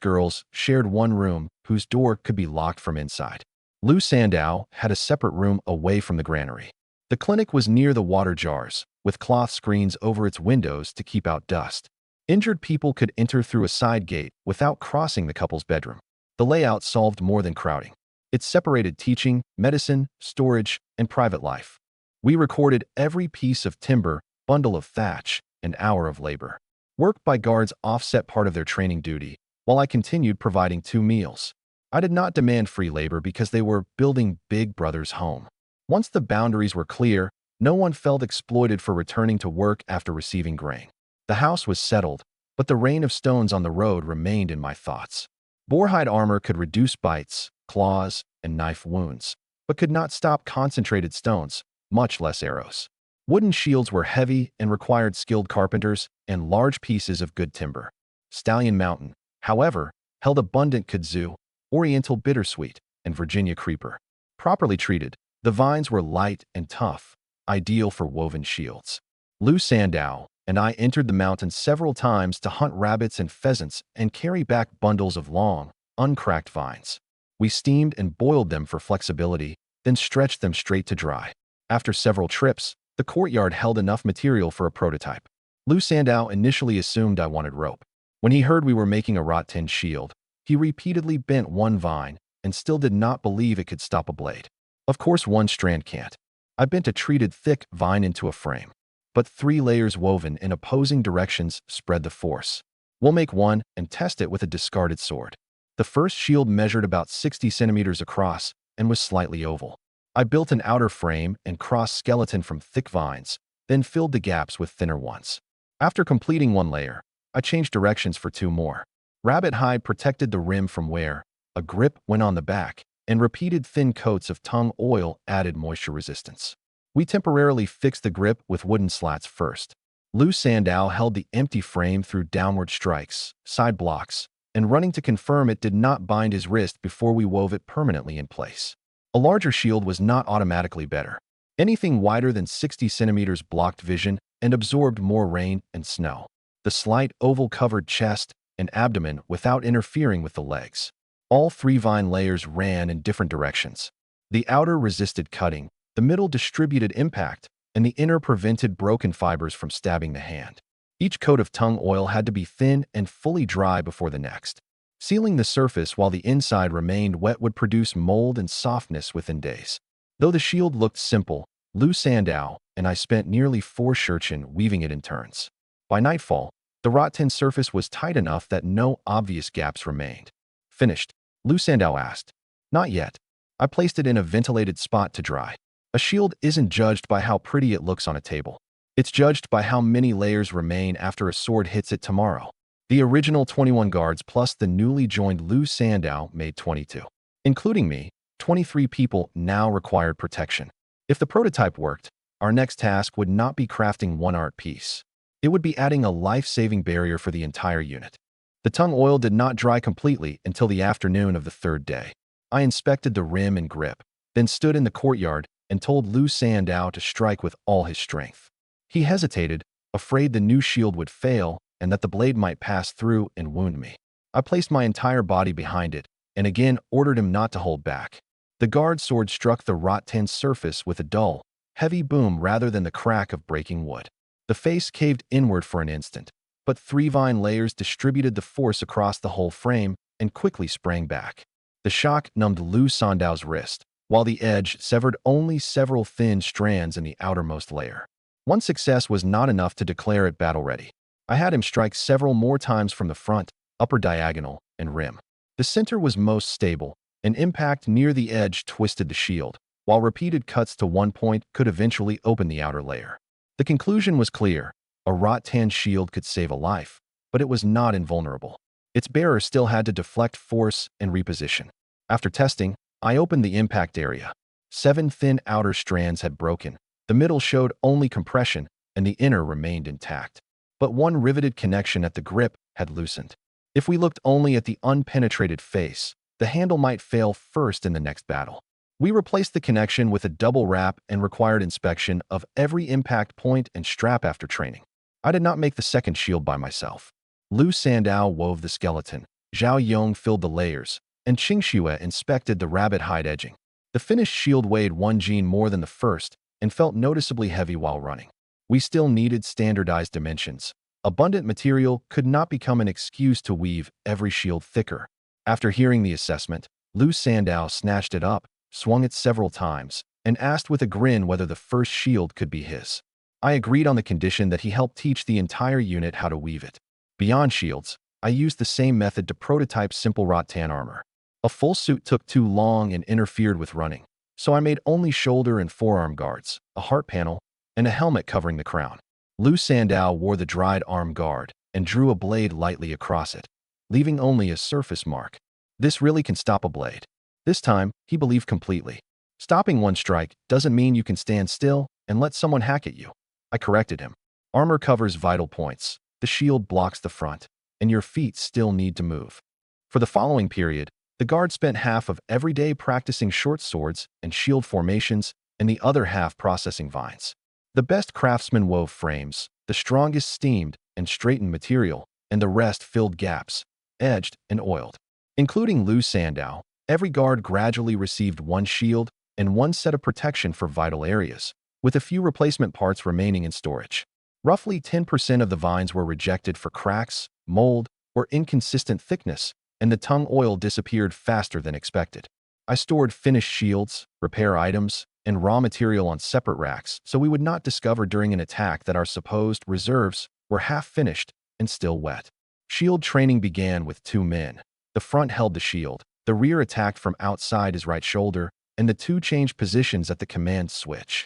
S1: girls shared one room whose door could be locked from inside. Lu Sandow had a separate room away from the granary. The clinic was near the water jars, with cloth screens over its windows to keep out dust. Injured people could enter through a side gate without crossing the couple's bedroom. The layout solved more than crowding. It separated teaching, medicine, storage, and private life. We recorded every piece of timber, bundle of thatch, and hour of labor. Work by guards offset part of their training duty, while I continued providing 2 meals. I did not demand free labor because they were building Big Brother's home. Once the boundaries were clear, no one felt exploited for returning to work after receiving grain. The house was settled, but the rain of stones on the road remained in my thoughts. Boarhide armor could reduce bites, claws, and knife wounds, but could not stop concentrated stones, much less arrows. Wooden shields were heavy and required skilled carpenters and large pieces of good timber. Stallion Mountain, however, held abundant kudzu, Oriental bittersweet, and Virginia creeper. Properly treated, the vines were light and tough, ideal for woven shields. Lu Sandow and I entered the mountains several times to hunt rabbits and pheasants and carry back bundles of long, uncracked vines. We steamed and boiled them for flexibility, then stretched them straight to dry. After several trips, the courtyard held enough material for a prototype. Lu Sandow initially assumed I wanted rope. When he heard we were making a wrought tin shield, he repeatedly bent one vine and still did not believe it could stop a blade. Of course, one strand can't. I bent a treated thick vine into a frame, but 3 layers woven in opposing directions spread the force. We'll make one and test it with a discarded sword. The first shield measured about 60 centimeters across and was slightly oval. I built an outer frame and crossed skeleton from thick vines, then filled the gaps with thinner ones. After completing 1 layer, I changed directions for 2 more. Rabbit hide protected the rim from wear, a grip went on the back, and repeated thin coats of tung oil added moisture resistance. We temporarily fixed the grip with wooden slats first. Lu Sandow held the empty frame through downward strikes, side blocks, and running to confirm it did not bind his wrist before we wove it permanently in place. A larger shield was not automatically better. Anything wider than 60 centimeters blocked vision and absorbed more rain and snow. The slight oval-covered chest and abdomen without interfering with the legs. All 3 vine layers ran in different directions. The outer resisted cutting, the middle distributed impact, and the inner prevented broken fibers from stabbing the hand. Each coat of tung oil had to be thin and fully dry before the next. Sealing the surface while the inside remained wet would produce mold and softness within days. Though the shield looked simple, Lu Sandow and I spent nearly 4 shurchen weaving it in turns. By nightfall, the wrought tin surface was tight enough that no obvious gaps remained. Finished? Lu Sandow asked. Not yet. I placed it in a ventilated spot to dry. A shield isn't judged by how pretty it looks on a table. It's judged by how many layers remain after a sword hits it tomorrow. The original 21 guards plus the newly joined Lu Sandow made 22. Including me, 23 people now required protection. If the prototype worked, our next task would not be crafting one art piece. It would be adding a life-saving barrier for the entire unit. The tung oil did not dry completely until the afternoon of the 3rd day. I inspected the rim and grip, then stood in the courtyard and told Lu Sandow to strike with all his strength. He hesitated, afraid the new shield would fail and that the blade might pass through and wound me. I placed my entire body behind it and again ordered him not to hold back. The guard sword struck the wrought tin surface with a dull, heavy boom rather than the crack of breaking wood. The face caved inward for an instant, but 3 vine layers distributed the force across the whole frame and quickly sprang back. The shock numbed Lu Sandow's wrist, while the edge severed only several thin strands in the outermost layer. One success was not enough to declare it battle-ready. I had him strike several more times from the front, upper diagonal, and rim. The center was most stable. An impact near the edge twisted the shield, while repeated cuts to one point could eventually open the outer layer. The conclusion was clear. A wrought tin shield could save a life, but it was not invulnerable. Its bearer still had to deflect force and reposition. After testing, I opened the impact area. 7 thin outer strands had broken. The middle showed only compression, and the inner remained intact. But one riveted connection at the grip had loosened. If we looked only at the unpenetrated face, the handle might fail first in the next battle. We replaced the connection with a double wrap and required inspection of every impact point and strap after training. I did not make the second shield by myself. Lu Sandao wove the skeleton, Zhao Yong filled the layers, and Qingxue inspected the rabbit hide edging. The finished shield weighed 1 gene more than the first and felt noticeably heavy while running. We still needed standardized dimensions. Abundant material could not become an excuse to weave every shield thicker. After hearing the assessment, Lu Sandao snatched it up, swung it several times, and asked with a grin whether the first shield could be his. I agreed on the condition that he help teach the entire unit how to weave it. Beyond shields, I used the same method to prototype simple rattan armor. A full suit took too long and interfered with running, so I made only shoulder and forearm guards, a heart panel, and a helmet covering the crown. Lu Sandao wore the dried arm guard and drew a blade lightly across it, leaving only a surface mark. This really can stop a blade. This time, he believed completely. Stopping one strike doesn't mean you can stand still and let someone hack at you. I corrected him. Armor covers vital points. The shield blocks the front, and your feet still need to move. For the following period, the guard spent half of every day practicing short swords and shield formations and the other half processing vines. The best craftsmen wove frames, the strongest steamed and straightened material, and the rest filled gaps, edged and oiled. Including Lu Sandao, every guard gradually received one shield and one set of protection for vital areas, with a few replacement parts remaining in storage. Roughly 10% of the vines were rejected for cracks, mold, or inconsistent thickness, and the tongue oil disappeared faster than expected. I stored finished shields, repair items, and raw material on separate racks so we would not discover during an attack that our supposed reserves were half finished and still wet. Shield training began with 2 men. The front held the shield, the rear attacked from outside his right shoulder, and the two changed positions at the command switch.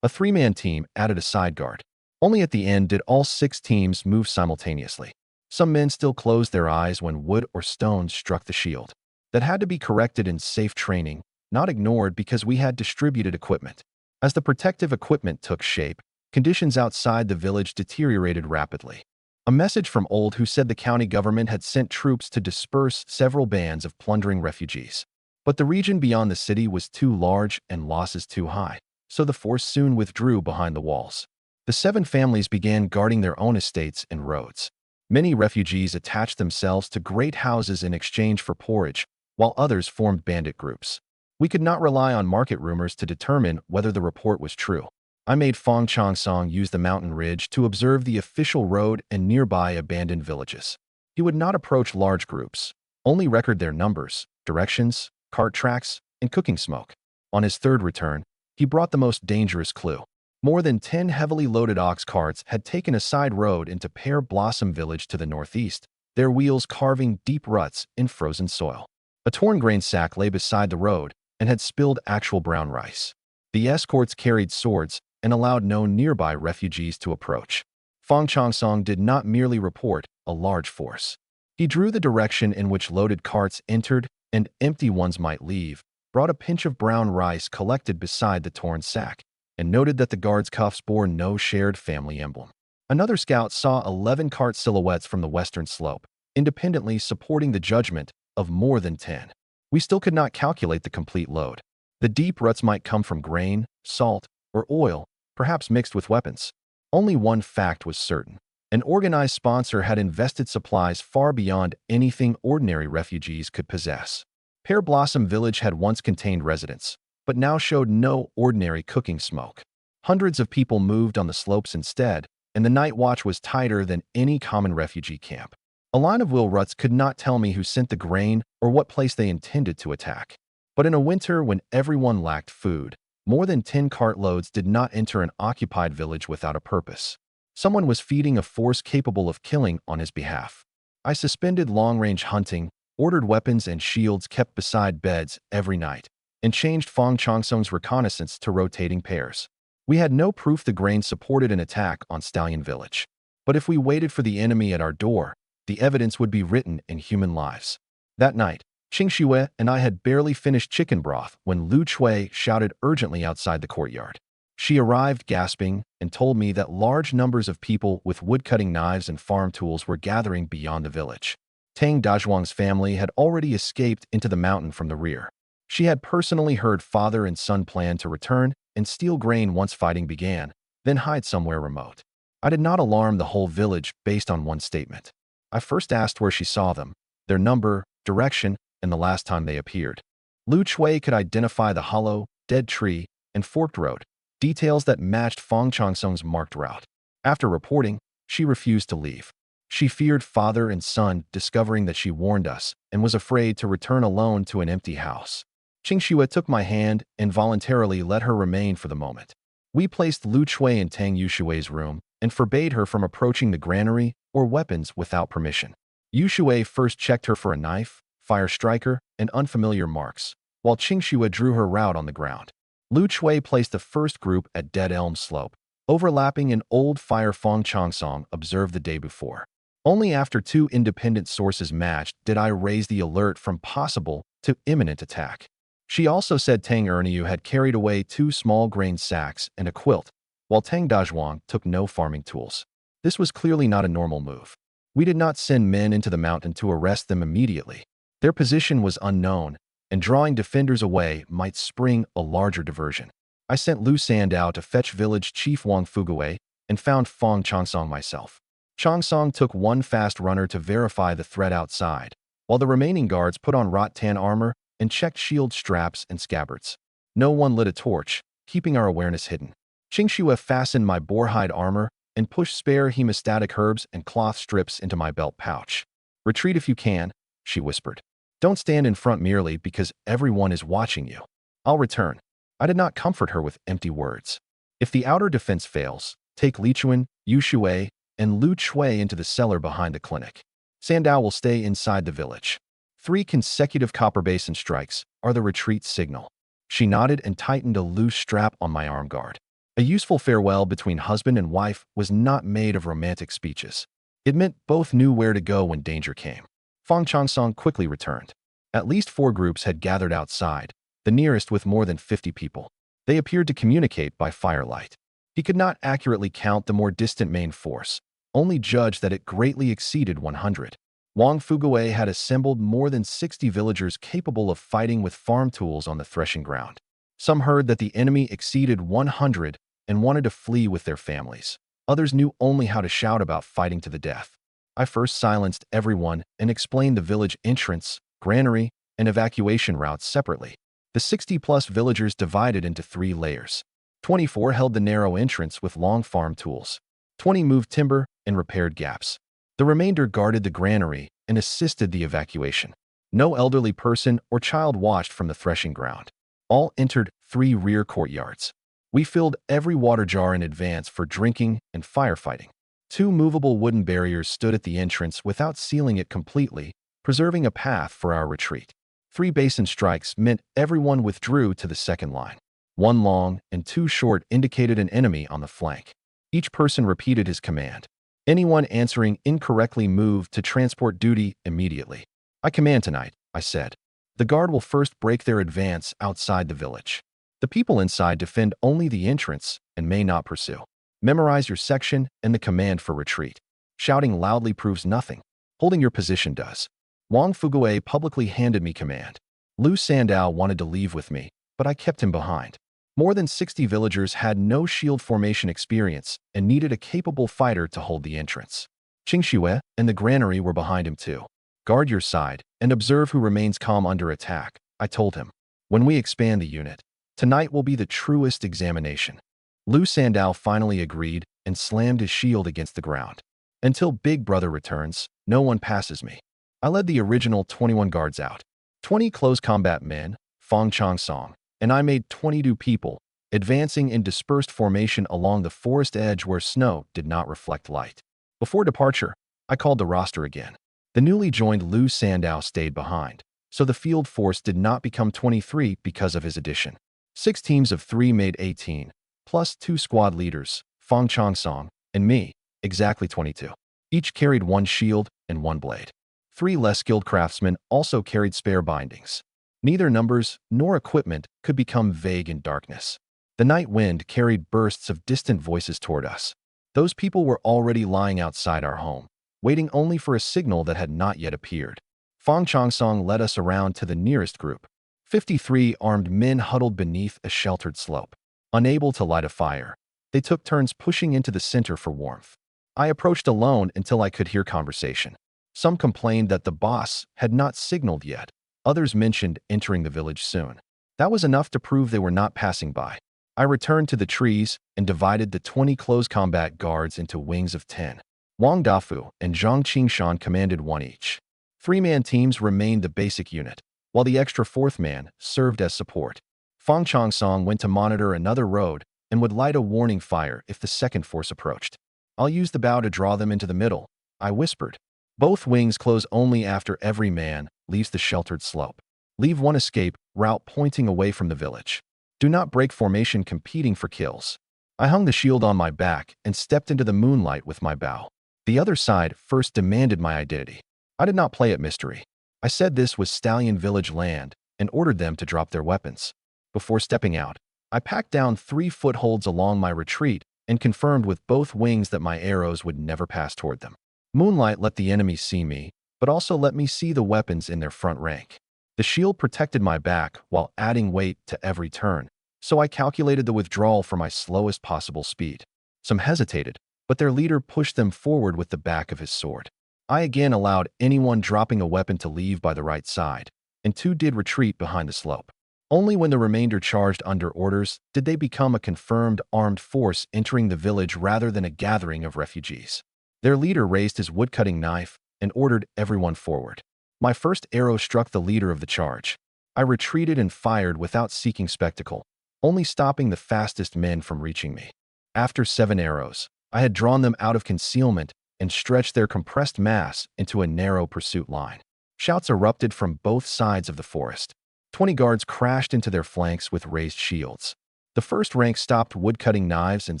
S1: A 3-man team added a side guard. Only at the end did all 6 teams move simultaneously. Some men still closed their eyes when wood or stone struck the shield. That had to be corrected in safe training, not ignored because we had distributed equipment. As the protective equipment took shape, conditions outside the village deteriorated rapidly. A message from Old who said the county government had sent troops to disperse several bands of plundering refugees. But the region beyond the city was too large and losses too high, so the force soon withdrew behind the walls. The 7 families began guarding their own estates and roads. Many refugees attached themselves to great houses in exchange for porridge, while others formed bandit groups. We could not rely on market rumors to determine whether the report was true. I made Fong Chongsong use the mountain ridge to observe the official road and nearby abandoned villages. He would not approach large groups, only record their numbers, directions, cart tracks, and cooking smoke. On his third return, he brought the most dangerous clue. More than 10 heavily loaded ox carts had taken a side road into Pear Blossom Village to the northeast, their wheels carving deep ruts in frozen soil. A torn grain sack lay beside the road and had spilled actual brown rice. The escorts carried swords and allowed no nearby refugees to approach. Fong Chongsong did not merely report a large force. He drew the direction in which loaded carts entered and empty ones might leave, brought a pinch of brown rice collected beside the torn sack, and noted that the guard's cuffs bore no shared family emblem. Another scout saw 11 cart silhouettes from the western slope, independently supporting the judgment of more than 10. We still could not calculate the complete load. The deep ruts might come from grain, salt, or oil, perhaps mixed with weapons. Only one fact was certain. An organized sponsor had invested supplies far beyond anything ordinary refugees could possess. Pear Blossom Village had once contained residents, but now showed no ordinary cooking smoke. Hundreds of people moved on the slopes instead, and the night watch was tighter than any common refugee camp. A line of wheel ruts could not tell me who sent the grain or what place they intended to attack. But in a winter when everyone lacked food, more than 10 cartloads did not enter an occupied village without a purpose. Someone was feeding a force capable of killing on his behalf. I suspended long-range hunting, ordered weapons and shields kept beside beds every night, and changed Fong Chongsong's reconnaissance to rotating pairs. We had no proof the grain supported an attack on Stallion Village. But if we waited for the enemy at our door, the evidence would be written in human lives. That night, Qingxue and I had barely finished chicken broth when Lu Chui shouted urgently outside the courtyard. She arrived gasping and told me that large numbers of people with woodcutting knives and farm tools were gathering beyond the village. Tang Dazhuang's family had already escaped into the mountain from the rear. She had personally heard father and son plan to return and steal grain once fighting began, then hide somewhere remote. I did not alarm the whole village based on one statement. I first asked where she saw them, their number, direction, and the last time they appeared. Lu Chui could identify the hollow, dead tree, and forked road, details that matched Fong Chongsong's marked route. After reporting, she refused to leave. She feared father and son discovering that she warned us and was afraid to return alone to an empty house. Qingxue took my hand and voluntarily let her remain for the moment. We placed Lu Chui in Tang Yushui's room and forbade her from approaching the granary or weapons without permission. Yushui first checked her for a knife, fire striker, and unfamiliar marks, while Qingxue drew her route on the ground. Lu Chui placed the first group at Dead Elm Slope, overlapping an old fire Fong Chongsong observed the day before. Only after 2 independent sources matched did I raise the alert from possible to imminent attack. She also said Tang Erniu had carried away 2 small grain sacks and a quilt, while Tang Dazhuang took no farming tools. This was clearly not a normal move. We did not send men into the mountain to arrest them immediately. Their position was unknown, and drawing defenders away might spring a larger diversion. I sent Lu Sandao to fetch village chief Wang Fugui and found Fong Chongsong myself. Chongsong took 1 fast runner to verify the threat outside, while the remaining guards put on rattan armor and checked shield straps and scabbards. No one lit a torch, keeping our awareness hidden. Qingxue fastened my boarhide armor and pushed spare hemostatic herbs and cloth strips into my belt pouch. "Retreat if you can," she whispered. "Don't stand in front merely because everyone is watching you." "I'll return." I did not comfort her with empty words. "If the outer defense fails, take Li Chuan, Yu Shui, and Lu Chui into the cellar behind the clinic. Sandao will stay inside the village. 3 consecutive copper basin strikes are the retreat signal." She nodded and tightened a loose strap on my arm guard. A useful farewell between husband and wife was not made of romantic speeches. It meant both knew where to go when danger came. Fong Chongsong quickly returned. At least 4 groups had gathered outside, the nearest with more than 50 people. They appeared to communicate by firelight. He could not accurately count the more distant main force, only judged that it greatly exceeded 100. Wang Fugui had assembled more than 60 villagers capable of fighting with farm tools on the threshing ground. Some heard that the enemy exceeded 100 and wanted to flee with their families. Others knew only how to shout about fighting to the death. I first silenced everyone and explained the village entrance, granary, and evacuation routes separately. The 60-plus villagers divided into 3 layers. 24 held the narrow entrance with long farm tools. 20 moved timber and repaired gaps. The remainder guarded the granary and assisted the evacuation. No elderly person or child watched from the threshing ground. All entered 3 rear courtyards. We filled every water jar in advance for drinking and firefighting. 2 movable wooden barriers stood at the entrance without sealing it completely, preserving a path for our retreat. 3 basin strikes meant everyone withdrew to the second line. 1 long and 2 short indicated an enemy on the flank. Each person repeated his command. Anyone answering incorrectly moved to transport duty immediately. "I command tonight," I said. "The guard will first break their advance outside the village. The people inside defend only the entrance and may not pursue. Memorize your section and the command for retreat. Shouting loudly proves nothing. Holding your position does." Wang Fugui publicly handed me command. Lu Sandao wanted to leave with me, but I kept him behind. More than 60 villagers had no shield formation experience and needed a capable fighter to hold the entrance. Qingxue and the granary were behind him too. "Guard your side and observe who remains calm under attack," I told him. "When we expand the unit, tonight will be the truest examination." Lu Sandao finally agreed and slammed his shield against the ground. "Until Big Brother returns, no one passes me." I led the original 21 guards out. 20 close combat men, Fong Chongsong, and I made 22 people, advancing in dispersed formation along the forest edge where snow did not reflect light. Before departure, I called the roster again. The newly joined Lu Sandao stayed behind, so the field force did not become 23 because of his addition. 6 teams of 3 made 18, plus 2 squad leaders, Fong Chongsong, and me, exactly 22. Each carried 1 shield and 1 blade. 3 less skilled craftsmen also carried spare bindings. Neither numbers nor equipment could become vague in darkness. The night wind carried bursts of distant voices toward us. Those people were already lying outside our home, waiting only for a signal that had not yet appeared. Fong Chongsong led us around to the nearest group. 53 armed men huddled beneath a sheltered slope. Unable to light a fire, they took turns pushing into the center for warmth. I approached alone until I could hear conversation. Some complained that the boss had not signaled yet. Others mentioned entering the village soon. That was enough to prove they were not passing by. I returned to the trees and divided the 20 close combat guards into wings of 10. Wang Dafu and Zhang Qingshan commanded one each. Three-man teams remained the basic unit, while the extra fourth man served as support. Fang Chongsong went to monitor another road and would light a warning fire if the second force approached. "I'll use the bow to draw them into the middle," I whispered. "Both wings close only after every man leaves the sheltered slope. Leave one escape route pointing away from the village. Do not break formation competing for kills." I hung the shield on my back and stepped into the moonlight with my bow. The other side first demanded my identity. I did not play at mystery. I said this was Stallion Village land and ordered them to drop their weapons. Before stepping out, I packed down 3 footholds along my retreat and confirmed with both wings that my arrows would never pass toward them. Moonlight let the enemy see me, but also let me see the weapons in their front rank. The shield protected my back while adding weight to every turn, so I calculated the withdrawal for my slowest possible speed. Some hesitated, but their leader pushed them forward with the back of his sword. I again allowed anyone dropping a weapon to leave by the right side, and 2 did retreat behind the slope. Only when the remainder charged under orders did they become a confirmed armed force entering the village rather than a gathering of refugees. Their leader raised his woodcutting knife and ordered everyone forward. My first arrow struck the leader of the charge. I retreated and fired without seeking spectacle, only stopping the fastest men from reaching me. After 7 arrows, I had drawn them out of concealment and stretched their compressed mass into a narrow pursuit line. Shouts erupted from both sides of the forest. 20 guards crashed into their flanks with raised shields. The first rank stopped woodcutting knives and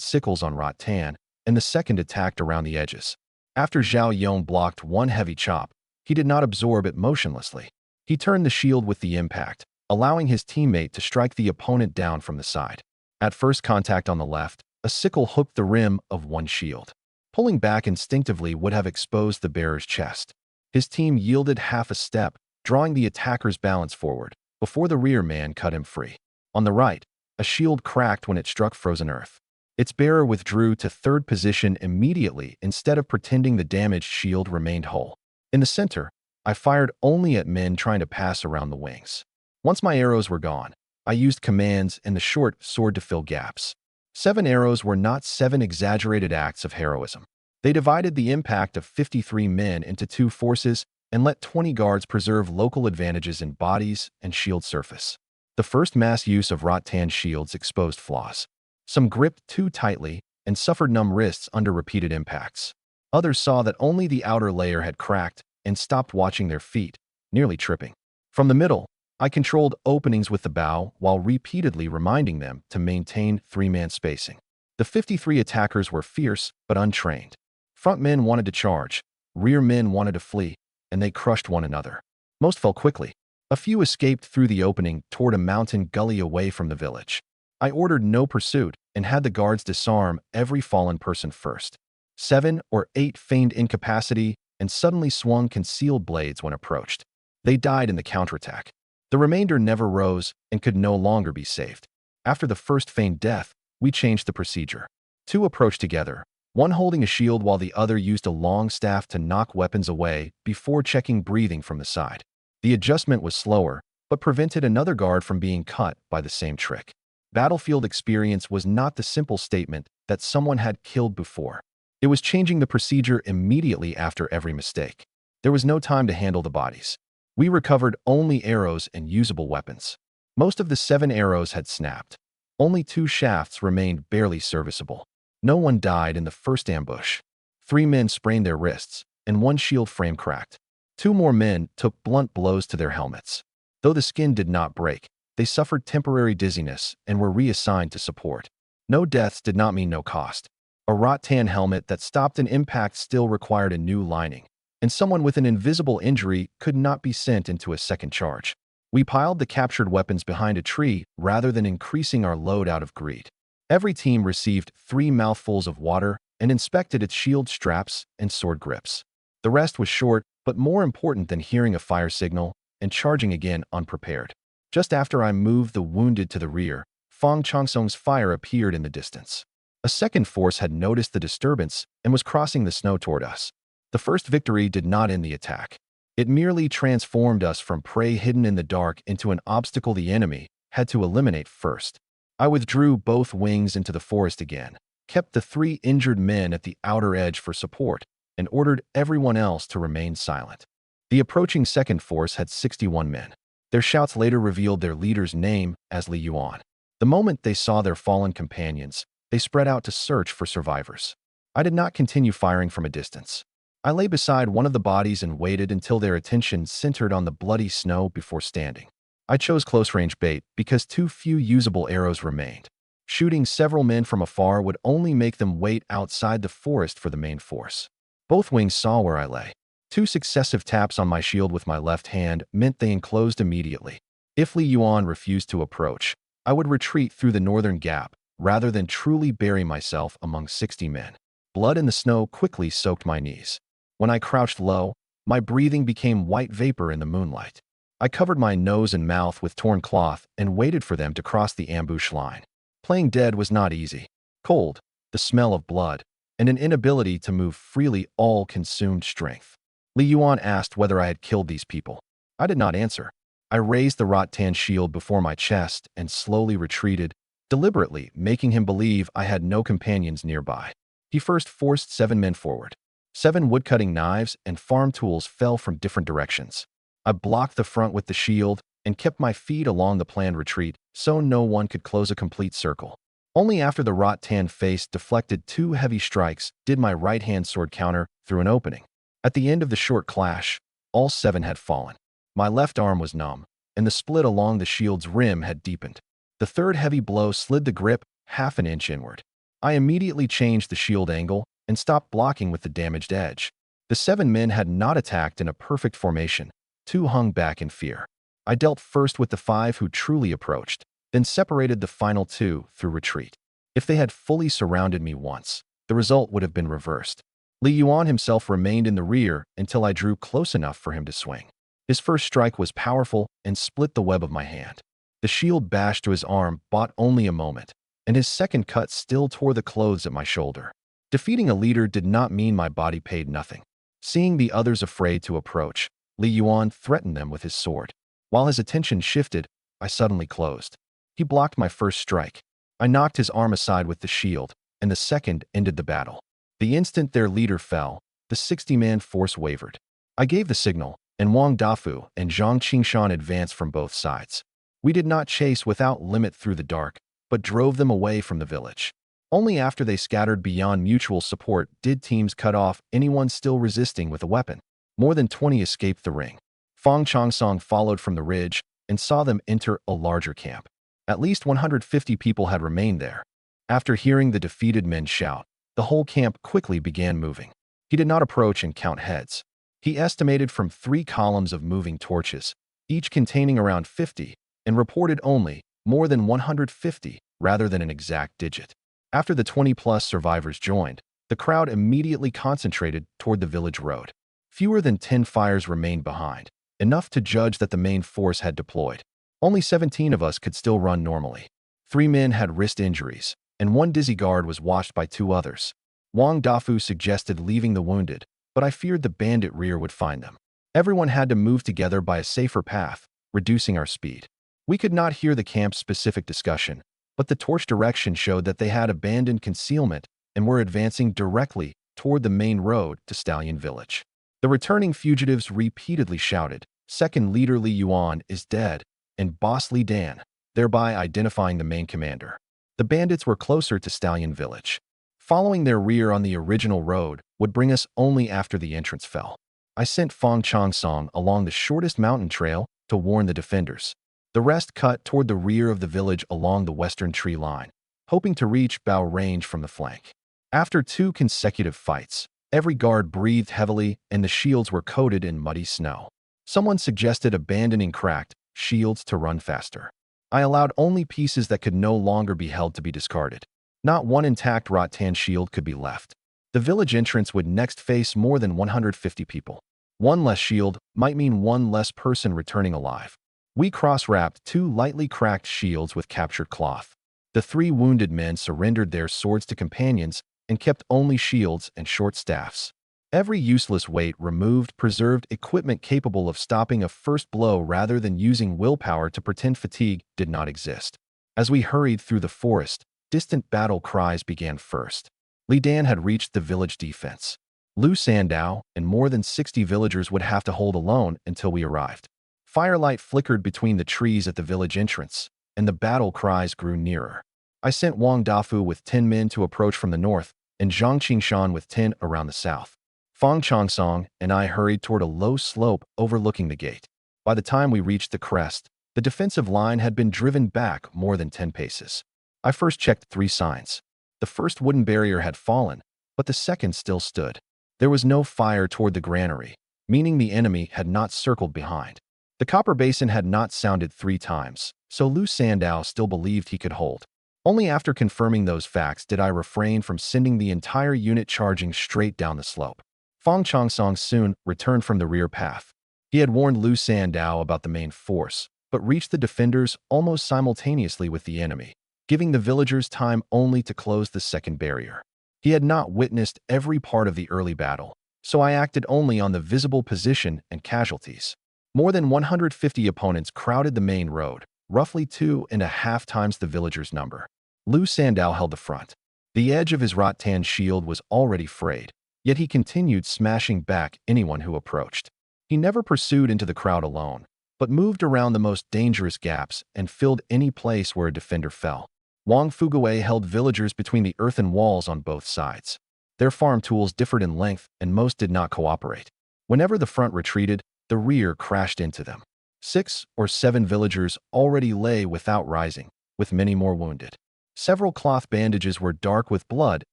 S1: sickles on rattan, and the second attacked around the edges. After Zhao Yong blocked one heavy chop, he did not absorb it motionlessly. He turned the shield with the impact, allowing his teammate to strike the opponent down from the side. At first contact on the left, a sickle hooked the rim of one shield. Pulling back instinctively would have exposed the bearer's chest. His team yielded half a step, drawing the attacker's balance forward, before the rear man cut him free. On the right, a shield cracked when it struck frozen earth. Its bearer withdrew to third position immediately instead of pretending the damaged shield remained whole. In the center, I fired only at men trying to pass around the wings. Once my arrows were gone, I used commands and the short sword to fill gaps. 7 arrows were not 7 exaggerated acts of heroism. They divided the impact of 53 men into 2 forces and let 20 guards preserve local advantages in bodies and shield surface. The first mass use of rattan shields exposed flaws. Some gripped too tightly and suffered numb wrists under repeated impacts. Others saw that only the outer layer had cracked and stopped watching their feet, nearly tripping. From the middle, I controlled openings with the bow while repeatedly reminding them to maintain 3-man spacing. The 53 attackers were fierce but untrained. Front men wanted to charge, rear men wanted to flee, and they crushed one another. Most fell quickly. A few escaped through the opening toward a mountain gully away from the village. I ordered no pursuit and had the guards disarm every fallen person first. 7 or 8 feigned incapacity and suddenly swung concealed blades when approached. They died in the counterattack. The remainder never rose and could no longer be saved. After the first feigned death, we changed the procedure. 2 approached together, one holding a shield while the other used a long staff to knock weapons away before checking breathing from the side. The adjustment was slower, but prevented another guard from being cut by the same trick. Battlefield experience was not the simple statement that someone had killed before. It was changing the procedure immediately after every mistake. There was no time to handle the bodies. We recovered only arrows and usable weapons. Most of the 7 arrows had snapped. Only 2 shafts remained barely serviceable. No one died in the first ambush. 3 men sprained their wrists, and 1 shield frame cracked. 2 more men took blunt blows to their helmets. Though the skin did not break, they suffered temporary dizziness and were reassigned to support. No deaths did not mean no cost. A rattan helmet that stopped an impact still required a new lining, and someone with an invisible injury could not be sent into a second charge. We piled the captured weapons behind a tree rather than increasing our load out of greed. Every team received 3 mouthfuls of water and inspected its shield straps and sword grips. The rest was short, but more important than hearing a fire signal and charging again unprepared. Just after I moved the wounded to the rear, Fang Chongsong's fire appeared in the distance. A second force had noticed the disturbance and was crossing the snow toward us. The first victory did not end the attack. It merely transformed us from prey hidden in the dark into an obstacle the enemy had to eliminate first. I withdrew both wings into the forest again, kept the 3 injured men at the outer edge for support, and ordered everyone else to remain silent. The approaching second force had 61 men. Their shouts later revealed their leader's name as Li Yuan. The moment they saw their fallen companions, they spread out to search for survivors. I did not continue firing from a distance. I lay beside one of the bodies and waited until their attention centered on the bloody snow before standing. I chose close-range bait because too few usable arrows remained. Shooting several men from afar would only make them wait outside the forest for the main force. Both wings saw where I lay. 2 successive taps on my shield with my left hand meant they enclosed immediately. If Li Yuan refused to approach, I would retreat through the northern gap rather than truly bury myself among 60 men. Blood in the snow quickly soaked my knees. When I crouched low, my breathing became white vapor in the moonlight. I covered my nose and mouth with torn cloth and waited for them to cross the ambush line. Playing dead was not easy. Cold, the smell of blood, and an inability to move freely all consumed strength. Li Yuan asked whether I had killed these people. I did not answer. I raised the rattan shield before my chest and slowly retreated, deliberately making him believe I had no companions nearby. He first forced 7 men forward. 7 woodcutting knives and farm tools fell from different directions. I blocked the front with the shield and kept my feet along the planned retreat so no one could close a complete circle. Only after the rattan face deflected 2 heavy strikes did my right-hand sword counter through an opening. At the end of the short clash, all 7 had fallen. My left arm was numb, and the split along the shield's rim had deepened. The third heavy blow slid the grip half an inch inward. I immediately changed the shield angle and stopped blocking with the damaged edge. The 7 men had not attacked in a perfect formation. 2 hung back in fear. I dealt first with the 5 who truly approached, then separated the final 2 through retreat. If they had fully surrounded me once, the result would have been reversed. Li Yuan himself remained in the rear until I drew close enough for him to swing. His first strike was powerful and split the web of my hand. The shield bashed to his arm bought only a moment, and his second cut still tore the clothes at my shoulder. Defeating a leader did not mean my body paid nothing. Seeing the others afraid to approach, Li Yuan threatened them with his sword. While his attention shifted, I suddenly closed. He blocked my first strike. I knocked his arm aside with the shield, and the second ended the battle. The instant their leader fell, the 60-man force wavered. I gave the signal, and Wang Dafu and Zhang Qingshan advanced from both sides. We did not chase without limit through the dark, but drove them away from the village. Only after they scattered beyond mutual support did teams cut off anyone still resisting with a weapon. More than 20 escaped the ring. Fang Chongsong followed from the ridge and saw them enter a larger camp. At least 150 people had remained there. After hearing the defeated men shout, the whole camp quickly began moving. He did not approach and count heads. He estimated from 3 columns of moving torches, each containing around 50, and reported only more than 150 rather than an exact digit. After the 20-plus survivors joined, the crowd immediately concentrated toward the village road. Fewer than 10 fires remained behind, enough to judge that the main force had deployed. Only 17 of us could still run normally. 3 men had wrist injuries, and 1 dizzy guard was watched by 2 others. Wang Dafu suggested leaving the wounded, but I feared the bandit rear would find them. Everyone had to move together by a safer path, reducing our speed. We could not hear the camp's specific discussion, but the torch direction showed that they had abandoned concealment and were advancing directly toward the main road to Stallion Village. The returning fugitives repeatedly shouted, "Second leader Li Yuan is dead," and "Boss Li Dan," thereby identifying the main commander. The bandits were closer to Stallion Village. Following their rear on the original road would bring us only after the entrance fell. I sent Fang Chongsong along the shortest mountain trail to warn the defenders. The rest cut toward the rear of the village along the western tree line, hoping to reach bow range from the flank. After 2 consecutive fights, every guard breathed heavily and the shields were coated in muddy snow. Someone suggested abandoning cracked shields to run faster. I allowed only pieces that could no longer be held to be discarded. Not 1 intact rattan shield could be left. The village entrance would next face more than 150 people. 1 less shield might mean 1 less person returning alive. We cross-wrapped 2 lightly cracked shields with captured cloth. The 3 wounded men surrendered their swords to companions and kept only shields and short staffs. Every useless weight removed preserved equipment capable of stopping a first blow rather than using willpower to pretend fatigue did not exist. As we hurried through the forest, distant battle cries began first. Li Dan had reached the village defense. Lu Sandao and more than 60 villagers would have to hold alone until we arrived. Firelight flickered between the trees at the village entrance, and the battle cries grew nearer. I sent Wang Dafu with 10 men to approach from the north, and Zhang Qingshan with 10 around the south. Fang Chongsong and I hurried toward a low slope overlooking the gate. By the time we reached the crest, the defensive line had been driven back more than 10 paces. I first checked 3 signs. The first wooden barrier had fallen, but the second still stood. There was no fire toward the granary, meaning the enemy had not circled behind. The copper basin had not sounded 3 times, so Lu Sandao still believed he could hold. Only after confirming those facts did I refrain from sending the entire unit charging straight down the slope. Fang Chongsong soon returned from the rear path. He had warned Lu Sandao about the main force, but reached the defenders almost simultaneously with the enemy, giving the villagers time only to close the second barrier. He had not witnessed every part of the early battle, so I acted only on the visible position and casualties. More than 150 opponents crowded the main road, roughly 2.5 times the villagers' number. Lu Sandao held the front. The edge of his rattan shield was already frayed, yet he continued smashing back anyone who approached. He never pursued into the crowd alone, but moved around the most dangerous gaps and filled any place where a defender fell. Wang Fugui held villagers between the earthen walls on both sides. Their farm tools differed in length and most did not cooperate. Whenever the front retreated, the rear crashed into them. 6 or 7 villagers already lay without rising, with many more wounded. Several cloth bandages were dark with blood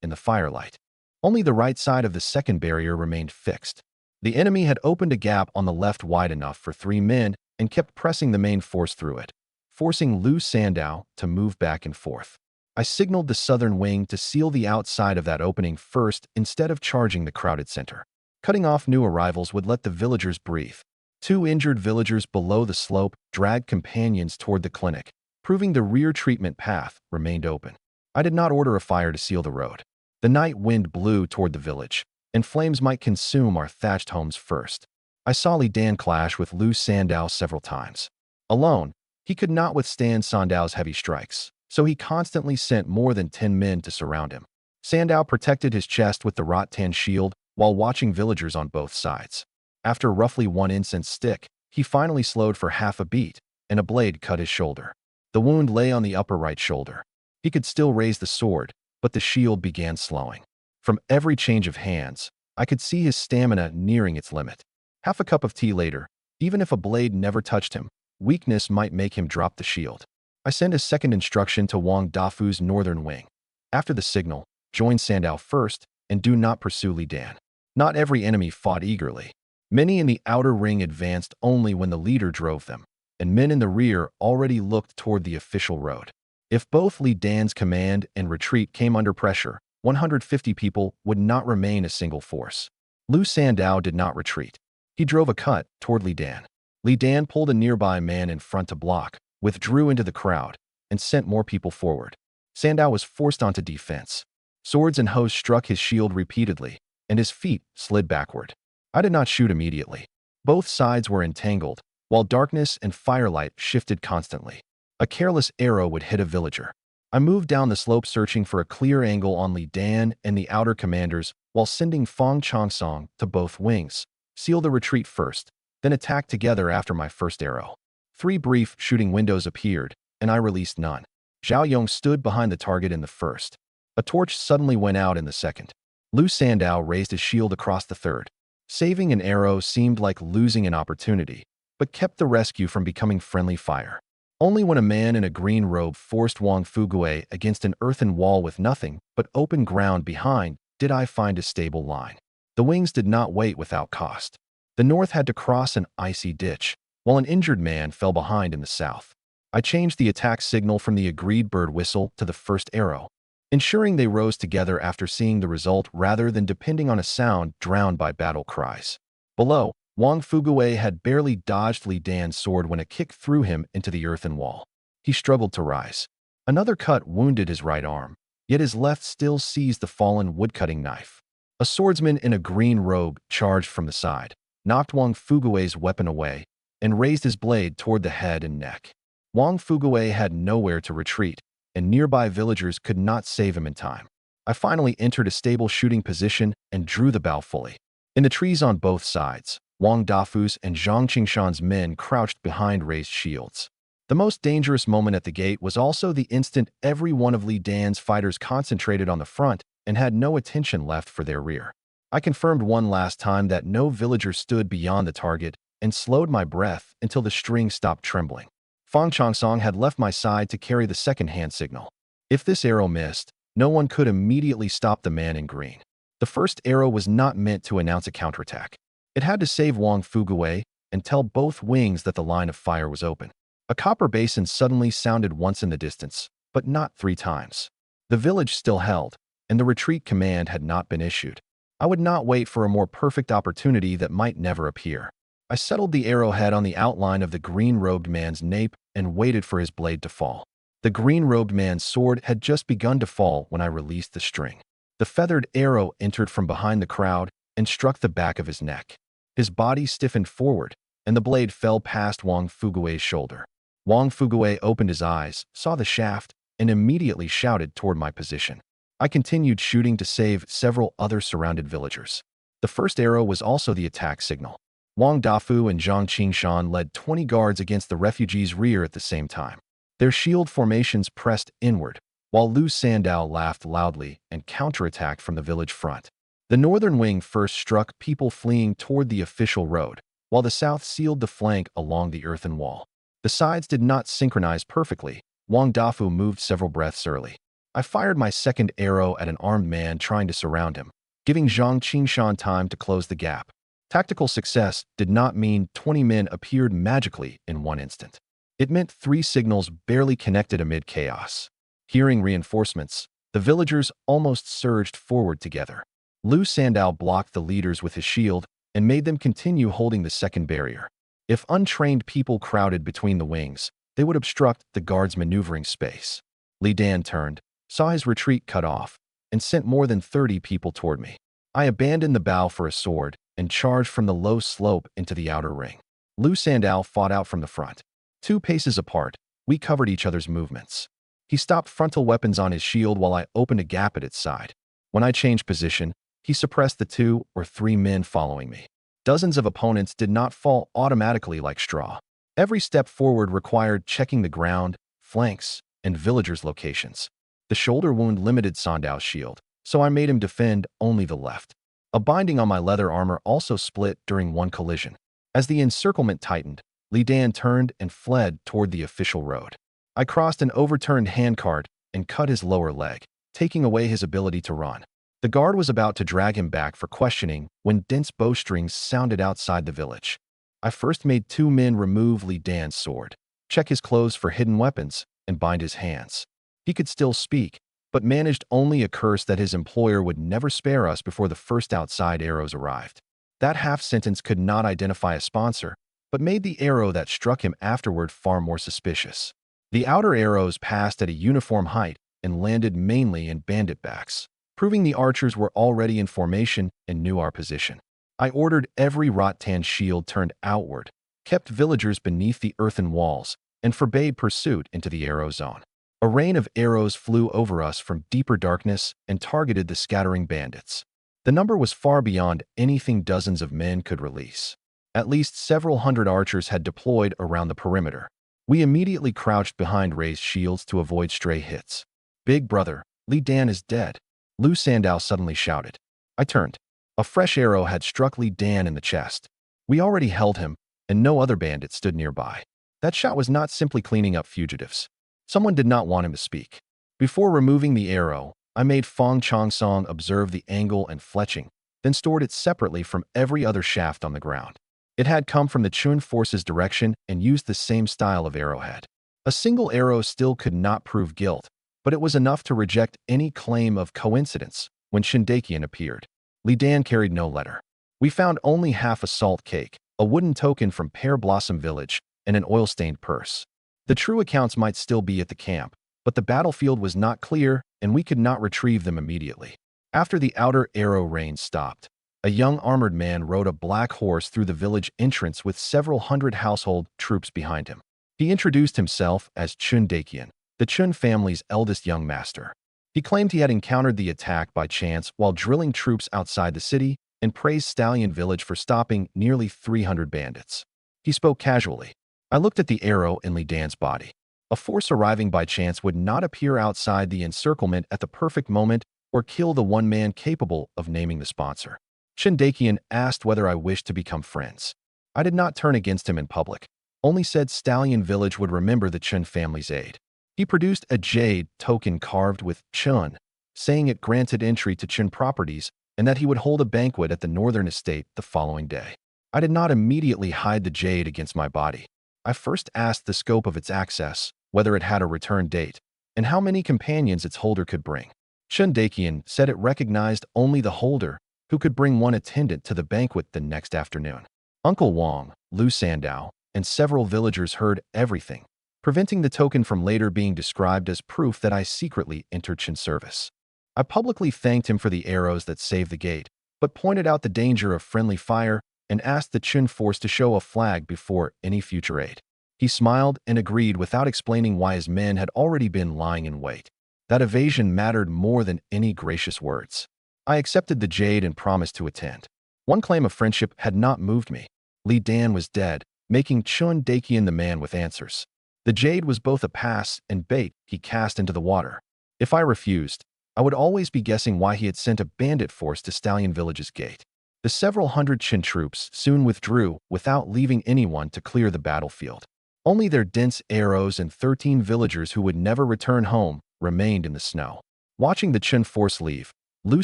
S1: in the firelight. Only the right side of the second barrier remained fixed. The enemy had opened a gap on the left wide enough for 3 men and kept pressing the main force through it, forcing Lu Sandao to move back and forth. I signaled the southern wing to seal the outside of that opening first instead of charging the crowded center. Cutting off new arrivals would let the villagers breathe. 2 injured villagers below the slope dragged companions toward the clinic, proving the rear treatment path remained open. I did not order a fire to seal the road. The night wind blew toward the village, and flames might consume our thatched homes first. I saw Li Dan clash with Lu Sandao several times. Alone, he could not withstand Sandao's heavy strikes, so he constantly sent more than 10 men to surround him. Sandao protected his chest with the rattan shield while watching villagers on both sides. After roughly 1 incense stick, he finally slowed for half a beat, and a blade cut his shoulder. The wound lay on the upper right shoulder. He could still raise the sword, but the shield began slowing. From every change of hands, I could see his stamina nearing its limit. Half a cup of tea later, even if a blade never touched him, weakness might make him drop the shield. I sent a second instruction to Wang Dafu's northern wing. After the signal, join Sandao first and do not pursue Li Dan. Not every enemy fought eagerly. Many in the outer ring advanced only when the leader drove them, and men in the rear already looked toward the official road. If both Li Dan's command and retreat came under pressure, 150 people would not remain a single force. Lu Sandao did not retreat. He drove a cut toward Li Dan. Li Dan pulled a nearby man in front to block, withdrew into the crowd, and sent more people forward. Sandao was forced onto defense. Swords and hoes struck his shield repeatedly, and his feet slid backward. I did not shoot immediately. Both sides were entangled, while darkness and firelight shifted constantly. A careless arrow would hit a villager. I moved down the slope searching for a clear angle on Li Dan and the outer commanders while sending Fang Chongsong to both wings. Seal the retreat first, then attack together after my first arrow. 3 brief shooting windows appeared, and I released none. Zhao Yong stood behind the target in the first. A torch suddenly went out in the second. Lu Sandao raised his shield across the third. Saving an arrow seemed like losing an opportunity, but kept the rescue from becoming friendly fire. Only when a man in a green robe forced Wang Fugui against an earthen wall with nothing but open ground behind did I find a stable line. The wings did not wait without cost. The north had to cross an icy ditch, while an injured man fell behind in the south. I changed the attack signal from the agreed bird whistle to the first arrow, ensuring they rose together after seeing the result rather than depending on a sound drowned by battle cries. Below, Wang Fugui had barely dodged Li Dan's sword when a kick threw him into the earthen wall. He struggled to rise. Another cut wounded his right arm, yet his left still seized the fallen woodcutting knife. A swordsman in a green robe charged from the side, knocked Wang Fugue's weapon away, and raised his blade toward the head and neck. Wang Fugue had nowhere to retreat, and nearby villagers could not save him in time. I finally entered a stable shooting position and drew the bow fully. In the trees on both sides, Wang Dafu's and Zhang Qingshan's men crouched behind raised shields. The most dangerous moment at the gate was also the instant every one of Li Dan's fighters concentrated on the front and had no attention left for their rear. I confirmed one last time that no villager stood beyond the target and slowed my breath until the string stopped trembling. Fang Chongsong had left my side to carry the second hand signal. If this arrow missed, no one could immediately stop the man in green. The first arrow was not meant to announce a counterattack. It had to save Wang Fugue and tell both wings that the line of fire was open. A copper basin suddenly sounded once in the distance, but not 3 times. The village still held, and the retreat command had not been issued. I would not wait for a more perfect opportunity that might never appear. I settled the arrowhead on the outline of the green-robed man's nape and waited for his blade to fall. The green-robed man's sword had just begun to fall when I released the string. The feathered arrow entered from behind the crowd and struck the back of his neck. His body stiffened forward, and the blade fell past Wang Fugue's shoulder. Wang Fugue opened his eyes, saw the shaft, and immediately shouted toward my position. I continued shooting to save several other surrounded villagers. The first arrow was also the attack signal. Wang Dafu and Zhang Qingshan led 20 guards against the refugees' rear at the same time. Their shield formations pressed inward, while Lu Sandao laughed loudly and counterattacked from the village front. The northern wing first struck people fleeing toward the official road, while the south sealed the flank along the earthen wall. The sides did not synchronize perfectly. Wang Dafu moved several breaths early. I fired my second arrow at an armed man trying to surround him, giving Zhang Qingshan time to close the gap. Tactical success did not mean 20 men appeared magically in one instant. It meant 3 signals barely connected amid chaos. Hearing reinforcements, the villagers almost surged forward together. Lu Sandao blocked the leaders with his shield and made them continue holding the second barrier. If untrained people crowded between the wings, they would obstruct the guards' maneuvering space. Li Dan turned, saw his retreat cut off, and sent more than 30 people toward me. I abandoned the bow for a sword and charged from the low slope into the outer ring. Lu Sandao fought out from the front. 2 paces apart, we covered each other's movements. He stopped frontal weapons on his shield while I opened a gap at its side. When I changed position, he suppressed the 2 or 3 men following me. Dozens of opponents did not fall automatically like straw. Every step forward required checking the ground, flanks, and villagers' locations. The shoulder wound limited Sandao's shield, so I made him defend only the left. A binding on my leather armor also split during one collision. As the encirclement tightened, Li Dan turned and fled toward the official road. I crossed an overturned handcart and cut his lower leg, taking away his ability to run. The guard was about to drag him back for questioning when dense bowstrings sounded outside the village. I first made 2 men remove Li Dan's sword, check his clothes for hidden weapons, and bind his hands. He could still speak, but managed only a curse that his employer would never spare us before the first outside arrows arrived. That half-sentence could not identify a sponsor, but made the arrow that struck him afterward far more suspicious. The outer arrows passed at a uniform height and landed mainly in bandit backs, proving the archers were already in formation and knew our position. I ordered every rattan shield turned outward, kept villagers beneath the earthen walls, and forbade pursuit into the arrow zone. A rain of arrows flew over us from deeper darkness and targeted the scattering bandits. The number was far beyond anything dozens of men could release. At least several hundred archers had deployed around the perimeter. We immediately crouched behind raised shields to avoid stray hits. "Big brother, Li Dan is dead," Lu Sandao suddenly shouted. I turned. A fresh arrow had struck Li Dan in the chest. We already held him, and no other bandit stood nearby. That shot was not simply cleaning up fugitives. Someone did not want him to speak. Before removing the arrow, I made Fang Chongsong observe the angle and fletching, then stored it separately from every other shaft on the ground. It had come from the Chun force's direction and used the same style of arrowhead. A single arrow still could not prove guilt, but it was enough to reject any claim of coincidence when Shindakian appeared. Li Dan carried no letter. We found only half a salt cake, a wooden token from Pear Blossom Village, and an oil-stained purse. The true accounts might still be at the camp, but the battlefield was not clear and we could not retrieve them immediately. After the outer arrow rain stopped, a young armored man rode a black horse through the village entrance with several hundred household troops behind him. He introduced himself as Chun Dakian, the Chun family's eldest young master. He claimed he had encountered the attack by chance while drilling troops outside the city and praised Stallion Village for stopping nearly 300 bandits. He spoke casually. I looked at the arrow in Li Dan's body. A force arriving by chance would not appear outside the encirclement at the perfect moment or kill the one man capable of naming the sponsor. Dakian asked whether I wished to become friends. I did not turn against him in public, only said Stallion Village would remember the Chun family's aid. He produced a jade token carved with Chun, saying it granted entry to Chun properties and that he would hold a banquet at the northern estate the following day. I did not immediately hide the jade against my body. I first asked the scope of its access, whether it had a return date, and how many companions its holder could bring. Dakian said it recognized only the holder, who could bring one attendant to the banquet the next afternoon. Uncle Wang, Lu Sandow, and several villagers heard everything, preventing the token from later being described as proof that I secretly entered Chun service. I publicly thanked him for the arrows that saved the gate, but pointed out the danger of friendly fire and asked the Chun force to show a flag before any future aid. He smiled and agreed without explaining why his men had already been lying in wait. That evasion mattered more than any gracious words. I accepted the jade and promised to attend. One claim of friendship had not moved me. Li Dan was dead, making Chun Dakian the man with answers. The jade was both a pass and bait he cast into the water. If I refused, I would always be guessing why he had sent a bandit force to Stallion Village's gate. The several hundred Chun troops soon withdrew without leaving anyone to clear the battlefield. Only their dense arrows and 13 villagers who would never return home remained in the snow. Watching the Chun force leave, Lu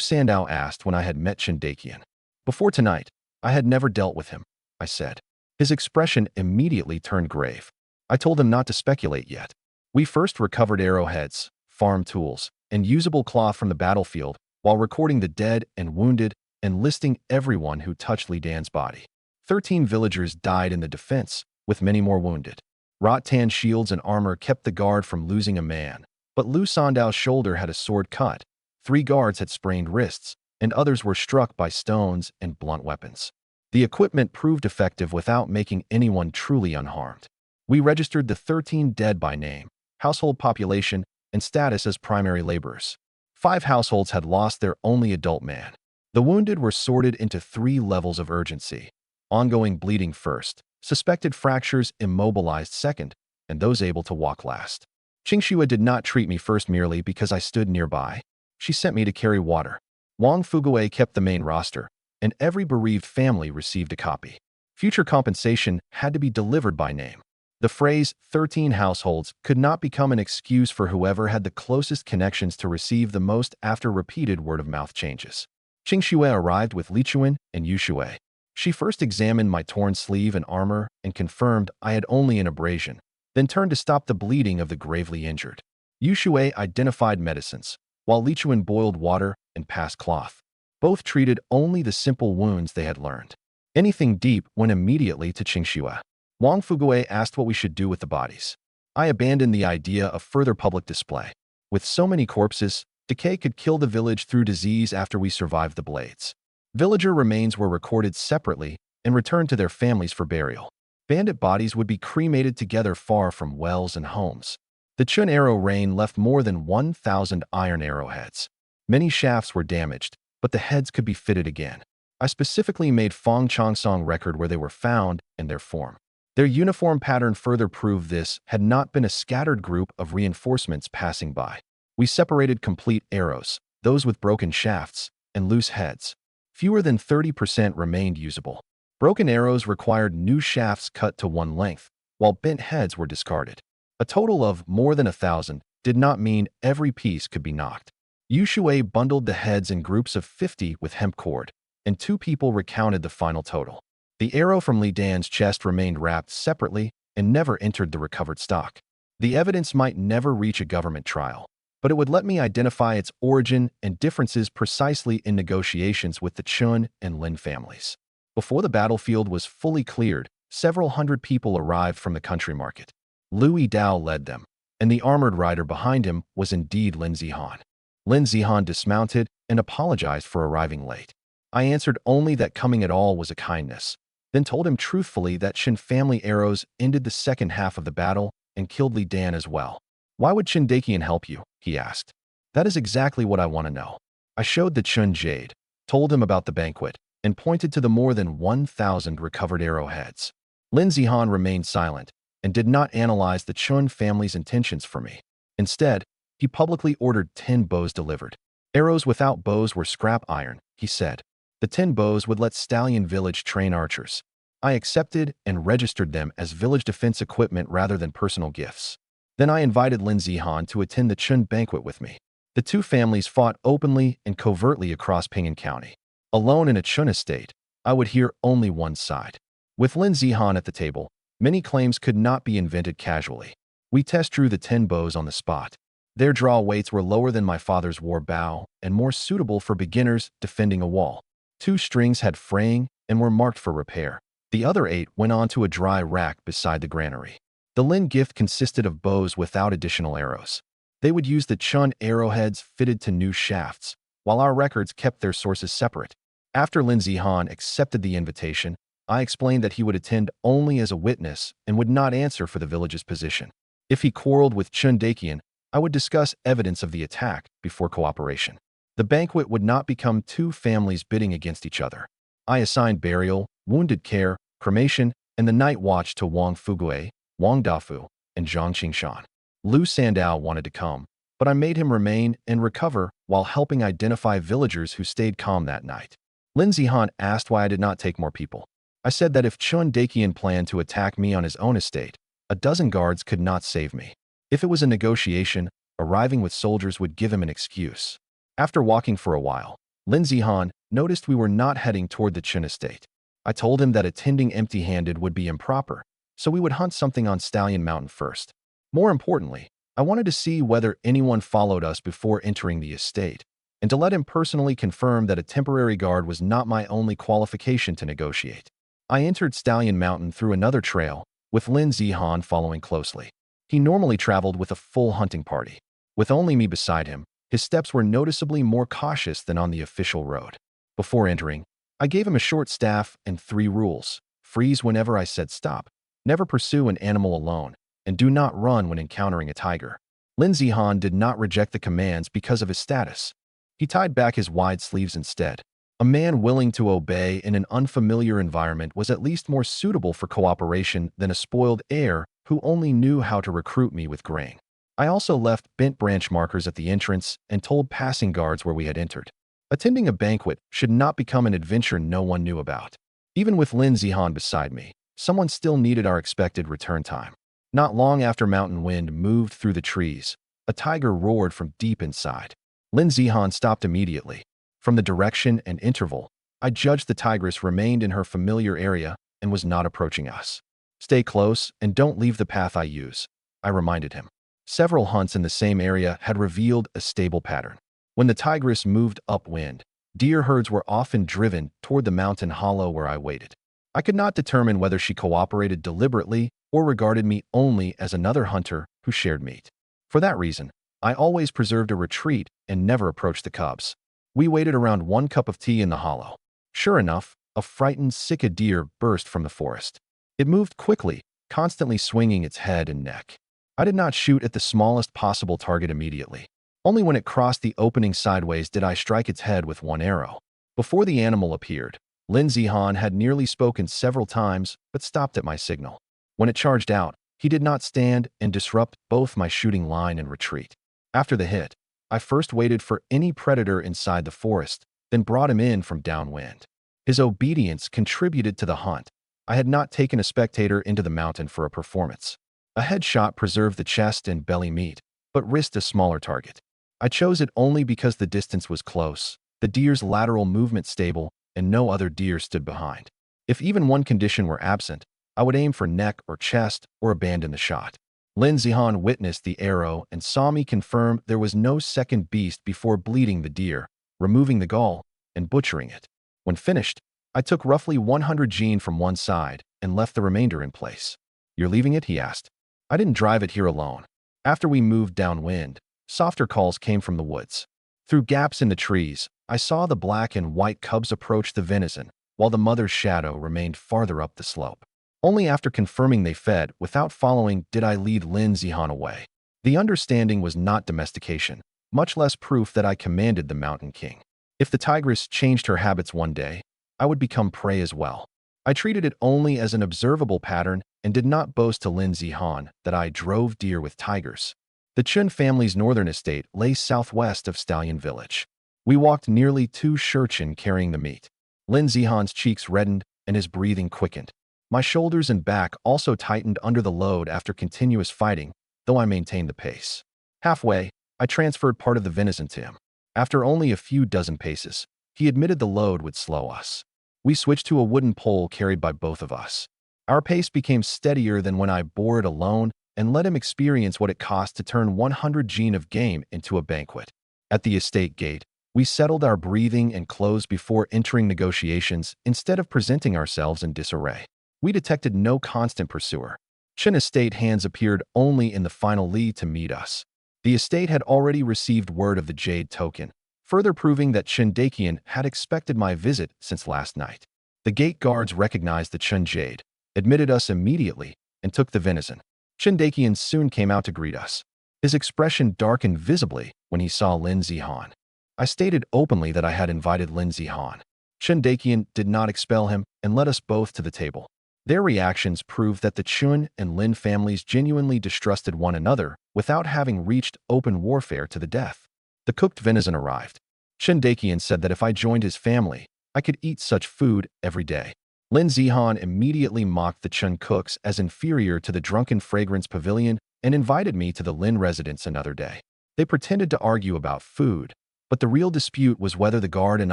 S1: Sandow asked when I had met Chun Dakian. Before tonight, I had never dealt with him, I said. His expression immediately turned grave. I told him not to speculate yet. We first recovered arrowheads, farm tools, and usable cloth from the battlefield while recording the dead and wounded and listing everyone who touched Li Dan's body. 13 villagers died in the defense, with many more wounded. Rot-tan shields and armor kept the guard from losing a man, but Lu Sandow's shoulder had a sword cut. 3 guards had sprained wrists, and others were struck by stones and blunt weapons. The equipment proved effective without making anyone truly unharmed. We registered the 13 dead by name, household population, and status as primary laborers. 5 households had lost their only adult man. The wounded were sorted into 3 levels of urgency: ongoing bleeding first, suspected fractures immobilized second, and those able to walk last. Qingxue did not treat me first merely because I stood nearby. She sent me to carry water. Wang Fuguei kept the main roster, and every bereaved family received a copy. Future compensation had to be delivered by name. The phrase 13 households could not become an excuse for whoever had the closest connections to receive the most after repeated word-of-mouth changes. Qingxue arrived with Lichuan and Yuxue. She first examined my torn sleeve and armor and confirmed I had only an abrasion, then turned to stop the bleeding of the gravely injured. Yuxue identified medicines, while Lichuan boiled water and passed cloth. Both treated only the simple wounds they had learned. Anything deep went immediately to Qingxue. Wang Fuguei asked what we should do with the bodies. I abandoned the idea of further public display. With so many corpses, decay could kill the village through disease after we survived the blades. Villager remains were recorded separately and returned to their families for burial. Bandit bodies would be cremated together far from wells and homes. The Chun arrow rain left more than 1,000 iron arrowheads. Many shafts were damaged, but the heads could be fitted again. I specifically made Fong Chongsong record where they were found and their form. Their uniform pattern further proved this had not been a scattered group of reinforcements passing by. We separated complete arrows, those with broken shafts, and loose heads. Fewer than 30% remained usable. Broken arrows required new shafts cut to one length, while bent heads were discarded. A total of more than 1,000 did not mean every piece could be knocked. Yuxue bundled the heads in groups of 50 with hemp cord, and 2 people recounted the final total. The arrow from Li Dan's chest remained wrapped separately and never entered the recovered stock. The evidence might never reach a government trial, but it would let me identify its origin and differences precisely in negotiations with the Chun and Lin families. Before the battlefield was fully cleared, several hundred people arrived from the country market. Lu Yidao led them, and the armored rider behind him was indeed Lin Zihan. Lin Zihan dismounted and apologized for arriving late. I answered only that coming at all was a kindness, then told him truthfully that Qin family arrows ended the second half of the battle and killed Li Dan as well. Why would Qin Daqian help you? He asked. That is exactly what I want to know. I showed the Qin jade, told him about the banquet, and pointed to the more than 1,000 recovered arrowheads. Lin Zihan remained silent and did not analyze the Qin family's intentions for me. Instead, he publicly ordered 10 bows delivered. Arrows without bows were scrap iron, he said. The 10 bows would let Stallion Village train archers. I accepted and registered them as village defense equipment rather than personal gifts. Then I invited Lin Zihan to attend the Qin banquet with me. The two families fought openly and covertly across Ping'an County. Alone in a Qin estate, I would hear only one side. With Lin Zihan at the table, many claims could not be invented casually. We test drew the 10 bows on the spot. Their draw weights were lower than my father's war bow and more suitable for beginners defending a wall. 2 strings had fraying and were marked for repair. The other 8 went onto a dry rack beside the granary. The Lin gift consisted of bows without additional arrows. They would use the Qin arrowheads fitted to new shafts, while our records kept their sources separate. After Lin Zihan accepted the invitation, I explained that he would attend only as a witness and would not answer for the village's position. If he quarreled with Qin Daqian, I would discuss evidence of the attack before cooperation. The banquet would not become 2 families bidding against each other. I assigned burial, wounded care, cremation, and the night watch to Wang Fugue, Wang Dafu, and Zhang Qingshan. Lu Sandao wanted to come, but I made him remain and recover while helping identify villagers who stayed calm that night. Lin Zihan asked why I did not take more people. I said that if Qin Daqian planned to attack me on his own estate, a dozen guards could not save me. If it was a negotiation, arriving with soldiers would give him an excuse. After walking for a while, Lin Zihan noticed we were not heading toward the Qin estate. I told him that attending empty-handed would be improper, so we would hunt something on Stallion Mountain first. More importantly, I wanted to see whether anyone followed us before entering the estate, and to let him personally confirm that a temporary guard was not my only qualification to negotiate. I entered Stallion Mountain through another trail, with Lin Zihan following closely. He normally traveled with a full hunting party. With only me beside him, his steps were noticeably more cautious than on the official road. Before entering, I gave him a short staff and 3 rules. Freeze whenever I said stop. Never pursue an animal alone, and do not run when encountering a tiger. Lin Zihan did not reject the commands because of his status. He tied back his wide sleeves instead. A man willing to obey in an unfamiliar environment was at least more suitable for cooperation than a spoiled heir who only knew how to recruit me with grain. I also left bent branch markers at the entrance and told passing guards where we had entered. Attending a banquet should not become an adventure no one knew about. Even with Lin Zihan beside me, someone still needed our expected return time. Not long after Mountain Wind moved through the trees, a tiger roared from deep inside. Lin Zihan stopped immediately. From the direction and interval, I judged the tigress remained in her familiar area and was not approaching us. Stay close and don't leave the path I use, I reminded him. Several hunts in the same area had revealed a stable pattern. When the tigress moved upwind, deer herds were often driven toward the mountain hollow where I waited. I could not determine whether she cooperated deliberately or regarded me only as another hunter who shared meat. For that reason, I always preserved a retreat and never approached the cubs. We waited around 1 cup of tea in the hollow. Sure enough, a frightened Sika deer burst from the forest. It moved quickly, constantly swinging its head and neck. I did not shoot at the smallest possible target immediately. Only when it crossed the opening sideways did I strike its head with 1 arrow. Before the animal appeared, Lin Zihan had nearly spoken several times but stopped at my signal. When it charged out, he did not stand and disrupt both my shooting line and retreat. After the hit, I first waited for any predator inside the forest, then brought him in from downwind. His obedience contributed to the hunt. I had not taken a spectator into the mountain for a performance. A headshot preserved the chest and belly meat, but risked a smaller target. I chose it only because the distance was close, the deer's lateral movement stable, and no other deer stood behind. If even one condition were absent, I would aim for neck or chest or abandon the shot. Lin Zihan witnessed the arrow and saw me confirm there was no second beast before bleeding the deer, removing the gall, and butchering it. When finished, I took roughly 100 gene from one side and left the remainder in place. You're leaving it? He asked. I didn't drive it here alone. After we moved downwind, softer calls came from the woods. Through gaps in the trees, I saw the black and white cubs approach the venison, while the mother's shadow remained farther up the slope. Only after confirming they fed without following did I lead Lin Zihan away. The understanding was not domestication, much less proof that I commanded the Mountain King. If the tigress changed her habits one day, I would become prey as well. I treated it only as an observable pattern and did not boast to Lin Zihan that I drove deer with tigers. The Chun family's northern estate lay southwest of Stallion Village. We walked nearly 2 shurchen carrying the meat. Lin Zihan's cheeks reddened and his breathing quickened. My shoulders and back also tightened under the load after continuous fighting, though I maintained the pace. Halfway, I transferred part of the venison to him. After only a few dozen paces, he admitted the load would slow us. We switched to a wooden pole carried by both of us. Our pace became steadier than when I bore it alone and let him experience what it cost to turn 100 jin of game into a banquet. At the estate gate, we settled our breathing and clothes before entering negotiations instead of presenting ourselves in disarray. We detected no constant pursuer. Chen estate hands appeared only in the final li to meet us. The estate had already received word of the jade token, further proving that Chen Dakian had expected my visit since last night. The gate guards recognized the Chen jade, admitted us immediately, and took the venison. Chen Dakian soon came out to greet us. His expression darkened visibly when he saw Lin Zihan. I stated openly that I had invited Lin Zihan. Chen Dakian did not expel him and led us both to the table. Their reactions proved that the Chun and Lin families genuinely distrusted one another without having reached open warfare to the death. The cooked venison arrived. Chen Dakian said that if I joined his family, I could eat such food every day. Lin Zihan immediately mocked the Chun cooks as inferior to the Drunken Fragrance Pavilion and invited me to the Lin residence another day. They pretended to argue about food, but the real dispute was whether the guard and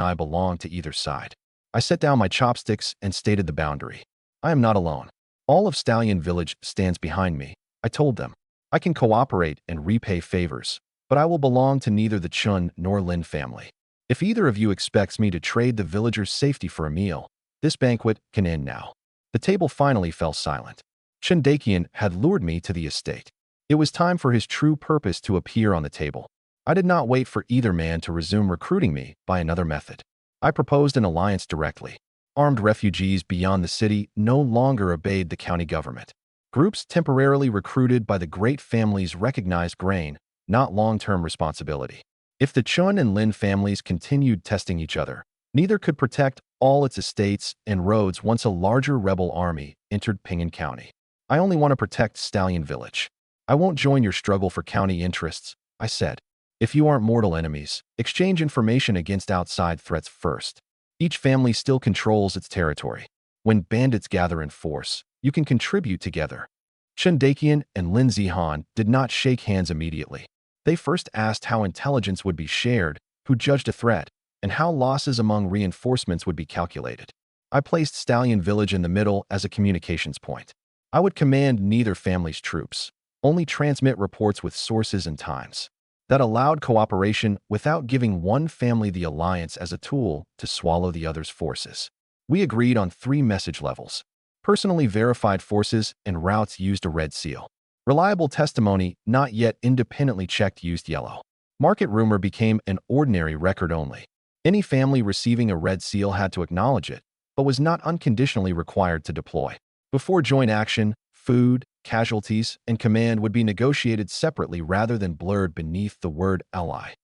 S1: I belonged to either side. I set down my chopsticks and stated the boundary. I am not alone. All of Stallion Village stands behind me. I told them. I can cooperate and repay favors, but I will belong to neither the Chun nor Lin family. If either of you expects me to trade the villagers' safety for a meal, this banquet can end now. The table finally fell silent. Chen Dakian had lured me to the estate. It was time for his true purpose to appear on the table. I did not wait for either man to resume recruiting me by another method. I proposed an alliance directly. Armed refugees beyond the city no longer obeyed the county government. Groups temporarily recruited by the great families recognized grain, not long-term responsibility. If the Chun and Lin families continued testing each other, neither could protect all its estates and roads once a larger rebel army entered Ping'an County. I only want to protect Stallion Village. I won't join your struggle for county interests, I said. If you aren't mortal enemies, exchange information against outside threats first. Each family still controls its territory. When bandits gather in force, you can contribute together. Chen Dakian and Lin Zihan did not shake hands immediately. They first asked how intelligence would be shared, who judged a threat, and how losses among reinforcements would be calculated. I placed Stallion Village in the middle as a communications point. I would command neither family's troops, only transmit reports with sources and times. That allowed cooperation without giving one family the alliance as a tool to swallow the other's forces. We agreed on 3 message levels. Personally verified forces and routes used a red seal. Reliable testimony not yet independently checked used yellow. Market rumor became an ordinary record only. Any family receiving a red seal had to acknowledge it, but was not unconditionally required to deploy. Before joint action, food, casualties, and command would be negotiated separately rather than blurred beneath the word ally.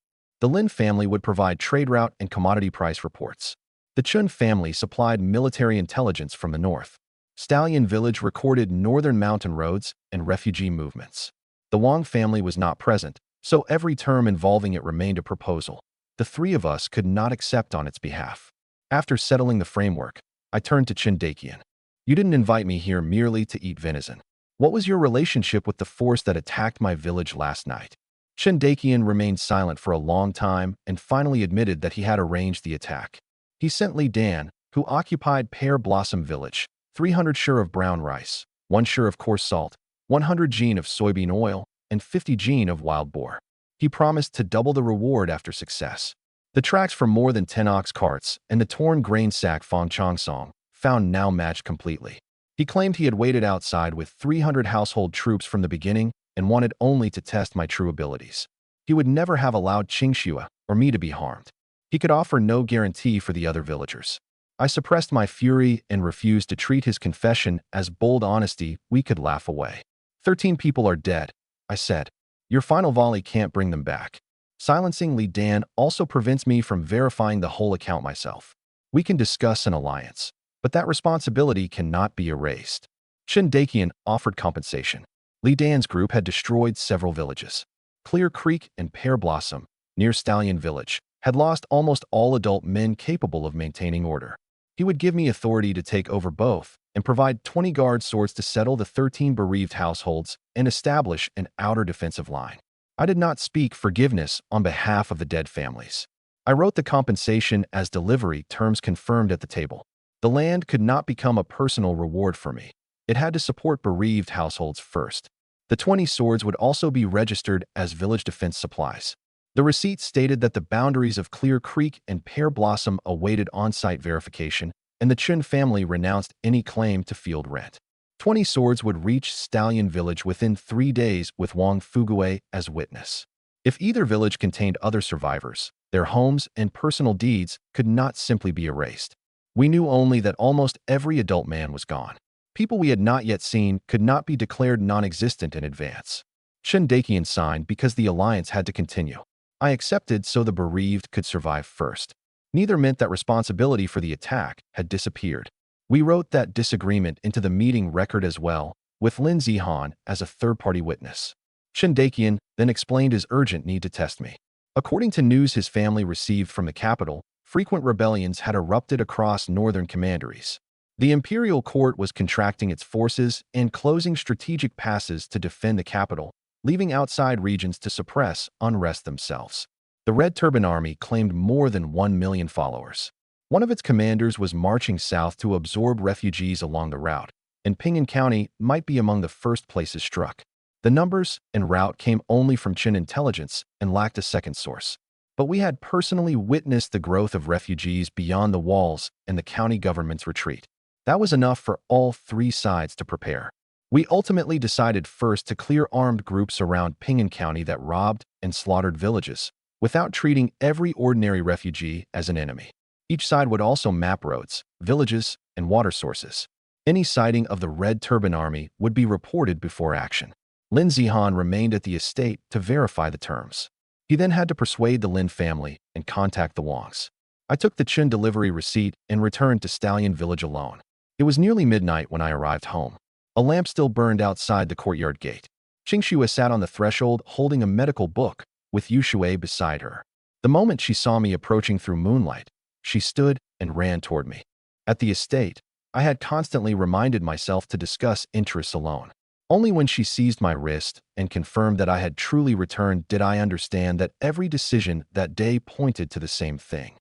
S1: The Lin family would provide trade route and commodity price reports. The Chun family supplied military intelligence from the north. Stallion Village recorded northern mountain roads and refugee movements. The Wang family was not present, so every term involving it remained a proposal. The 3 of us could not accept on its behalf. After settling the framework, I turned to Chen Dakian. You didn't invite me here merely to eat venison. What was your relationship with the force that attacked my village last night? Chen Dakian remained silent for a long time and finally admitted that he had arranged the attack. He sent Li Dan, who occupied Pear Blossom Village, 300 shur of brown rice, 1 shur of coarse salt, 100 jin of soybean oil, and 50 jin of wild boar. He promised to double the reward after success. The tracks for more than 10 ox carts and the torn grain sack Fong Chong Song found now matched completely. He claimed he had waited outside with 300 household troops from the beginning and wanted only to test my true abilities. He would never have allowed Qingxue or me to be harmed. He could offer no guarantee for the other villagers. I suppressed my fury and refused to treat his confession as bold honesty we could laugh away. 13 people are dead, I said. Your final volley can't bring them back. Silencing Li Dan also prevents me from verifying the whole account myself. We can discuss an alliance, but that responsibility cannot be erased. Chen Dakian offered compensation. Li Dan's group had destroyed several villages. Clear Creek and Pear Blossom, near Stallion Village, had lost almost all adult men capable of maintaining order. He would give me authority to take over both and provide 20 guard swords to settle the 13 bereaved households and establish an outer defensive line. I did not speak forgiveness on behalf of the dead families. I wrote the compensation as delivery terms confirmed at the table. The land could not become a personal reward for me. It had to support bereaved households first. The 20 swords would also be registered as village defense supplies. The receipt stated that the boundaries of Clear Creek and Pear Blossom awaited on-site verification, and the Chun family renounced any claim to field rent. 20 swords would reach Stallion Village within 3 days with Wang Fugue as witness. If either village contained other survivors, their homes and personal deeds could not simply be erased. We knew only that almost every adult man was gone. People we had not yet seen could not be declared non-existent in advance. Chen Dakian signed because the alliance had to continue. I accepted so the bereaved could survive first. Neither meant that responsibility for the attack had disappeared. We wrote that disagreement into the meeting record as well, with Lin Zihan as a third-party witness. Chen Dakian then explained his urgent need to test me. According to news his family received from the capital, frequent rebellions had erupted across northern commanderies. The imperial court was contracting its forces and closing strategic passes to defend the capital, leaving outside regions to suppress unrest themselves. The Red Turban Army claimed more than 1 million followers. One of its commanders was marching south to absorb refugees along the route, and Pingan County might be among the first places struck. The numbers and route came only from Qin intelligence and lacked a second source. But we had personally witnessed the growth of refugees beyond the walls and the county government's retreat. That was enough for all 3 sides to prepare. We ultimately decided first to clear armed groups around Pingan County that robbed and slaughtered villages, without treating every ordinary refugee as an enemy. Each side would also map roads, villages, and water sources. Any sighting of the Red Turban Army would be reported before action. Lin Zihan remained at the estate to verify the terms. He then had to persuade the Lin family and contact the Wangs. I took the Qin delivery receipt and returned to Stallion Village alone. It was nearly midnight when I arrived home. A lamp still burned outside the courtyard gate. Qingxue sat on the threshold holding a medical book, with Yuxue beside her. The moment she saw me approaching through moonlight, she stood and ran toward me. At the estate, I had constantly reminded myself to discuss interests alone. Only when she seized my wrist and confirmed that I had truly returned did I understand that every decision that day pointed to the same thing: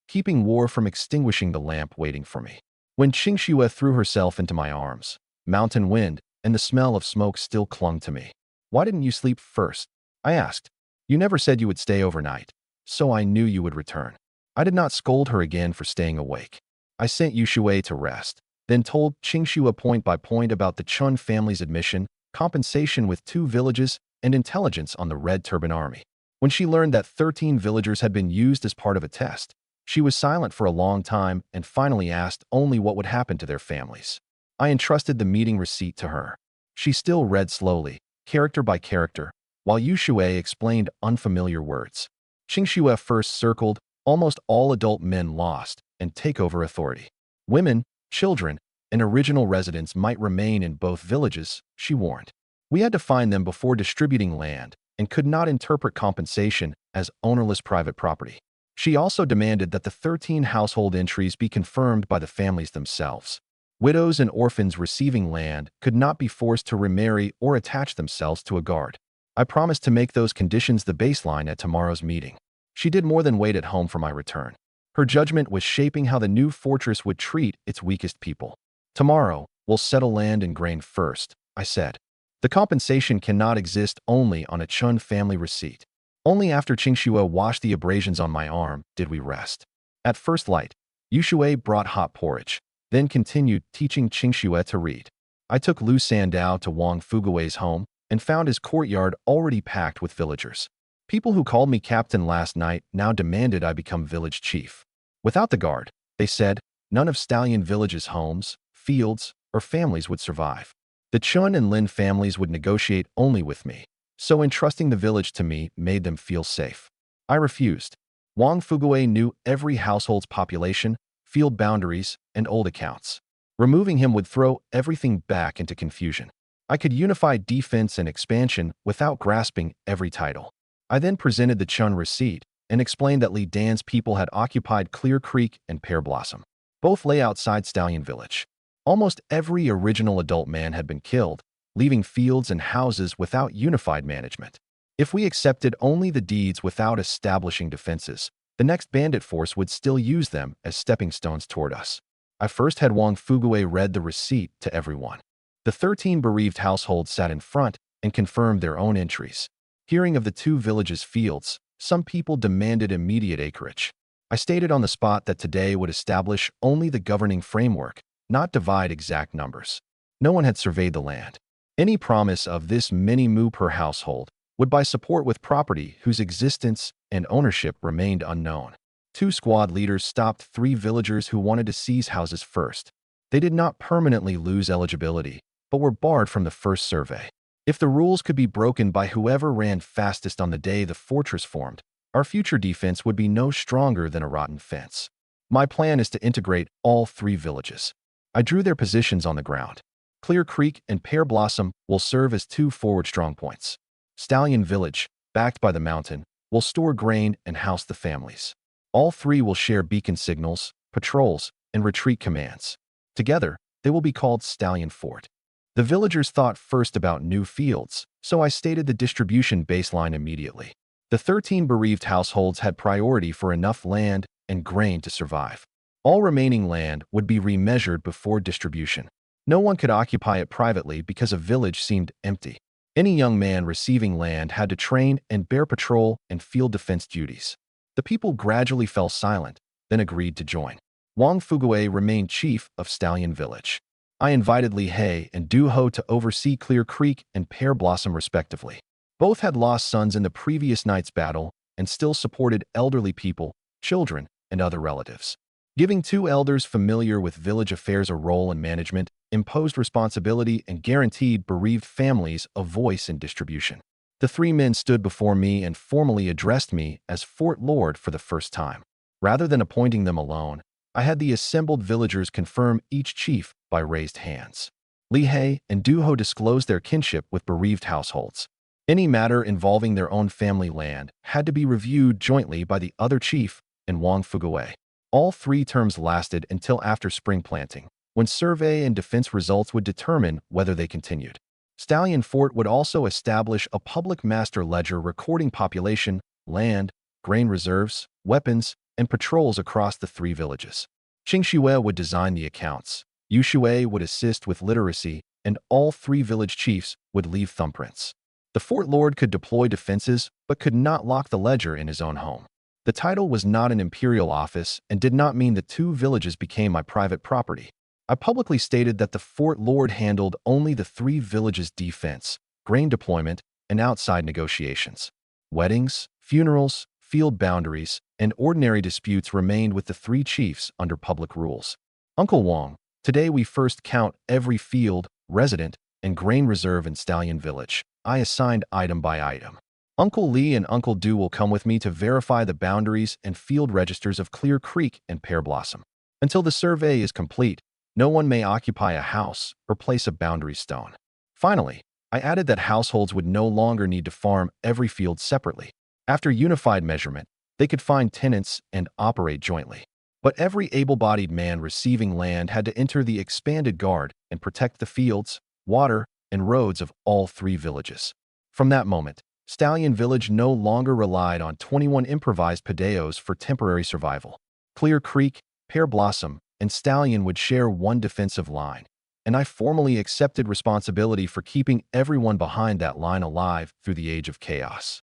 S1: keeping war from extinguishing the lamp waiting for me. When Qingxue threw herself into my arms, mountain wind and the smell of smoke still clung to me. "Why didn't you sleep first?" I asked. "You never said you would stay overnight, so I knew you would return." I did not scold her again for staying awake. I sent Yuxue to rest, then told Qingxue point by point about the Chun family's admission, compensation with 2 villages, and intelligence on the Red Turban Army. When she learned that 13 villagers had been used as part of a test, she was silent for a long time and finally asked only what would happen to their families. I entrusted the meeting receipt to her. She still read slowly, character by character, while Yuxue explained unfamiliar words. Qingxue first circled almost all adult men lost and take over authority. Women, children, and original residents might remain in both villages, she warned. We had to find them before distributing land and could not interpret compensation as ownerless private property. She also demanded that the 13 household entries be confirmed by the families themselves. Widows and orphans receiving land could not be forced to remarry or attach themselves to a guard. I promised to make those conditions the baseline at tomorrow's meeting. She did more than wait at home for my return. Her judgment was shaping how the new fortress would treat its weakest people. "Tomorrow, we'll settle land and grain first," I said. "The compensation cannot exist only on a Chun family receipt." Only after Qingxue washed the abrasions on my arm did we rest. At first light, Yuxue brought hot porridge, then continued teaching Qingxue to read. I took Lu Sandao to Wang Fugue's home and found his courtyard already packed with villagers. People who called me captain last night now demanded I become village chief. Without the guard, they said, none of Stallion Village's homes, fields, or families would survive. The Chun and Lin families would negotiate only with me, so entrusting the village to me made them feel safe. I refused. Wang Fuguei knew every household's population, field boundaries, and old accounts. Removing him would throw everything back into confusion. I could unify defense and expansion without grasping every title. I then presented the Chun receipt and explained that Li Dan's people had occupied Clear Creek and Pear Blossom. Both lay outside Stallion Village. Almost every original adult man had been killed, leaving fields and houses without unified management. If we accepted only the deeds without establishing defenses, the next bandit force would still use them as stepping stones toward us. I first had Wang Fuguei read the receipt to everyone. The 13 bereaved households sat in front and confirmed their own entries. Hearing of the two villages' fields, some people demanded immediate acreage. I stated on the spot that today would establish only the governing framework, not divide exact numbers. No one had surveyed the land. Any promise of this many mu per household would buy support with property whose existence and ownership remained unknown. 2 squad leaders stopped 3 villagers who wanted to seize houses first. They did not permanently lose eligibility, but were barred from the first survey. If the rules could be broken by whoever ran fastest on the day the fortress formed, our future defense would be no stronger than a rotten fence. My plan is to integrate all 3 villages. I drew their positions on the ground. Clear Creek and Pear Blossom will serve as 2 forward strongpoints. Stallion Village, backed by the mountain, will store grain and house the families. All 3 will share beacon signals, patrols, and retreat commands. Together, they will be called Stallion Fort. The villagers thought first about new fields, so I stated the distribution baseline immediately. The 13 bereaved households had priority for enough land and grain to survive. All remaining land would be remeasured before distribution. No one could occupy it privately because a village seemed empty. Any young man receiving land had to train and bear patrol and field defense duties. The people gradually fell silent, then agreed to join. Wang Fuguei remained chief of Stallion Village. I invited Li He and Du Ho to oversee Clear Creek and Pear Blossom respectively. Both had lost sons in the previous night's battle and still supported elderly people, children, and other relatives. Giving 2 elders familiar with village affairs a role in management imposed responsibility and guaranteed bereaved families a voice in distribution. The 3 men stood before me and formally addressed me as Fort Lord for the first time. Rather than appointing them alone, I had the assembled villagers confirm each chief by raised hands. Li He and Du Ho disclosed their kinship with bereaved households. Any matter involving their own family land had to be reviewed jointly by the other chief and Wang Fuguei. All 3 terms lasted until after spring planting, when survey and defense results would determine whether they continued. Stallion Fort would also establish a public master ledger recording population, land, grain reserves, weapons, and patrols across the 3 villages. Qing Xue would design the accounts, Yu Xue would assist with literacy, and all 3 village chiefs would leave thumbprints. The Fort Lord could deploy defenses, but could not lock the ledger in his own home. The title was not an imperial office and did not mean the 2 villages became my private property. I publicly stated that the Fort Lord handled only the 3 villages' defense, grain deployment, and outside negotiations. Weddings, funerals, field boundaries, and ordinary disputes remained with the 3 chiefs under public rules. Uncle Wang, today we first count every field, resident, and grain reserve in Stallion Village. I assigned item by item. Uncle Li and Uncle Du will come with me to verify the boundaries and field registers of Clear Creek and Pear Blossom. Until the survey is complete, no one may occupy a house or place a boundary stone. Finally, I added that households would no longer need to farm every field separately. After unified measurement, they could find tenants and operate jointly. But every able-bodied man receiving land had to enter the expanded guard and protect the fields, water, and roads of all 3 villages. From that moment, Stallion Village no longer relied on 21 improvised padeos for temporary survival. Clear Creek, Pear Blossom, and Stallion would share one defensive line, and I formally accepted responsibility for keeping everyone behind that line alive through the age of chaos.